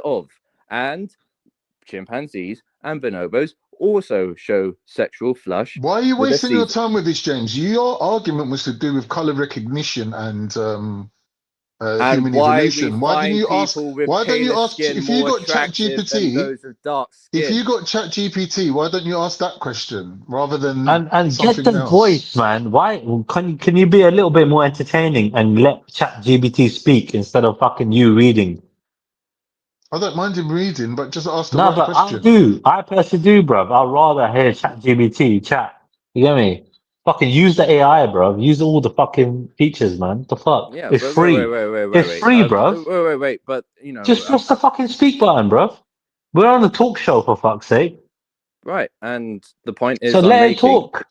S19: chimpanzees and bonobos also show sexual flush.
S15: Why are you wasting your time with this, James? Your argument was to do with color recognition and human evolution. Why don't you ask? If you got ChatGPT? If you got ChatGPT, why don't you ask that question rather than
S6: and
S15: something
S6: get the
S15: else?
S6: voice, man? Why can you be a little bit more entertaining and let ChatGPT speak instead of fucking you reading?
S15: I don't mind him reading, but just ask the
S6: No,
S15: right
S6: but I
S15: question.
S6: do. I personally do, bruv. I'd rather hear ChatGPT chat. You get me? Fucking use the AI, bruv. Use all the fucking features, man. The fuck?
S19: Yeah,
S6: it's free. It's free, bruv.
S19: Wait, but you know,
S6: just press the fucking speak button, bruv. We're on a talk show, for fuck's sake.
S19: Right, and the point is,
S6: so let it talk.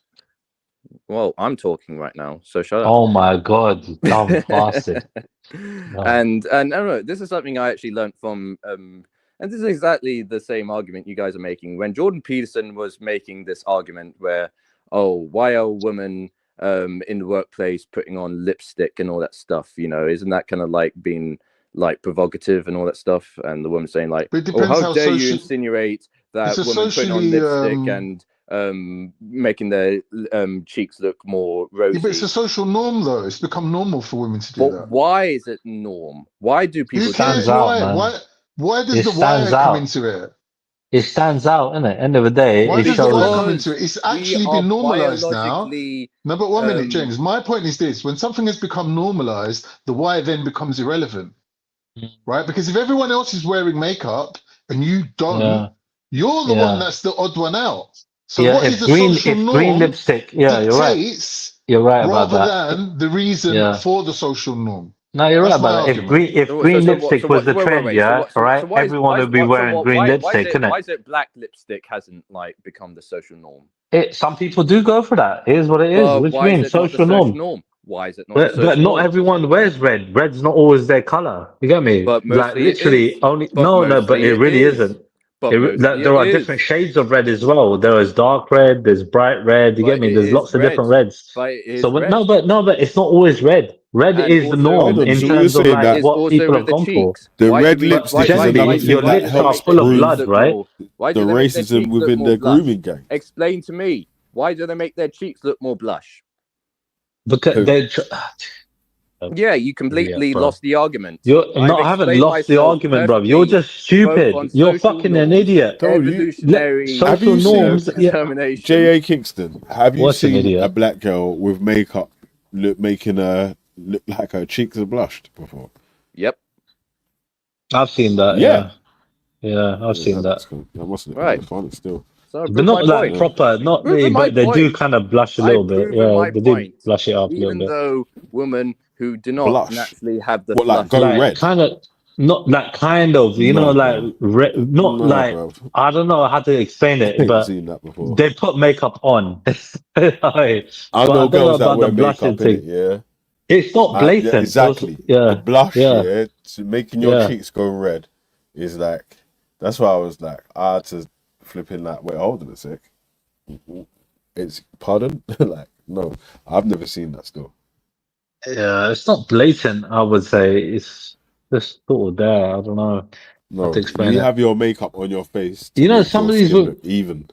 S19: Well, I'm talking right now, so shut up.
S6: Oh my god, you dumb bastard. No.
S19: And I don't know, this is something I actually learned from and this is exactly the same argument you guys are making when Jordan Peterson was making this argument where, why are women in the workplace putting on lipstick and all that stuff, isn't that kind of like being like provocative and all that stuff? And the woman saying like, how dare you insinuate that women putting on lipstick and making their cheeks look more rosy.
S15: Yeah, but it's a social norm, though. It's become normal for women to do that.
S19: Why is it norm? Why do people
S6: stands out, man?
S15: Why does the wire come into it?
S6: It stands out, innit? End of the day,
S15: why does
S6: shows...
S15: the wire come into it? It's actually been normalized now. No, but 1 minute, James. My point is this: when something has become normalized, the wire then becomes irrelevant, right? Because if everyone else is wearing makeup and you don't, you're the one that's the odd one out. So what is the social norm?
S6: Green lipstick,
S15: dictates
S6: you're right about
S15: rather
S6: that.
S15: than the reason for the social norm.
S6: No, you're right about that. If green lipstick was the trend, everyone would be wearing green lipstick, innit?
S19: Why is it black lipstick hasn't like become the social norm?
S6: Some people do go for that. Here's what it is. What do you mean? Social norm.
S19: Why is it not the social norm?
S6: But not everyone wears red. Red's not always their color. You get me?
S19: But mostly
S6: literally only. But it really isn't. There are different shades of red as well. There is dark red. There's bright red. You get me? There's lots of different reds. But it's not always red. Red is the norm in terms of like what people have gone for.
S1: The red lipstick is another thing that helps
S6: full of blood, right?
S1: The racism within the grooming gang.
S19: Explain to me, why do they make their cheeks look more blush?
S6: Because they're.
S19: Yeah, you completely lost the argument.
S6: I haven't lost the argument, bro. You're just stupid. You're fucking an idiot.
S19: Social
S6: norms.
S19: Determination.
S1: J.A. Kingston, have you seen a black girl with makeup making her look like her cheeks are blushed before?
S19: Yep.
S6: I've seen that.
S1: Yeah.
S6: I've seen that.
S1: That mustn't be
S19: Right.
S1: funny still.
S19: So I
S6: But
S19: proved
S6: not
S19: my
S6: like
S19: point.
S6: proper, not me,
S19: Proving my
S6: but they do
S19: point.
S6: kind of blush a little
S19: I've
S6: bit.
S19: proven
S6: Yeah,
S19: my
S6: they do
S19: point.
S6: blush it up a little
S19: Even
S6: bit.
S19: though women who do not
S1: Blush.
S19: naturally have the
S1: What, like
S19: flush,
S1: go
S6: Like
S1: red?
S6: kind of, not like kind of, you know,
S1: Nah,
S6: like
S1: bro.
S6: not
S1: Nah,
S6: like,
S1: bro.
S6: I don't know how to explain
S1: I
S6: it,
S1: ain't
S6: but
S1: seen that before.
S6: they put makeup on. But I
S1: I know
S6: don't know
S1: girls that
S6: about the
S1: wear makeup
S6: blushing
S1: in it,
S6: thing.
S1: yeah.
S6: It's not
S1: Yeah,
S6: blatant.
S1: exactly. The
S6: Yeah,
S1: blush,
S6: yeah,
S1: yeah, to making your
S6: yeah.
S1: cheeks go red is like. That's why I was like, I had to flip in like, wait, hold on a sec. It's pardon? Like, no, I've never seen that still.
S6: Yeah, it's not blatant, I would say. It's just sort of there. I don't know how to
S1: No,
S6: explain
S1: you
S6: it.
S1: have your makeup on your face to
S6: You know,
S1: make
S6: some
S1: your
S6: of these,
S1: skin look even,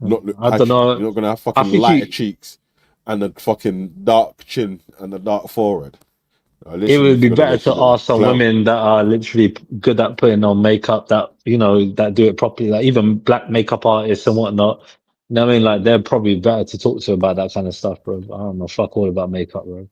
S1: not look
S6: I don't
S1: patchy.
S6: know.
S1: You're not gonna have
S6: I
S1: fucking
S6: think
S1: lighter
S6: you,
S1: cheeks and a fucking dark chin and a dark forehead.
S6: it
S1: Literally,
S6: would
S1: it's
S6: be
S1: gonna
S6: better
S1: make you
S6: to
S1: look like
S6: ask
S1: a
S6: some
S1: clown.
S6: women that are literally good at putting on makeup that, you know, that do it properly. Like even black makeup artists and whatnot. You know what I mean? Like they're probably better to talk to about that kind of stuff, bro. I don't know fuck all about makeup, bro.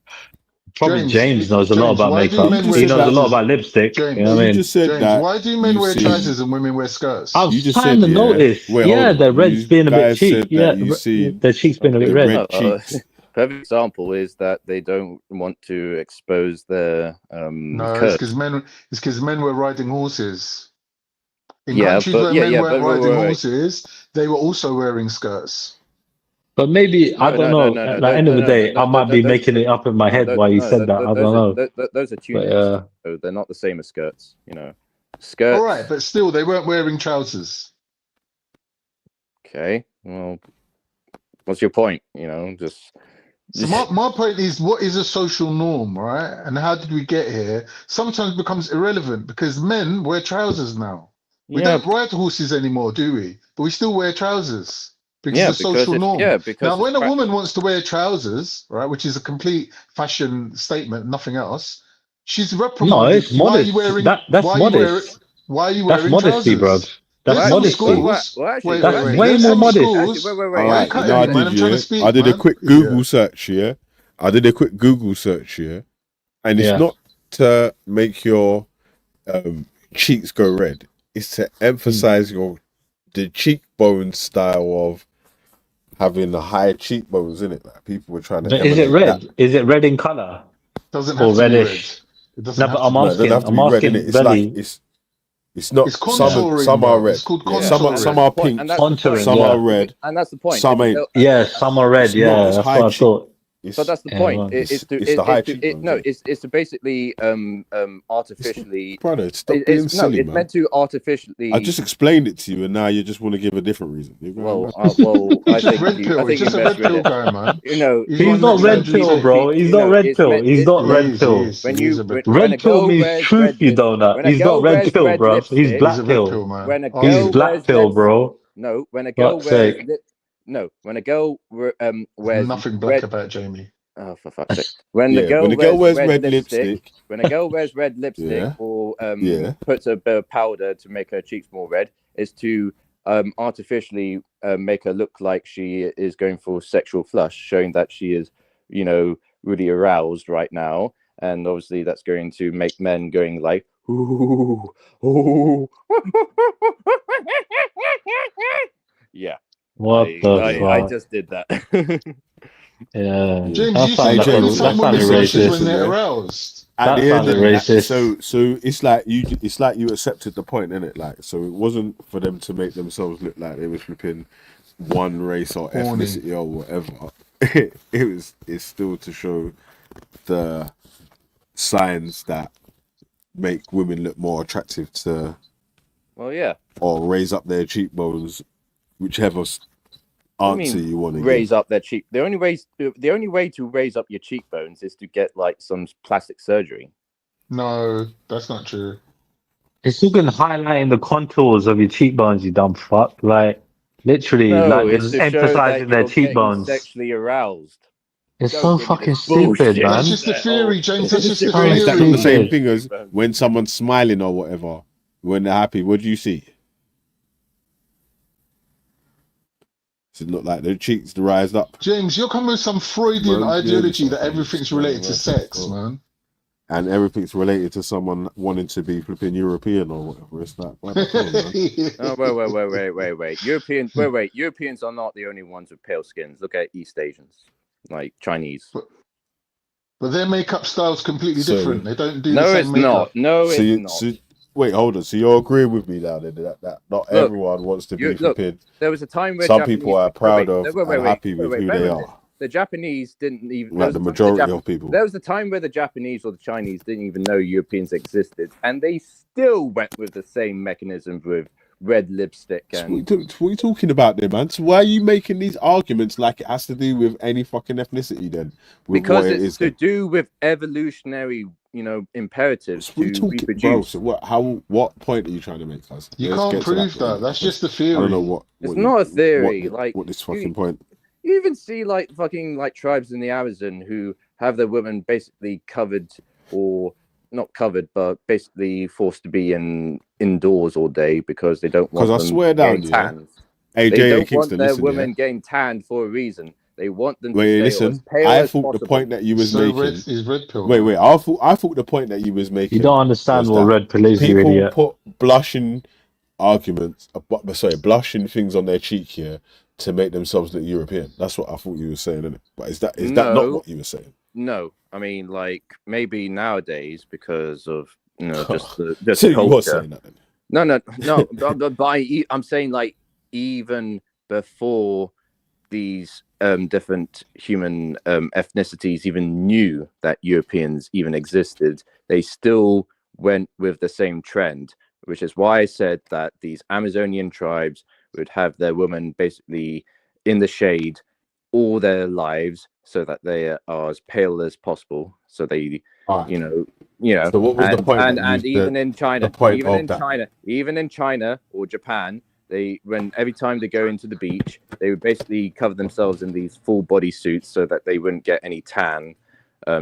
S6: Probably James knows a lot
S15: James,
S6: about
S15: why do
S6: makeup.
S1: You
S15: men
S1: just
S15: wear
S6: He
S1: said
S6: knows a
S1: that.
S6: lot
S15: trousers?
S6: about lipstick. You know what I mean?
S1: You just said
S15: James,
S1: that
S15: why do men
S1: you've
S15: wear
S1: seen.
S15: trousers and women wear
S6: I
S15: skirts?
S1: You
S6: was
S1: just
S6: trying
S1: said,
S6: to
S1: yeah.
S6: notice.
S1: Wait, hold
S6: Yeah,
S1: on.
S6: the red's
S1: You
S6: being a bit
S1: guys
S6: cheek.
S1: said that
S6: Yeah,
S1: you seen
S6: the cheek's been a bit
S1: the
S6: red.
S1: red cheeks.
S19: perfect example is that they don't want to expose their
S15: No, it's
S19: curves.
S15: because men were riding horses. In
S19: Yeah,
S15: countries
S19: but
S15: where men weren't
S19: wait,
S15: riding
S19: wait.
S15: horses, they were also wearing skirts.
S6: But maybe I
S19: No,
S6: don't
S19: no, no,
S6: know.
S19: no,
S6: At
S19: no,
S6: the end of the day, I might be making it up in my head while you said that. I don't know.
S19: Those are
S6: But
S19: tunics. So they're not the same as skirts. You know,
S15: All right,
S19: skirts.
S15: but still, they weren't wearing trousers.
S19: Okay, well, what's your point? You know, just
S15: So my point is, what is a social norm, right? And how did we get here? Sometimes becomes irrelevant because men wear trousers now. We
S19: yeah,
S15: don't ride horses anymore, do we? But we still wear trousers because
S19: yeah,
S15: it's a social norm.
S19: because
S15: Now,
S19: it's
S15: when a woman wants to wear trousers, right, which is a complete fashion statement, nothing else, she's
S6: no,
S15: reprimanded.
S6: it's modest. That's modest.
S15: Why are you
S6: That's
S15: wearing
S6: modesty, bro.
S15: trousers?
S6: That's
S15: There's some
S6: modesty.
S15: schools. Wait,
S6: That's way
S15: There's
S6: more
S15: some
S6: modest.
S15: schools.
S1: All
S15: Why are you
S1: right, you know
S15: cutting
S1: I
S15: me, man?
S1: did,
S15: I'm trying to
S1: yeah. I
S15: speak,
S1: did a
S15: man.
S1: quick Google
S15: Idiot.
S1: search, yeah. I did a quick Google search, yeah, and it's
S6: Yeah.
S1: not to make your cheeks go red. It's to emphasize the cheekbone style of having the high cheekbones in it. Like people were trying to
S6: But is it
S1: emulate that.
S6: red? Is it red in color
S15: Doesn't
S6: or
S15: have to be red.
S6: reddish?
S15: It doesn't
S6: No, but
S15: have to
S6: I'm
S15: be
S1: No, it doesn't
S15: red.
S1: have to
S6: asking. I'm
S1: be red in it.
S6: asking
S1: It's like
S6: Belly.
S1: it's not
S15: It's
S1: some
S15: contouring,
S1: some are
S15: bro. It's
S1: red.
S15: called
S1: Yeah,
S19: yeah,
S1: some
S19: and
S15: contouring.
S1: are
S19: that's the point, and
S1: pink,
S19: that's the point.
S6: Contouring,
S1: some
S6: yeah.
S1: are red,
S19: And that's the point.
S1: some ain't.
S6: Yeah, some are red.
S1: It's not.
S6: Yeah,
S1: It's
S6: that's
S1: high
S6: what I
S1: cheek.
S6: thought.
S19: But that's the
S6: Yeah,
S19: point.
S6: well.
S1: It's the high cheekbones.
S19: No,
S1: Isn't it?
S19: it's to basically artificially.
S1: Brother, stop being silly,
S19: It's
S1: man.
S19: meant to
S1: I
S19: artificially.
S1: just explained it to you, and now you just want to give a different reason. You're going mad.
S15: He's
S19: I
S15: just
S19: think
S15: red pill. He's
S19: you
S15: just a red
S19: misread
S15: pill
S19: it.
S15: guy, man.
S19: You know,
S15: He's
S6: He's
S15: one
S6: not
S15: next
S6: red
S15: Andrew
S6: pill,
S15: Tate.
S6: bro. He's
S19: you
S6: not
S19: know,
S6: red
S19: it's
S6: pill.
S19: meant.
S6: He's not
S15: He
S6: red
S15: is. He
S6: pill.
S15: is. He is a red pill.
S6: Red pill means
S19: Wears
S6: truth, you donut.
S19: when a
S6: He's not
S19: girl
S6: red
S19: wears
S6: pill,
S19: red
S6: bro. He's
S19: lipstick,
S15: He's a
S6: black
S15: red
S6: pill.
S15: pill, man.
S19: when a
S15: Ask
S6: He's
S19: girl
S15: him.
S19: wears
S6: black pill, bro.
S19: no, when a girl
S6: Fuck's
S19: wears
S6: sake.
S19: no, when a girl
S15: There's
S19: wears
S15: nothing black
S19: red.
S15: about Jamie.
S19: Oh, for fuck's sake! When the
S1: Yeah, when
S19: girl
S1: a girl
S19: wears
S1: wears
S19: red
S1: red
S19: lipstick,
S1: lipstick,
S19: when a girl wears red lipstick
S1: yeah,
S19: or
S1: yeah,
S19: puts a bit of powder to make her cheeks more red, is to artificially make her look like she is going for sexual flush, showing that she is, you know, really aroused right now, and obviously that's going to make men going like, ooh, ooh. Yeah,
S6: What the
S19: I
S6: fuck?
S19: just did that.
S6: Yeah,
S1: yeah.
S15: James,
S6: that
S15: you
S6: sounds
S15: see,
S1: Hey
S6: like
S1: James,
S15: some
S6: that
S15: women
S6: sounded
S15: flushes when
S1: listen,
S6: racist.
S15: they're
S1: yeah.
S15: aroused.
S1: At
S6: That
S1: the end
S6: sounded
S1: of the
S6: racist.
S1: so it's like you accepted the point, innit? Like, so it wasn't for them to make themselves look like they were flipping one race or
S15: Horny.
S1: ethnicity or whatever. It's still to show the signs that make women look more attractive to
S19: Well, yeah.
S1: or raise up their cheekbones, whichever
S19: What do you
S1: answer
S19: mean
S1: you want to
S19: raise
S1: give.
S19: up their cheek? The only way to raise up your cheekbones is to get like some plastic surgery.
S15: No, that's not true.
S6: It's looking highlighting the contours of your cheekbones, you dumb fuck. Like, literally,
S19: No,
S6: like
S19: it's
S6: just
S19: to show that
S6: emphasizing their
S19: you're getting
S6: cheekbones.
S19: sexually aroused.
S6: It's
S19: Don't
S6: so
S19: give me
S6: fucking
S19: this
S6: stupid,
S19: bullshit.
S15: That's
S6: man.
S15: just a theory, James. That's just a
S6: So
S1: Is that not the
S15: theory.
S1: same
S6: stupid.
S1: thing as when someone's smiling or whatever? When they're happy, what do you see? Does it look like their cheeks rise up?
S15: James, you're coming with some Freudian
S1: Bro, yeah,
S15: ideology
S1: this
S15: that
S1: fucking
S15: everything's related to
S1: scrolling
S15: sex,
S1: right.
S15: man.
S1: and everything's related to someone wanting to be flipping European or whatever. It's like, where that come from, man?
S19: Oh, wait. Europeans are not the only ones with pale skins. Look at East Asians, like Chinese.
S15: But their makeup style's completely different. They don't do
S19: no,
S15: the same
S19: it's
S15: makeup.
S19: not. No, it's not.
S1: So, wait, hold on. So you're agreeing with me now that not everyone wants to be flipping.
S19: There was a time where
S1: some
S19: Japanese
S1: people are proud of and happy with who they are.
S19: The Japanese didn't even
S1: Like the majority of people.
S19: There was a time where the Japanese or the Chinese didn't even know Europeans existed, and they still went with the same mechanism with red lipstick. And
S1: What are you talking about there, man? So why are you making these arguments like it has to do with any fucking ethnicity then?
S19: Because it's to do with evolutionary, imperatives to reproduce.
S1: Bro, so what point are you trying to make, cuz?
S15: You can't prove that. That's just a theory.
S1: I don't know what.
S19: It's not a theory.
S1: What this fucking point?
S19: You even see fucking tribes in the Amazon who have their women basically covered, or not covered, but basically forced to be indoors all day because they don't want them getting tanned. They don't want their women getting tanned for a reason. They want them to stay as pale as possible.
S1: The point that you was making
S15: is red pill.
S1: Wait. I thought the point that you was making.
S6: You don't understand what red pill is, you idiot.
S1: People put blushing things on their cheek here to make themselves look European. That's what I thought you were saying, isn't it? But is that not what you were saying?
S19: No, I mean, maybe nowadays because of just
S1: so
S19: culture.
S1: You were saying that then?
S19: No. I'm saying even before these different human ethnicities even knew that Europeans even existed, they still went with the same trend, which is why I said that these Amazonian tribes would have their women basically in the shade all their lives so that they are as pale as possible. So they, So what was the point? And even in China, even in China or Japan, every time they go into the beach, they would basically cover themselves in these full body suits so that they wouldn't get any tan.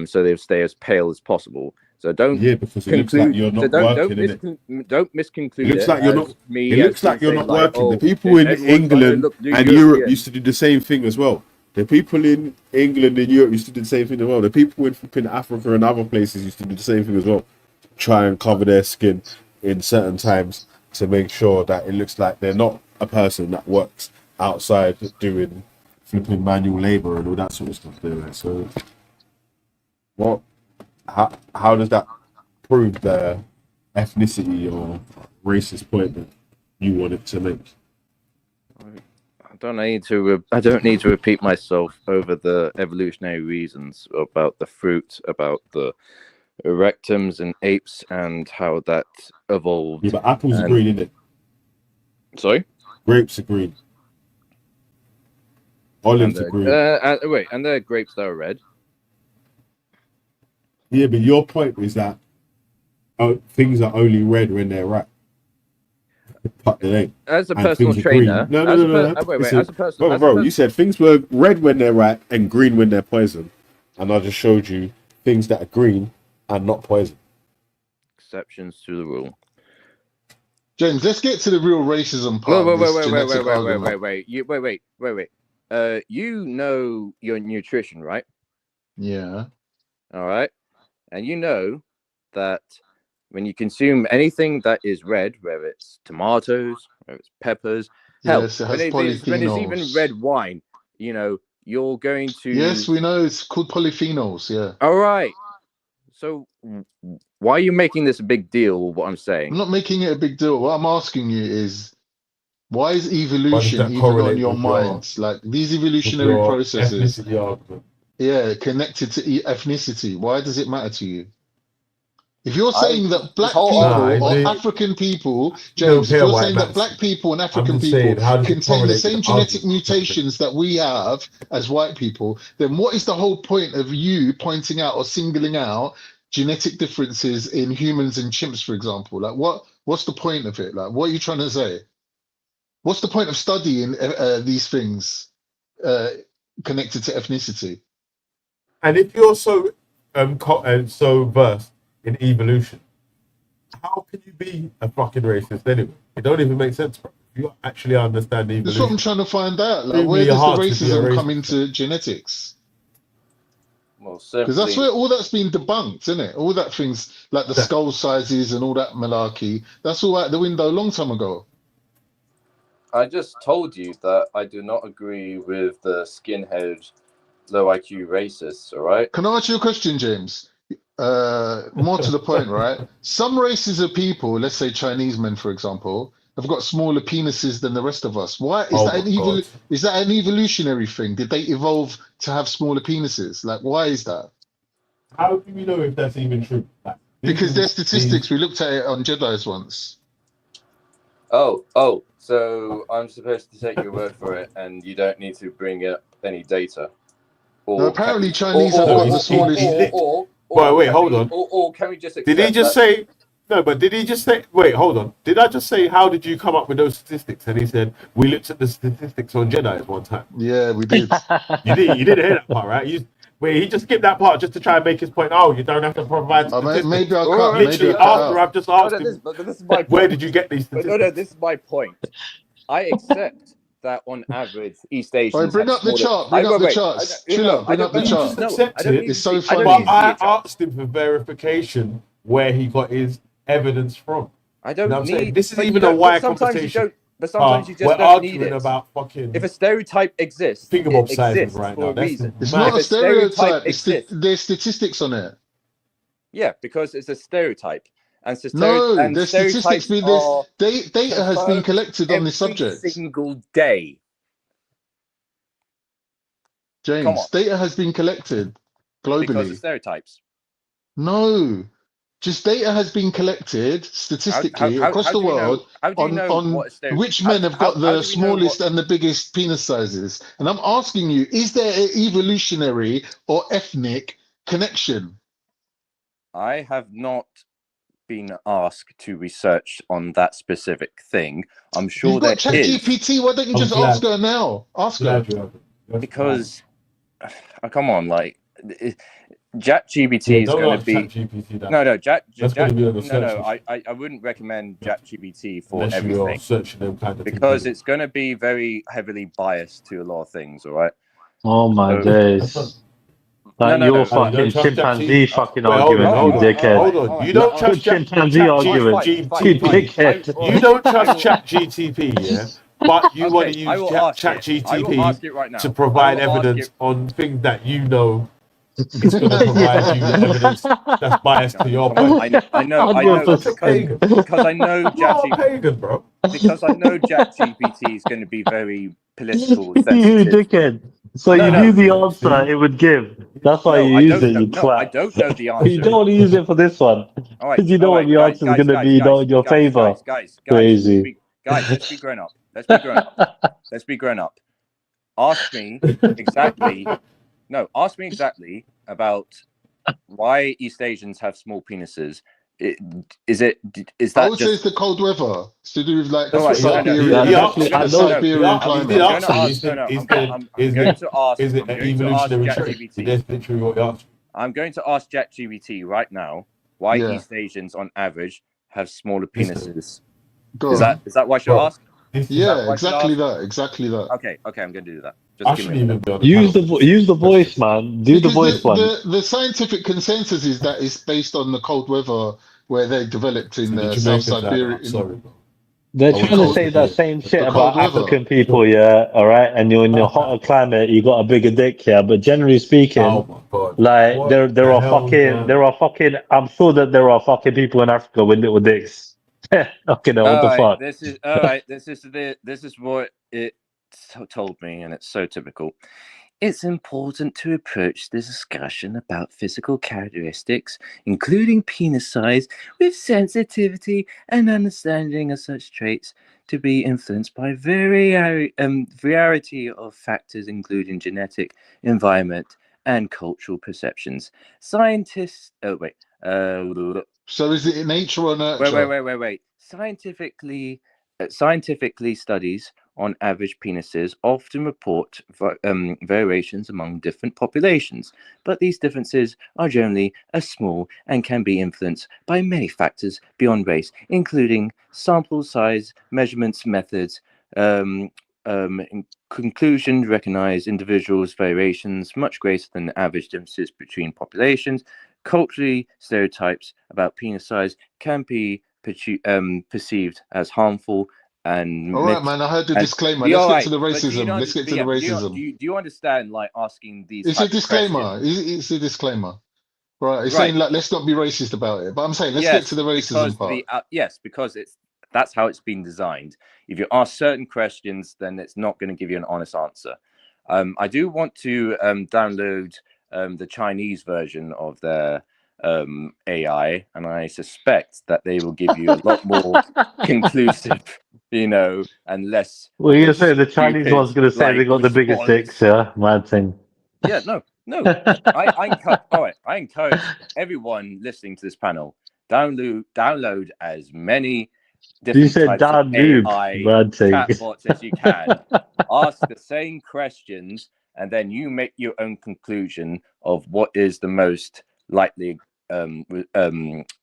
S19: So they would stay as pale as possible. So don't
S1: because it looks like you're not working.
S19: Don't misconclude.
S1: It looks like you're not. It looks like you're not working. The people in England and Europe used to do the same thing as well. The people in England and Europe used to do the same thing as well. The people in Africa and other places used to do the same thing as well. Try and cover their skin in certain times to make sure that it looks like they're not a person that works outside doing flipping manual labor and all that sort of stuff. So, what? How does that prove the ethnicity or racist point that you wanted to make?
S19: I don't need to repeat myself over the evolutionary reasons about the fruit, about the erectums and apes, and how that evolved.
S1: Yeah, but apples are green, isn't it?
S19: Sorry?
S1: Grapes are green. Olives are green.
S19: And there are grapes that are red.
S1: Yeah, but your point is that things are only red when they're ripe. But they ain't.
S19: As a personal trainer,
S1: Bro, you said things were red when they're ripe and green when they're poison, and I just showed you things that are green and not poison.
S19: Exceptions to the rule.
S15: James, let's get to the real racism part.
S19: Wait. You know your nutrition, right?
S15: Yeah.
S19: All right. And you know that when you consume anything that is red, whether it's tomatoes, whether it's peppers, when it's even red wine, you're going to...
S15: Yes, we know it's called polyphenols, yeah.
S19: All right. So why are you making this a big deal of what I'm saying?
S15: I'm not making it a big deal. What I'm asking you is, why is evolution even on your minds? Like, these evolutionary processes... Yeah, connected to ethnicity. Why does it matter to you? If you're saying that black people or African people, James, if you're saying that black people and African people contain the same genetic mutations that we have as white people, then what is the whole point of you pointing out or singling out genetic differences in humans and chimps, for example? Like, what's the point of it? Like, what are you trying to say? What's the point of studying these things connected to ethnicity?
S1: And if you're so versed in evolution, how can you be a fucking racist anyway? It don't even make sense, bro. If you actually understand evolution.
S15: That's what I'm trying to find out. Like, where does the racism come into genetics?
S19: Well,
S15: Because that's
S19: simply,
S15: where all that's been debunked, isn't it? All that things like the skull sizes and all that malarkey, that's all out the window a long time ago.
S19: I just told you that I do not agree with the skinhead, low IQ racists. All right.
S15: Can I ask you a question, James? More to the point, right? Some races of people, let's say Chinese men, for example, have got smaller penises than the rest of us. Why is that? Is that an evolutionary thing? Did they evolve to have smaller penises? Like, why is that?
S1: How do we know if that's even true?
S15: Because there's statistics. We looked at it on Jedi's once.
S19: Oh, so I'm supposed to take your word for it, and you don't need to bring up any data.
S15: No, apparently Chinese have got the smallest.
S1: Wait, hold on.
S19: Or can we just accept
S1: Did he just say no? But did he just say? Wait, hold on. Did I just say how did you come up with those statistics? And he said we looked at the statistics on Jedi at one time.
S15: Yeah, we did.
S1: You didn't hear that part, right? He just skipped that part just to try and make his point. Oh, you don't have to provide statistics.
S15: Maybe I'll cut.
S1: Literally after I've just asked him,
S19: this is my point.
S1: Where did you get these statistics?
S19: No, this is my point. I accept that on average, East Asians.
S15: Bring up the chart. Bring up the charts. Chill out. Bring up the chart. It's so funny.
S1: But I asked him for verification where he got his evidence from.
S19: I don't need.
S1: This is even a wide conversation.
S19: But sometimes you just
S1: we're
S19: don't need it.
S1: About fucking.
S19: If a stereotype exists,
S1: fingerbob
S19: it
S1: sizes
S19: exists
S1: right
S19: for
S1: now.
S19: a reason.
S15: It's not a stereotype. There's statistics on it.
S19: Yeah, because it's a stereotype. And
S15: there's statistics. Data has been collected on this subject.
S19: Every single day.
S15: James, data has been collected globally.
S19: Because of stereotypes.
S15: No. Just data has been collected statistically across the world on which men have got the smallest and the biggest penis sizes. And I'm asking you, is there an evolutionary or ethnic connection?
S19: I have not been asked to research on that specific thing. I'm sure
S15: you've got ChatGPT. Why don't you just ask her now? Ask her.
S19: Because, come on, like... ChatGPT is going to be I wouldn't recommend ChatGPT for everything because it's going to be very heavily biased to a lot of things. All right.
S6: Oh my days! Your fucking chimpanzee fucking argument, you dickhead.
S1: Hold on. You don't trust
S6: chimpanzee argument, you dickhead.
S1: You don't trust ChatGPT, yeah? But you want to use ChatGPT to provide evidence on things that you know. It's going to provide you evidence that's biased to your point.
S19: I know, because I know
S1: pagan, bro.
S19: Because I know ChatGPT is going to be very political sensitive.
S6: You dickhead. So you knew the answer it would give. That's why you use it, you twat.
S19: I don't know the answer.
S6: You don't want to use it for this one. Because you know what the answer is going to be not in your favor. Crazy.
S19: Guys, let's be grown up. Let's be grown up. Ask me exactly about why East Asians have small penises. Is that
S15: I would say it's the cold weather. It's to do with like
S19: Siberian
S15: climate.
S19: I'm going to ask ChatGPT right now why East Asians on average have smaller penises. Is that what you ask?
S15: Yeah, exactly that.
S19: Okay, I'm going to do that. Just
S6: use the voice, man. Do the voice one.
S15: The scientific consensus is that it's based on the cold weather where they developed in South Siberia.
S6: They're trying to say that same shit about African people, yeah, all right. And you're in a hotter climate, you got a bigger dick, yeah. But generally speaking, like there are fucking. I'm sure that there are fucking people in Africa with little dicks. Okay, no, what the fuck?
S19: This is all right. This is what it told me, and it's so typical. It's important to approach the discussion about physical characteristics, including penis size, with sensitivity and understanding of such traits to be influenced by variety of factors, including genetic, environment, and cultural perceptions. Scientists.
S15: So is it in nature or nurture?
S19: Wait. Scientifically, studies on average penises often report variations among different populations, but these differences are generally small and can be influenced by many factors beyond race, including sample size, measurements methods, in conclusion, recognize individuals' variations much greater than the average differences between populations. Culturally, stereotypes about penis size can be perceived as harmful and
S15: All right, man. I heard the
S19: and
S15: disclaimer.
S19: be
S15: Let's
S19: all
S15: get to
S19: right.
S15: the
S19: But do you
S15: racism.
S19: know?
S15: Let's get to the
S19: Yeah, but
S15: racism.
S19: do you understand like asking these
S15: It's a
S19: type of
S15: disclaimer.
S19: questions?
S15: It's a disclaimer. Right. It's
S19: Right.
S15: saying like let's not be racist about it. But I'm saying let's get to
S19: Yes,
S15: the racism
S19: because
S15: part.
S19: because that's how it's been designed. If you ask certain questions, then it's not going to give you an honest answer. I do want to download the Chinese version of their AI, and I suspect that they will give you a lot more conclusive, and less
S6: Well,
S19: of a
S6: you say the Chinese
S19: stupid
S6: one's going to say they got the biggest dicks,
S19: response.
S6: yeah? Mad thing.
S19: Yeah, no. I encourage everyone listening to this panel download as many
S6: You
S19: different
S6: said
S19: types of
S6: damn noob,
S19: AI
S6: mad thing.
S19: chatbots as you can. Ask the same questions, and then you make your own conclusion of what is the most likely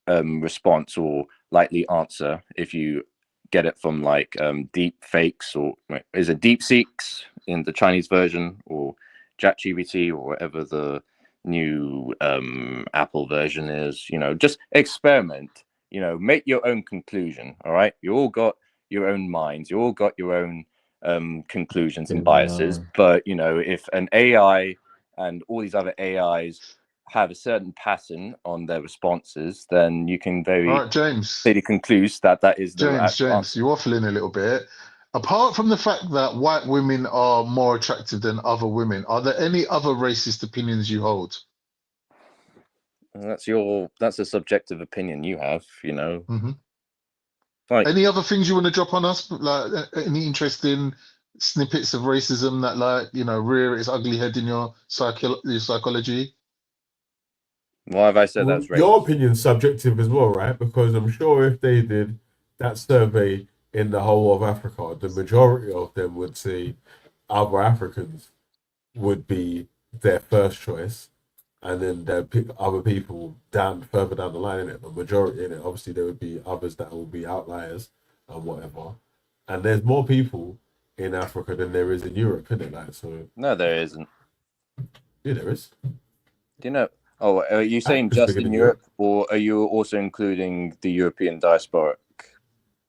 S19: response or likely answer. If you get it from like deep fakes, or is it deep seeks in the Chinese version, or ChatGPT, or whatever the new Apple version is, just experiment, make your own conclusion. All right. You all got your own minds. You all got your own conclusions and biases. But, if an AI and all these other AIs have a certain pattern on their responses, then you can
S15: All right, James.
S19: clearly conclude that is the
S15: James,
S19: actual answer.
S15: you're waffling a little bit. Apart from the fact that white women are more attractive than other women, are there any other racist opinions you hold?
S19: That's a subjective opinion you have,
S15: Mm-hmm.
S19: Like,
S15: any other things you want to drop on us? Like any interesting snippets of racism that, rear its ugly head in your psychology?
S19: Why have I said
S1: Well,
S19: that's racist?
S1: your opinion's subjective as well, right? Because I'm sure if they did that survey in the whole of Africa, the majority of them would say other Africans would be their first choice, and then they'll pick other people further down the line in it. But majority in it, obviously, there would be others that will be outliers and whatever. And there's more people in Africa than there is in Europe, isn't it? Like, so
S19: no, there isn't.
S1: Yeah, there is.
S19: Do you know? Oh, are you saying just in Europe, or are you also including the European diasporic,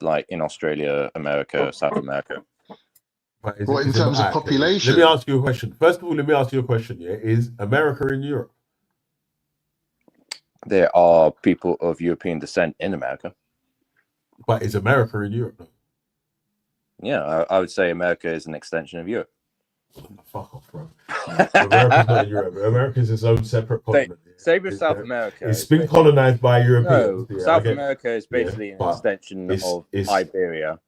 S19: like in Australia, America, South America?
S15: What in terms of population?
S1: Let me ask you a question. First of all, let me ask you a question. Yeah, is America in Europe?
S19: There are people of European descent in America.
S1: But is America in Europe?
S19: Yeah, I would say America is an extension of Europe.
S1: Fuck off, bro. America's not in Europe. America's its own separate continent.
S19: Same with South America.
S1: It's been colonized by Europeans.
S19: No, South America is basically an extension of Iberia.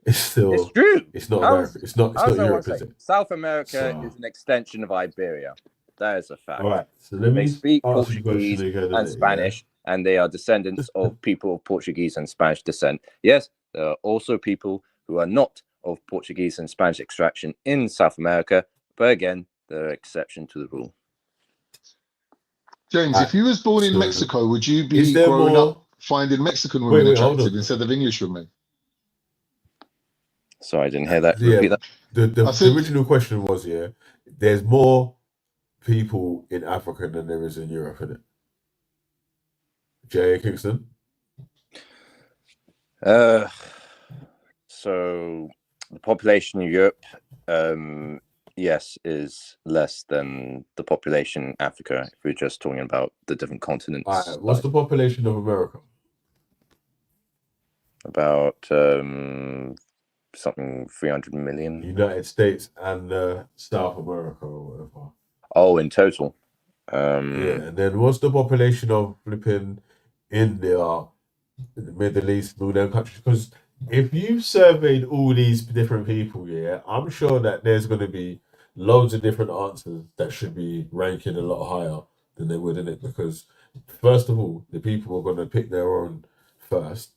S1: It's still.
S19: It's true.
S1: It's not America. It's not Europe, is it?
S19: South America is an extension of Iberia. That is a fact.
S1: All right. So let me
S19: speak
S1: ask you a
S19: Portuguese
S1: question again,
S19: and Spanish, and they are descendants of people of Portuguese and Spanish descent. Yes, there are also people who are not of Portuguese and Spanish extraction in South America, but again, they're an exception to the rule.
S15: James, if you was born in Mexico, would you be growing up finding Mexican women attractive instead of English women?
S19: Sorry, I didn't hear that. Repeat that.
S1: The original question was, there's more people in Africa than there is in Europe, isn't it? J.A. Kingston?
S19: So the population in Europe, yes, is less than the population in Africa, if we're just talking about the different continents.
S1: All right, what's the population of America?
S19: About something 300 million.
S1: United States and South America or whatever.
S19: Oh, in total.
S1: Yeah, and then what's the population of flipping India, the Middle East, all them countries? Because if you surveyed all these different people, I'm sure that there's going to be loads of different answers that should be ranking a lot higher than they would in it. Because first of all, the people are going to pick their own first,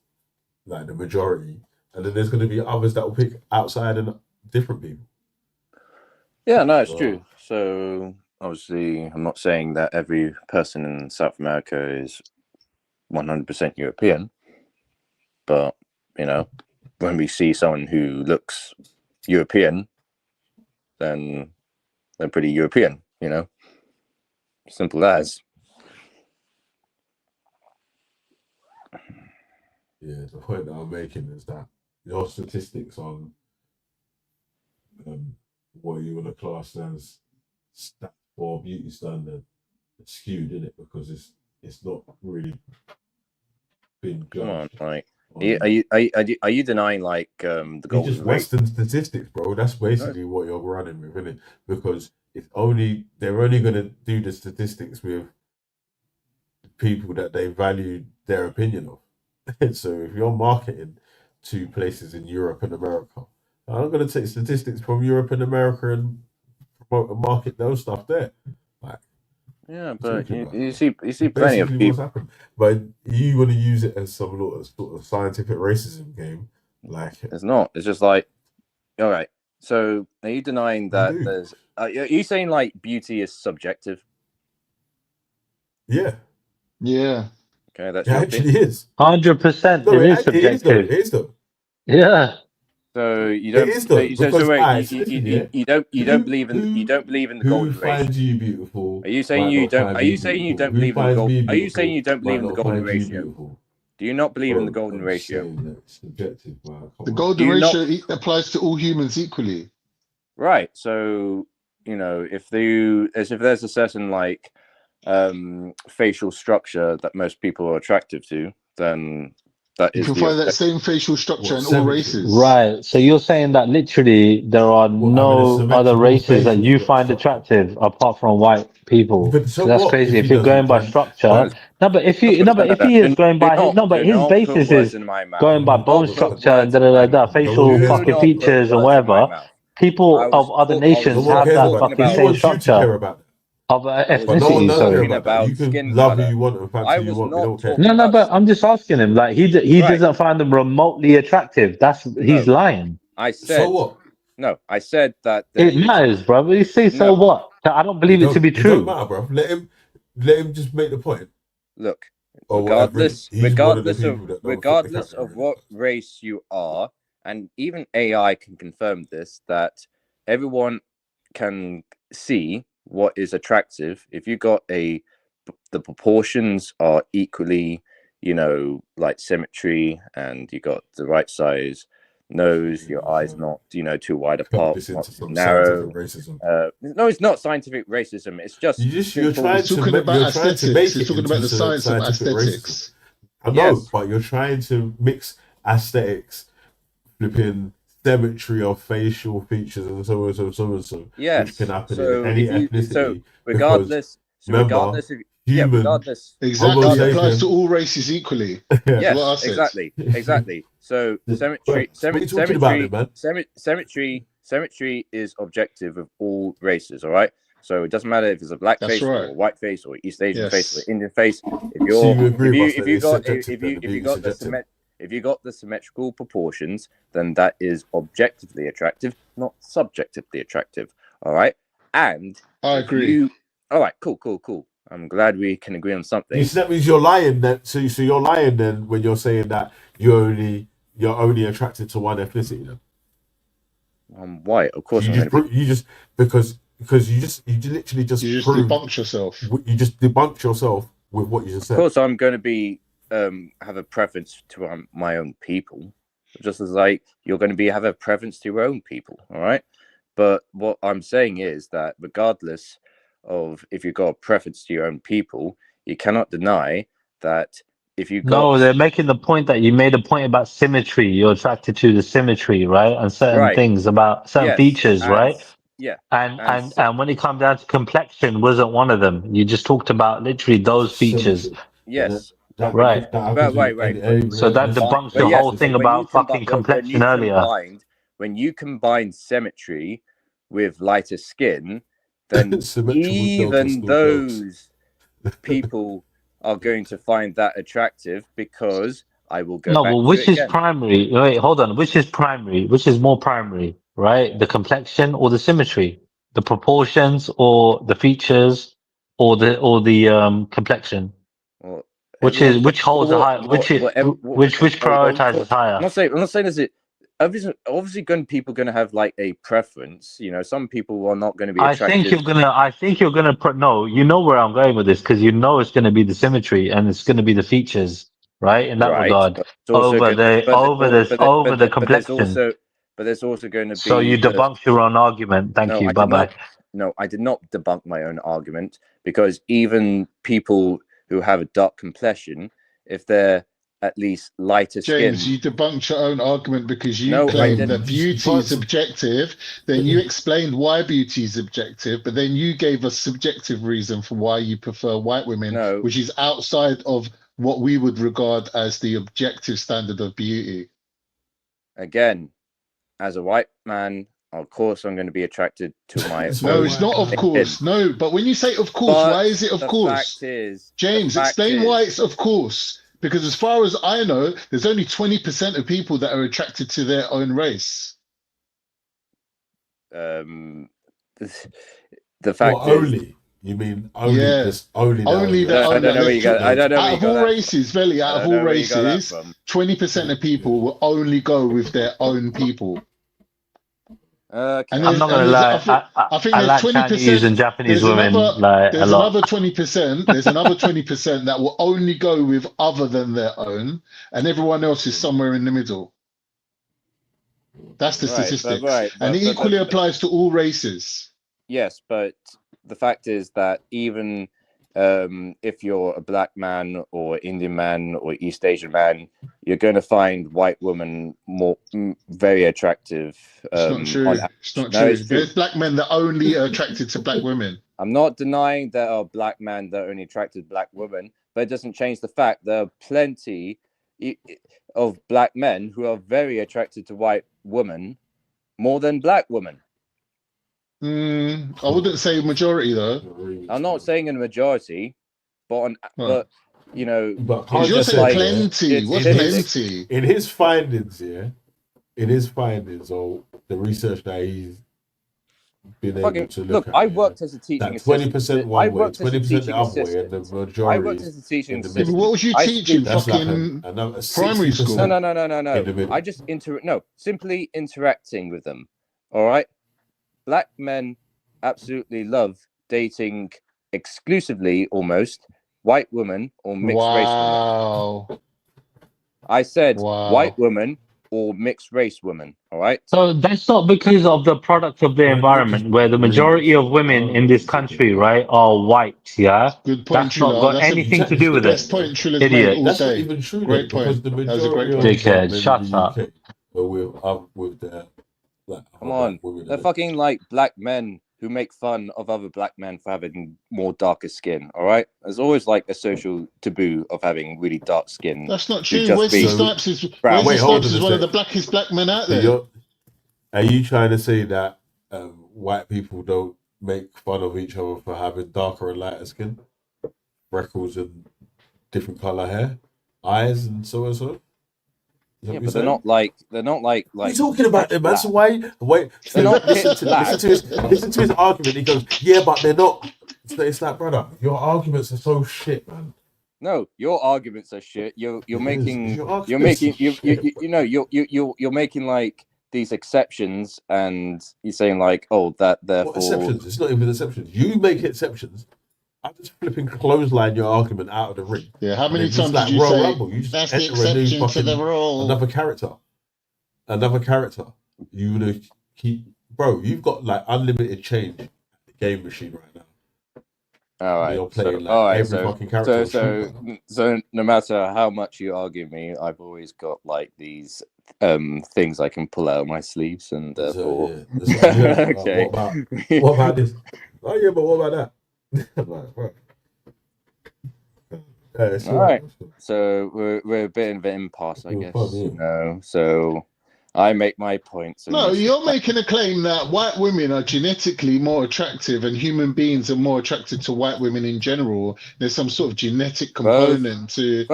S1: like the majority, and then there's going to be others that will pick outside and different people.
S19: Yeah, no, it's true. So obviously, I'm not saying that every person in South America is 100% European, but when we see someone who looks European, then they're pretty European, you know. Simple as.
S1: Yeah, the point that I'm making is that your statistics on what you want to class as stat for beauty standard are skewed, in it, because it's not really been judged.
S19: Come on, like, are you denying like the
S1: It's
S19: golden
S1: just
S19: rate?
S1: Western statistics, bro. That's basically what you're running with, isn't it? Because they're only gonna do the statistics with people that they value their opinion of. So if you're marketing to places in Europe and America, I'm going to take statistics from Europe and America and promote and market those stuff there. Like,
S19: yeah, but you see plenty of
S1: basically
S19: people.
S1: what's happened. But you want to use it as some sort of scientific racism game, like
S19: it's not. It's just like, all right. So are you denying that there's? Are you saying like beauty is subjective?
S1: Yeah.
S15: Yeah.
S19: Okay, that's
S1: it
S19: your
S1: actually
S19: opinion.
S1: is.
S6: 100%.
S1: No,
S6: It is
S1: it
S6: subjective.
S1: is though.
S6: Yeah.
S19: So you don't.
S1: It is though,
S19: So wait,
S1: because
S19: you don't believe in the golden ratio.
S1: Who finds you beautiful?
S19: Are you saying you don't? Are you saying you don't believe in the golden? Are you saying you don't believe in the golden ratio? Do you not believe in the golden ratio?
S1: It's subjective, man.
S15: The golden ratio applies to all humans equally.
S19: Right. So, you know, if there's a certain like facial structure that most people are attractive to, then that
S15: you
S19: is
S15: can find that same facial structure in all races.
S6: Right. So you're saying that literally there are no other races that you find attractive apart from white people.
S1: But so
S6: that's
S1: what
S6: crazy.
S1: if
S6: If
S1: he
S6: you're going
S1: doesn't
S6: by
S1: find?
S6: structure, if he is going by
S19: do
S6: his
S19: not put
S6: basis
S19: words
S6: is
S19: in my mouth.
S6: going by
S19: Do
S6: bone
S19: not put
S6: structure and
S19: words in my mouth.
S6: facial
S19: Do
S6: fucking
S19: not put
S6: features and
S19: words in my
S6: whatever.
S19: mouth.
S6: People of other nations have that fucking
S1: He
S6: same
S1: wants you to
S6: structure
S1: care about that.
S6: of
S1: But no one
S6: ethnicity.
S1: does care
S6: Sorry.
S1: about that. You can love who you want and fancy who you want. We don't care.
S6: No, but I'm just asking him. Like he doesn't find them remotely attractive. He's lying.
S19: I said.
S1: So what?
S19: No, I said that.
S6: It matters, bro. You say so what? I don't believe it to be
S1: It
S6: true.
S1: don't matter, bro. Let him just make the point.
S19: Look,
S1: or
S19: regardless
S1: regardless
S19: of what race you are, and even AI can confirm this, that everyone can see what is attractive. If you got the proportions are equally, you know, like symmetry, and you got the right size nose, your eyes not, you know, too wide apart, not too narrow. No, it's not scientific racism. It's just
S15: you're talking about aesthetics. You're talking about the science of aesthetics.
S1: I know, but you're trying to mix aesthetics, flipping symmetry of facial features and so on,
S19: yes,
S1: which can happen
S19: so
S1: in any ethnicity.
S19: So regardless of
S15: exactly, it applies to all races equally.
S19: Yes, exactly. So symmetry is objective of all races. All right. So it doesn't matter if it's a black face or a white face or East Asian face or Indian face. If you got the symmetrical proportions, then that is objectively attractive, not subjectively attractive. All right. And
S15: I agree.
S19: All right. Cool. I'm glad we can agree on something.
S1: That means you're lying then. So you're lying then when you're saying that you're only attracted to one ethnicity then.
S19: I'm white, of course.
S1: You literally just
S15: debunked yourself.
S1: You just debunked yourself with what you just said.
S19: Of course, I'm going to be have a preference to my own people, just as like you're going to have a preference to your own people. All right, but what I'm saying is that regardless of if you've got a preference to your own people, you cannot deny that if you got...
S6: No, they're making the point that you made a point about symmetry. You're attracted to the symmetry, right? And certain things about certain features, right?
S19: Yeah.
S6: And when it comes down to complexion, wasn't one of them. You just talked about literally those features.
S19: Yes.
S6: Right. So that debunks the whole thing about fucking complexion earlier.
S19: When you combine symmetry with lighter skin, then even those people are going to find that attractive, because I will go back to it again.
S6: Which is primary? Wait, hold on. Which is primary? Which is more primary, right? The complexion or the symmetry? The proportions or the features or the complexion?
S19: Well,
S6: which holds the higher? Which prioritizes higher?
S19: I'm not saying obviously people going to have like a preference. You know, some people are not going to be
S6: I think
S19: attracted.
S6: you're gonna put no. You know where I'm going with this because you know it's gonna be the symmetry and it's gonna be the features, right? In that
S19: Right,
S6: regard,
S19: but it's also going.
S6: over the complexion.
S19: But there's also going to
S6: So you
S19: be.
S6: debunked your own argument. Thank
S19: No,
S6: you.
S19: I
S6: Bye
S19: did not.
S6: bye.
S19: No, I did not debunk my own argument, because even people who have a dark complexion, if they're at least lighter
S15: James,
S19: skinned.
S15: you debunked your own argument because you
S19: No, I
S15: claimed
S19: didn't.
S15: that beauty is objective. Then you explained why beauty is objective, but then you gave a subjective reason for why you prefer white women,
S19: No.
S15: which is outside of what we would regard as the objective standard of beauty.
S19: Again, as a white man, of course I'm going to be attracted to my
S15: No,
S19: own
S15: it's not of course. No, but when you say of course,
S19: But
S15: why is it of
S19: the
S15: course?
S19: fact is,
S15: James, explain why it's of course. Because as far as I know, there's only 20% of people that are attracted to their own race.
S19: The fact is,
S1: only. You mean only?
S15: Yeah,
S1: Just only.
S15: only that.
S19: I don't know where you got. I don't know where
S15: Out
S19: you
S15: of
S19: got
S15: all
S19: that
S15: races, Veli, out of all races,
S19: from.
S15: 20% of people will only go with their own people.
S19: Okay.
S15: And
S6: I'm not gonna lie.
S15: I think
S6: I
S15: there's
S6: like
S15: 20%.
S6: Chinese and Japanese
S15: There's
S6: women
S15: another.
S6: like a
S15: There's
S6: lot.
S15: another 20%. There's another 20% that will only go with other than their own, and everyone else is somewhere in the middle. That's the statistics, and it equally applies to all races.
S19: Yes, but the fact is that even if you're a black man or Indian man or East Asian man, you're going to find white women very attractive.
S15: It's not true. It's not true. There's black men that only are attracted to black women.
S19: I'm not denying there are black men that are only attracted to black women, but it doesn't change the fact there are plenty of black men who are very attracted to white women more than black women.
S15: I wouldn't say majority though.
S19: I'm not saying a majority, but you know,
S1: but
S15: you're saying plenty. What's plenty?
S1: In his findings, or the research that he's been able to look at.
S19: I worked as a teaching assistant.
S1: 20% one way, 20% the other way, and the majority.
S19: I worked as a teaching assistant.
S15: What was you teaching? Fucking primary school?
S19: No. I just simply interacting with them. All right. Black men absolutely love dating exclusively, almost, white women or mixed race women. I said white women or mixed race women. All right.
S6: So that's not because of the product of the environment, where the majority of women in this country, right, are white. Yeah,
S15: good point.
S6: That's not got anything to do with it.
S15: Best point Trilla's
S6: Idiot.
S15: made all
S1: That's
S15: day.
S1: not even true.
S15: Great
S1: though, because
S15: point.
S1: the
S15: That was a great
S1: majority
S15: point.
S6: Dickhead, shut up.
S1: With the
S19: come on, they're fucking like black men who make fun of other black men for having more darker skin. All right, there's always like a social taboo of having really dark skin.
S15: That's not true. Wesley Snipes is one of the blackest black men out there.
S1: Are you trying to say that white people don't make fun of each other for having darker and lighter skin, freckles and different color hair, eyes, and so and so?
S19: Yeah, but they're not like.
S1: What are you talking about them, man? So wait. Listen to his argument. He goes, yeah, but they're not. It's like, brother, your arguments are so shit, man.
S19: No, your arguments are shit. You're making like these exceptions, and you're saying like, oh, that therefore.
S1: What exceptions? It's not even exceptions. You make exceptions. I'm just flipping clothesline your argument out of the ring.
S15: Yeah, how many times did you say Rumble. You that's the exception to the rule?
S1: Another character. You would keep, bro. You've got like unlimited change at the game machine right now.
S19: All right.
S1: You're playing every fucking character.
S19: So no matter how much you argue me, I've always got like these things I can pull out of my sleeves, and therefore. Okay.
S1: What about this? Oh yeah, but what about that?
S19: All right, so we're a bit of an impasse, I guess. So I make my points.
S15: No, you're making a claim that white women are genetically more attractive, and human beings are more attracted to white women in general. There's some sort of genetic component to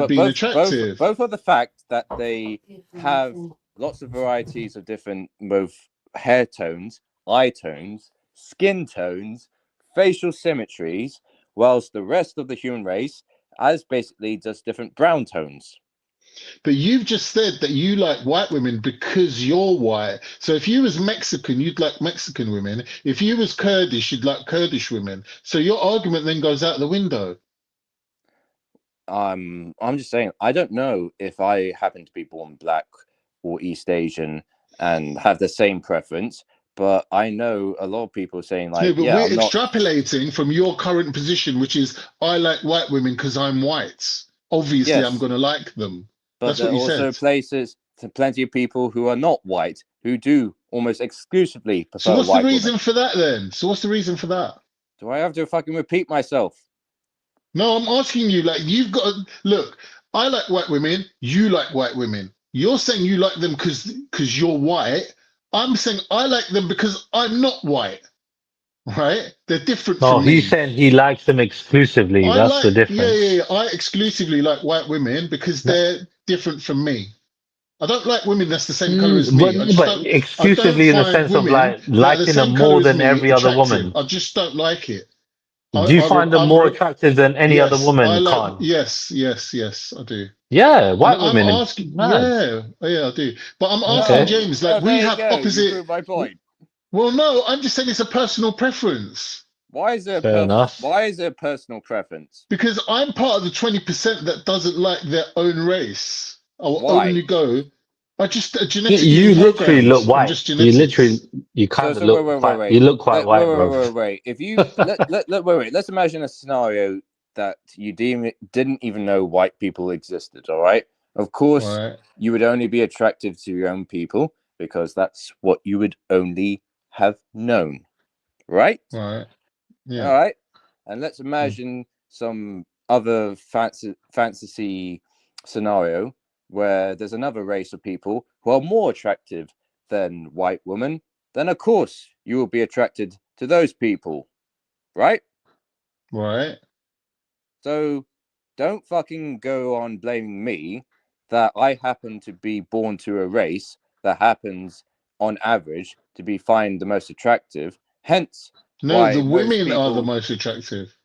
S15: being attractive.
S19: Both of the fact that they have lots of varieties of different both hair tones, eye tones, skin tones, facial symmetries, whilst the rest of the human race has basically just different brown tones.
S15: But you've just said that you like white women because you're white. So if you was Mexican, you'd like Mexican women. If you was Kurdish, you'd like Kurdish women. So your argument then goes out the window.
S19: I'm just saying, I don't know if I happen to be born black or East Asian and have the same preference, but I know a lot of people saying like,
S15: No, but
S19: yeah,
S15: we're
S19: I'm not.
S15: extrapolating from your current position, which is I like white women because I'm white. Obviously, I'm
S19: Yes,
S15: going to like them.
S19: but
S15: That's
S19: there
S15: what
S19: are
S15: you
S19: also
S15: said.
S19: plenty of people who are not white who do almost exclusively
S15: So
S19: prefer
S15: what's the
S19: white women.
S15: reason for that then? So what's the reason for that?
S19: Do I have to fucking repeat myself?
S15: No, I'm asking you, like, you've got to look, I like white women, you like white women. You're saying you like them because you're white. I'm saying I like them because I'm not white, right? They're different
S6: No,
S15: from
S6: he's
S15: me.
S6: saying he likes them exclusively.
S15: I
S6: That's
S15: like,
S6: the
S15: yeah, yeah,
S6: difference.
S15: yeah. I exclusively like white women because
S6: No,
S15: they're different from me. I don't like women that's the same color as
S6: but
S15: me.
S6: no, but
S15: I don't
S6: exclusively in the
S15: find
S6: sense of
S15: women
S6: like
S15: that are the
S6: liking them
S15: same color
S6: more
S15: as
S6: than
S15: me
S6: every other
S15: attractive.
S6: woman.
S15: I just don't like it.
S6: Do you find them more attractive than any other
S15: Yes, I
S6: woman,
S15: like,
S6: Khan?
S15: yes, I do.
S6: Yeah,
S15: And
S6: white
S15: I'm
S6: women are
S15: asking,
S6: mad.
S15: yeah, I do. But I'm asking
S6: Okay,
S15: James, like, we
S19: There you
S15: have
S19: go. You
S15: opposite.
S19: prove my point.
S15: Well, no, I'm just saying it's a personal preference.
S19: Why is there
S6: fair enough.
S19: Why is there a personal preference?
S15: Because I'm part of the 20% that doesn't like their own race. I will
S19: Why?
S15: only go. I just genetically
S6: You literally
S15: programmed.
S6: look
S15: I'm
S6: white.
S15: just
S6: You literally,
S15: genetics.
S6: you kind of
S19: So
S6: look quite. You look quite white, bro.
S19: wait. If you wait. Let's imagine a scenario that you didn't even know white people existed. All right. Of course,
S15: Right,
S19: you would only be attractive to your own people because that's what you would only have known. Right.
S15: right, yeah.
S19: All right. And let's imagine some other fantasy scenario where there's another race of people who are more attractive than white women. Then, of course, you will be attracted to those people. Right?
S15: Right.
S19: So don't fucking go on blaming me that I happen to be born to a race that happens on average to be find the most attractive. Hence,
S15: No, the
S19: why most
S15: women are the
S19: people.
S15: most attractive.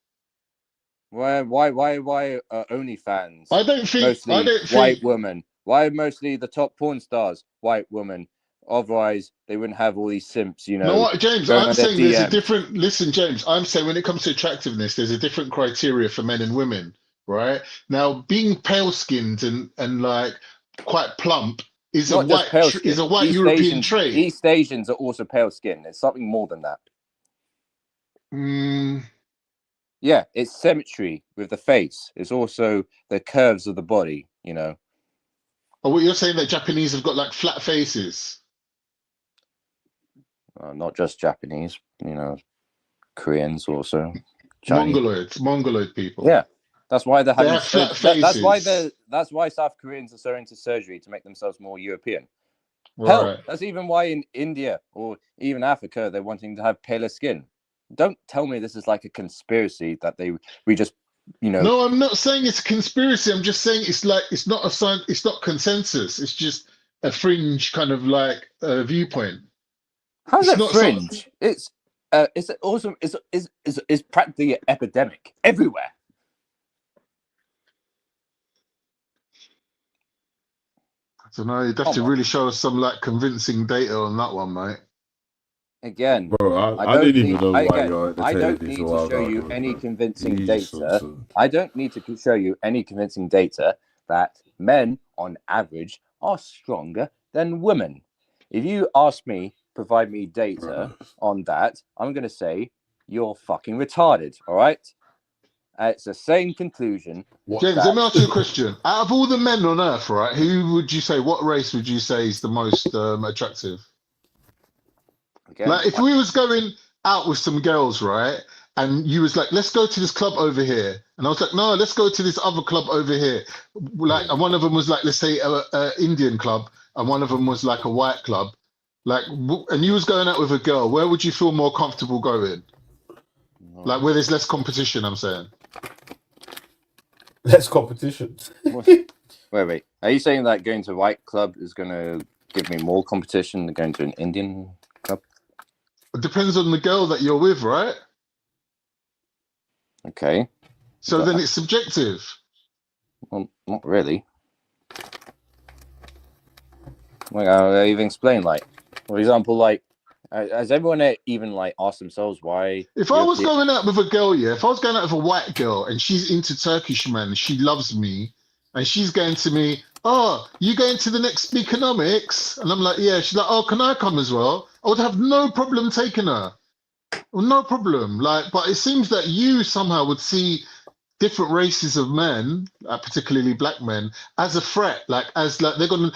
S19: Why OnlyFans
S15: I don't
S19: mostly
S15: think
S19: white women? Why mostly the top porn stars white women? Otherwise, they wouldn't have all these simps,
S15: No, what, James,
S19: going
S15: I'm
S19: on their
S15: saying there's a
S19: DMs.
S15: different. Listen, James, I'm saying when it comes to attractiveness, there's a different criteria for men and women, right? Now, being pale skinned and like quite plump is a
S19: Not just pale skin.
S15: white European trait.
S19: East Asians are also pale skin. It's something more than that.
S15: Mm,
S19: Yeah, it's symmetry with the face. It's also the curves of the body.
S15: or what you're saying that Japanese have got like flat faces?
S19: Not just Japanese. Koreans also. Chinese.
S15: Mongoloid people.
S19: Yeah, that's why they're
S15: They
S19: having
S15: have flat
S19: that's
S15: faces.
S19: why South Koreans are so into surgery to make themselves more European. Hell,
S15: Right.
S19: that's even why in India or even Africa they're wanting to have paler skin. Don't tell me this is like a conspiracy that we just
S15: No, I'm not saying it's a conspiracy. I'm just saying it's like it's not a sign. It's not consensus. It's just a fringe kind of like viewpoint.
S19: How's
S15: It's
S19: it
S15: not some.
S19: fringe? It's awesome. It's practically an epidemic everywhere.
S15: I don't know. You'd have to really show us some like convincing data on that one, mate.
S19: Again,
S1: Bro, I
S19: don't
S1: didn't even
S19: need.
S1: know why
S19: Again,
S1: you're
S19: I
S1: entertaining
S19: don't
S1: these
S19: need to
S1: wild
S19: show you
S1: arguments,
S19: any
S1: man.
S19: convincing
S1: Jesus.
S19: data. I don't need to show you any convincing data that men, on average, are stronger than women. If you ask me, provide me data on that, I'm going to say you're fucking retarded. All right? It's the same conclusion.
S15: James, let me ask you a question. Out of all the men on Earth, right, who would you say? What race would you say is the most attractive?
S19: Again,
S15: Like, if we was going out with some girls, right, and you was like, "Let's go to this club over here," and I was like, "No, let's go to this other club over here." Like, and one of them was like, let's say, a Indian club, and one of them was like a white club. Like, and you was going out with a girl. Where would you feel more comfortable going? Like, where there's less competition. I'm saying.
S1: Less competition.
S19: Wait. Are you saying that going to a white club is going to give me more competition than going to an Indian club?
S15: It depends on the girl that you're with, right?
S19: Okay.
S15: So then it's subjective.
S19: Well, not really. Like I'll even explain. Like, for example, like has everyone even like asked themselves why?
S15: If I was going out with a girl, yeah, if I was going out with a white girl and she's into Turkish men, she loves me, and she's going to me, oh, you going to the next economics? And I'm like, yeah. She's like, oh, can I come as well? I would have no problem taking her. Well, no problem. Like, but it seems that you somehow would see different races of men, particularly black men, as a threat. Like, as like they're gonna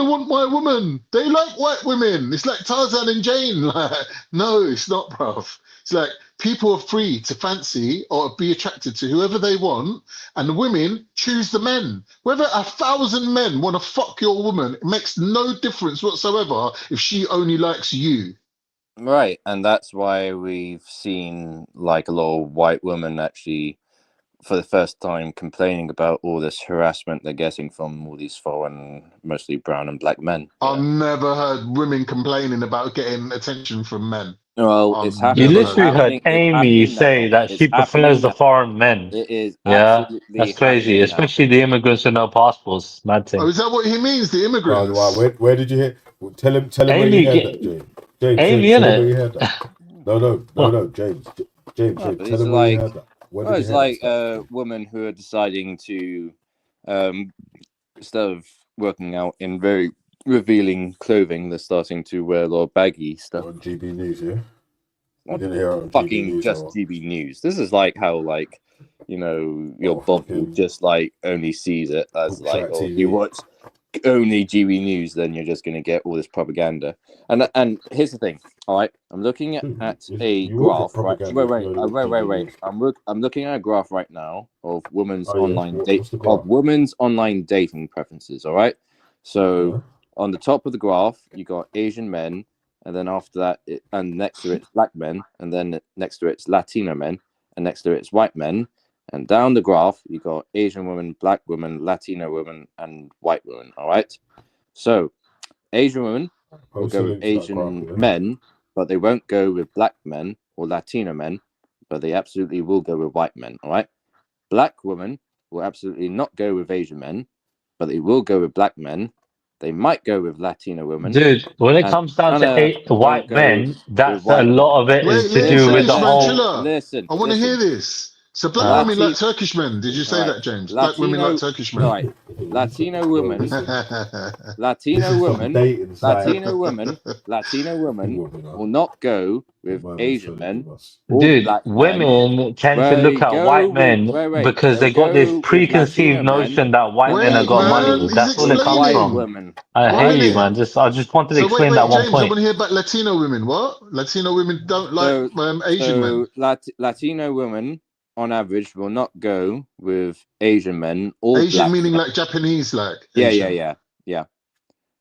S15: want my woman. They like white women. It's like Tarzan and Jane. Like, no, it's not, bruv. It's like people are free to fancy or be attracted to whoever they want, and the women choose the men. Whether 1,000 men want to fuck your woman, it makes no difference whatsoever if she only likes you.
S19: Right, and that's why we've seen like a lot of white women actually, for the first time, complaining about all this harassment they're getting from all these foreign, mostly brown and black men.
S15: I've never heard women complaining about getting attention from men.
S19: Well,
S15: I've
S19: it's happening.
S6: You
S15: never
S6: literally heard Amy say that she prefers the foreign men.
S19: It is
S6: Yeah,
S19: absolutely
S6: that's crazy.
S19: happening now.
S6: Especially the immigrants with no passports. Mad thing.
S15: Oh, is that what he means? The immigrants?
S1: Wow, where did you hear? Tell him where
S6: Amy,
S1: you heard that, James. James,
S6: Amy,
S1: tell him where
S6: innit?
S1: you heard that. No, James. James,
S19: No, but
S1: tell
S19: it's
S1: him where you
S19: like,
S1: heard that. Where
S19: well,
S1: did
S19: it's
S1: you hear
S19: like women who are deciding to, instead of working out in very revealing clothing, they're starting to wear a lot of baggy stuff.
S1: On GB News, yeah?
S19: What
S1: didn't hear it on
S19: fucking
S1: GB News,
S19: just
S1: or...
S19: GB News. This is like how, like, you know, your bubble just like only sees it as like, oh, if you watch only GB News, then you're just going to get all this propaganda. And here's the thing, all right? I'm looking at a graph, right? Wait. I'm looking at a graph right now of women's online dating preferences. All right. So on the top of the graph, you got Asian men, and then after that, and next to it, it's black men, and then next to it, it's Latino men, and next to it, it's white men. And down the graph, you got Asian women, black women, Latino women, and white women. All right. So Asian women will go with Asian men, but they won't go with black men or Latino men, but they absolutely will go with white men. All right. Black women will absolutely not go with Asian men, but they will go with black men. They might go with Latino women.
S6: Dude, when it comes down to white men, that's a lot of it is to do with the whole.
S19: Listen,
S15: I want to hear this. So black women like Turkish men. Did you say that, James? Black women like Turkish men.
S19: Right. Latino women will not go with Asian men.
S6: Dude, women tend to look at white men because they got this preconceived notion that white men have got money. That's all it comes from. I hear you, man. I just wanted to explain that one
S15: James,
S6: point.
S15: I want to hear about Latino women. What? Latino women don't like Asian men.
S19: Latino women, on average, will not go with Asian men or
S15: Asian
S19: black
S15: meaning
S19: men.
S15: like Japanese, like
S19: Yeah,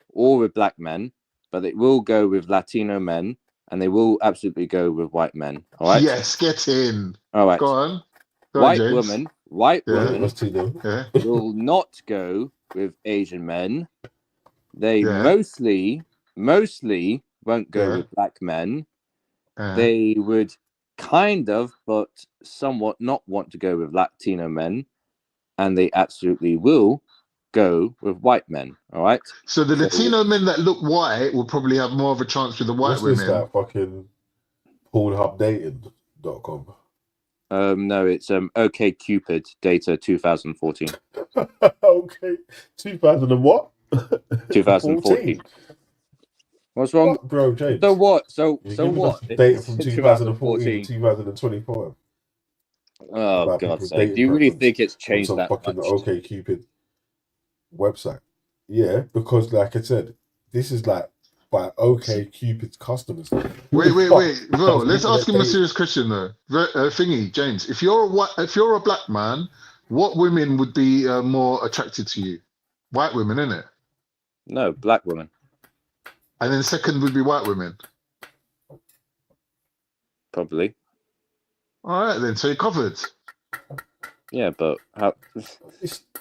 S19: or with black men, but they will go with Latino men, and they will absolutely go with white men. All right.
S15: Yes, get in.
S19: All right.
S15: Go on.
S19: White women will not go with Asian men. They mostly won't go with black men. They would kind of, but somewhat not want to go with Latino men, and they absolutely will go with white men. All right.
S15: So the Latino men that look white will probably have more of a chance with the white women.
S1: What's this, that fucking PornhubDating.com?
S19: No, it's OkCupid data 2014.
S1: Okay, 2000 and what?
S19: 2014. What's wrong,
S1: what, bro, James?
S19: So what? So what?
S1: Data from 2014 to 2025.
S19: Oh God's sake! Do you really think it's changed that
S1: fucking
S19: much?
S1: OkCupid website? Yeah, because like I said, this is like by OkCupid's customers.
S15: Wait, bro. Let's ask him a serious question though. Thingy, James. If you're a black man, what women would be more attracted to you? White women, innit?
S19: No, black women.
S15: And then second would be white women.
S19: Probably.
S15: All right, then. So you're covered.
S19: Yeah, but how?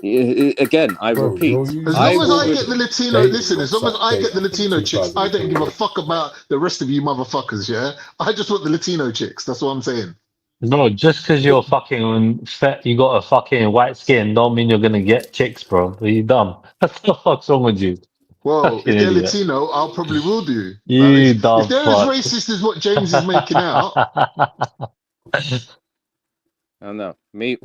S19: Again, I repeat.
S15: As long as I get the Latino, listen. As long as I get the Latino chicks, I don't give a fuck about the rest of you motherfuckers. Yeah, I just want the Latino chicks. That's what I'm saying.
S6: No, just because you're fucking fat, you got a fucking white skin, don't mean you're gonna get chicks, bro. Are you dumb? What the fuck's wrong with you?
S15: Well,
S6: Fucking
S15: if they're
S6: idiot.
S15: Latino, I'll probably will do. Like,
S6: You
S15: if
S6: dumb
S15: they're as
S6: fuck.
S15: racist as what James is making out,
S19: I don't know. Me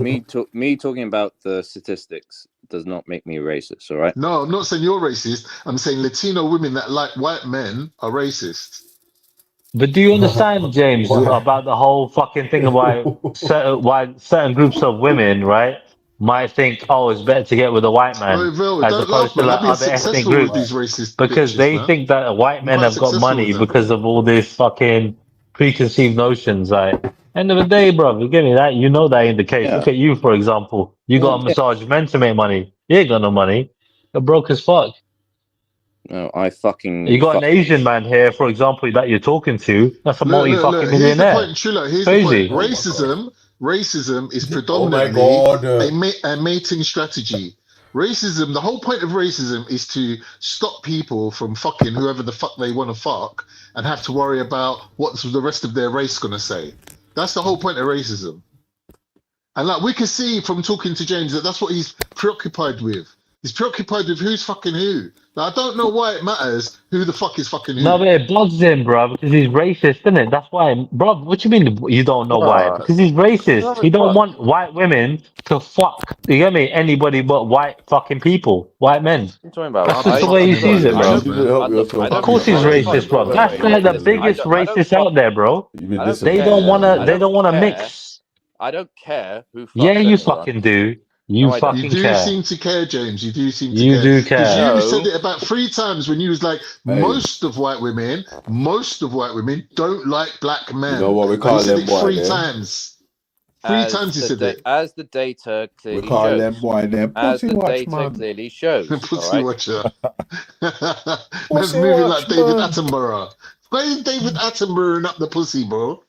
S19: talking about the statistics does not make me racist. All right.
S15: no, I'm not saying you're racist. I'm saying Latino women that like white men are racist.
S6: But do you understand, James, about the whole fucking thing about why certain groups of women, right, might think, oh, it's better to get with a white man
S15: Oh, Vel,
S6: as
S15: don't laugh,
S6: opposed to
S15: man. I've
S6: like
S15: been
S6: other ethnic
S15: successful with
S6: groups
S15: these racist
S6: because
S15: bitches,
S6: they
S15: man.
S6: think that white
S15: I'm
S6: men
S15: quite
S6: have got
S15: successful
S6: money
S15: with them.
S6: because of all this fucking preconceived notions. Like, end of the day, bro, you get me that? You know that ain't the case.
S19: Yeah.
S6: Look at you, for example. You got to
S19: Yeah.
S6: massage men to make money. You ain't got no money. You're broke as fuck.
S19: No, I fucking
S6: You got an
S19: fuck.
S6: Asian man here, for example, that you're talking to. That's a
S15: Look,
S6: multi
S15: look,
S6: fucking
S15: look. Here's the
S6: millionaire.
S15: point, Trilla. Here's the point.
S6: Crazy.
S1: Oh my god.
S15: Racism is
S1: Oh my
S15: predominantly
S1: god.
S15: a mating strategy. Racism, the whole point of racism is to stop people from fucking whoever the fuck they want to fuck and have to worry about what the rest of their race gonna say. That's the whole point of racism. And like we can see from talking to James that that's what he's preoccupied with. He's preoccupied with who's fucking who. Now, I don't know why it matters who the fuck is fucking
S6: No,
S15: who.
S6: but it bugs him, bro, because he's racist, isn't it? That's why, bro. What you mean you don't know why?
S19: What?
S6: Because he's racist.
S19: No,
S6: He don't
S19: what?
S6: want white women to fuck. You get me? Anybody but white fucking people, white men.
S19: What are you talking about?
S6: That's
S15: I'll be
S6: just the way
S15: fucking
S6: he
S15: with
S6: sees
S15: white
S6: it,
S1: You
S6: bro.
S15: bitches,
S1: didn't
S15: man.
S1: help yourself.
S6: Of
S15: I'll be
S6: course, he's
S15: fucking with
S6: racist,
S15: white
S6: bro.
S15: bitches,
S6: That's
S15: man.
S6: like the
S1: listening.
S6: biggest
S19: I don't
S6: racist
S19: fuck.
S6: out there, bro.
S1: You've been
S19: I don't
S6: They
S1: listening.
S6: don't
S19: care.
S6: wanna.
S19: I
S6: They
S19: don't
S6: don't wanna
S19: care.
S6: mix.
S19: I don't care who
S6: Yeah,
S19: fucks
S6: you
S19: anyone.
S6: fucking do. You
S19: No, I don't.
S15: You
S6: fucking
S15: do
S6: care.
S15: seem to care, James. You do seem to
S6: You
S15: care.
S6: do
S15: Because
S6: care.
S15: you said
S19: No.
S15: it about 3 times when you was like,
S1: Hey,
S15: most of white women don't like black
S1: you know
S15: men.
S1: what? We
S15: Like you
S1: can't
S15: said
S1: let
S15: it
S1: boy
S15: three
S1: there.
S15: times. Three times you said it.
S19: As the data
S1: We
S19: clearly
S1: can't let
S19: shows.
S1: boy there.
S19: As
S1: Pussy
S19: the
S1: watch,
S19: data
S1: man.
S19: clearly shows. All
S15: Pussy
S19: right.
S15: watcher. Man's
S1: Pussy
S15: moving like
S1: watch,
S15: David
S1: man.
S15: Attenborough. Why is David Attenborough up the pussy, bro?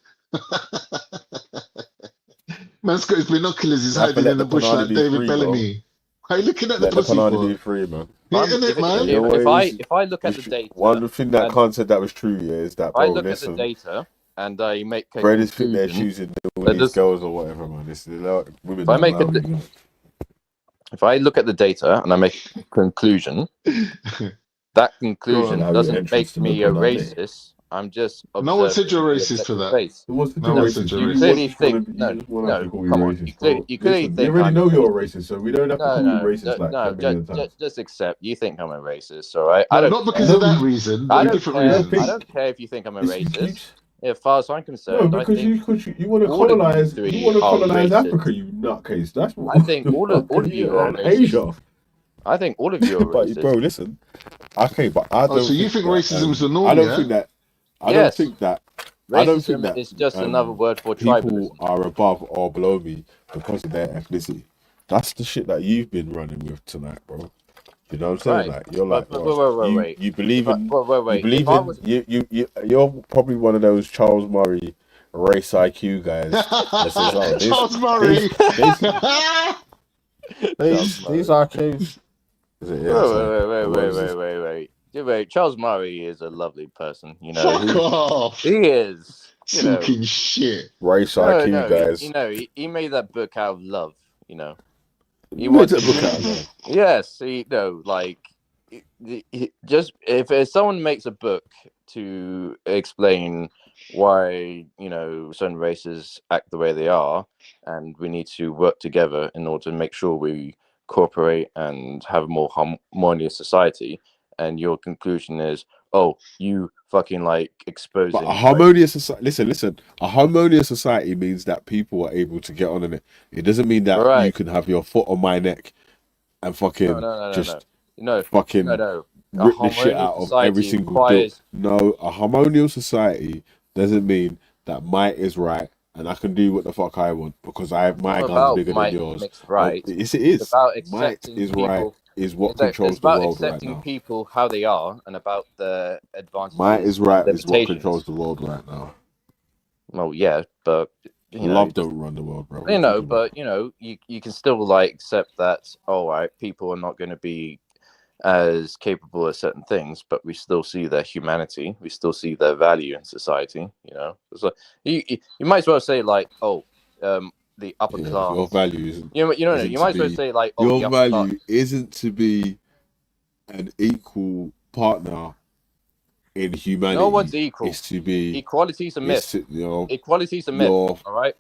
S15: Man's got his binoculars, he's
S1: You have to
S15: hiding
S1: let
S15: in the
S1: the
S15: bush
S1: Panani
S15: like
S1: be
S15: David
S1: free, bro.
S15: Bellamy. Why are you looking at the
S1: Let the
S15: pussy
S1: Panani
S15: for?
S1: be free, man.
S15: Hitting it,
S1: And
S15: man.
S1: you know what it is?
S19: If I look at the
S1: It's true.
S19: data
S1: One thing that
S19: and
S1: Khan said that was true, yeah, is that,
S19: if I
S1: bro,
S19: look at the
S1: listen,
S19: data and I make a
S1: brothers think they're
S19: conclusion,
S1: choosing all
S19: that
S1: these
S19: does
S1: girls or whatever, man. It's like, women
S19: if I
S1: don't
S19: make a
S1: love you.
S19: if I look at the data and I make a conclusion, that
S15: Go
S19: conclusion
S15: on.
S1: Allow your
S19: doesn't
S1: entrance
S19: make
S1: to the
S19: me a
S1: Panani.
S19: racist. I'm just
S15: No one said
S19: observing
S15: you're
S19: the
S15: racist for
S19: objective
S15: that.
S19: face.
S1: Who wants to
S15: No
S1: be
S15: one
S19: No,
S15: said
S1: racist?
S15: you're
S19: you
S1: You
S15: racist.
S19: clearly
S1: just want
S19: think
S1: to, you
S19: no,
S1: just want us to
S19: no.
S1: call you
S19: Come on,
S1: racist, bro.
S19: you clearly
S1: Listen, you
S19: think
S1: already
S19: I'm a
S1: know you're a
S19: racist.
S1: racist, so we don't have to
S19: No,
S1: call you
S19: no,
S1: racist like 10 million times.
S19: just accept. You think I'm a racist, all right? I
S15: No,
S19: don't
S15: not because
S19: care.
S15: of
S1: No,
S15: that reason, but
S19: I
S15: in
S19: don't
S15: different
S19: care.
S1: no,
S19: I
S15: reasons.
S19: don't care if you think I'm a
S1: it's, you,
S19: racist. As far as I'm
S1: no,
S19: concerned, I
S1: because
S19: think
S1: you want to
S19: all of you
S1: colonize,
S19: three are
S1: Africa,
S19: racist.
S1: you nutcase. That's
S19: I
S1: what
S19: think
S1: the
S19: all
S1: fuck,
S19: of you are
S1: and
S19: racist.
S1: Asia.
S19: I think all of you are
S1: But bro,
S19: racist.
S1: listen, okay, but I
S15: Oh, so
S1: don't
S15: you
S1: think
S15: think
S1: that.
S15: racism's the
S1: I
S15: norm,
S1: don't
S15: yeah?
S1: think that. I don't
S19: Yes,
S1: think that. I don't think
S19: racism
S1: that
S19: is just another word for
S1: people
S19: tribalism.
S1: are above or below me because of their ethnicity. That's the shit that you've been running with tonight, bro. You know what I'm saying?
S19: Right.
S1: Like you're
S19: But,
S1: like,
S19: but
S1: bro,
S19: wait.
S1: you believe in
S19: Wait. If I was
S1: you're probably one of those Charles Murray race IQ guys that says, oh,
S15: Charles Murray.
S19: Charles
S1: these
S19: Murray.
S1: IQs. Is it? Yeah, sorry. What was this?
S19: Wait. Charles Murray is a lovely person. You know,
S15: Fuck off.
S19: he is. You know,
S15: Talking shit.
S1: Race IQ guys.
S19: He made that book out of love. You know, he
S1: You made
S19: wants
S1: that book out of love.
S19: Yes, just if someone makes a book to explain why certain races act the way they are, and we need to work together in order to make sure we cooperate and have a more harmonious society, and your conclusion is, oh, you fucking like exposing.
S1: But a harmonious society. Listen. A harmonious society means that people are able to get on in it. It doesn't mean that you can have your foot on my neck and fucking fucking rip the shit out of every single deal. No, a harmonious society doesn't mean that might is right and I can do what the fuck I want because my gun's bigger than yours.
S19: Right.
S1: Yes, it is.
S19: It's about
S1: Might
S19: accepting
S1: is
S19: people.
S1: right is what
S19: It's
S1: controls the
S19: about
S1: world right
S19: accepting
S1: now.
S19: people how they are and about the advantages.
S1: Might is right
S19: and
S1: is what controls the world right now.
S19: Well, yeah, but
S1: love don't run the world, bro.
S19: But you can still like accept that. All right, people are not going to be as capable of certain things, but we still see their humanity. We still see their value in society. You know, so you might as well say like, oh, the upper class.
S1: Your value isn't.
S19: You might as well say like, oh,
S1: your
S19: the upper
S1: value
S19: class.
S1: isn't to be an equal partner in humanity.
S19: No one's equal.
S1: It's to be
S19: equality's a myth. Equality's a myth. All right.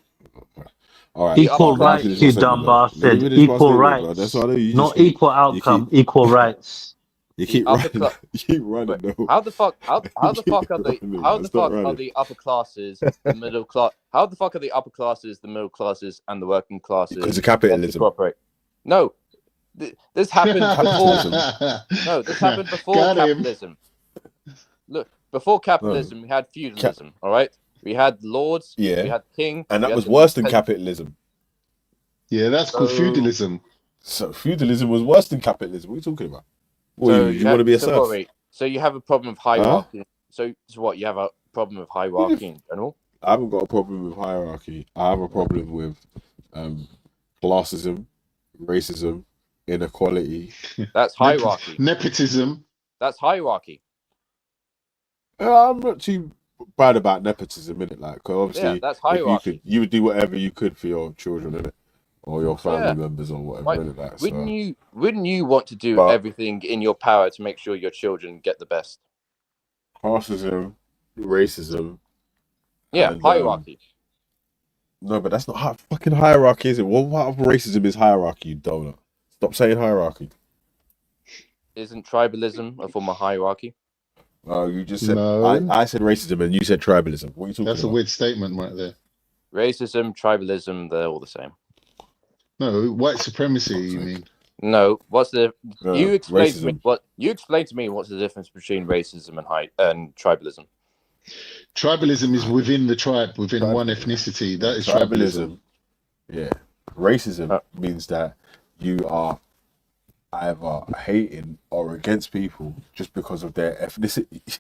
S1: All right.
S6: Equal rights, you dumb bastard. Equal rights. Not equal outcome. Equal rights.
S1: You keep running. You keep running. Though.
S19: How the fuck are the upper classes, the middle class? How the fuck are the upper classes, the middle classes, and the working classes?
S1: Because of capitalism.
S19: No, this happened before. No, this happened before capitalism. Look, before capitalism, we had feudalism. All right, we had lords.
S1: Yeah.
S19: We had king.
S1: And that was worse than capitalism.
S15: Yeah, that's called feudalism.
S1: So feudalism was worse than capitalism. What are you talking about? Well, you want to be a serf?
S19: So you have a problem with hierarchy. So what? You have a problem with hierarchy in general?
S1: I haven't got a problem with hierarchy. I have a problem with classism, racism, inequality.
S19: That's hierarchy.
S15: Nepotism.
S19: That's hierarchy.
S1: I'm not too bad about nepotism, innit? Like, cause obviously,
S19: that's hierarchy.
S1: You would do whatever you could for your children, innit? Or your family members, or whatever. Innit? Like,
S19: wouldn't you want to do everything in your power to make sure your children get the best?
S1: Classism, racism.
S19: Yeah, and, hierarchy.
S1: No, but that's not fucking hierarchy, is it? What part of racism is hierarchy, you donut? Stop saying hierarchy.
S19: Isn't tribalism a form of hierarchy?
S1: You just said I said racism and you said tribalism. What are you talking about?
S15: That's a weird statement right there.
S19: Racism, tribalism, they're all the same.
S15: No, white supremacy, you mean?
S19: No, what's the you explain to me what's the difference between racism and tribalism?
S15: Tribalism is within the tribe, within one ethnicity. That is tribalism.
S1: Yeah. Racism means that you are either hating or against people just because of their ethnicity.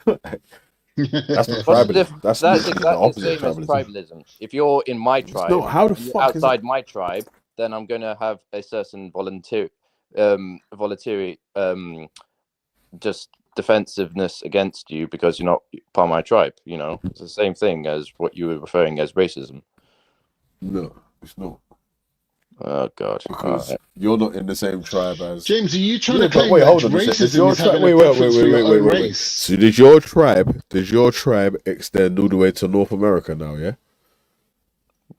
S1: That's not tribalism. That's
S19: exactly the same as tribalism. If you're in my tribe, outside my tribe, then I'm going to have a certain voluntary just defensiveness against you because you're not part of my tribe. You know, it's the same thing as what you were referring as racism.
S1: No, it's not.
S19: Oh God!
S1: Because you're not in the same tribe as
S15: James. Are you trying to claim that racism is having a preference for your own race?
S1: So does your tribe extend all the way to North America now? Yeah.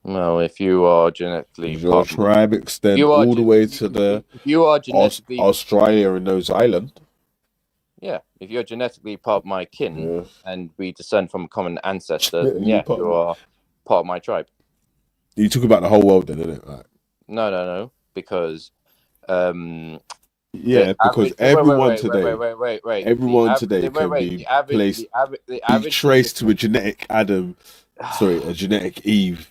S19: Well, if you are genetically,
S1: does your tribe extend all the way to the Australia and those islands?
S19: Yeah, if you're genetically part of my kin and we descend from a common ancestor, then you are part of my tribe.
S1: You talk about the whole world, then, isn't it? Like,
S19: no, because
S1: because everyone today can be traced to a genetic Adam, a genetic Eve.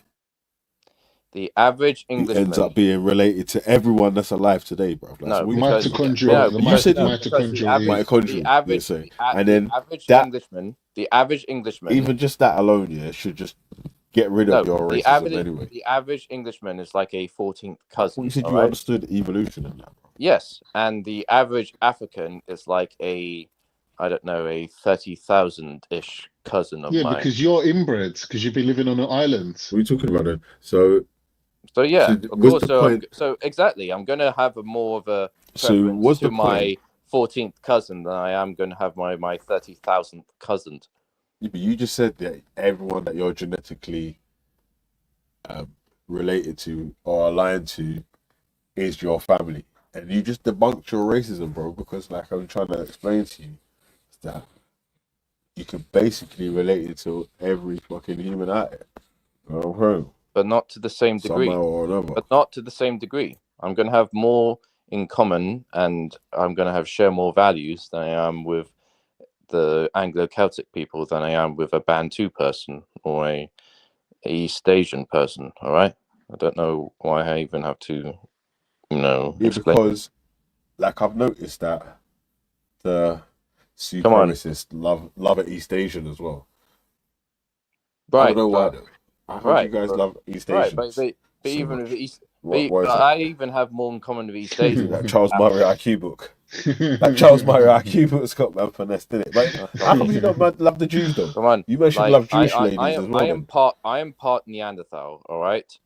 S19: The average Englishman
S1: ends up being related to everyone that's alive today, bro.
S15: No, mitochondria.
S19: You said mitochondria. The average Englishman.
S1: Even just that alone, should just get rid of your racism anyway.
S19: The average Englishman is like a 14th cousin.
S1: You said you understood evolution in that, bro.
S19: Yes, and the average African is like a 30,000-ish cousin of mine.
S15: Yeah, because you're inbred, because you've been living on an island.
S1: What are you talking about then?
S19: So exactly, I'm going to have more of a preference to my 14th cousin than I am going to have my 30,000th cousin.
S1: Yeah, but you just said that everyone that you're genetically related to or aligned to is your family, and you just debunked your racism, bro. Because like I'm trying to explain to you that you can basically relate it to every fucking human out there.
S19: But not to the same degree.
S1: Somehow or another.
S19: But not to the same degree. I'm going to have more in common, and I'm going to share more values than I am with the Anglo-Celtic people than I am with a Bantu person or a East Asian person. All right. I don't know why I even have to, explain.
S1: Because, like, I've noticed that the supremacists love an East Asian as well.
S19: Right.
S1: I don't know why though. I heard you guys love East Asians.
S19: Right, but even with East, I even have more in common with East Asians.
S1: That Charles Murray IQ book. That Charles Mario IQ was got man finesse, didn't it? But how come you don't love the Jews though?
S19: Come on,
S1: You mentioned
S19: like,
S1: love Jewish ladies as well.
S19: I am part Neanderthal. All right.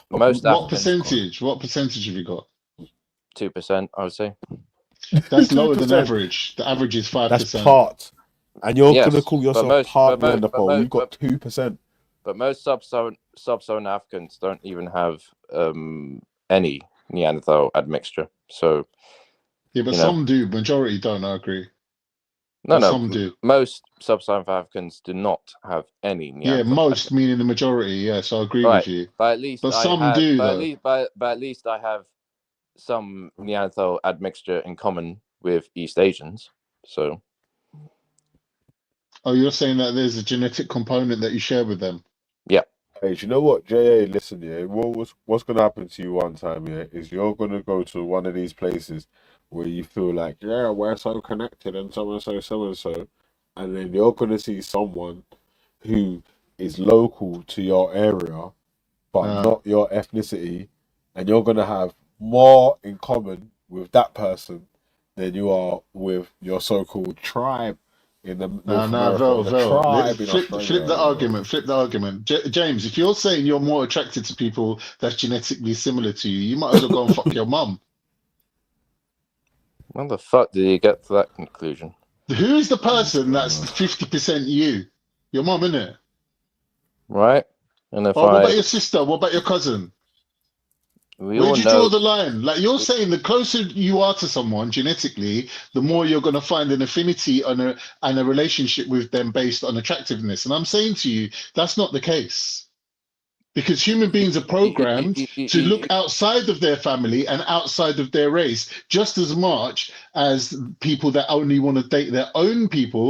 S15: What
S19: Africans,
S15: percentage? What percentage have you got?
S19: 2%, I would say.
S15: That's lower than average. The average is 5%.
S1: That's part. And you're going to call yourself part Neanderthal. You've got 2%.
S19: But most sub-Saharan Africans don't even have any Neanderthal admixture. So
S15: yeah, but some do. Majority don't. I agree.
S19: No,
S15: some do.
S19: Most sub-Saharan Africans do not have any Neanderthal.
S15: Yeah, most meaning the majority. Yes, I agree with you.
S19: But at least
S15: some do.
S19: But at least I have some Neanderthal admixture in common with East Asians. So.
S15: Oh, you're saying that there's a genetic component that you share with them?
S19: Yeah.
S1: Hey, do you know what, JA? Listen, yeah. What's going to happen to you one time, yeah, is you're going to go to one of these places where you feel like, yeah, we're so connected and so and so, and then you're going to see someone who is local to your area, but not your ethnicity, and you're going to have more in common with that person than you are with your so-called tribe. In the
S15: Flip the argument. James, if you're saying you're more attracted to people that's genetically similar to you, you might as well go and fuck your mum.
S19: When the fuck did you get to that conclusion?
S15: Who is the person that's 50% you? Your mum, innit?
S19: Right. And if
S15: what about your sister? What about your cousin? Where do you draw the line? Like you're saying, the closer you are to someone genetically, the more you're going to find an affinity and a relationship with them based on attractiveness. And I'm saying to you, that's not the case. Because human beings are programmed to look outside of their family and outside of their race just as much as people that only want to date their own people